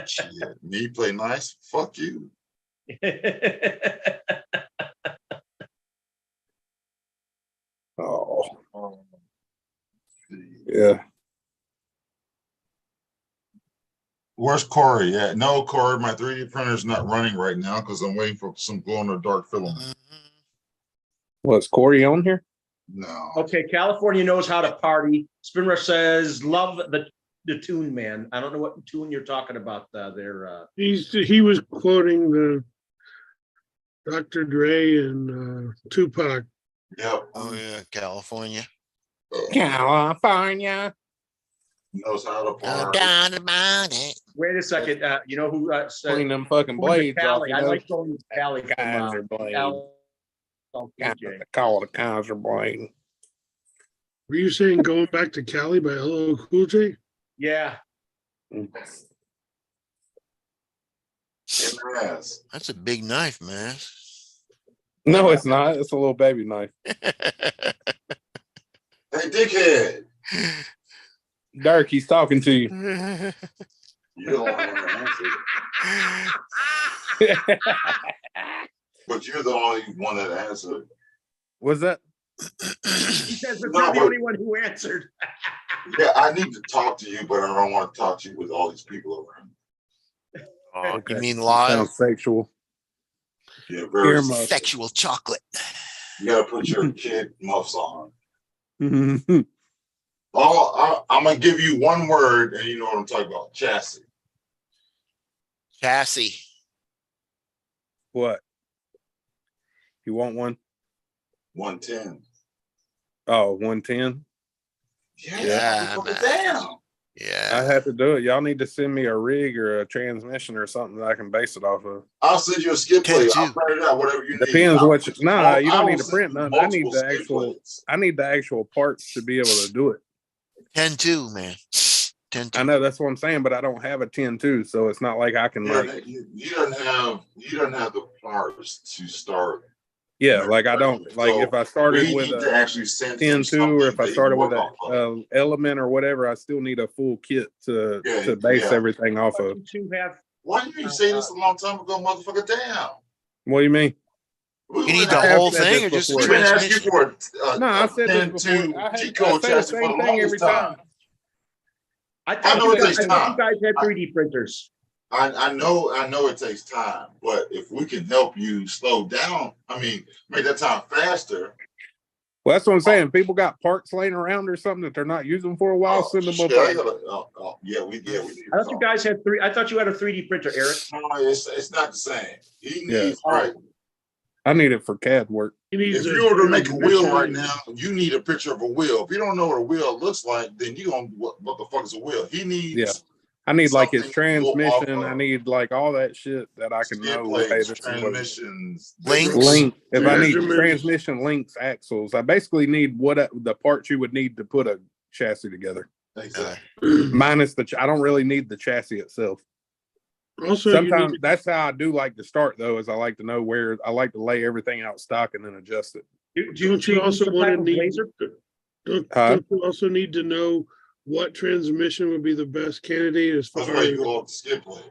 Shit, me play nice? Fuck you. Oh, Oh, yeah. Where's Corey at? No, Corey, my 3D printer's not running right now because I'm waiting for some glow in the dark filament. Mhm. Was Corey on here? No. Okay, California knows how to party. Spinrush says, love the tune, man. I don't know what tune you're talking about there. He was quoting the Dr. Dre and Tupac. Yep. Oh yeah, California. California. Knows how to I'm party. down about it. Wait a second. You know who said Clean them fucking going to blades off. Cali? You I know? like going to Cali from Kaiser blade. LJ. Call it a Kaiser blade. Were you saying going back to Cali by LL Cool J? Yeah. Yes. That's a big knife, man. No, it's not. It's a little baby knife. Hey, dickhead. Dirk, he's talking to you. You don't want to answer, but you're the only one that answered. What's that? He says, but No, you're the but- only one who answered. Yeah, I need to talk to you, but I don't want to talk to you with all these people around. Oh, you mean Sounds live? sexual. Yeah, very. Earmuffs. Sexual chocolate. You gotta put your kid muffs on. Mhm. I'm gonna give you one word, and you know what I'm talking about. Chassis. Chassis. What? You want one? 110. Oh, 110? Yeah, put it man. down. I Yeah. have to do it. Y'all need to send me a rig or a transmission or something that I can base it off of. I'll send you a skid plate. I'll 10-2. print it out, whatever you need. Depends I'll what put you, nah, you don't I need will to print send you nothing. I need multiple the skid actual plates. I need the actual parts to be able to do it. 10-2, man. 10-2. I know that's what I'm saying, but I don't have a 10-2, so it's not like I can You like don't have the parts to start. yeah, like I don't like So if I started we with need to a actually send him 10-2 or if something I that he started can with work off of. a element or whatever, I still need a full kit to Yeah, base yeah. everything off of. To have Why didn't you say this a long time ago, motherfucker? Damn. What do you mean? You need the I have whole said thing this or just the before. We've been asking transmission? for No, I said this 10 before. I T-code say the chassis for same the thing every longest time. time. I I thought know you it takes guys, I thought time. you guys had 3D printers. I know it takes time, but if we can help you slow down, I mean, make that time faster. Well, that's what I'm saying. People got parts laying around or something that they're not using for a while. Send them shit, up. yeah, we need. I thought you guys had I thought you had a 3D printer, Eric. No, it's not the same. He Yeah. needs right. I need it for CAD work. He needs If you were to make a wheel right Michelin. now, you need a picture of a wheel. If you don't know what a wheel looks like, then you gonna what the fuck is a wheel? He needs Yeah. I need like his something to go off transmission. I of. need like all that shit that I can skid know. plates, Hey, this is what transmissions, Links. link. If I need Measurements. transmission links, axles, I basically need the parts you would need to put a chassis together. Exactly. Minus I don't really need the chassis itself. Also, Sometimes that's how I do like to start though, is I like to know where I like to lay everything out stock and then adjust it. don't you also some want type to of need laser? don't you also need to know what transmission would be the best candidate as far That's why you as go off the skid plate.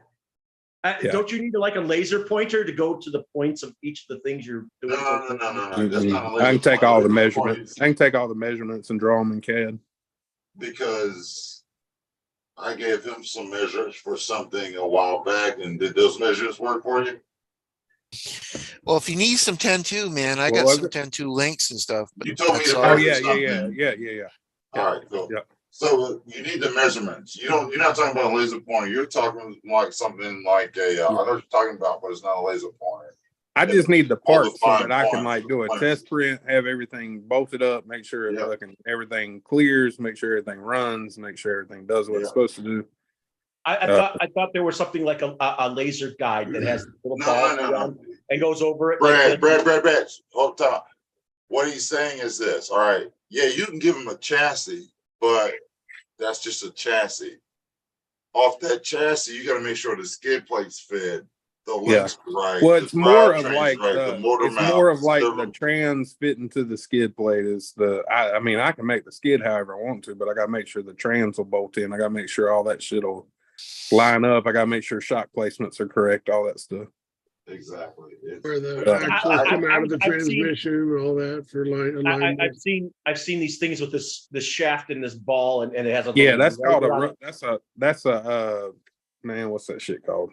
Yeah. Don't you need like a laser pointer to go to the points of each of the things you're doing? No. That's not a I can laser take point. all the Laser measurements. point I can take all the measurements and draw them in CAD. because I gave him some measures for something a while back, and did those measures work for you? Well, if you need some 10-2, man, I What got was some it? 10-2 links and stuff. But You told me that's to all. Oh measure yeah. something. All right, cool. Yeah. So you need the measurements. You're not talking about a laser pointer. You're talking like something like a. I know what you're talking about, but it's not a laser pointer. I just need the all the parts so fine that I can points like of do a the test print, have everything bolted up, make sure Yeah. everything clears, make sure everything runs, make sure everything does what it's Yeah. supposed to do. I thought there was something like a laser guide that has little balls No. and goes over it. Brad, like Brad. Hold on. What he's saying is this. All right. Yeah, you can give him a chassis, but that's just a chassis. Off that chassis, you got to make sure the skid plates fit, the links right. Well, the it's more of drivetrain's like right, the motor it's more of mounts, like the everything. trans fitting to the skid plate is I mean I can make the skid however I want to, but I gotta make sure the trans will bolt in. I gotta make sure all that shit will line up. I gotta make sure shock placements are correct, all that stuff. Exactly. Where the Yeah. axles come out of the I've seen- transmission and all that for alignment. I've seen these things with this shaft and this ball, and it has a Yeah, little that's called rotor on it. that's a man, what's that shit called?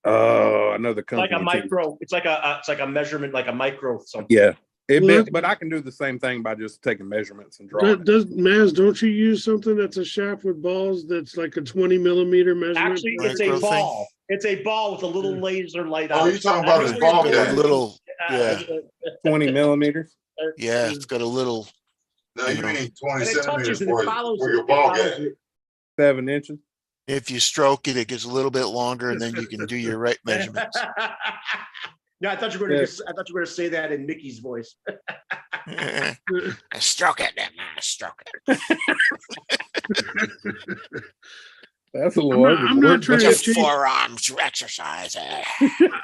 Oh, I know the company. Like a too. micro. It's like a measurement, like a micro something. Yeah. Well, But I can do the same thing by just taking measurements and drawing. Does Maz, don't you use something that's a shaft with balls that's like a 20 millimeter measurement? Actually, it's a Micro thing? ball. It's a ball with a little laser light Oh, on you're it. talking about I his know ball what you're A gag. doing. little, yeah, 20 millimeters. yeah. It's got a little. No, you know. mean 20 And it touches centimeters and it for follows your it. ball It follows gag. it. 7 inches. If you stroke it, it gets a little bit longer, and then you can do your right measurements. Yeah, I thought you were going to say that in Mickey's voice. Stroke it, then stroke it. That's a little I'm not trying Put your to chase. forearms exercise.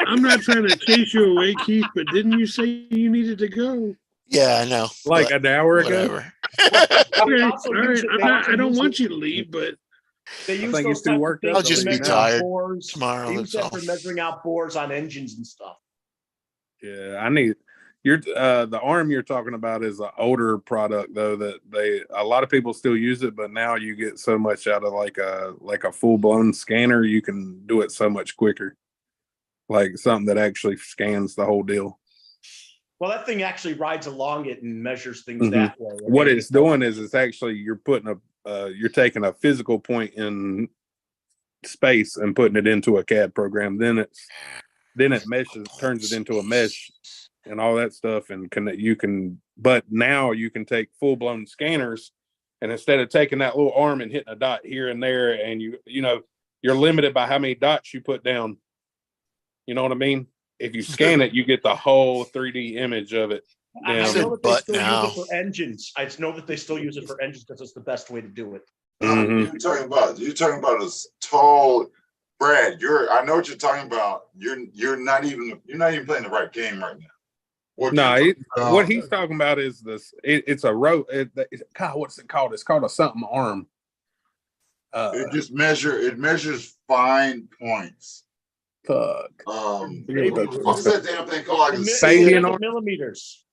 I'm not trying to chase you away, Keith. But didn't you say you needed to go? Yeah, I know. like but an hour ago. whatever. Okay, also all right. use it- they also I don't use want it- you to leave, but They use think those he's too type of worked things up I'll to just be measure out tired bores. tomorrow, They use that's that all. for measuring out bores on engines and stuff. Yeah, I need the arm you're talking about is an older product though that a lot of people still use it, but now you get so much out of like a full blown scanner, you can do it so much quicker. Like something that actually scans the whole deal. Well, that thing actually rides along it and measures things that way. What it's doing is it's actually you're putting you're taking a physical point in space and putting it into a CAD program. Then it meshes, turns it into a mesh and all that stuff, and but now you can take full-blown scanners, and instead of taking that little arm and hitting a dot here and there, and you're limited by how many dots you put down. You know what I mean? If you scan it, you get the whole 3D image of it. I down. know that they But still now- use it for engines. I know that they still use it for engines because it's the best way to do it. You're talking about a tall Brad. I know what you're talking about. You're not even playing the right game right now. What he's talking about is this. It's a rope. God, what's it called? It's called a something arm. It measures fine points. Fuck. What's that damn thing called? Fabian arm? Millimeters.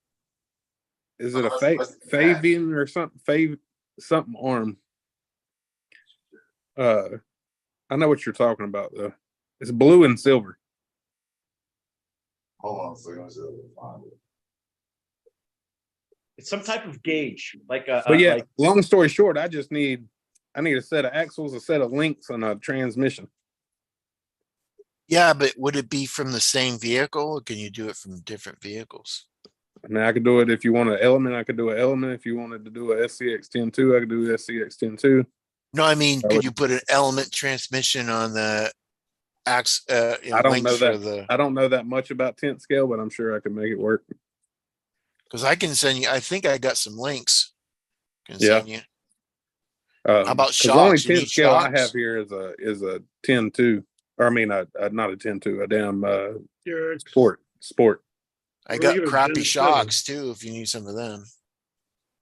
Is it a Fabian or something? Something arm. I know what you're talking about though. It's blue and silver. Hold on a second. Let's see if I can find it. It's some type of gauge, like But yeah, long story short, I need a set of axles, a set of links, and a transmission. Yeah, but would it be from the same vehicle, or can you do it from different vehicles? I mean, I could do it if you want an element. I could do an element. If you wanted to do a SCX 10.2, I could do SCX 10.2. No, I mean, could you put an element transmission on the axe? I don't know that. I don't know that much about 10th scale, but I'm sure I could make it work. Because I can send you. I think I got some links. Can send you. How about shocks? The only 10th scale I shocks? have here is a 10.2, or I mean, not a 10.2, a damn sport. I got Regular crappy 10.7. shocks too. If you need some of them,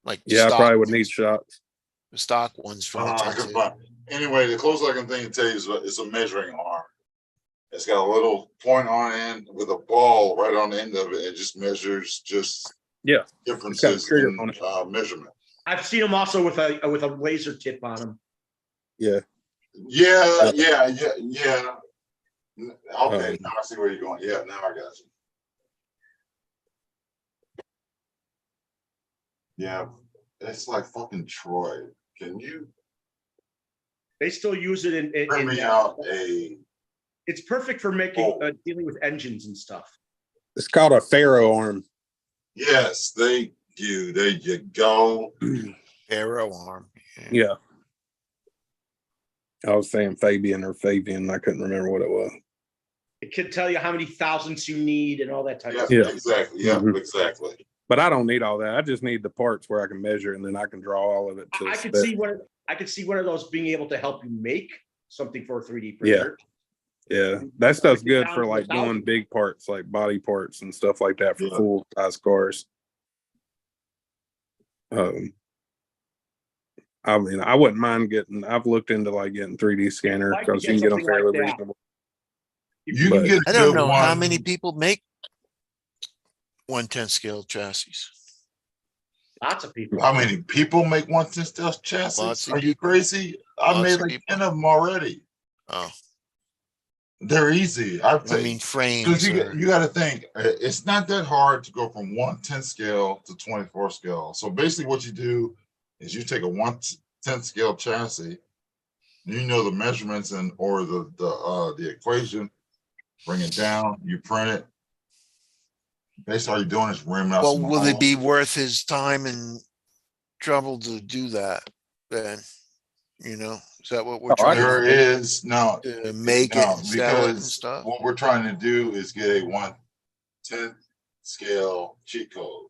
like Yeah, I stock probably would need ones, shocks. the stock ones from the I can 10-2. find. Anyway, the closest I can think to tell you is a measuring arm. It's got a little point on end with a ball right on the end of it. It just measures differences in measurement. I've seen them also with a laser tip on them. Yeah. Yeah. Okay, now I see where you're going. Yeah, now I got you. Yeah, it's like fucking Troy. Can you They still use it in print me out a? It's perfect for making dealing with engines and stuff. It's called a Pharaoh arm. Yes, thank you. There you go. Arrow arm. Yeah. I was saying Fabian or Fabian. I couldn't remember what it was. It can tell you how many thousandths you need and all that type Yeah, of stuff. exactly. Yeah, Mhm. exactly. But I don't need all that. I just need the parts where I can measure and then I can draw all of it. To I could spec. see one of those being able to help you make something for a 3D Yeah. printer. Yeah, that stuff's Break it good down for to like 1,000. doing big parts, like body parts and stuff like that for Yeah. full size cars. I mean, I wouldn't mind getting. I've looked into like getting 3D scanner If I could because get you can get them something like fairly that. reasonable. You But- can get a I don't good know one. how many people make 1/10 scale chassis. Lots of people. How many people make 1/10 stealth chassis? Lots of Are you people. crazy? I Lots made of like people. 10 of them already. Oh, They're easy. I'll tell I mean because frames. you got to think it's not that hard to go from 1/10 scale to 24 scale. So basically, what you do is you take a 1/10 scale chassis, you know the measurements and or the equation, bring it down, you print it. Basically, all you're doing is rimming out. Well, some will it holes. be worth his time and trouble to do that then? You know, is that what we're trying There to is no make it no and sell it and because stuff? what we're trying to do is get a 1/10 scale cheat code.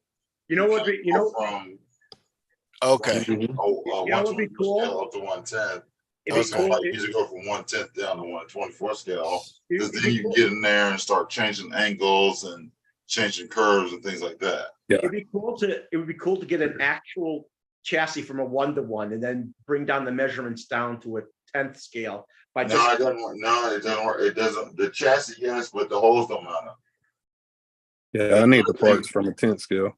You know what? can't You go know, from Okay. you know what'd be 1/24 cool? scale up to 1/10. It'd It's be gonna cool. like usually go from 1/10 down to 1/24 scale. Because It'd then be you can cool. get in there and start changing angles and changing curves and things like that. Yeah, It would be cool to get an actual chassis from a 1-to-1 and then bring down the measurements down to a 10th scale by No, just it doesn't work. No, it doesn't work. It doesn't. The chassis, yes, but the holes don't matter. yeah. I need the parts from a 10 scale.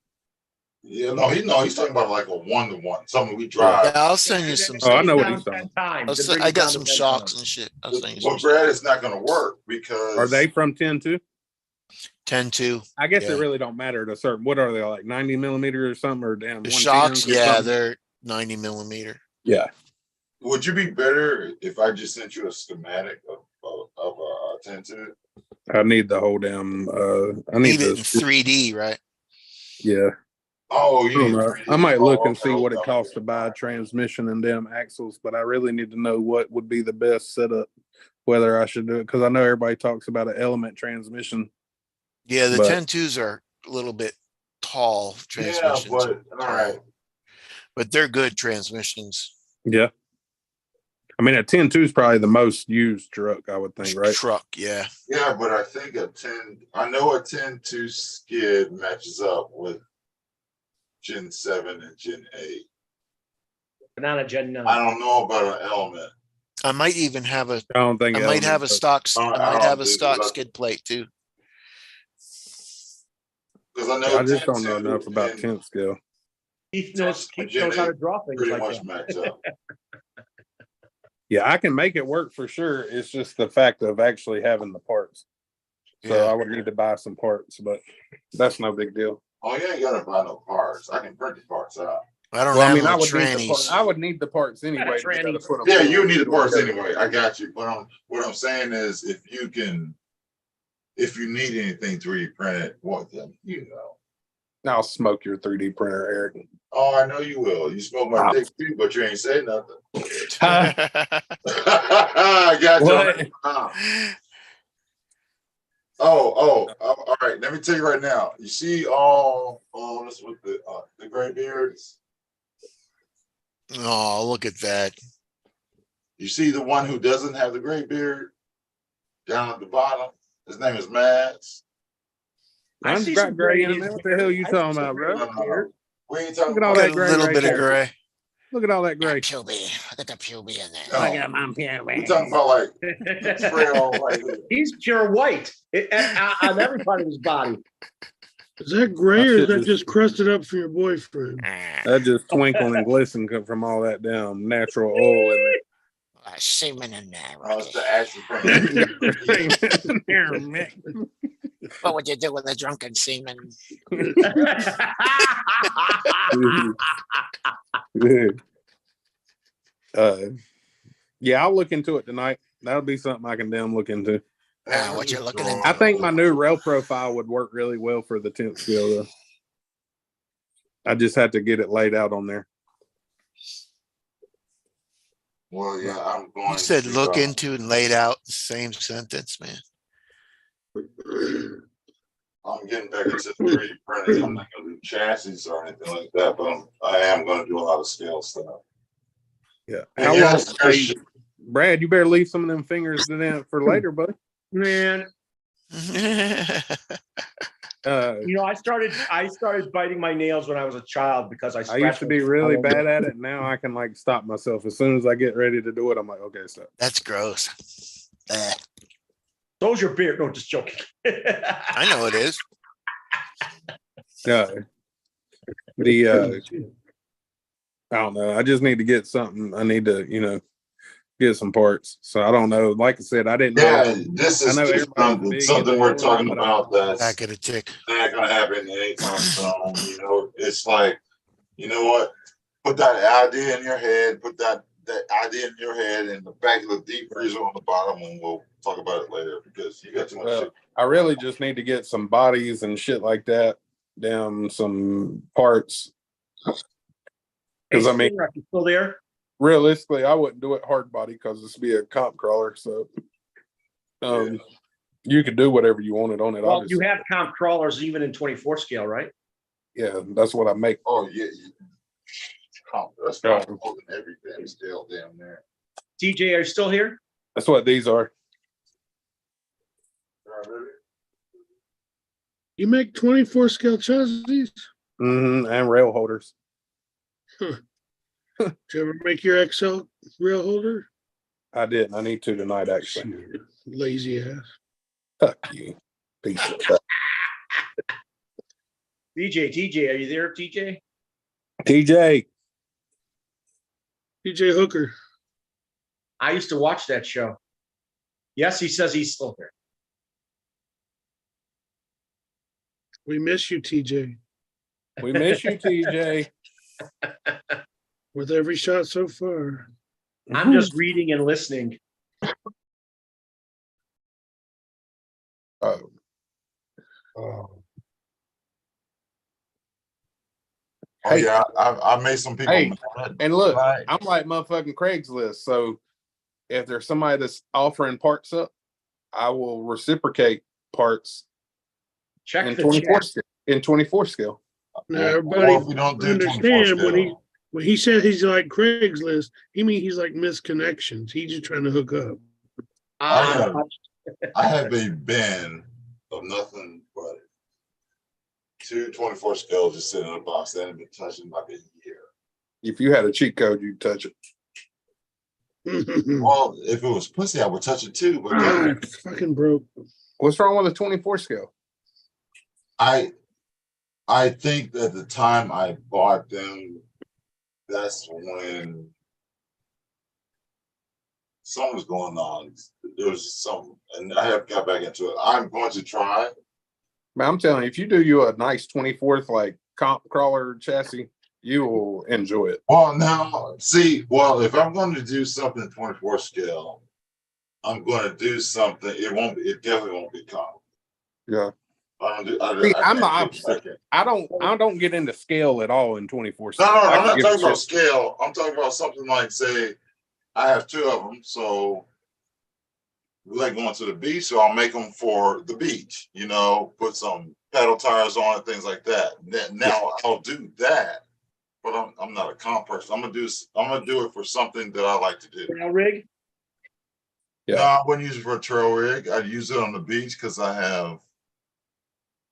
Yeah, he's talking about like a 1-to-1, something we drive. Yeah, I'll send you some. Oh, I know what down he's talking 10 times. I'll and bring I it got down to some 10 shocks times. and shit. I'll send you Well, some Brad, stuff. it's not going to work because Are they from 10 too? 10-2. I guess Yeah. it really don't matter to certain. What are they like 90 millimeter or something or damn The 110s shocks, or yeah, something? they're 90 millimeter. Yeah. Would you be better if I just sent you a schematic of a 10-2? I need the whole damn. I Need need it in this. 3D, right? Yeah. Oh, I you don't need know. 3D. I might look and Okay, see what it okay. costs to buy a transmission and damn axles, but I really need to know what would be the best setup, whether I should do it because I know everybody talks about an element transmission. Yeah, the But- 10-2s are a little bit tall Yeah, transmissions. but all right. But they're good transmissions. Yeah. I mean, a 10-2 is probably the most used truck, I would think, right? Truck, yeah. Yeah, but I think I know a 10-2 skid matches up with Gen 7 and Gen 8. But not a Gen 9. I don't know about an element. I might even have a I don't think I might have a Element- stock I I don't might have a think stock so. skid plate too. Because I know I just don't know 10-2 enough about and 10 scale. Keith knows Gen how to 8 draw things pretty like much that. match up. Yeah, I can make it work for sure. It's just the fact of actually having the parts. So Yeah. I would need to buy some parts, but that's no big deal. Oh, you ain't gotta buy no parts. I can print the parts out. I don't Well, I have mean, no I would need the trannies. I would need the parts anyway. To be able to put them Yeah, through you need the and parts whatever. anyway. I got you. But what I'm saying is, if you need anything 3D printed, what them, I'll smoke your 3D printer, Eric. Oh, I know you will. You smoke my dick too, but you ain't say nothing. Huh? I got What? you. All right. Let me tell you right now. You see this with the gray beards. Oh, look at that. You see the one who doesn't have the gray beard down at the bottom. His name is Mads. I Mine's see got some gray in gray it. in What the here. hell you I see talking some about, gray bro? in here. We ain't talking Look at all about that Got a gray little right bit of there. gray. Look at all that gray. Puby. Look at the puby in there. No. Look at my puby. We're talking about like the trail right here. He's pure white on every part of his body. Is that gray My or is shit that just- just crusted up from your boyfriend? That just twinkle and glisten come from all that damn natural oil in Semen in there. Oh, it's Rocky. the action from there. What would you do with a drunken semen? Yeah, I'll look into it tonight. That'll be something I can damn look into. What you're looking into. I think my new rail profile would work really well for the 10th scale though. I just had to get it laid out on there. Well, yeah, I'm going. You said to, look into and laid out the same sentence, man. I'm getting back into 3D printing. I'm not going to do chassis or anything like that, but I am going to do a lot of scale stuff. Yeah. And How yes, long? Hey, Brad, you better leave some of them fingers to them for later, buddy. Man, Uh, I started biting my nails when I was a child because I I used to be scratched really my- bad at it. Now I can like stop myself as soon as I get ready to do it. I'm like, okay, stop. That's gross. So's your beard. No, just joking. I know it is. I don't know. I just need to get something. I need to, get some parts. So I don't know. Like I said, I didn't know. Yeah, this is I know just everybody's big something into we're it, talking but about that's Back of the tick. not going to happen anytime soon. It's like, you know what? Put that idea in your head. Put that idea in your head and the back of the deep freezer on the bottom, and we'll talk about it later because you got too much shit. I really just need to get some bodies and shit like that. Some parts. Because I mean, you still there? realistically, I wouldn't do it hard body because this would be a comp crawler. So, you could do whatever you wanted on it. Well, obviously. you have comp crawlers even in 24 scale, right? Yeah, that's what I make. Oh yeah, that's more than every damn scale down there. TJ, are you still here? That's what these are. You make 24 scale chassis? And rail holders. Did you ever make your XL rail holder? I didn't. I need to tonight, actually. Lazy ass. Fuck you, piece of crap. TJ, are you there, TJ? TJ. DJ Hooker. I used to watch that show. Yes, he says he's still there. We miss you, TJ. We miss you, TJ. With every shot so far. I'm just reading and listening. Oh. Oh yeah, I made some people. Hey, mad. and look, Right. I'm like motherfucking Craigslist. So if there's somebody that's offering parts up, I will reciprocate parts Check in the 24 chat. scale. In 24 scale. Now, Well, everybody if we don't do 24 understand scale, when he said he's like Craigslist, he means he's like misconnections. He's just trying to hook up. I have a bin of nothing but 24 scale just sitting in a box that ain't been touching like a year. If you had a cheat code, you'd touch it. Well, if it was pussy, I would touch it too. But It's fucking broke. What's wrong with a 24 scale? I think at the time I bought them, that's when something was going on. There was some, and I have got back into it. I'm going to try. Man, I'm telling you, if you do a nice 24th like comp crawler chassis, you will enjoy it. Well, now, see, if I'm going to do something 24 scale, I'm going to do something. It definitely won't be comp. Yeah. I'm See, I'm the opposite. I don't get into scale at all in 24 scale. No, I'm not give talking a about shit. scale. I'm talking about something like, say, I have two of them, so we like going to the beach, so I'll make them for the beach. Put some pedal tires on it, things like that. Now I'll do that, but I'm not a comp person. I'm gonna do it for something that I like to do. Trail rig? Yeah. No, I wouldn't use it for a trail rig. I'd use it on the beach because I have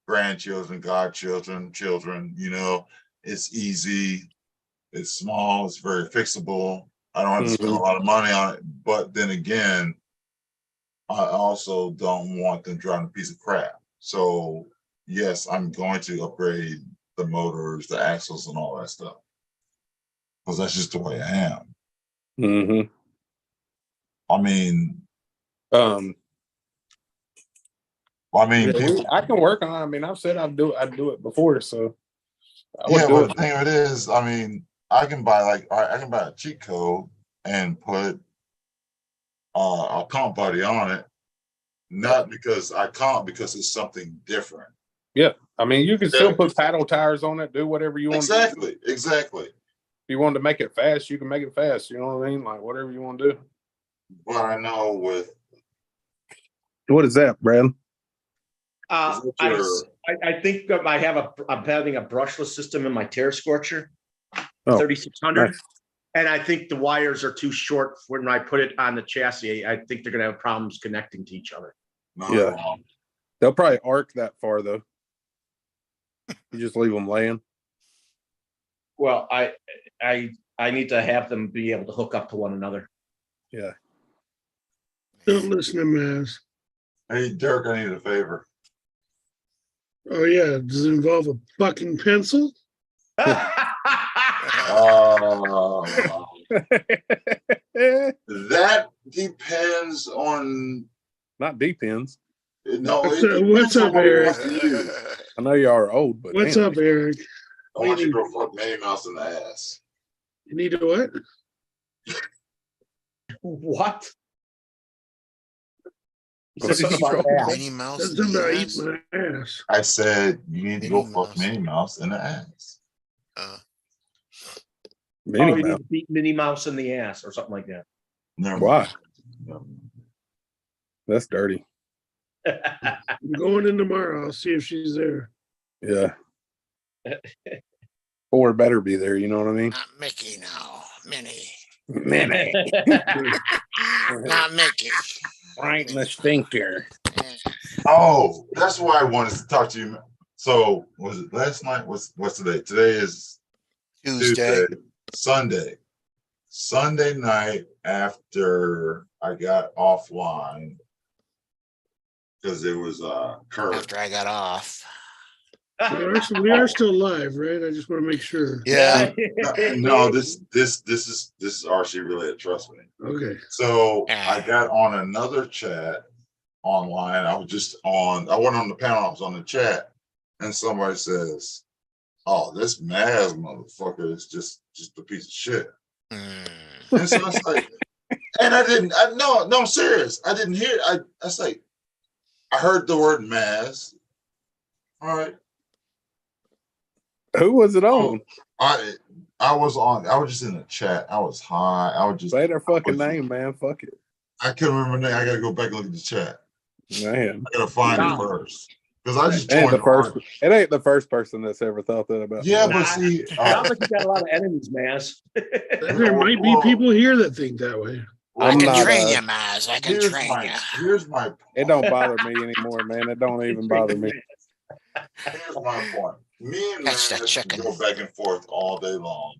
grandchildren, godchildren, children. It's easy, it's small, it's very fixable. I don't have to spend a lot of money on it. But then again, I also don't want them driving a piece of crap. So yes, I'm going to upgrade the motors, the axles, and all that stuff. Because that's just the way I am. Mm-hmm. I mean, Yeah, people, I can work on it. I mean, I've said I'd do it before, so I would yeah, do but it. the thing of it is, I mean, I can buy a cheat code and put a comp body on it not because I can't, because it's something different. Yeah, I mean, you can still put paddle tires on it, do whatever you want. Exactly, exactly. If you want to make it fast, you can make it fast. You know what I mean? Like whatever you want to do. But I know with What is that, Brad? I think I'm having a brushless system in my tear scorcher, Oh, 3600. nice. And I think the wires are too short when I put it on the chassis. I think they're going to have problems connecting to each other. no, Yeah. They'll probably arc that far though. You just leave them laying. Well, I need to have them be able to hook up to one another. Yeah. Don't listen to Maz. Hey, Dirk, I need a favor. Oh yeah, does it involve a fucking pencil? That depends on. Not depends. No, What's up, Eric? I know you are old, but What's damn. up, Eric? I want you to go fuck Minnie Mouse in the ass. You need to what? What? What did you call about Minnie Mouse. That's in the about ass? eating my ass. I said you need to go Minnie fuck Mouse. Minnie Mouse in the ass. Minnie you need Mouse. to beat Minnie Mouse in the ass or something like that. Never Why? mind. Never mind. That's dirty. I'm going in tomorrow. I'll see if she's there. Yeah. Or better be there, you know what I mean? Not Mickey, no. Minnie. Minnie. Not Mickey. Right in the sphincter. Oh, that's why I wanted to talk to you. So was it last night? What's today? Today is Tuesday. Sunday night after I got offline because it was Kurt. After I got off. We are still live, right? I just want to make sure. Yeah. No, this is RC related. Trust me. Okay. So I got on another chat online. I went on the panel. I was on the chat, and somebody says, "Oh, this Maz motherfucker is just a piece of shit." And so I was like, and no, I'm serious. I didn't hear. I was like, I heard the word Maz. All right. Who was it on? I was just in the chat. I was high. I was just Say their fucking name, man. Fuck it. I can't remember the name. I gotta go back and look at the chat. Man. I gotta find it first. Because I just It ain't joined it ain't the first person that's ever thought that about Yeah, me. but see, sounds like you got a lot of enemies, Maz. There might be people here that think that way. I I'm can not, train you, Maz. I can here's train my you. here's my It don't bother me anymore, man. It don't even bother me. here's my point. Me and Catch that Maz chicken. go back and forth all day long,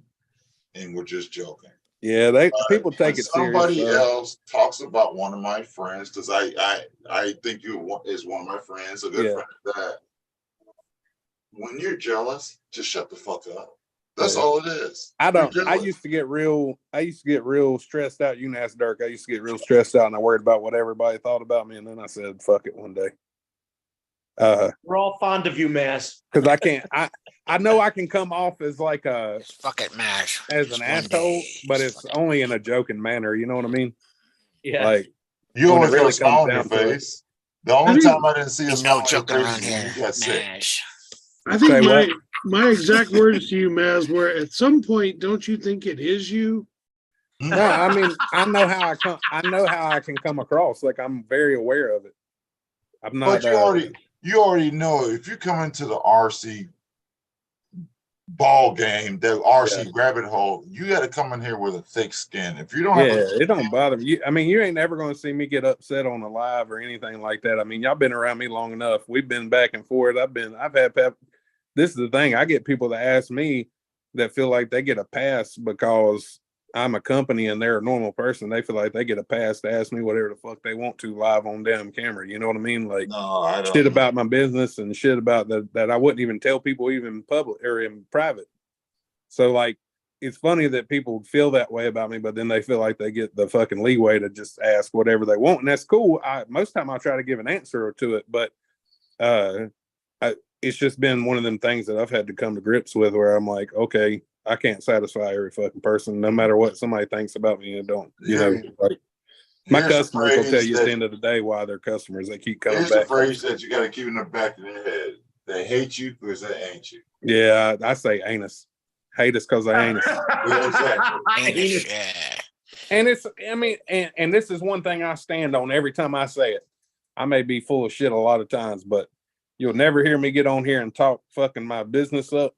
and we're just joking. Yeah, people take When it somebody serious. else talks about one of my friends, because I think you is one of my friends, a good friend. That when you're jealous, just shut the fuck up. That's all it is. I used to get real stressed out. You can ask Dirk. I used to get real stressed out and I worried about what everybody thought about me. And then I said, fuck it one day. We're all fond of you, Maz. Because I know I can come off as like Fuck it, Mash. as an asshole, but it's only in a joking manner. You know what I mean? Yeah. Like You always really got a smile on your comes down to it. face. The only time I didn't see a smile No on your joking face around is when here. you got sick. Mash. I think Say my exact words to you, Maz, were at some point, don't you think it is you? No, I mean, I know how I can come across. Like I'm very aware of it. I'm not. But you already know if you come into the RC ball game, the RC rabbit hole, you got to come in here with a thick skin. If you don't have it don't bother me. I mean, you ain't never going to see me get upset on a live or anything like that. I mean, y'all been around me long enough. We've been back and forth. I've had this is the thing. I get people that ask me that feel like they get a pass because I'm a company and they're a normal person. They feel like they get a pass to ask me whatever the fuck they want to live on damn camera. You know what I mean? Like I don't shit about my business and shit about that I wouldn't even tell people even public or in private. So like, it's funny that people feel that way about me, but then they feel like they get the fucking leeway to just ask whatever they want. And that's cool. Most time I try to give an answer to it, but it's just been one of them things that I've had to come to grips with where I'm like, okay, I can't satisfy every fucking person, no matter what somebody thinks about me. And don't, you know, like My Here's a customers will tell phrase you at the that- end of the day why they're customers. They keep coming Here's the back. phrase that you got to keep in the back of your head. They hate you because they ain't you. Yeah, I say anus. Hate us because they ain't us. Yeah, exactly. Yeah. And it's, I mean, and this is one thing I stand on every time I say it. I may be full of shit a lot of times, but you'll never hear me get on here and talk fucking my business up.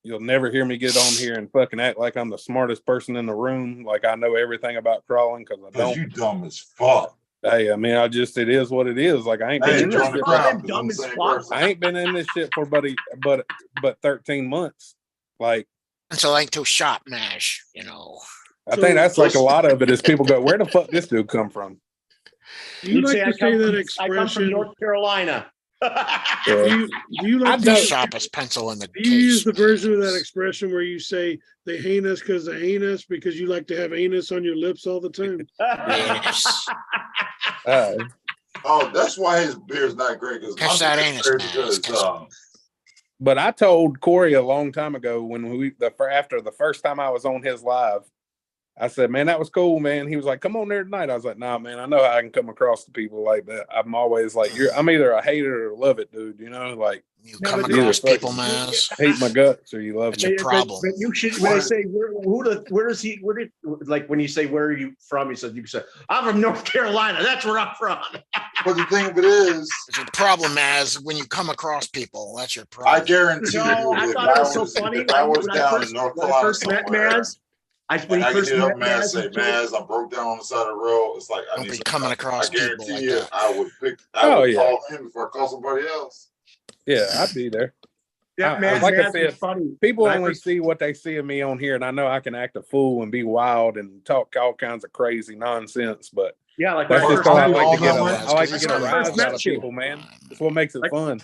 You'll never hear me get on here and fucking act like I'm the smartest person in the room, like I know everything about crawling, because I Because don't. you dumb as fuck. Hey, I mean, it is what it is. Like I ain't Hey, been in this join the shit. crowd. 'Cause I'm the same person. I ain't been in this shit for but 13 months. Like Until I to shop mash, you know. I think that's like a lot of it is people go, where the fuck this dude come from? Do you like to say that I come from expression? North Carolina. Do you like to Shop as pencil in the do you use case. the version of that expression where you say they hate us because they hate us because you like to have anus on your lips all the time? Anus. Oh, that's why his beer's not great. Because Catch that anus, man. But I told Corey a long time ago when after the first time I was on his live, I said, man, that was cool, man. He was like, come on there tonight. I was like, nah, man, I know how I can come across to people like that. I'm always like, I'm either a hater or love it, dude. You know, like you come across people, man. Hate my guts or you love It's me. a problem. But you should, when I say, where does he, like when you say, where are you from? You said, I'm from North Carolina. That's where I'm from. But the thing of it is, the problem is when you come across people, that's your problem. I guarantee you, I thought it was so funny. If I was down in North Carolina first met somewhere, Maz, when I he first get up, met Maz, Maz, say, Maz, I broke down on the side of the road. It's like, Don't be coming across I people guarantee like you, that. I would call him before I call somebody else. Yeah, I'd be there. That like I Maz said, was funny. people When I only first- see what they see of me on here, and I know I can act a fool and be wild and talk all kinds of crazy nonsense, but Yeah, like that's when I just first how I met like to you. get a, I like to That's get a when I first rise met out of you. people, man. That's what makes it fun.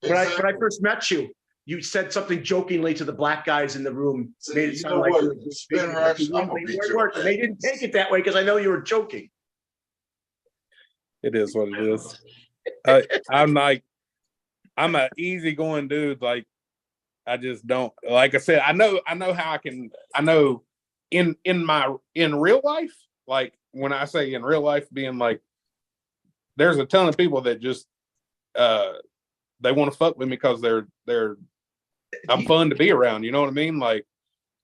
When I first met you, you said something jokingly to the black guys in the room. See, Made it you sound know like what? you were Spin speaking, rush, but I'm gonna beat they your weren't, and they didn't take it that way because I know you were joking. It is what it is. I'm an easygoing dude. Like I just don't, like I said, I know how I know in real life, like when I say in real life being like, there's a ton of people that just, they want to fuck with me because I'm fun to be around. You know what I mean? Like,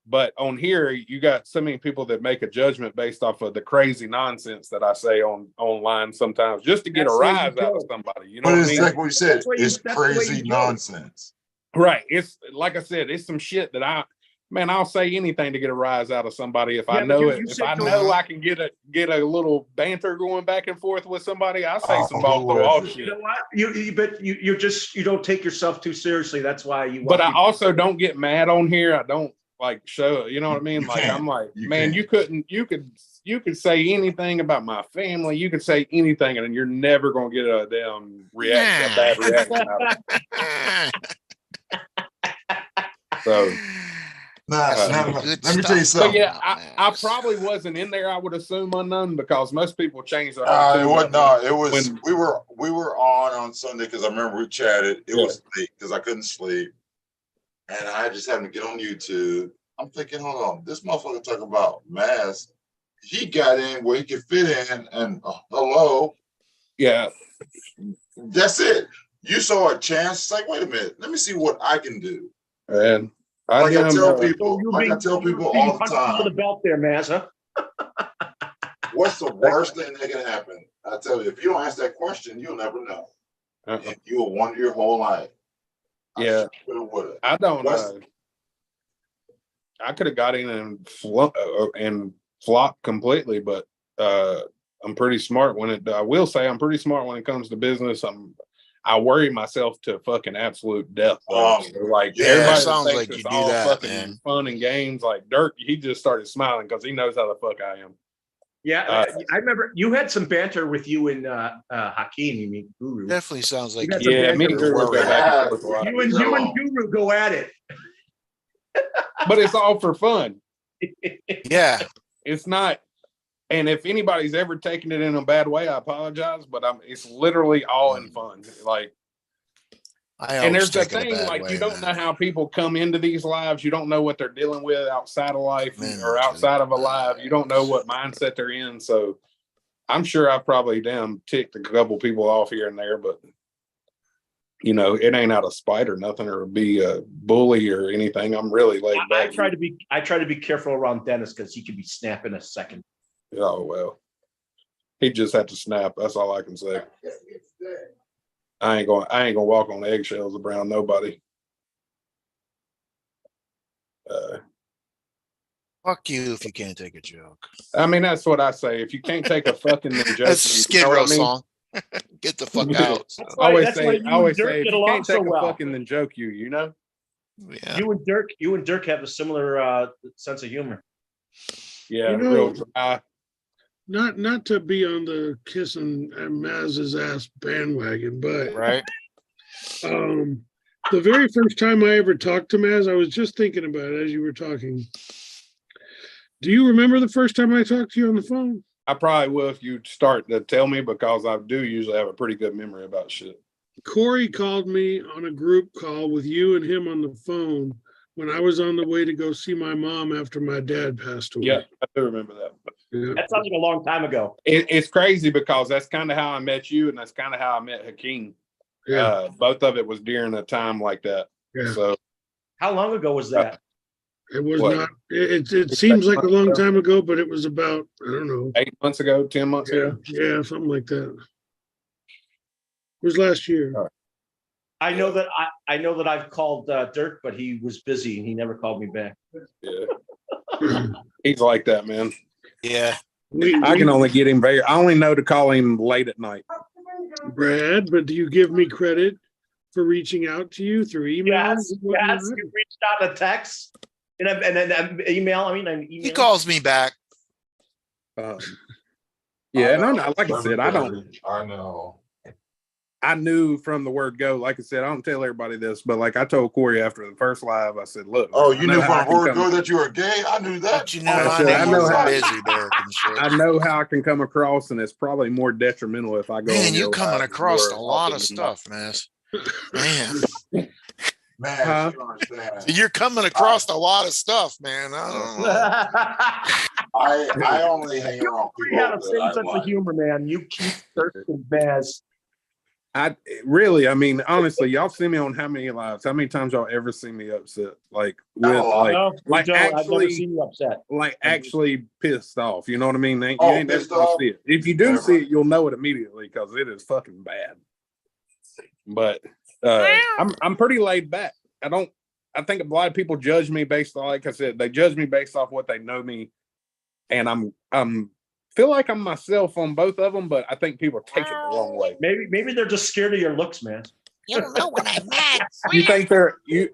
but on here, you got so many people that make a judgment based off of the crazy nonsense that I say online sometimes just to get a rise out of somebody. You know what I mean? Like what you said, it's crazy nonsense. Right. It's like I said, it's some shit that I'll say anything to get a rise out of somebody if I know it. If I know I can get a little banter going back and forth with somebody, I say some balls to wall shit. You know what? You don't take yourself too seriously. That's why you. But I also don't get mad on here. I don't like show it. You know what I mean? Like I'm like, man, you could say anything about my family. You could say anything, and you're never gonna get a damn reaction, a bad reaction out of it. So. Let me tell you something. But yeah, I probably wasn't in there. I would assume unknown because most people change their. We were on Sunday because I remember we chatted. It was late because I couldn't sleep, and I just happened to get on YouTube. I'm thinking, hold on, this motherfucker talking about mask. He got in where he could fit in, and hello, yeah, that's it. You saw a chance. It's like, wait a minute, let me see what I can do. And I tell people all the time. For the belt there, Maz, huh? What's the worst thing that can happen? I tell you, if you don't ask that question, you'll never know. And you'll wonder your whole life. Yeah, I don't know. I could have got in and flopped completely, but I'm pretty smart I will say I'm pretty smart when it comes to business. I worry myself to fucking absolute death. Like everybody sounds thinks like it's you do all that, fucking man. fun and games. Like Dirk, he just started smiling because he knows how the fuck I am. Yeah, I remember you had some banter with you and Hakeem. You mean Guru? Definitely sounds like me and Guru go back and forth. You and Guru go at it. But it's all for fun. Yeah, it's not. And if anybody's ever taken it in a bad way, I apologize. But it's literally all in fun. Like, and there's that thing like you don't know how people come into these lives. You don't know what they're dealing with outside of life or outside of a live. You don't know what mindset they're in. So I'm sure I probably damn ticked a couple people off here and there, but you know, it ain't out of spite or nothing, or be a bully or anything. I'm really laid I back. try to be careful around Dennis because he could be snapping a second. Oh well, he just had to snap. That's all I can say. I ain't gonna walk on eggshells around nobody. Fuck you if you can't take a joke. I mean, that's what I say. If you can't take a fucking joke, That's a Skid Row song. Get the fuck out. So, I always That's why say, you and Dirk if get you along can't take so a well. fucking then joke you know? yeah. You and Dirk have a similar sense of humor. Yeah, You know- real dry. Not to be on the kissing Maz's ass bandwagon, but Right. the very first time I ever talked to Maz, I was just thinking about it as you were talking. Do you remember the first time I talked to you on the phone? I probably will if you start to tell me, because I do usually have a pretty good memory about shit. Corey called me on a group call with you and him on the phone when I was on the way to go see my mom after my dad passed away. Yeah, I do remember that. Yeah. That sounds like a long time ago. It's crazy because that's kind of how I met you, and that's kind of how I met Hakeem. Yeah. Both of it was during a time like that. Yeah. So How long ago was that? It was What? not, it seems like a long time ago, but it was about, I don't know. 8 months ago, 10 months Yeah, ago. yeah, something like that. It was last year. I know that I've called Dirk, but he was busy and he never called me back. Yeah. He's like that, man. Yeah. I can only get him I only know to call him late at night. Brad, but do you give me credit for reaching out to you through email? Yes, you reached out a text and an email. I mean, an email. He calls me back. Yeah, and I'm not, like I said, I know. I knew from the word go, like I said, I don't tell everybody this, but like I told Corey after the first live, I said, look. Oh, you knew from the word come, go that you were gay? I knew that. But you know, I I, said, know I you know were how- busy, Dirk, and shit. I know how I can come across, and it's probably more detrimental if I go. Man, on you your coming live across more a lot often of than not. stuff, man. Man, Man, Huh? you understand. you're coming across a lot of stuff, man. I don't know. I only hang around We people have the same that I sense of like. humor, man. You keep Dirk and Baz. I mean, honestly, y'all see me on how many lives? How many times y'all ever see me upset? Like with Not a lot. No, we like don't. I've never actually, seen you upset. like actually pissed off. You know what I mean? You Oh, ain't never pissed gonna off? see it. If you do Never. see it, you'll know it immediately because it is fucking bad. But I'm pretty laid back. I think a lot of people judge me based on, like I said, they judge me based off what they know me, and I'm feel like I'm myself on both of them, but I think people take it the wrong way. Maybe they're just scared of your looks, man. You don't know when I'm mad. You think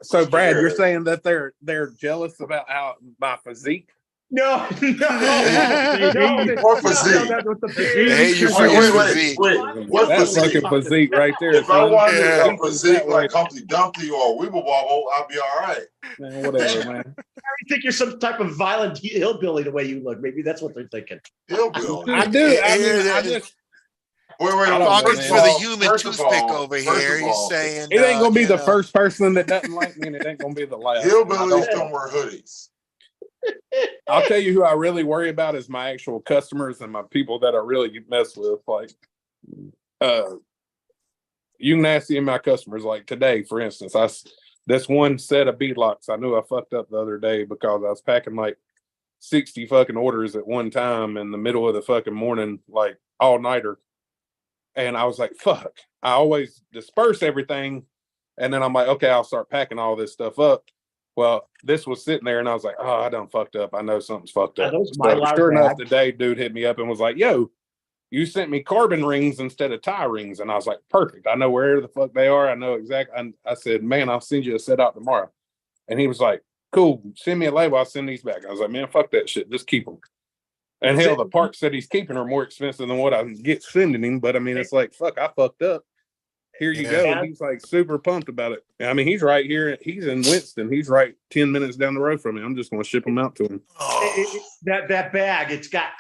so Brad, you're saying that they're jealous about how my physique? No, What physique? Hey, you Wait. What That physique? fucking physique right there. If I son. wanted Yeah. a physique like Humpty Dumpty or Weeble Wobble, I'll be all right. Man, whatever, man. I think you're some type of violent hillbilly the way you look. Maybe that's what they're thinking. Hillbilly. I do. I mean, Yeah, I just Wait, I'm hold on. Talking man. for the human First of toothpick all- over first here. of He's all, saying it ain't gonna be you the know, first person that doesn't like me, and it ain't gonna be the last. Hillbillies don't wear hoodies. I'll tell you who I really worry about is my actual customers and my people that I really mess with. Like, you can ask any of my customers. Like today, for instance, this one set of beadlocks, I knew I fucked up the other day because I was packing like 60 fucking orders at one time in the middle of the fucking morning, like all nighter. And I was like, fuck, I always disperse everything. And then I'm like, okay, I'll start packing all this stuff up. Well, this was sitting there and I was like, oh, I done fucked up. I know something's fucked Are up. those So Mylar sure enough, bags? today, dude hit me up and was like, yo, you sent me carbon rings instead of tie rings. And I was like, perfect. I know where the fuck they are. I know exactly. I said, man, I'll send you a set out tomorrow. And he was like, cool, send me a label. I'll send these back. I was like, man, fuck that shit. Just keep them. And hell, the parts that he's keeping are more expensive than what I can get sending him. But I mean, it's like, fuck, I fucked up. Here you go. And he's like super pumped about it. I mean, he's right here. He's in Winston. He's right 10 minutes down the road from me. I'm just going to ship him out to him. That bag, it's got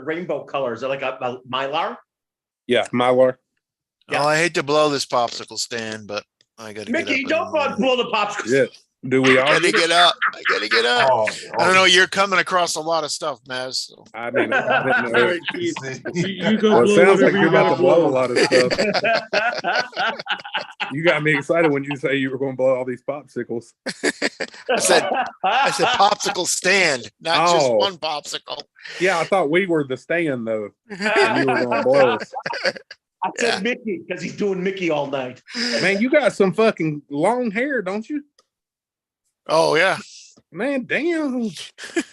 rainbow colors. Is it like a Mylar? Yeah, Mylar. Oh, I hate to blow this popsicle stand, but I got to Mickey, get up don't blow the popsicles. Yeah. Do we all I gotta get it? get up. I gotta get up. Oh, I don't know. You're coming across a lot of stuff, Maz. So. I mean, All right, Keith. You go well, it blow sounds like whatever you're you about gotta to blow a blow. lot of stuff. You got me excited when you say you were going to blow all these popsicles. I said popsicle stand, not just Oh. one popsicle. Yeah, I thought we were the stand though, and you were going to blow us. I said Mickey because he's doing Mickey all night. Man, you got some fucking long hair, don't you? Oh yeah. Man, damn. He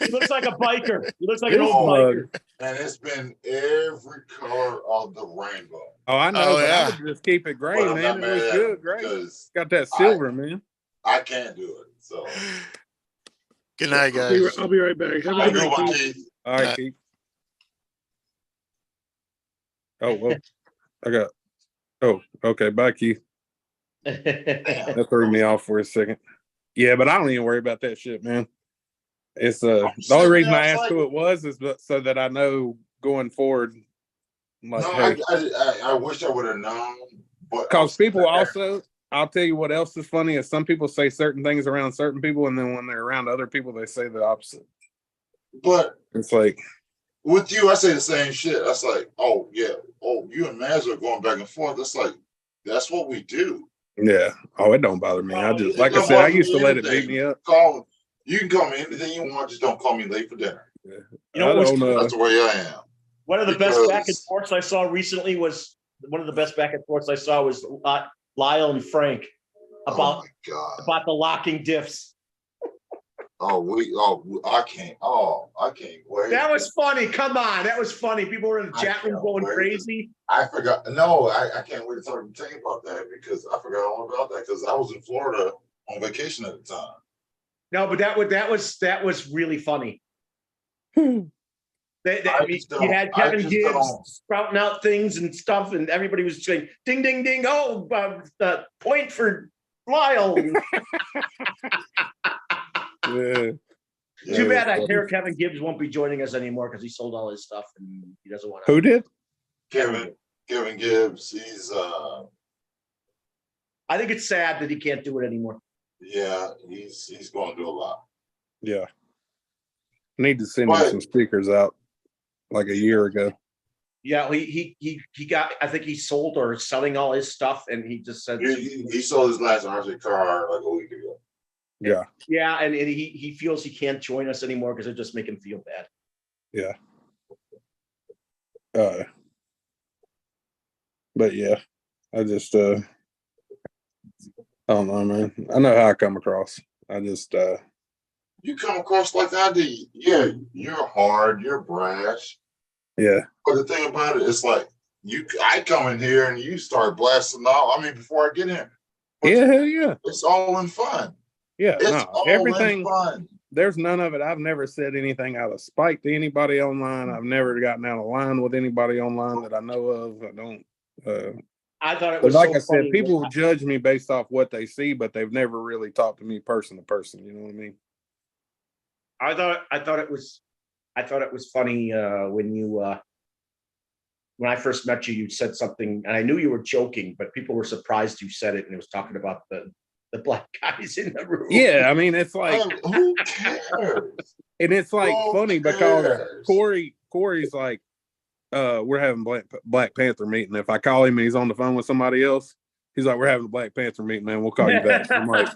looks like a biker. He looks like an This old mug. biker. and it's been every color of the rainbow. Oh, I know, Oh, but yeah. I would just keep it gray, But I'm man. not It looks mad at good, it great. because Got that silver, man. I can't do it. So Good night, I'll be, guys. I'll be right back. Have I a good know night, my Keith. Keith. All right, Keith. Oh, well, I got. Oh, okay. Bye, Keith. That threw me off for a second. Yeah, but I don't even worry about that shit, man. It's the only reason I asked who it was is so that I know going forward. Like, No, hey, I wish I would have known, but because people also, I'll tell you what else is funny is some people say certain things around certain people, and then when they're around other people, they say the opposite. But It's like, with you, I say the same shit. That's like, oh yeah, oh you and Maz are going back and forth. It's like that's what we do. yeah, oh, it don't bother me. I just, It like I don't said, I bother used to me let it anything. beat me up. You can call me anything you want, just don't call me late for dinner. Yeah. You know what was That's the way I am. One of the best Because- back and forths I saw recently was Lyle and Frank Oh about my god. about the locking diffs. I can't wait. That was funny. Come on, that was funny. People were in the I chat room can't going wait. crazy. I forgot. No, I can't wait to tell you about that because I forgot all about that because I was in Florida on vacation at the time. No, but that was really funny. I just You had Kevin just Gibbs don't. sprouting out things and stuff, and everybody was saying, "Ding, ding, ding!" Oh, point for Lyle. Yeah. Too bad I hear Kevin Gibbs won't be joining us anymore because he sold all his stuff and he doesn't want to. Who did? Kevin Gibbs. He's I think it's sad that he can't do it anymore. he's going to do a lot. Yeah. Need to send me But- some stickers out like a year ago. Yeah, he got. I think he sold or selling all his stuff, and he just said, He sold his last RC car like a week ago. Yeah. "Yeah," and he feels he can't join us anymore because it just make him feel bad. Yeah. But yeah, I just I don't know, man. I know how I come across. I just You come across like I did. Yeah, you're hard, you're brash. yeah. But the thing about it, it's like I come in here and you start blasting off. I mean, before I get in, but Yeah, hell yeah. it's all in fun. Yeah. It's No, all everything. in fun. There's none of it. I've never said anything out of spite to anybody online. I've never gotten out of line with anybody online that I know of. I don't I thought it but was like so I said, funny. people judge me based off what they see, but they've never really talked to me person to person. You know what I mean? I thought it was funny when I first met you. You said something, and I knew you were joking, but people were surprised you said it, and it was talking about the black guys in the room. Yeah, I mean, it's like, Who cares? and it's like Who funny because cares? Corey's like, we're having Black Panther meeting. If I call him and he's on the phone with somebody else, he's like, we're having a Black Panther meeting, man. We'll call you back. I'm like,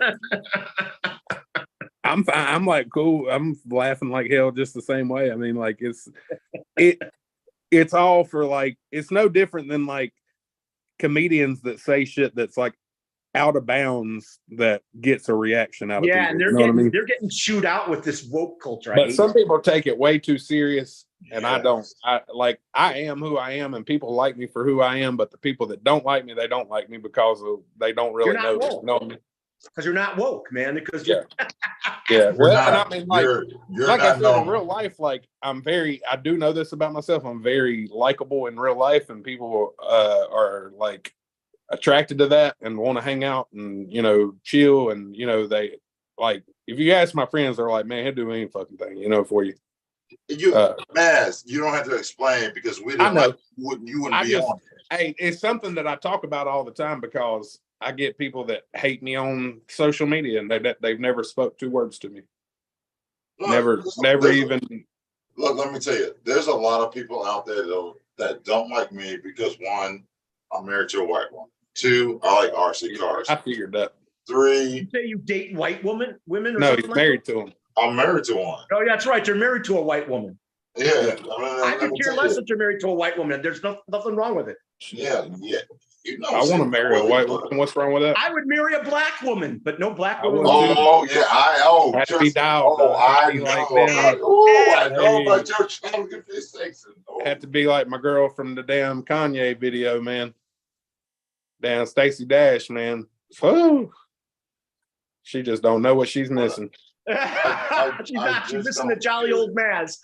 I'm fine. I'm like, cool. I'm laughing like hell just the same way. I mean, like it's all for like, it's no different than like comedians that say shit that's like out of bounds that gets a reaction out of Yeah, people. and they're getting chewed out with this woke culture. I But hate some it. people take it way too serious, and I Yes. don't. I am who I am, and people like me for who I am. But the people that don't like me, they don't like me because they don't really You're not know woke. know me. Because you're not woke, man. Because Yeah. Yeah, You're well, not, and I mean, like you're I not said, in normal. real life, like I do know this about myself. I'm very likable in real life, and people are like attracted to that and want to hang out and chill, and they like. If you ask my friends, they're like, "Man, he'll do any fucking thing," for you. Maz, you don't have to explain because we I didn't know. like you wouldn't be on. Hey, it's something that I talk about all the time because I get people that hate me on social media, and they've never spoke 2 words to me. Look, Never there's- even. Look, let me tell you, there's a lot of people out there though that don't like me because 1, I'm married to a white woman. 2, I like RC cars. I figured that. 3, You say you date white women or No, something he's like married that? to him. I'm married to one. Oh, yeah, that's right. You're married to a white woman. Yeah, I let could me care tell less you. that you're married to a white woman. There's nothing wrong with it. Yeah. You know, I want to marry a white woman. woman. What's wrong with that? I would marry a black woman, but no black I woman. would would- too. Oh yeah, Had to be trust me. dialed, Oh, though. I Had to be know. like them. I know Hey. about your child. Get this sex. Had to be like my girl from the damn Kanye video, man. Damn Stacey Dash, man. Whew. She just don't know what she's missing. She's not. She's missing the jolly old Maz.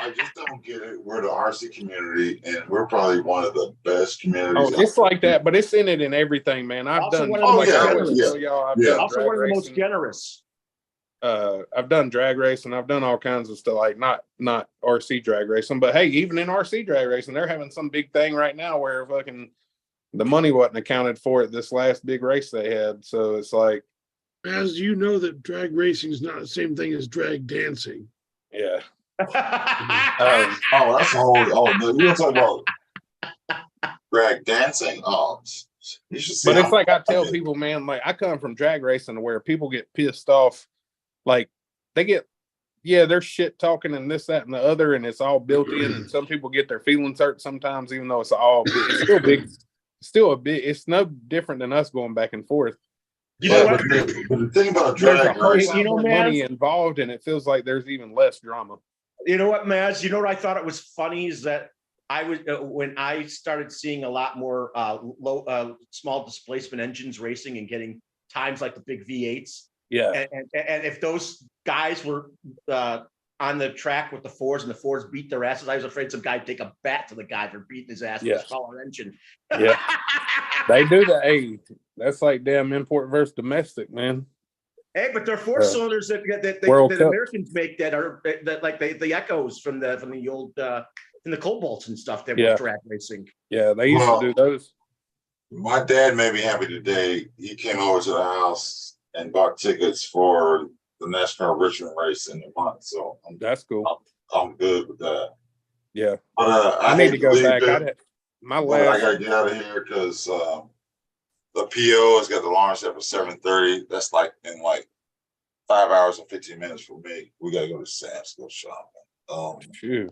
I just don't get it. We're the RC community, and we're probably one of the best Oh, communities. it's like that, but it's in it in everything, man. I've Also done. one of the most yeah, I always generous. tell y'all, I've Yeah. done Also drag one of the most racing. generous. I've done drag racing. I've done all kinds of stuff, like not RC drag racing, but hey, even in RC drag racing, they're having some big thing right now where fucking the money wasn't accounted for at this last big race they had. So it's like, As you know, that drag racing is not the same thing as drag dancing. yeah. Oh, that's a whole. Oh, no, you want to talk about drag dancing? Oh, you should see. But it's how- like I tell people, man, like I come from drag racing where people get pissed off. Like they get, yeah, they're shit talking and this, that, and the other, and it's all built in. And some people get their feelings hurt sometimes, even though it's all big. It's still big, still a bit. It's no different than us going back and forth. You know Yeah, what? but the thing about There's a drag whole racing, lot You know, more man, money involved, and it feels like there's even less drama. You know what, Maz? You know what I thought it was funny is that I was when I started seeing a lot more small displacement engines racing and getting times like the big V8s. Yeah, And if those guys were on the track with the fours and the fours beat their asses, I was afraid some guy would take a bat to the guy for beating his ass with a smaller engine. Yeah. They do that. Hey, that's like damn import versus domestic, man. Hey, but they're four cylinders that World Cup. Americans make that are that like the echoes from the old in the Cobalts and stuff that were drag racing. Yeah, they used to do those. my dad made me happy today. He came over to the house and bought tickets for the NASCAR Richmond race in the month. So That's cool. I'm good with that. Yeah, But I need to go leave back. it, My but I last. gotta get out of here because the PO has got the launch at 7:30. That's like in like 5 hours and 15 minutes for me. We gotta go to Sam's to go shopping. Phew.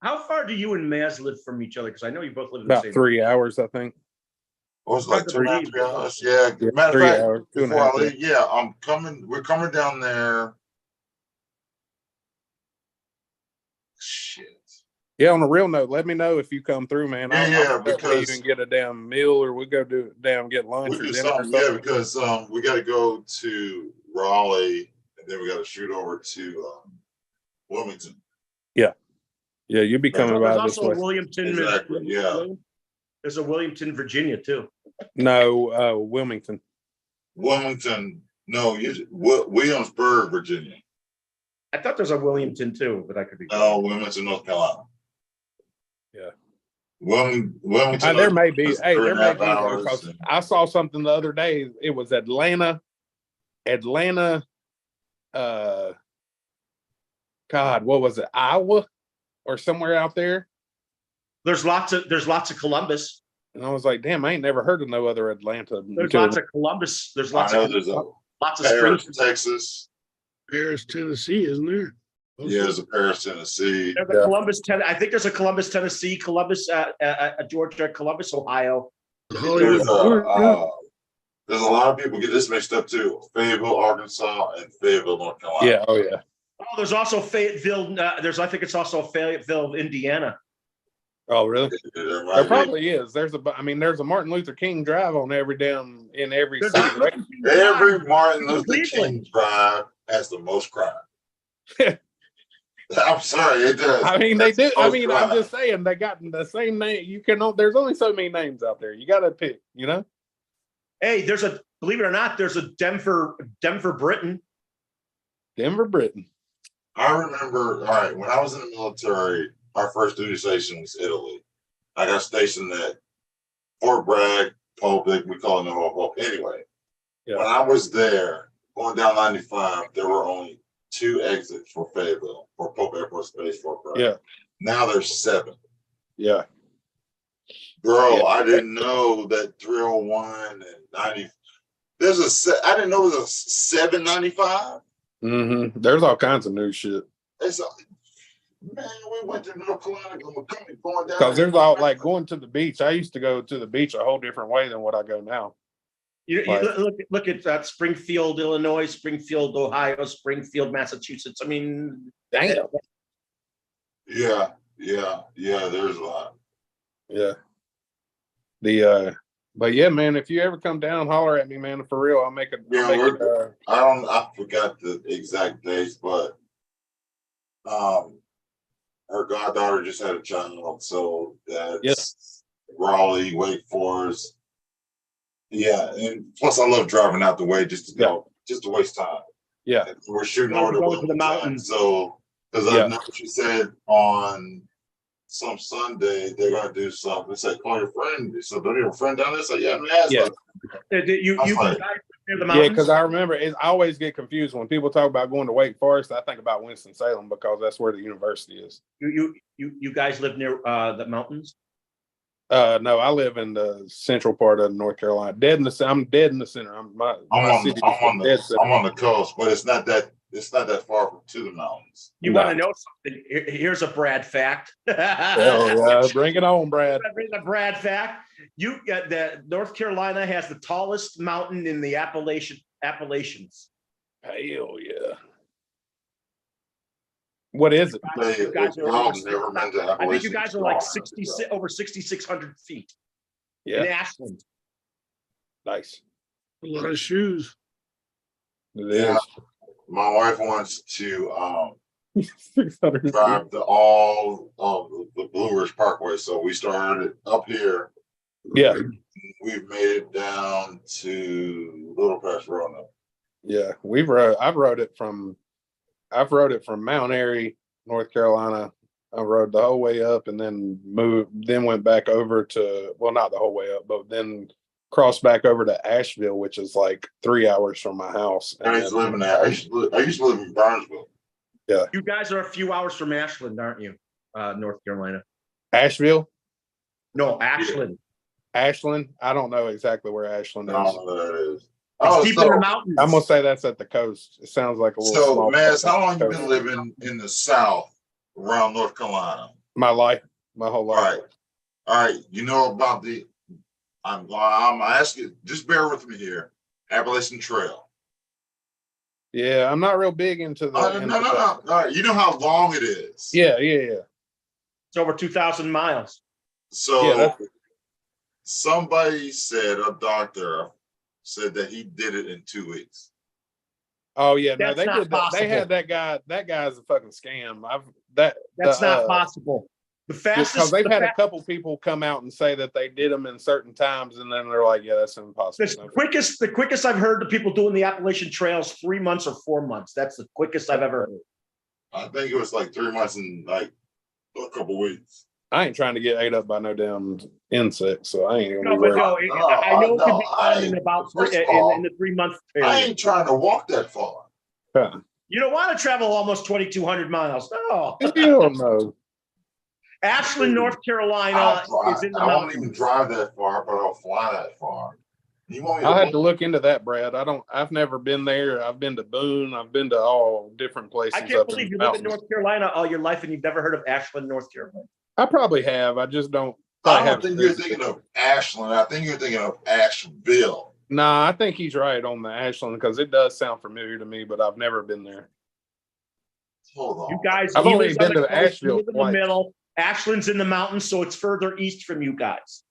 How far do you and Maz live from each other? Because I know you both live in the About same. 3 hours, I think. What was it, like Hard to 2.5 believe. hours? Yeah. Yeah, Matter 3 of fact, hours, 2.5 before I hours. leave, yeah, I'm coming. We're coming down there. Shit. Yeah, on a real note, let me know if you come through, man. Yeah, I'll yeah, help you because- even get a damn meal, or we go do damn get lunch We or do dinner or something, something. yeah, because we got to go to Raleigh, and then we got to shoot over to Wilmington. Yeah, you'll be coming There's by this also way. Williamton. Exactly, yeah. There's a Williamton, Virginia too. No, Wilmington. Wilmington, no, Williamsburg, Virginia. I thought there's a Williamton too, but I could be. No, Wilmington, North Carolina. Yeah. Wilmington. There may be. is Hey, there may 3.5 be. hours, Because and- I saw something the other day. It was Atlanta. God, what was it? Iowa or somewhere out there. There's lots of Columbus. And I was like, damn, I ain't never heard of no other Atlanta. There's lots of Columbus. There's I lots know of there's a lots of Paris, springs. Texas. Paris, Tennessee, isn't there? Yeah, there's a Paris, Tennessee. There's a Columbus, I think there's a Columbus, Tennessee, Columbus, Georgia, Columbus, Ohio. Hollywood, There's Florida. there's a lot of people get this mixed up too. Fayetteville, Arkansas, and Fayetteville, North Carolina. Yeah. Oh yeah. Oh, there's also Fayetteville. I think it's also Fayetteville, Indiana. Oh really? There might There be. probably is. There's a Martin Luther King Drive on every damn in every There's city, right? Every Martin Luther King Cleveland. drive has the most crime. I'm sorry, it does. I mean, they do. I Most mean, I'm crime. just saying they got the same name. You can. There's only so many names out there. You got to pick. You know. Hey, believe it or not, there's a Denver, Britain. Denver, Britain. I remember, all right, when I was in the military, our first duty station was Italy. I got stationed at Fort Bragg, Pope. We call it New Pope. Anyway, Yeah. when I was there, going down 95, there were only 2 exits for Fayetteville for Pope Airport Spaceport. Right? Yeah. Now there's 7. Yeah. Bro, Yeah. I didn't know that 301 and 90. I didn't know there was a 795. Mm-hmm. There's all kinds of new shit. Man, we went to North Carolina going down. Because there's all like going to the beach. I used to go to the beach a whole different way than what I go now. You Like- look at Springfield, Illinois, Springfield, Ohio, Springfield, Massachusetts. I mean, Damn. Yeah. There's a lot. Yeah. But yeah, man, if you ever come down, holler at me, man. For real, I'll make it. Yeah, I forgot the exact dates, but her goddaughter just had a child, so that's Yes. Raleigh, Wake Forest. Yeah, and plus I love driving out the way just to waste time. Yeah. And we're shooting Well, over go to the mountains. So because Yeah. I know she said on some Sunday they're gonna do something. They said call your friend. So don't you have a friend down there? So yeah, man. Yeah. You That's guys right. near the Yeah, mountains? because I remember I always get confused when people talk about going to Wake Forest. I think about Winston-Salem because that's where the university is. You guys live near the mountains? No, I live in the central part of North Carolina. I'm dead in the center. I'm on the coast, but it's not that far to the mountains. You want to know something? Here's a Brad fact. Hell yeah, bring it on, Brad. Here's a Brad fact. You got the North Carolina has the tallest mountain in the Appalachians. Hell yeah. What is it? You guys are I've never been to I think you Appalachian guys are like Trail. over 6,600 feet Yeah, in Ashland. nice. A lot of shoes. It is. Yeah. My wife wants to 600 drive all of the Blue Ridge Parkway, so we started up here. Yeah, We've made it down to Little Pass Road now. yeah. I've rode it from Mount Airy, North Carolina. I rode the whole way up and then went back over to, well, not the whole way up, but then crossed back over to Asheville, which is like 3 hours from my house. I used to live in that. I used to live in Burnsville. You guys are a few hours from Ashland, aren't you? North Carolina. Asheville? No, Ashland. Ashland? I don't know exactly where Ashland I is. don't know where that is. It's deep in the mountains. I'm gonna say that's at the coast. It sounds like a little So, small. Maz, how long you coast. been living in the South around North Carolina? My life, my whole life. All right. You know about I'm asking, just bear with me here. Appalachian Trail. Yeah, I'm not real big into the. No. All right. You know how long it is. Yeah. It's over 2,000 miles. So somebody said, a doctor said that he did it in 2 weeks. Oh yeah, no, That's they not did that. possible. They had that guy. That guy's a fucking scam. That's not possible. The Because fastest. they've had a couple people come out and say that they did them in certain times, and then they're like, "Yeah, that's impossible." The quickest I've heard the people doing the Appalachian Trails 3 months or 4 months. That's the quickest I've ever heard. I think it was like 3 months and like a couple weeks. I ain't trying to get ate up by no damn insects, so I ain't gonna No, be but worried. I know it can be I done in ain't- about first of in all, the 3 month I period. ain't trying to walk that far. Huh. You don't want to travel almost 2,200 miles. No. Hell no. Ashland, North Carolina is in the I won't mountains. even drive that far, but I'll fly that far. You want me I'll have to to look into that, Brad. I've never been there. I've been to Boone. I've been to all different places. I can't up believe in you the live in mountains. North Carolina all your life and you've never heard of Ashland, North Carolina. I probably have. I just don't. I don't think you're thinking of Ashland. I think you're thinking of Asheville. Nah, I think he's right on the Ashland because it does sound familiar to me, but I've never been there. Hold on. You guys, I've he only lives on been the to coast, you Asheville live in the twice. middle. Ashland's in the mountains, so it's further east from you guys.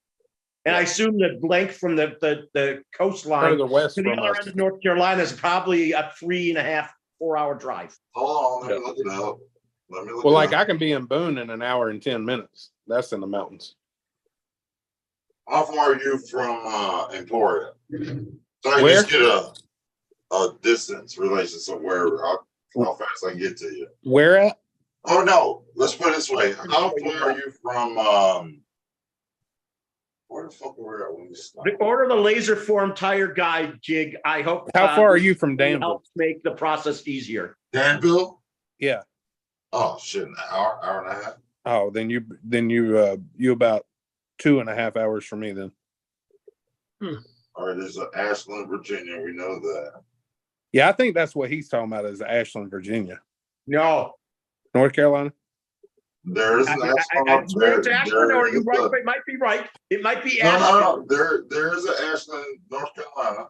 And I assume the length from the coastline Further west to the from other us. end of North Carolina is probably a 3.5, 4 hour drive. Hold on. Let me look it up. Well, like I can be in Boone in an hour and 10 minutes. That's in the mountains. How far are you from Emporia? So I Where? just get a distance relation somewhere. How fast I can get to you. Where at? Oh no, let's put it this way. How far are you from Where the fuck were we at when we The stopped? order the laser form tire guide jig. I hope. How far are you from it Danville? helps make the process easier. Danville? Yeah. Oh shit, an hour and a half. Oh, then you about 2.5 hours from me then. All right, there's Ashland, Virginia. We know that. Yeah, I think that's what he's talking about is Ashland, Virginia. No. North Carolina? There is an I Ashland. swear it's Ashland, or you is right, a- but it might be right. It might be No, Ashland. no, no. There is an Ashland, North Carolina.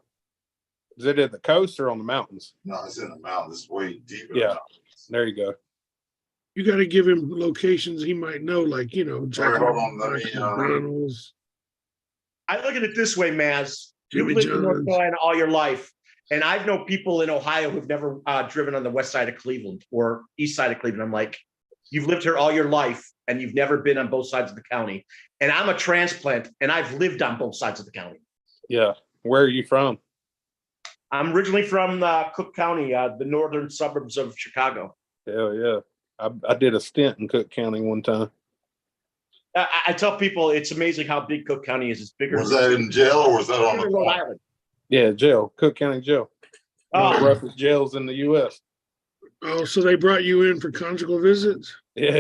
Is it at the coast or on the mountains? No, it's in the mountains. It's way deep in Yeah. the mountains. There you go. You got to give him locations he might know, like, Jack All right, hold on, let me, McDonald's. I look at it this way, Maz. Jimmy You've lived in North John's. Carolina all your life. And I've known people in Ohio who've never driven on the west side of Cleveland or east side of Cleveland. I'm like, you've lived here all your life and you've never been on both sides of the county. And I'm a transplant and I've lived on both sides of the county. Yeah. Where are you from? I'm originally from Cook County, the northern suburbs of Chicago. Hell yeah. I did a stint in Cook County one time. I tell people it's amazing how big Cook County is. It's bigger. Was that in jail or was that on the than Rhode corner? Island. Yeah, jail. Cook County Jail. One of the Oh, roughest jails in the US. Oh, so they brought you in for conjugal visits? Yeah,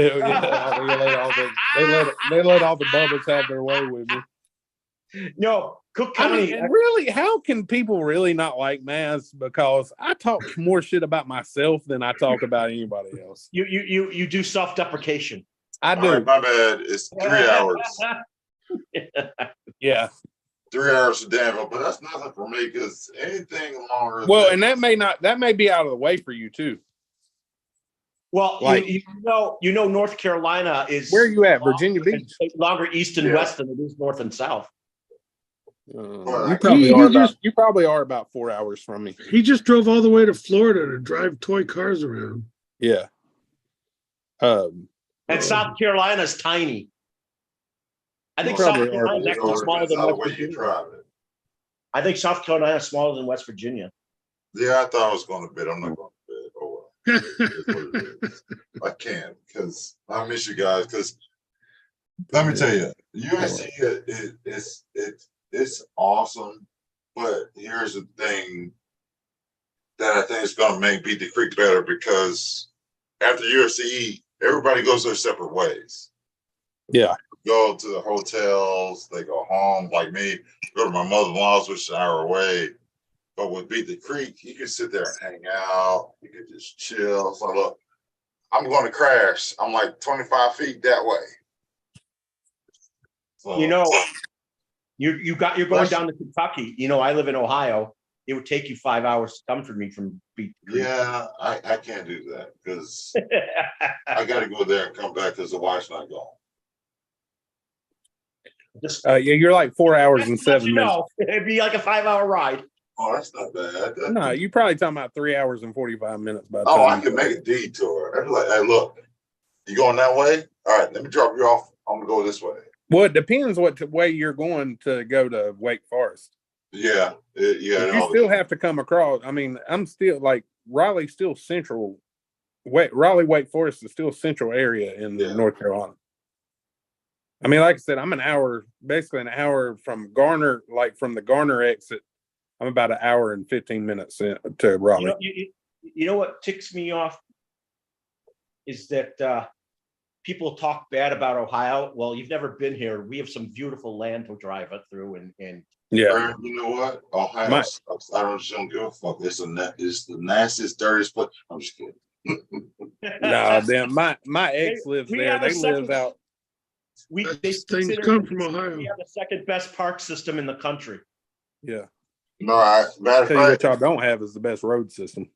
they let all the bubbles have their way with me. no, Cook I County. mean, and really, how can people really not like Maz? Because I talk more shit about myself than I talk about anybody else. You do self-deprecation. I All do. right, my bad. It's 3 hours. Yeah. 3 hours to Danville, but that's nothing for me because anything longer. Well, than- and that may be out of the way for you too. Well, Like- you know, North Carolina is Where are you at? Virginia Beach? longer east and Yeah. west than it is north and south. You probably are about 4 hours from me. He just drove all the way to Florida to drive toy cars around. Yeah. And South Carolina is tiny. I think Probably South are, Carolina is It actually all smaller depends than on the West way you Virginia. drive it. I think South Carolina is smaller than West Virginia. Yeah, I thought I was going to bid. I'm not going to bid. Oh, well. It is what it is. I can't because I miss you guys. Because let me tell you, USC it's awesome, but here's the thing that I think is going to make Beat the Creek better because after USC, everybody goes their separate ways. Yeah. Go to the hotels, they go home. Like me, go to my mother-in-law's, which is an hour away. But with Beat the Creek, you can sit there and hang out. You can just chill. So look, I'm going to crash. I'm like 25 feet that way. So, You're going down to Kentucky. I live in Ohio. It would take you 5 hours to come for me from Beat the Creek. yeah, I can't do that because I got to go there and come back because the wife's not gone. Just Yeah, you're like 4 hours and just to let 7 you minutes. know, it'd be like a 5-hour ride. Oh, that's not bad. No, you probably talking about 3 hours and 45 minutes by the Oh, I time. can make a detour. I'm like, hey, look, you going that way? All right, let me drop you off. I'm gonna go this way. Well, it depends what way you're going to go to Wake Forest. Yeah, yeah. You still have to come across. I mean, I'm still like Raleigh's still central. Raleigh, Wake Forest is still a central area in Yeah. North Carolina. I mean, like I said, I'm basically an hour from Garner, like from the Garner exit. I'm about an hour and 15 minutes to Raleigh. You know what ticks me off is that people talk bad about Ohio. Well, you've never been here. We have some beautiful land to drive it through, and Yeah. You know what? Ohio sucks. I don't give a fuck. It's the nastiest, dirtiest place. I'm just kidding. No, then my ex lives we there. have a They live second- out. they Things consider come from Ohio. we have the second best park system in the country. Yeah. No, matter of Tell you what fact, y'all don't have is the best road system.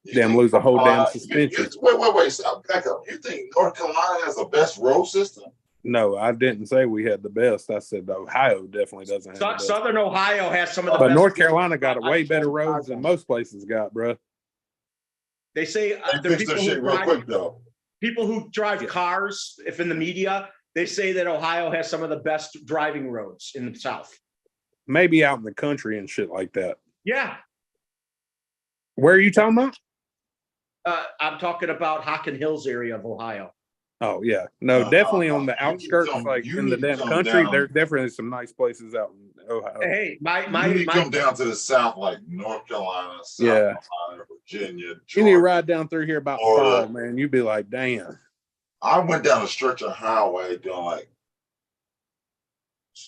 you Damn, think- lose a whole damn suspension. Wait. Stop. Back up. You think North Carolina has the best road system? No, I didn't say we had the best. I said Ohio definitely doesn't have the best. Southern Ohio has some of the But best. North Carolina got a way better roads than most places got, bro. They say They fix their shit real quick though. people who drive cars, if in the media, they say that Ohio has some of the best driving roads in the South. Maybe out in the country and shit like that. Yeah. Where are you talking about? I'm talking about Hockin Hills area of Ohio. Oh yeah, no, definitely on the You need to outskirts, come- like you in the need to damn come country. down. There's definitely some nice places out in Ohio. Hey, You need to come down to the South, like North Carolina, South Yeah. Carolina, Virginia, You need to Georgia. ride down through here about Florida. fall, man. You'd be like, damn. I went down a stretch of highway doing like,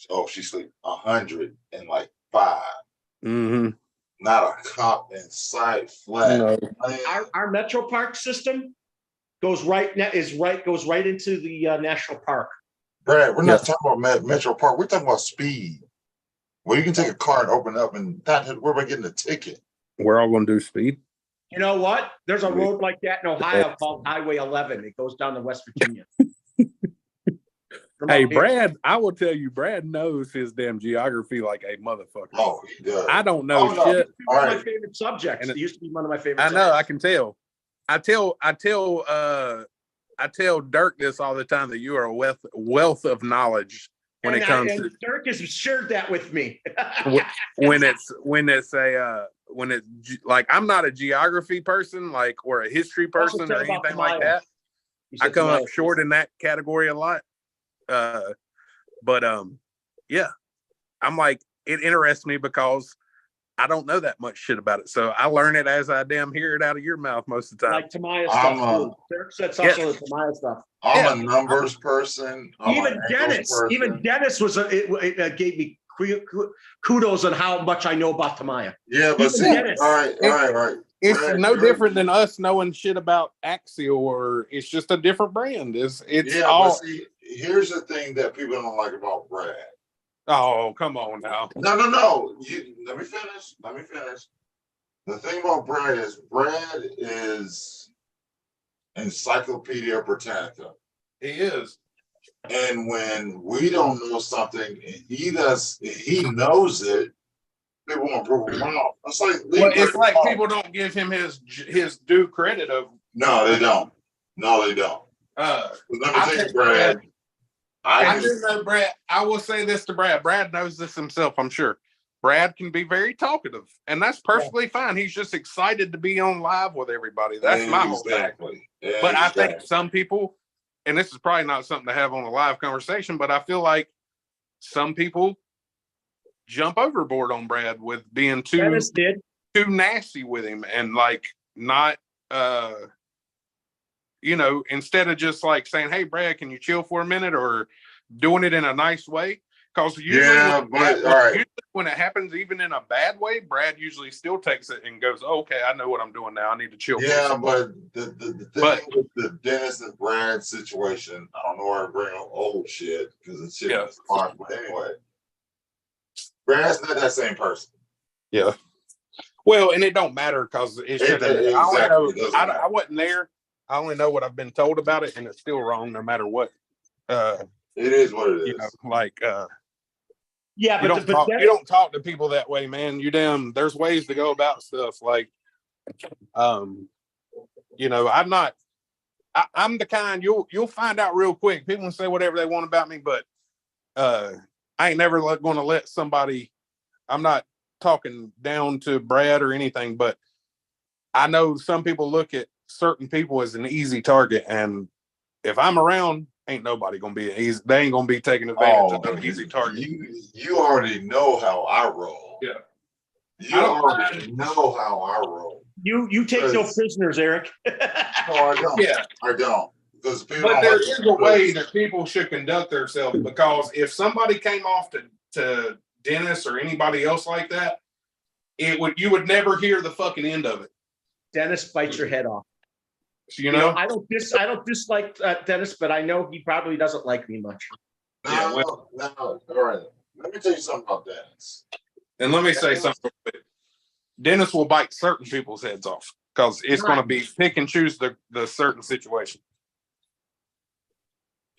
oh, she sleep 105. Mm-hmm. Not a cop in sight, flat. No. our Metro Park system goes right goes right into the national park. Brad, we're not talking about Metro Park. We're talking about speed. Where you can take a car and open it up and not worry about getting a ticket. We're all gonna do speed. You know what? There's a road like that in Ohio called Highway 11. It goes down to West Virginia. Hey, Brad, I will tell you, Brad knows his damn geography like a motherfucker. Oh, he does. I don't know no. shit. One of my favorite subjects. It used to be one of my favorite I know, subjects. I can tell. I tell Dirk this all the time, that you are a wealth of knowledge when it comes to Dirk has shared that with me. when it's like, I'm not a geography person, like, or a history person or anything like that. I come up short in that category a lot. Yeah, I'm like, it interests me because I don't know that much shit about it. So I learn it as I damn hear it out of your mouth most of the time. Like Tamaya stuff too. Dirk said something with Tamaya stuff. I'm a numbers person. Even Dennis was it gave me kudos on how much I know about Tamaya. Yeah, but see, all right. It's Brad, no different than us knowing shit about Axial, or it's just a different brand. It's all. But see, here's the thing that people don't like about Brad. Oh, come on now. No. Let me finish. The thing about Brad is Encyclopedia Britannica. He is. And when we don't know something and he knows it, people want to prove him wrong. It's like people don't give him his due credit of. No, they don't. Let me tell you, Brad. I do know Brad. I will say this to Brad. Brad knows this himself, I'm sure. Brad can be very talkative, and that's perfectly fine. He's just excited to be on live with everybody. That's my whole thing. But I think some people, and this is probably not something to have on a live conversation, but I feel like some people jump overboard on Brad with being too nasty with him, and like not instead of just like saying, hey Brad, can you chill for a minute, or doing it in a nice way. Because usually when it happens, even in a bad way, Brad usually still takes it and goes, oh, okay, I know what I'm doing now. I need to chill. Yeah, but the thing with the Dennis and Brad situation, I don't know why I bring up old shit because it's shit is fun. But anyway, Brad's not that same person. Yeah. Well, and it don't matter because it's just, I wasn't there. I only know what I've been told about it, and it's still wrong no matter what. It is what it is. You don't talk to people that way, man. There's ways to go about stuff. Like, I'm the kind you'll find out real quick. People can say whatever they want about me, but I ain't never going to let somebody. I'm not talking down to Brad or anything, but I know some people look at certain people as an easy target, and if I'm around, ain't nobody gonna be easy. They ain't gonna be taking advantage of an easy target. You already know how I roll. Yeah. You already know how I roll. You take no prisoners, Eric. No, I don't. Yeah, I don't. But there is a way that people should conduct themselves, because if somebody came off to Dennis or anybody else like that, you would never hear the fucking end of it. Dennis bites your head off. I don't dislike Dennis, but I know he probably doesn't like me much. No. All right. Let me tell you something about Dennis. And let me say something. Dennis will bite certain people's heads off because it's going to be pick and choose the certain situation.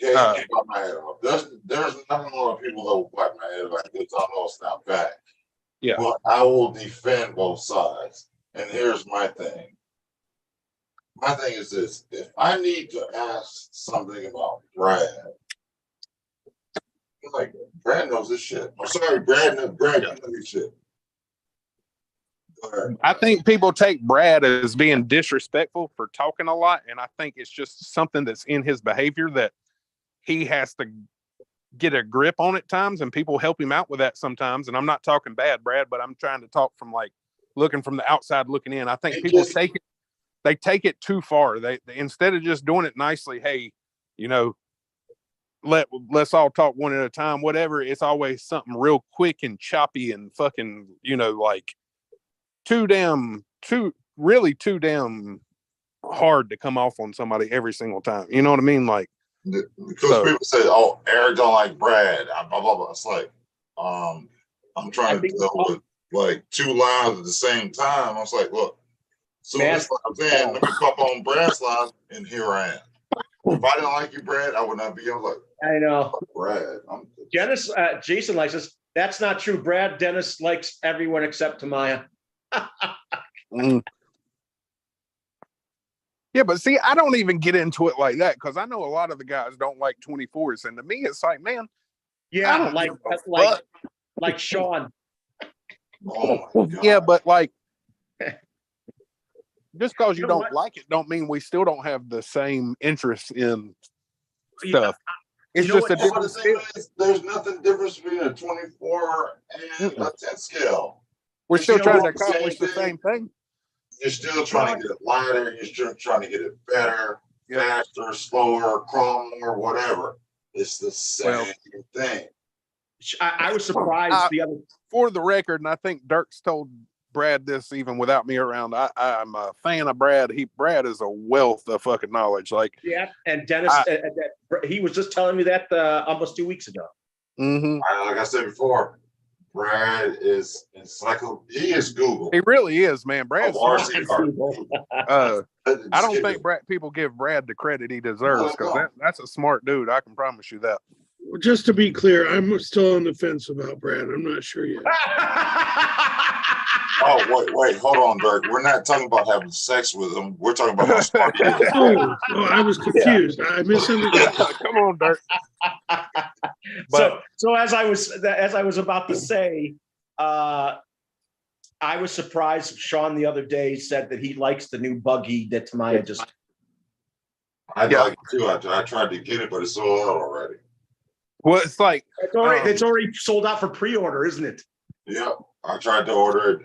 Yeah, he bite my head off. There's not a lot of people that will bite my head like this. I know it's not back. Yeah. But I will defend both sides. And here's my thing. My thing is this: if I need to ask something about Brad, I'm like, Brad knows this shit. I'm sorry, Brad knows this shit. I think people take Brad as being disrespectful for talking a lot, and I think it's just something that's in his behavior that he has to get a grip on at times, and people help him out with that sometimes. And I'm not talking bad, Brad, but I'm trying to talk from like looking from the outside looking in. I think people take it too far. They instead of just doing it nicely, hey, you know, let's all talk one at a time, whatever. It's always something real quick and choppy and fucking, you know, like too damn hard to come off on somebody every single time. You know what I mean? Like, because people say, "Oh, Eric don't like Brad," blah blah blah. It's like, I'm trying to deal with like two lines at the same time. I was like, look, so it's like I'm saying, let me pop on Brad's line, and here I am. If I didn't like you, Brad, I would not be. I'm like, I know, Brad. Dennis, Jason likes us. That's not true, Brad. Dennis likes everyone except Tamaya. Yeah, but see, I don't even get into it like that because I know a lot of the guys don't like 24s, and to me, it's like, man, yeah, like Sean. Oh yeah, but like, just because you don't like it, don't mean we still don't have the same interest in stuff. It's just a different scale. There's nothing different between a 24 and a 10 scale. We're still trying to accomplish the same thing. You're still trying to get it lighter. You're still trying to get it better, faster, slower, crawl more, whatever. It's the same thing. I was surprised the other. For the record, and I think Dirk's told Brad this even without me around. I'm a fan of Brad. Brad is a wealth of fucking knowledge. Like, yeah, and Dennis, he was just telling me that almost 2 weeks ago. Mm-hmm. Like I said before, Brad is he is Google. He really is, man. Brad's Google. I don't think people give Brad the credit he deserves because that's a smart dude. I can promise you that. Just to be clear, I'm still on the fence about Brad. I'm not sure yet. Oh, wait, hold on, Dirk. We're not talking about having sex with him. We're talking about how smart he is. Oh, I was confused. Yeah. I misunderstood. Come on, Dirk. So as I was about to say, I was surprised. Sean the other day said that he likes the new buggy that Tamaya just. I like it too. I tried to get it, but it's sold out already. Well, it's like it's already sold out for pre-order, isn't it? Yep. I tried to order it.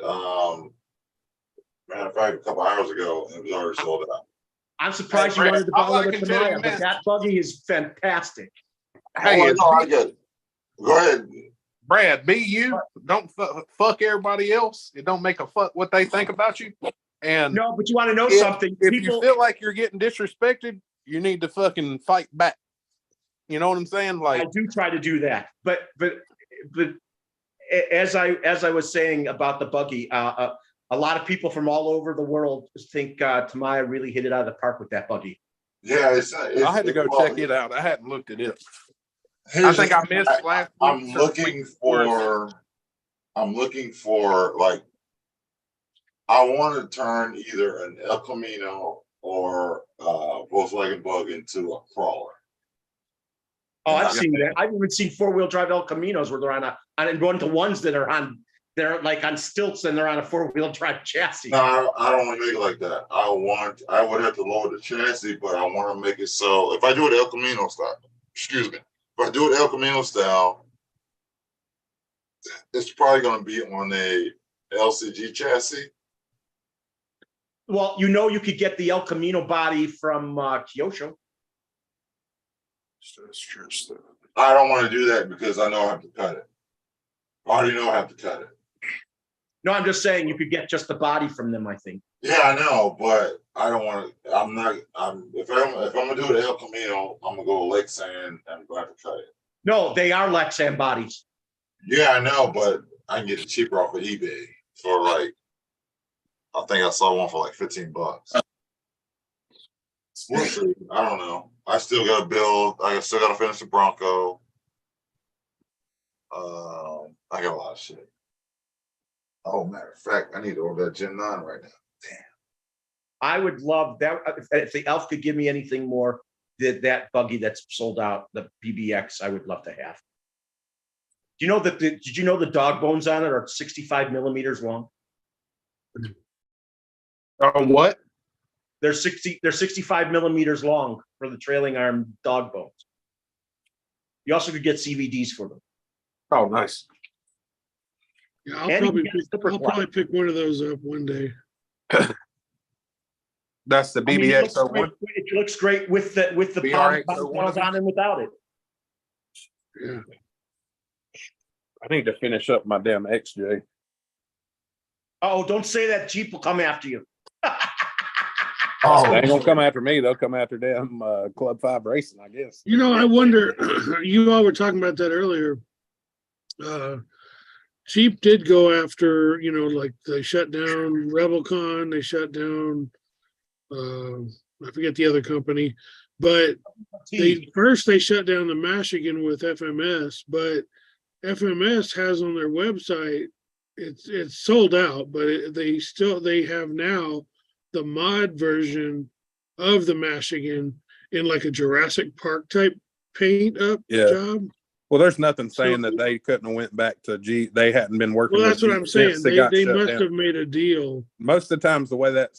Matter of fact, a couple hours ago, and it was already sold out. I'm surprised you wanted to buy one with Tamaya, but that buggy is fantastic. Hey, I get it. Go ahead, Brad. Be you. Don't fuck everybody else. It don't make a fuck what they think about you. And no, but you want to know something? If you feel like you're getting disrespected, you need to fucking fight back. You know what I'm saying? Like, I do try to do that, but as I was saying about the buggy, a lot of people from all over the world think Tamaya really hit it out of the park with that buggy. Yeah, I had to go check it out. I hadn't looked at it. I think I missed last week. I'm looking for like, I want to turn either an El Camino or Volkswagen Bug into a crawler. Oh, I've seen that. I've even seen 4-wheel drive El Caminos where they're on one to ones that are on. They're like on stilts and they're on a 4-wheel drive chassis. No, I don't want to make it like that. I would have to lower the chassis, but I want to make it so if I do it El Camino style, if I do it El Camino style, it's probably going to be on a LCG chassis. Well, you could get the El Camino body from Kyosho. I don't want to do that because I know I have to cut it. I already know I have to cut it. No, I'm just saying you could get just the body from them, I think. Yeah, I know, but I don't want to. If I'm gonna do it El Camino, I'm gonna go Lexan and I'm going to have to cut it. No, they are Lexan bodies. Yeah, I know, but I can get it cheaper off of eBay for like, I think I saw one for like $15. We'll see. I don't know. I still got to build. I still got to finish the Bronco. I got a lot of shit. Oh, matter of fact, I need to order that Gen 9 right now. Damn. I would love that. If the Elf could give me anything more, that buggy that's sold out, the BBX, I would love to have. Do you know that? Did you know the dog bones on it are 65 millimeters long? On what? They're 65 millimeters long for the trailing arm dog bones. You also could get CVDs for them. Oh, nice. Yeah, I'll And probably you get a pick, zipper I'll flap. probably pick one of those up one day. That's the I mean, it looks BBX01. great- it looks great with the BRX panels on and without it. Yeah. I need to finish up my damn XJ. Oh, don't say that. Jeep will come after you. Oh, they ain't gonna come after me. They'll come after them Club 5 racing, I guess. You know, I wonder, you all were talking about that earlier. Jeep did go after, you know, like they shut down RebelCon, they shut down, I forget the other company, but they shut down the Michigan with FMS, but FMS has on their website, it's sold out, but they have now the mod version of the Michigan in like a Jurassic Park type paint up job. Well, there's nothing saying that they couldn't have went back to Jeep. They hadn't been working. Well, that's with what Jeep I'm saying. since They got must shut have down. made a deal. Most of the times, the way that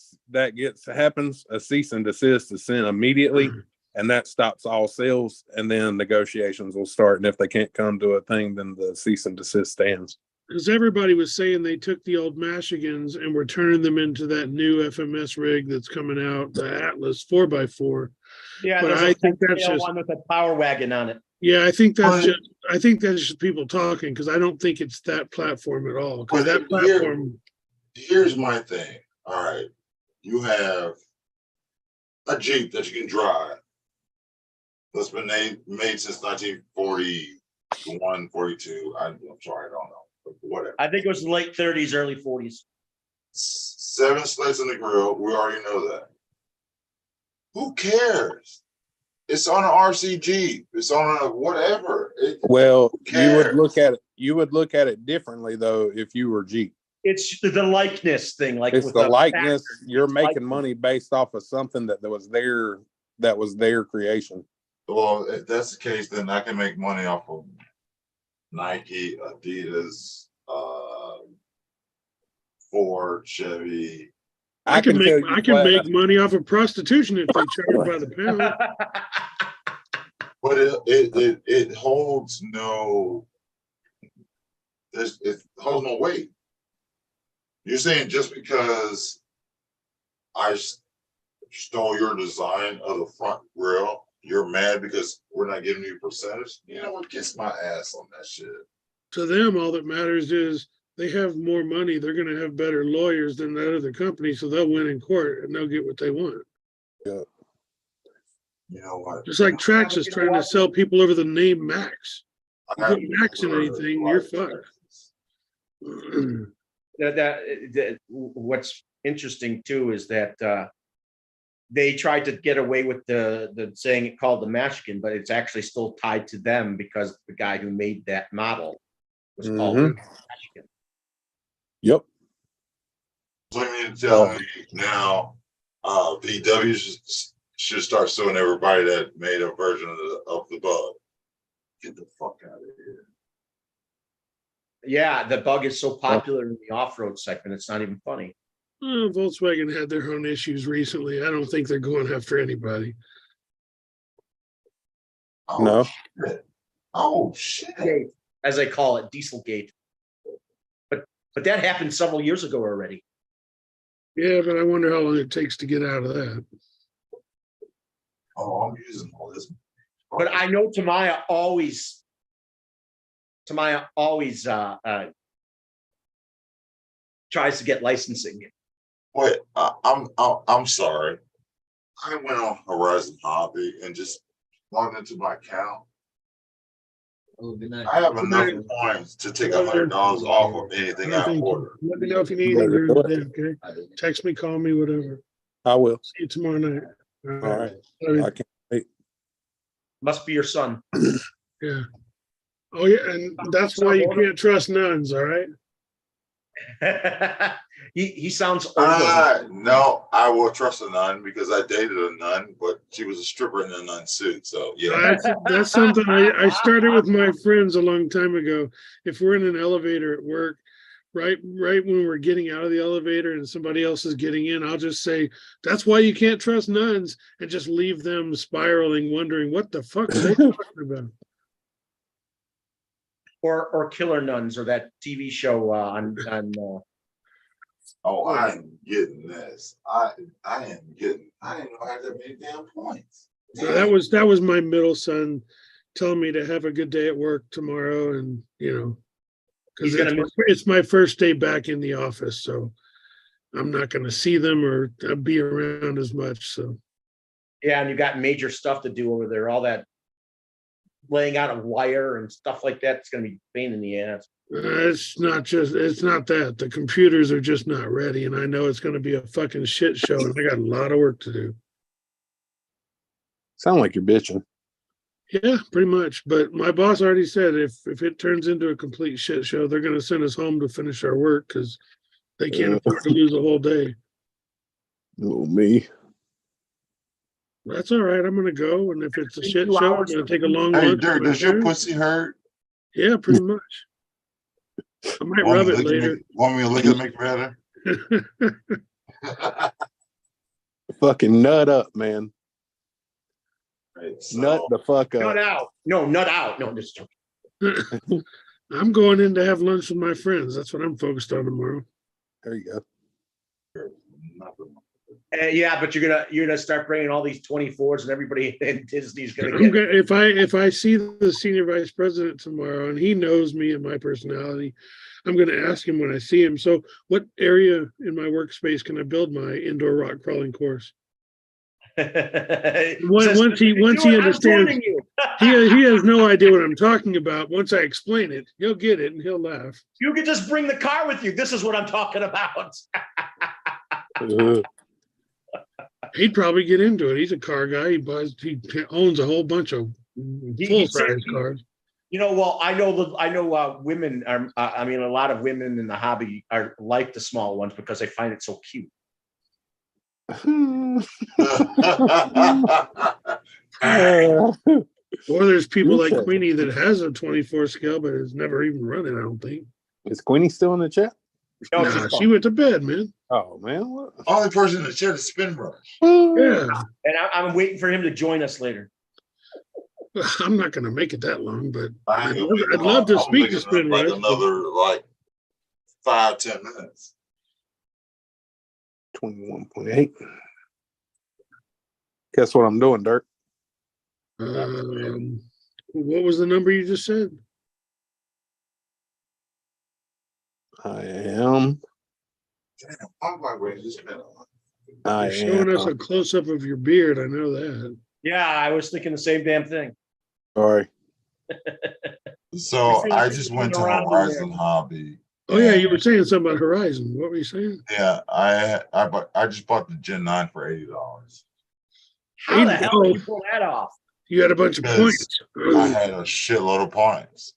happens, a cease and desist is sent immediately, and that stops all sales. And then negotiations will start. And if they can't come to a thing, then the cease and desist stands. Because everybody was saying they took the old Michigans and were turning them into that new FMS rig that's coming out, the Atlas 4x4. Yeah, But there's I a think that's just one with a power wagon on it. yeah, I think that's just people talking because I don't think it's that platform at all. Because that platform. Here's my thing. All right, you have a Jeep that you can drive that's been made since 1941, 42. I'm sorry, I don't know, but whatever. I think it was late 30s, early 40s. 7 slits in the grill. We already know that. Who cares? It's on an RCG. It's on a whatever. Well, you would look at it. You would look at it differently though if you were Jeep. It's the likeness thing. Like It's with the likeness. factor. You're It's making likeness. money based off of something that was their creation. Well, if that's the case, then I can make money off of Nike, Adidas, Ford, Chevy. I can make money off of prostitution if they charge by the pound. But it holds no. It holds no weight. You're saying just because I stole your design of the front grill, you're mad because we're not giving you percentage? You know what? Kiss my ass on that shit. To them, all that matters is they have more money. They're going to have better lawyers than that other company, so they'll win in court and they'll get what they want. Yeah. You know what? Just like Trax is trying to sell people over the name Max. You put Max in anything, you're fucked. What's interesting too is that they tried to get away with the saying it called the Michigan, but it's actually still tied to them because the guy who made that model was called Michigan. Yep. So you mean to tell me now VW should start suing everybody that made a version of the bug? Get the fuck out of here. Yeah, the bug is so popular in the off-road segment, it's not even funny. Volkswagen had their own issues recently. I don't think they're going after anybody. Oh, No. Shit. Oh shit. As I call it, Dieselgate. But that happened several years ago already. Yeah, but I wonder how long it takes to get out of that. Oh, I'm using all this. But I know Tamaya always tries to get licensing. Wait, I'm sorry. I went on Horizon Hobby and just logged into my account. I have enough points to take $100 off of anything I order. Let me know if you need anything, okay? Text me, call me, whatever. I will. See you tomorrow night. All right. Love you. I can't wait. Must be your son. Yeah. Oh yeah, and that's why you can't trust nuns, all right? He sounds older. No, I will trust a nun because I dated a nun, but she was a stripper in a nun suit. So yeah, that's something I started with my friends a long time ago. If we're in an elevator at work, right when we're getting out of the elevator and somebody else is getting in, I'll just say, that's why you can't trust nuns, and just leave them spiraling, wondering what the fuck are they talking about. Or Killer Nuns, or that TV show on Oh, I am getting this. I didn't know I had that many damn points. So that was my middle son telling me to have a good day at work tomorrow, and because it's my first day back in the office, so I'm not going to see them or be around as much. So yeah, and you got major stuff to do over there. All that laying out of wire and stuff like that. It's going to be a pain in the ass. it's not that the computers are just not ready, and I know it's going to be a fucking shit show, and I got a lot of work to do. Sound like you're bitching. Yeah, pretty much. But my boss already said if it turns into a complete shit show, they're going to send us home to finish our work because they can't afford to lose a whole day. Oh, me. That's all right. I'm going to go, and if it's a shit show, I'm going to take a long Hey, lunch. Dirk, does your pussy hurt? Yeah, pretty much. I might rub it later. Want me to look at it, make it better? Fucking nut up, man. Right, Nut the fuck up. Nut out. No, nut out. No, just I'm going in to have lunch with my friends. That's what I'm focused on tomorrow. There you go. yeah, but you're gonna start bringing all these 24s, and everybody in Disney's gonna I'm get. if I see the senior vice president tomorrow and he knows me and my personality, I'm going to ask him when I see him. So, what area in my workspace can I build my indoor rock crawling course? Once he understands, he has no idea what I'm talking about. Once I explain it, he'll get it and he'll laugh. You could just bring the car with you. This is what I'm talking about. He'd probably get into it. He's a car guy. He owns a whole bunch of full-size cars. Well, I know women are. I mean, a lot of women in the hobby are like the small ones because they find it so cute. Or there's people like Queenie that has a 24 scale but has never even run it, I don't think. Is Queenie still in the chat? No, nah, she went to bed, man. Oh, man. What? Only person in the chat is Spin Brush. Yeah. And I'm waiting for him to join us later. I'm not going to make it that long, but I'd love to speak to Spin Brush. Another 5-10 minutes. 21.8. Guess what I'm doing, Dirk? What was the number you just said? I am. Damn, I'm like, wait, just a minute. You're showing us a close up of your beard. I know that. Yeah, I was thinking the same damn thing. Sorry. So I just went to Horizon Hobby. Oh yeah, you were saying something about Horizon. What were you saying? Yeah, I just bought the Gen 9 for $80. How the hell did you pull that off? You had a bunch of points. I had a shitload of points.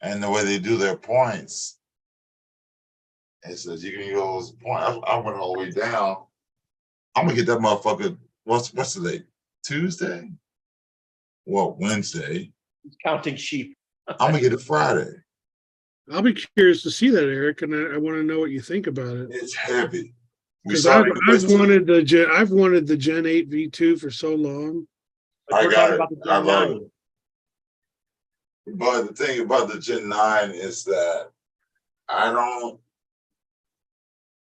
And the way they do their points, it says you can use those points. I went all the way down. I'm gonna get that motherfucker. What's the date? Tuesday? Well, Wednesday. He's counting sheep. I'm gonna get it Friday. I'll be curious to see that, Eric, and I want to know what you think about it. It's heavy. Because I've wanted the Gen 8 V2 for so long. I got it. I love it. But the thing about the Gen 9 is that I don't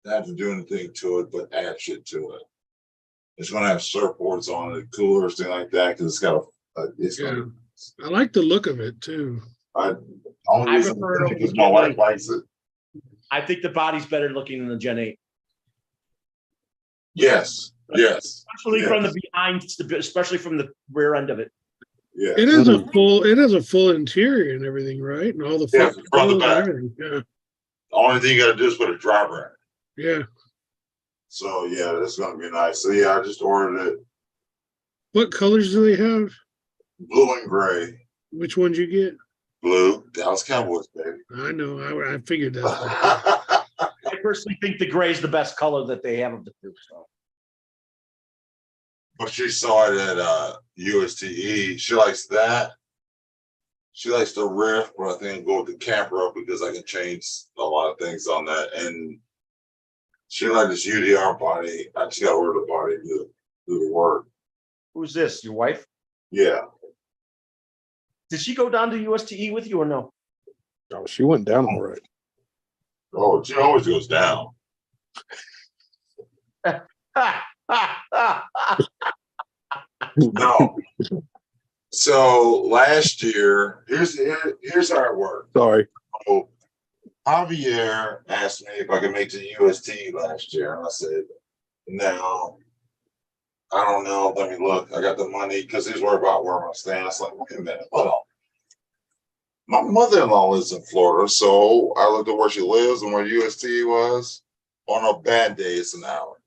have to do anything to it but add shit to it. It's going to have surfboards on it, coolers, things like that, because it's got I like the look of it too. Only reason because my wife likes it. I think the body's better looking than the Gen 8. Yes. Especially from the behind, especially from the rear end of it. Yeah. It has a full interior and everything, right? And all the front to back. Yeah. The only thing you got to do is put a driver in. Yeah. So yeah, that's going to be nice. So yeah, I just ordered it. What colors do they have? Blue and gray. Which ones you get? Blue, Dallas Cowboys, baby. I know. I figured that. I personally think the gray is the best color that they have of the two. So. But she saw it at USTE. She likes that. She likes to riff, but I think go with the camper up because I can change a lot of things on that. And she likes this UDR body. I just got to order the body to do the work. Who's this? Your wife? Yeah. Did she go down to USTE with you or no? Oh, she went down all right. Oh, she always goes down. No. So last year, here's how it worked. Sorry. So Javier asked me if I could make the UST last year, and I said, no, I don't know. Let me look. I got the money because he's worried about where I'm gonna stay. I was like, wait a minute, hold on. My mother-in-law lives in Florida, so I looked at where she lives and where UST was. On a bad day, it's an hour.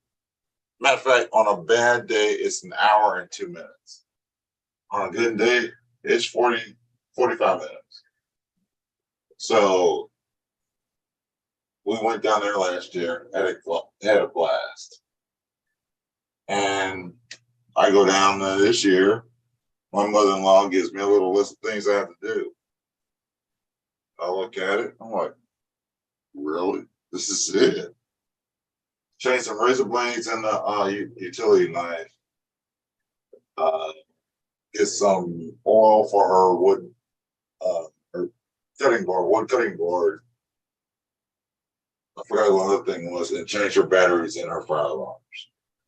Matter of fact, on a bad day, it's an hour and 2 minutes. On a good day, it's 45 minutes. So we went down there last year, had a blast. And I go down there this year. My mother-in-law gives me a little list of things I have to do. I look at it, I'm like, really? This is it? Change some razor blades and the utility knife. Get some oil for her wood cutting board. I forgot what the other thing was, and change her batteries in her fire alarms.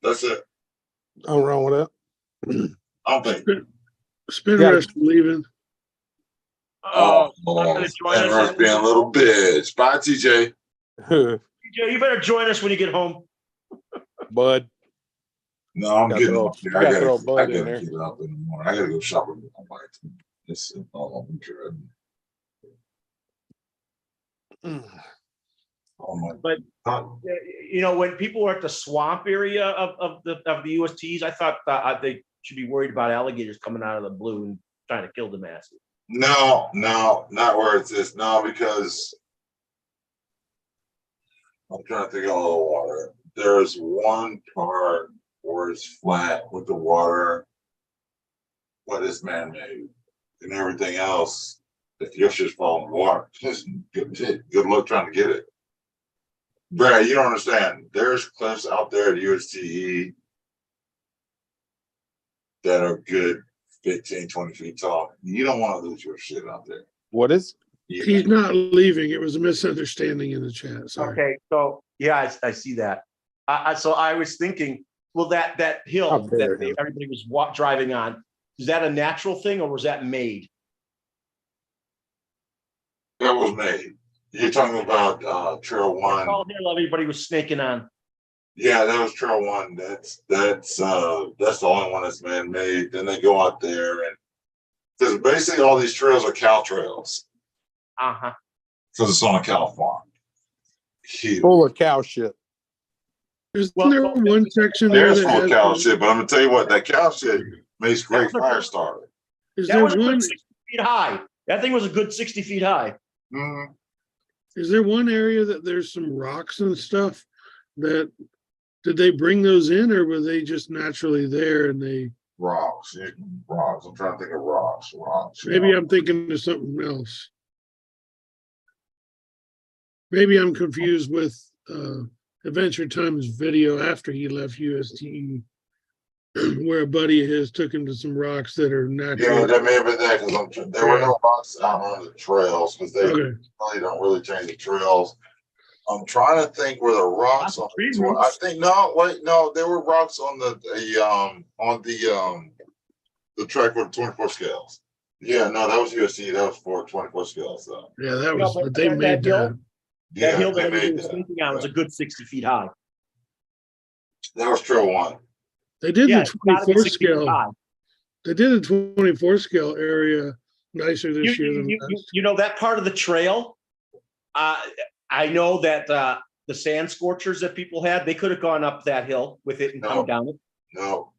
That's it. Nothing wrong with that. I'm thinking. Spin Yeah. rest leaving. Oh, not gonna join and us. Russ being a little bitch. Bye, TJ. TJ, you better join us when you get home. Bud. No, I'm Gotta getting throw- up there. gotta I throw gotta Bud in get there. up in the morning. I gotta go shopping with my wife. It's I'm dreading. Oh my But God. you know, when people are at the swamp area of the USTs, I thought they should be worried about alligators coming out of the blue and trying to kill the masses. No, not where it's this. No, because I'm trying to think of all the water. There's one part where it's flat with the water, but it's man-made, and everything else. If your shit's falling in the water, good luck trying to get it. Brad, you don't understand. There's cliffs out there at USTE that are good 15, 20 feet tall. You don't want to lose your shit out there. What is? He's not leaving. It was a misunderstanding in the chat. Sorry. Okay, so yeah, I see that. So I was thinking, well, that How hill dare that him. everybody was driving on, is that a natural thing or was that made? That was made. You're talking about Trail One. All hill everybody was snaking on. Yeah, that was Trail One. That's the only one that's man made. Then they go out there and because basically all these trails are cow trails Uh-huh. because it's on a cow farm. Huge. Full of cow shit. Isn't Well, there one section there There's that full of has cow the- shit, but I'm gonna tell you what, that cow shit makes great fire starter. Is That there was a one? good 60 feet high. That thing was a good 60 feet high. Mhm. Is there one area that there's some rocks and stuff that did they bring those in or were they just naturally there and they Rocks. Rocks. I'm trying to think of rocks. maybe I'm thinking of something else. Maybe I'm confused with Adventure Time's video after he left USTE where a buddy of his took him to some rocks that are Yeah, natural. that may have been that because there were no rocks out on the trails because they Okay. really don't really change the trails. I'm trying to think where the rocks Lots of on. tree I roots. think no, there were rocks on the track with 24 scales. Yeah, no, that was USC. That was for 24 scales though. Yeah, that No, was, but but they that made hill- that. Yeah, That hill that they everybody made was that. snaking on was a good 60 feet high. That was Trail One. They did Yeah, the it's gotta be 24 60 feet scale. high. They did the 24 scale area nicer this year than last. You know that part of the trail. I know that the sand scorchers that people had, they could have gone up that hill with it and No. come down it. No.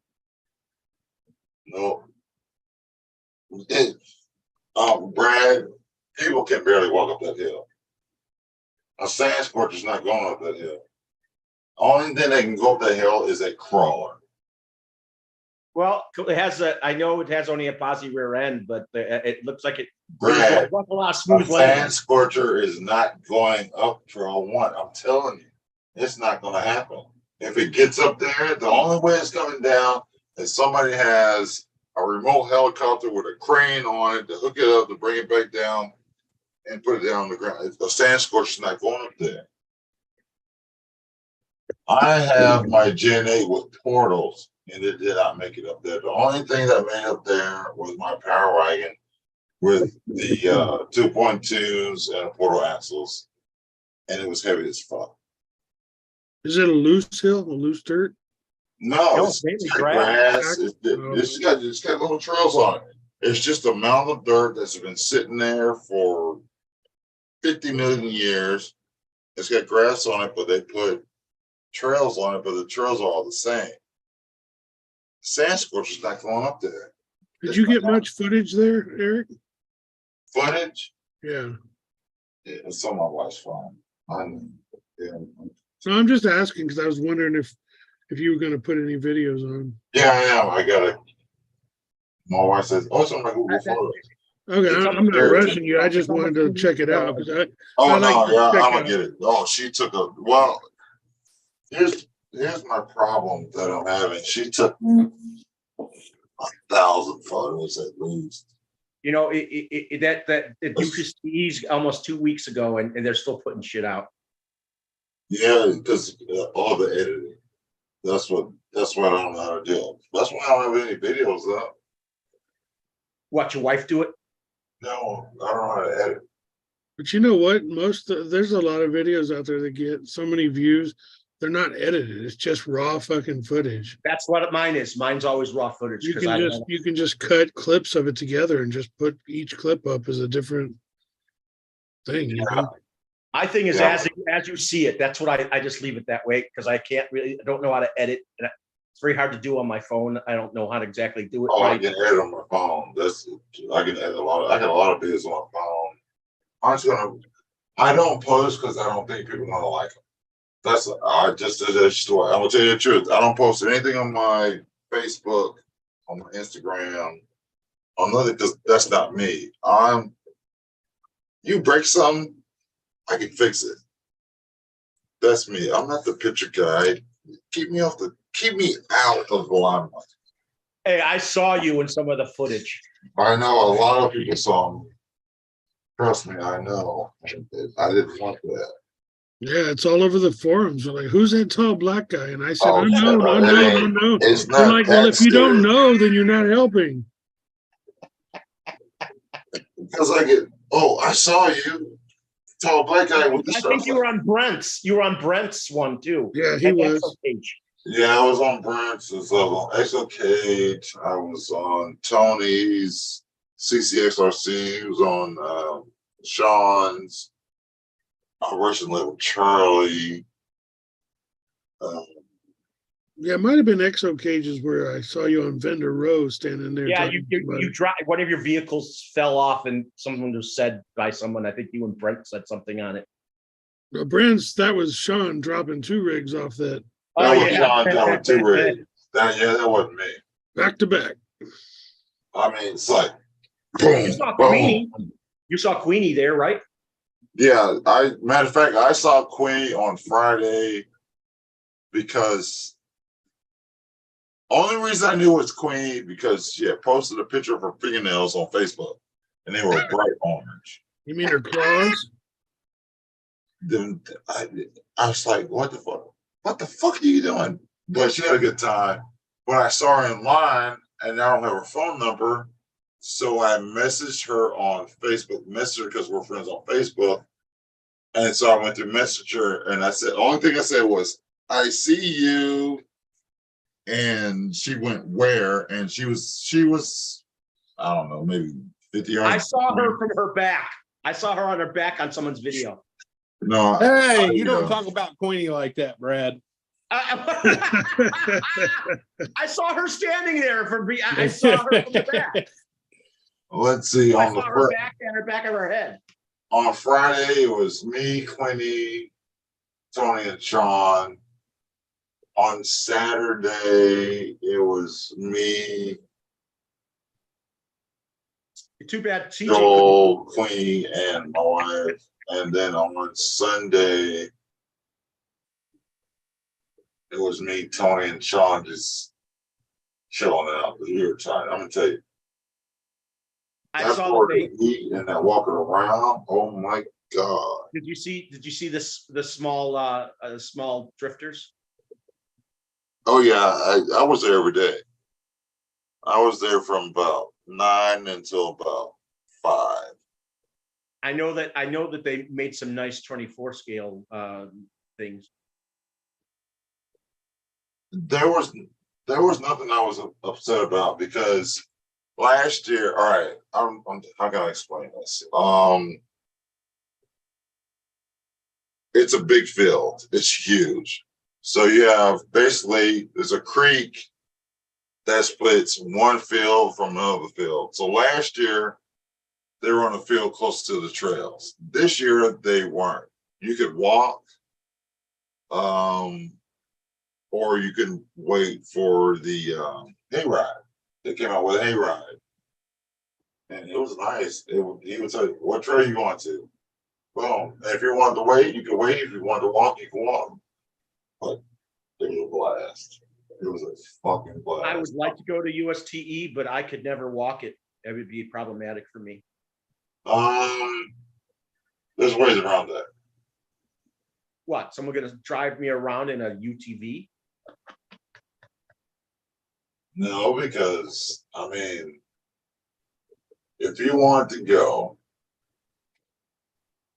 Brad, people can barely walk up that hill. A sand scorcher's not going up that hill. Only thing they can go up that hill is a crawler. Well, it has I know it has only a posi rear end, but it looks like it. Brad, There's a lot of a smooth fan landing. scorcher is not going up trail one. I'm telling you, it's not going to happen. If it gets up there, the only way it's coming down is somebody has a remote helicopter with a crane on it to hook it up to bring it back down and put it down on the ground. The sand scorcher is not going up there. I have my Gen 8 with portals, and it did not make it up there. The only thing that made it up there was my power wagon with the 2.2s and portal axles, and it was heavy as fuck. Is it a loose hill, a loose dirt? No, it's mainly got grass. grass. It's got little trails on it. It's just a mound of dirt that's been sitting there for 50 million years. It's got grass on it, but they put trails on it, but the trails are all the same. Sand scorcher's not going up there. Did you get much footage there, Eric? Footage? Yeah. Yeah, it's on my wife's phone. Yeah. So I'm just asking because I was wondering if you were going to put any videos on. Yeah, I am. I got it. My wife says, "Oh, it's on my Google Photos." Okay, I'm not rushing you. I just wanted to check it out because Oh I like no, to yeah, check I'm gonna out. get it. Oh, she took a well. Here's my problem that I'm having. She took 1,000 photos at least. You know, that you just teased almost 2 weeks ago, and they're still putting shit out. Yeah, because all the editing. That's what I don't know how to do. That's why I don't have any videos up. Watch your wife do it. No, I don't know how to edit. But you know what? There's a lot of videos out there that get so many views. They're not edited. It's just raw fucking footage. That's what mine is. Mine's always raw footage. You can just cut clips of it together and just put each clip up as a different thing. You know? My thing is Yeah. as you see it. That's what I just leave it that way because I don't know how to edit. And it's very hard to do on my phone. I don't know how to exactly do it. Oh, right. I can edit on my phone. I can edit a lot. I got a lot of videos on my phone. I don't post because I don't think people are gonna like them. That's the way. I'm gonna tell you the truth. I don't post anything on my Facebook, on my Instagram, on nothing because that's not me. You break something, I can fix it. That's me. I'm not the picture guy. Keep me out of the limelight. Hey, I saw you in some of the footage. I know a lot of people saw me. Trust me, I know. I didn't want that. Yeah, it's all over the forums. They're like, who's that tall black guy? And I said, Oh, I know. It's They're not like, well, that if you don't scary. know, then you're not helping. Because I saw you, tall black guy with the I think you were on Brent's. You were on Brent's one too. Yeah, he was. Yeah, I was on Brent's. I was on Exo Cage. I was on Tony's CCXRC. He was on Sean's. I recently with Charlie. Yeah, it might have been Exo Cages where I saw you on Vendor Row standing there. Yeah, talking to somebody. you drive. One of your vehicles fell off, and someone was said by someone. I think you and Brent said something on it. No, that was Sean dropping 2 rigs off that. That was Sean doing 2 rigs. That wasn't me. Back to back. I mean, it's like boom. You saw boom. Queenie. You saw Queenie there, right? Yeah, matter of fact, I saw Queenie on Friday because only reason I knew it was Queenie because she had posted a picture of her fingernails on Facebook and they were bright orange. You mean her claws? Then I was like, what the fuck? What the fuck are you doing? But she had a good time. When I saw her in line and I don't have her phone number, so I messaged her on Facebook Messenger because we're friends on Facebook. And so I went to Messenger and I said, only thing I said was, I see you. And she went where? And she was, I don't know, maybe 50 yards. I saw her from her back. I saw her on her back on someone's video. No. Hey, you don't talk about Queenie like that, Brad. I saw her standing there I saw her from the back. Let's see. I saw her back and her back of her head. On Friday, it was me, Quinny, Tony, and Sean. On Saturday, it was me, Too bad CJ Joel, Queen, and my wife. And then on Sunday, it was me, Tony, and Sean just chilling out because we were tired. I'm gonna tell you, I that saw part that of eat and that walking around. Oh my god! Did you see this the small drifters? Oh yeah, I was there every day. I was there from about 9 until about 5. I know that they made some nice 24 scale things. There was nothing I was upset about because last year, all right, how can I explain this? It's a big field. It's huge. So you have basically there's a creek that splits one field from another field. So last year they were on a field close to the trails. This year they weren't. You could walk, or you can wait for the hayride. They came out with a hayride, and it was nice. He would tell you what trail you going to. Boom. And if you wanted to wait, you can wait. If you wanted to walk, you can walk. But it was a blast. It was a fucking blast. I would like to go to USTE, but I could never walk it. That would be problematic for me. There's ways around that. What? Someone going to drive me around in a UTV? No, because I mean, if you want to go,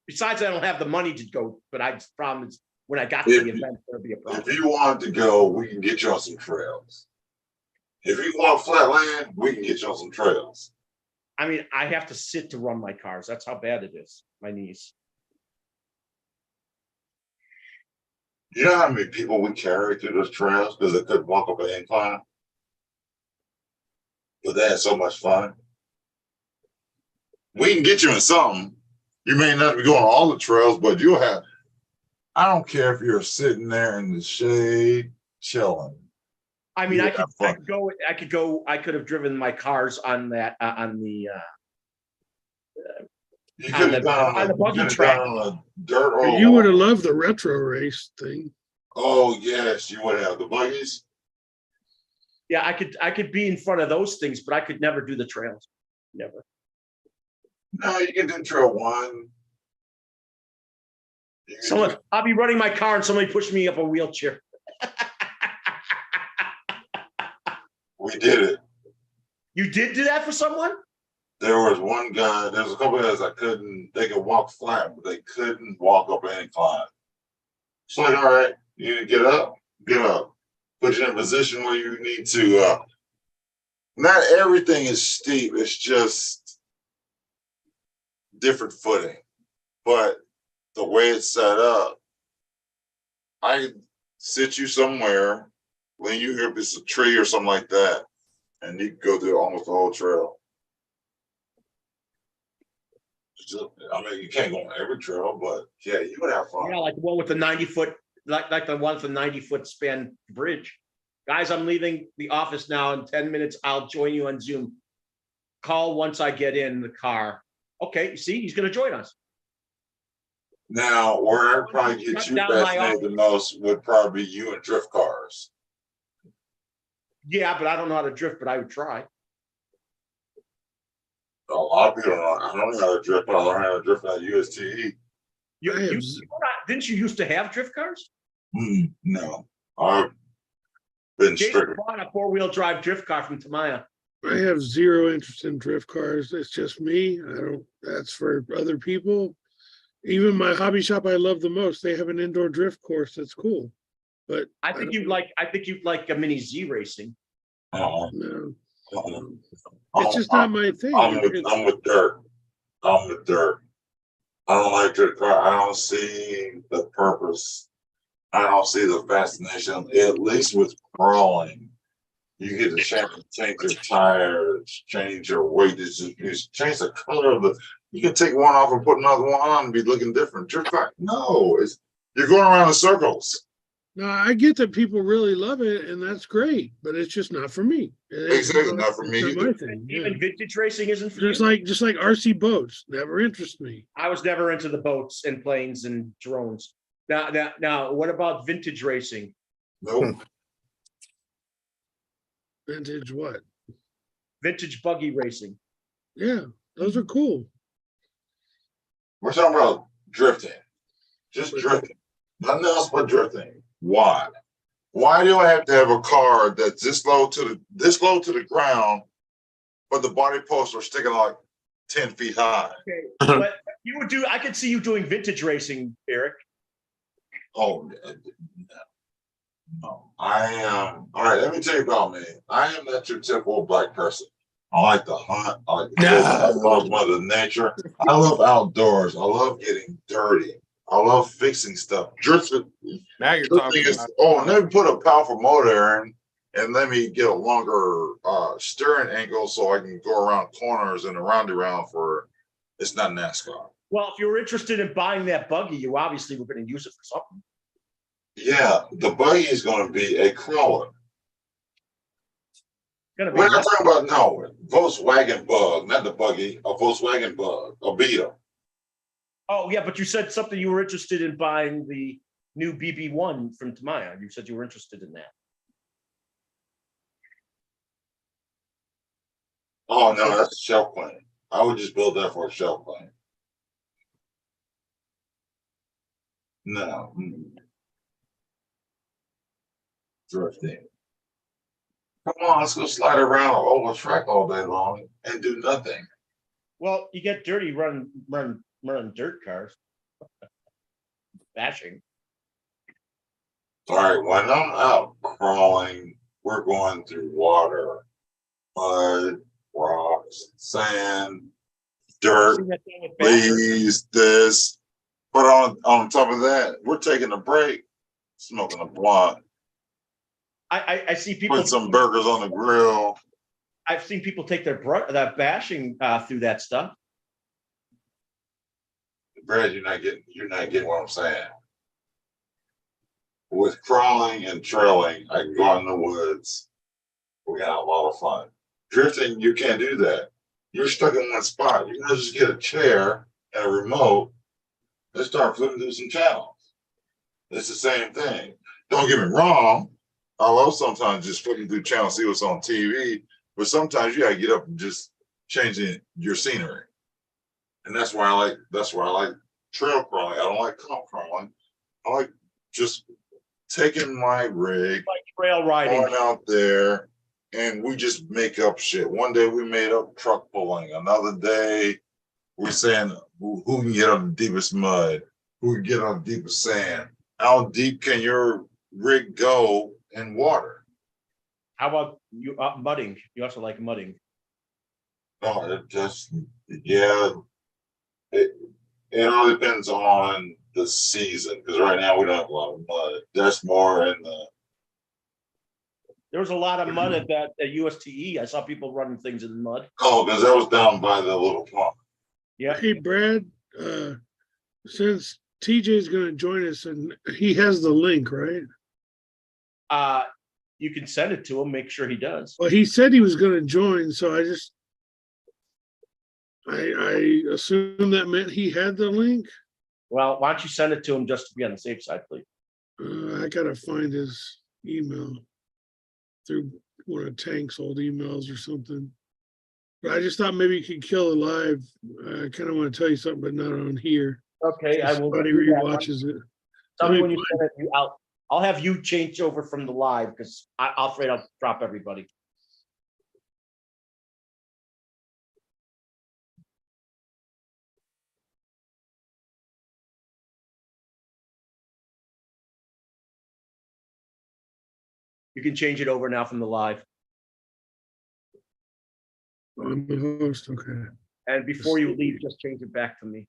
Besides, I don't have the money to go, but I just promise when I got to the event, there'll be a problem. if you want to go, we can get you on some trails. If you want flat land, we can get you on some trails. I mean, I have to sit to run my cars. That's how bad it is. My knees. You know how many people we carry through those trails because they couldn't walk up an incline? But they had so much fun. We can get you in something. You may not be going on all the trails, but you'll have. I don't care if you're sitting there in the shade, chilling. I mean, I could go. I could have driven my cars on that on the. You could have done on the buggy track. on a dirt road. You would have loved the retro race thing. Oh yes, you would have the buggies. Yeah, I could be in front of those things, but I could never do the trails. Never. No, you can do trail one. I'll be running my car and somebody push me up a wheelchair. We did it. You did do that for someone? There was one guy, there was a couple of guys they could walk flat, but they couldn't walk up an incline. It's like, all right, you need to get up. Put you in a position where you need to, not everything is steep, it's just different footing. But the way it's set up, I sit you somewhere, when you hear it's a tree or something like that, and you go through almost the whole trail. I mean, you can't go on every trail, but yeah, you would have fun. Yeah, like the one with the 90-foot, like the one with the 90-foot span bridge. Guys, I'm leaving the office now in 10 minutes. I'll join you on Zoom. Call once I get in the car. Okay, see, he's going to join us. Now, where I'd probably get you fascinated the most would probably be you and drift cars. Yeah, but I don't know how to drift, but I would try. A lot of people don't know. I don't know how to drift. I learned how to drift at USTE. Didn't you used to have drift cars? No, I've been Jason bought a 4-wheel drive drift car from Tamaya. I have zero interest in drift cars. It's just me. That's for other people. Even my hobby shop I love the most, they have an indoor drift course that's cool. But I think you'd like a mini Z racing. No. It's just not my thing. I'm with dirt. I don't like dirt car. I don't see the purpose. I don't see the fascination. At least with crawling, you get to change your tires, change your weight. You change the color of the. You can take one off and put another one on and be looking different. Drift car, no, you're going around in circles. No, I get that people really love it, and that's great, but it's just not for me. It's Exactly, not for me not either. my thing. Yeah. Even vintage racing isn't for Just you? like RC boats, never interest me. I was never into the boats and planes and drones. Now, what about vintage racing? Nope. Vintage what? Vintage buggy racing? Yeah, those are cool. We're talking about drifting. Just drifting. Nothing else but drifting. Why? Why do I have to have a car that's this low to the ground, but the body posts are sticking like 10 feet high? Okay, but you would do. I could see you doing vintage racing, Eric. Oh, no. I am. All right, let me tell you about me. I am not your typical black person. I like to hunt. I like to fish. I love Mother Nature. I love outdoors. I love getting dirty. I love fixing stuff. Drifting. Now you're Drifting talking is, about oh, let me put a powerful motor in and let me get a longer steering angle so I can go around corners and around for. It's not NASCAR. Well, if you were interested in buying that buggy, you obviously were going to use it for something. Yeah, the buggy is going to be a crawler. Gonna be We're not talking about no Volkswagen Bug, not the buggy, a Volkswagen Bug, a Beetle. Oh yeah, but you said something. You were interested in buying the new BB1 from Tamaya. You said you were interested in that. Oh no, that's a shelf plane. I would just build that for a shelf plane. No. Drifting. Come on, let's go slide around an oval track all day long and do nothing. Well, you get dirty running dirt cars, bashing. All right, when I'm out crawling, we're going through water, mud, rocks, sand, dirt, leaves, this. But on top of that, we're taking a break, smoking a blunt, I see people putting some burgers on the grill. I've seen people take that bashing through that stuff. Brad, you're not getting what I'm saying. With crawling and trailing, I can go out in the woods. We got a lot of fun. Drifting, you can't do that. You're stuck in one spot. You can just get a chair and a remote and start flipping through some channels. It's the same thing. Don't get me wrong. I love sometimes just flipping through channels, see what's on TV, but sometimes you gotta get up and just changing your scenery. And that's why I like trail crawling. I don't like comp crawling. I like just taking my rig, like trail riding, going out there, and we just make up shit. One day we made up truck pulling. Another day we're saying who can get on the deepest mud, who can get on the deepest sand. How deep can your rig go in water? How about you mudding? You also like mudding. No, it just it all depends on the season, because right now we don't have a lot of mud. That's more in the. There was a lot of mud at USTE. I saw people running things in the mud. Oh, because that was down by the little pond. Yeah. Hey, Brad, since TJ's going to join us and he has the link, right? You can send it to him, make sure he does. Well, he said he was going to join, so I assume that meant he had the link. Well, why don't you send it to him just to be on the safe side, please? I got to find his email through one of Tank's old emails or something. But I just thought maybe you could kill it live. I kind of want to tell you something, but not on here. Okay, I will. Somebody rewatches it. Tell me when you send it. I'll have you change over from the live because I'm afraid I'll drop everybody. You can change it over now from the live. I'm the host, okay. And before you leave, just change it back to me.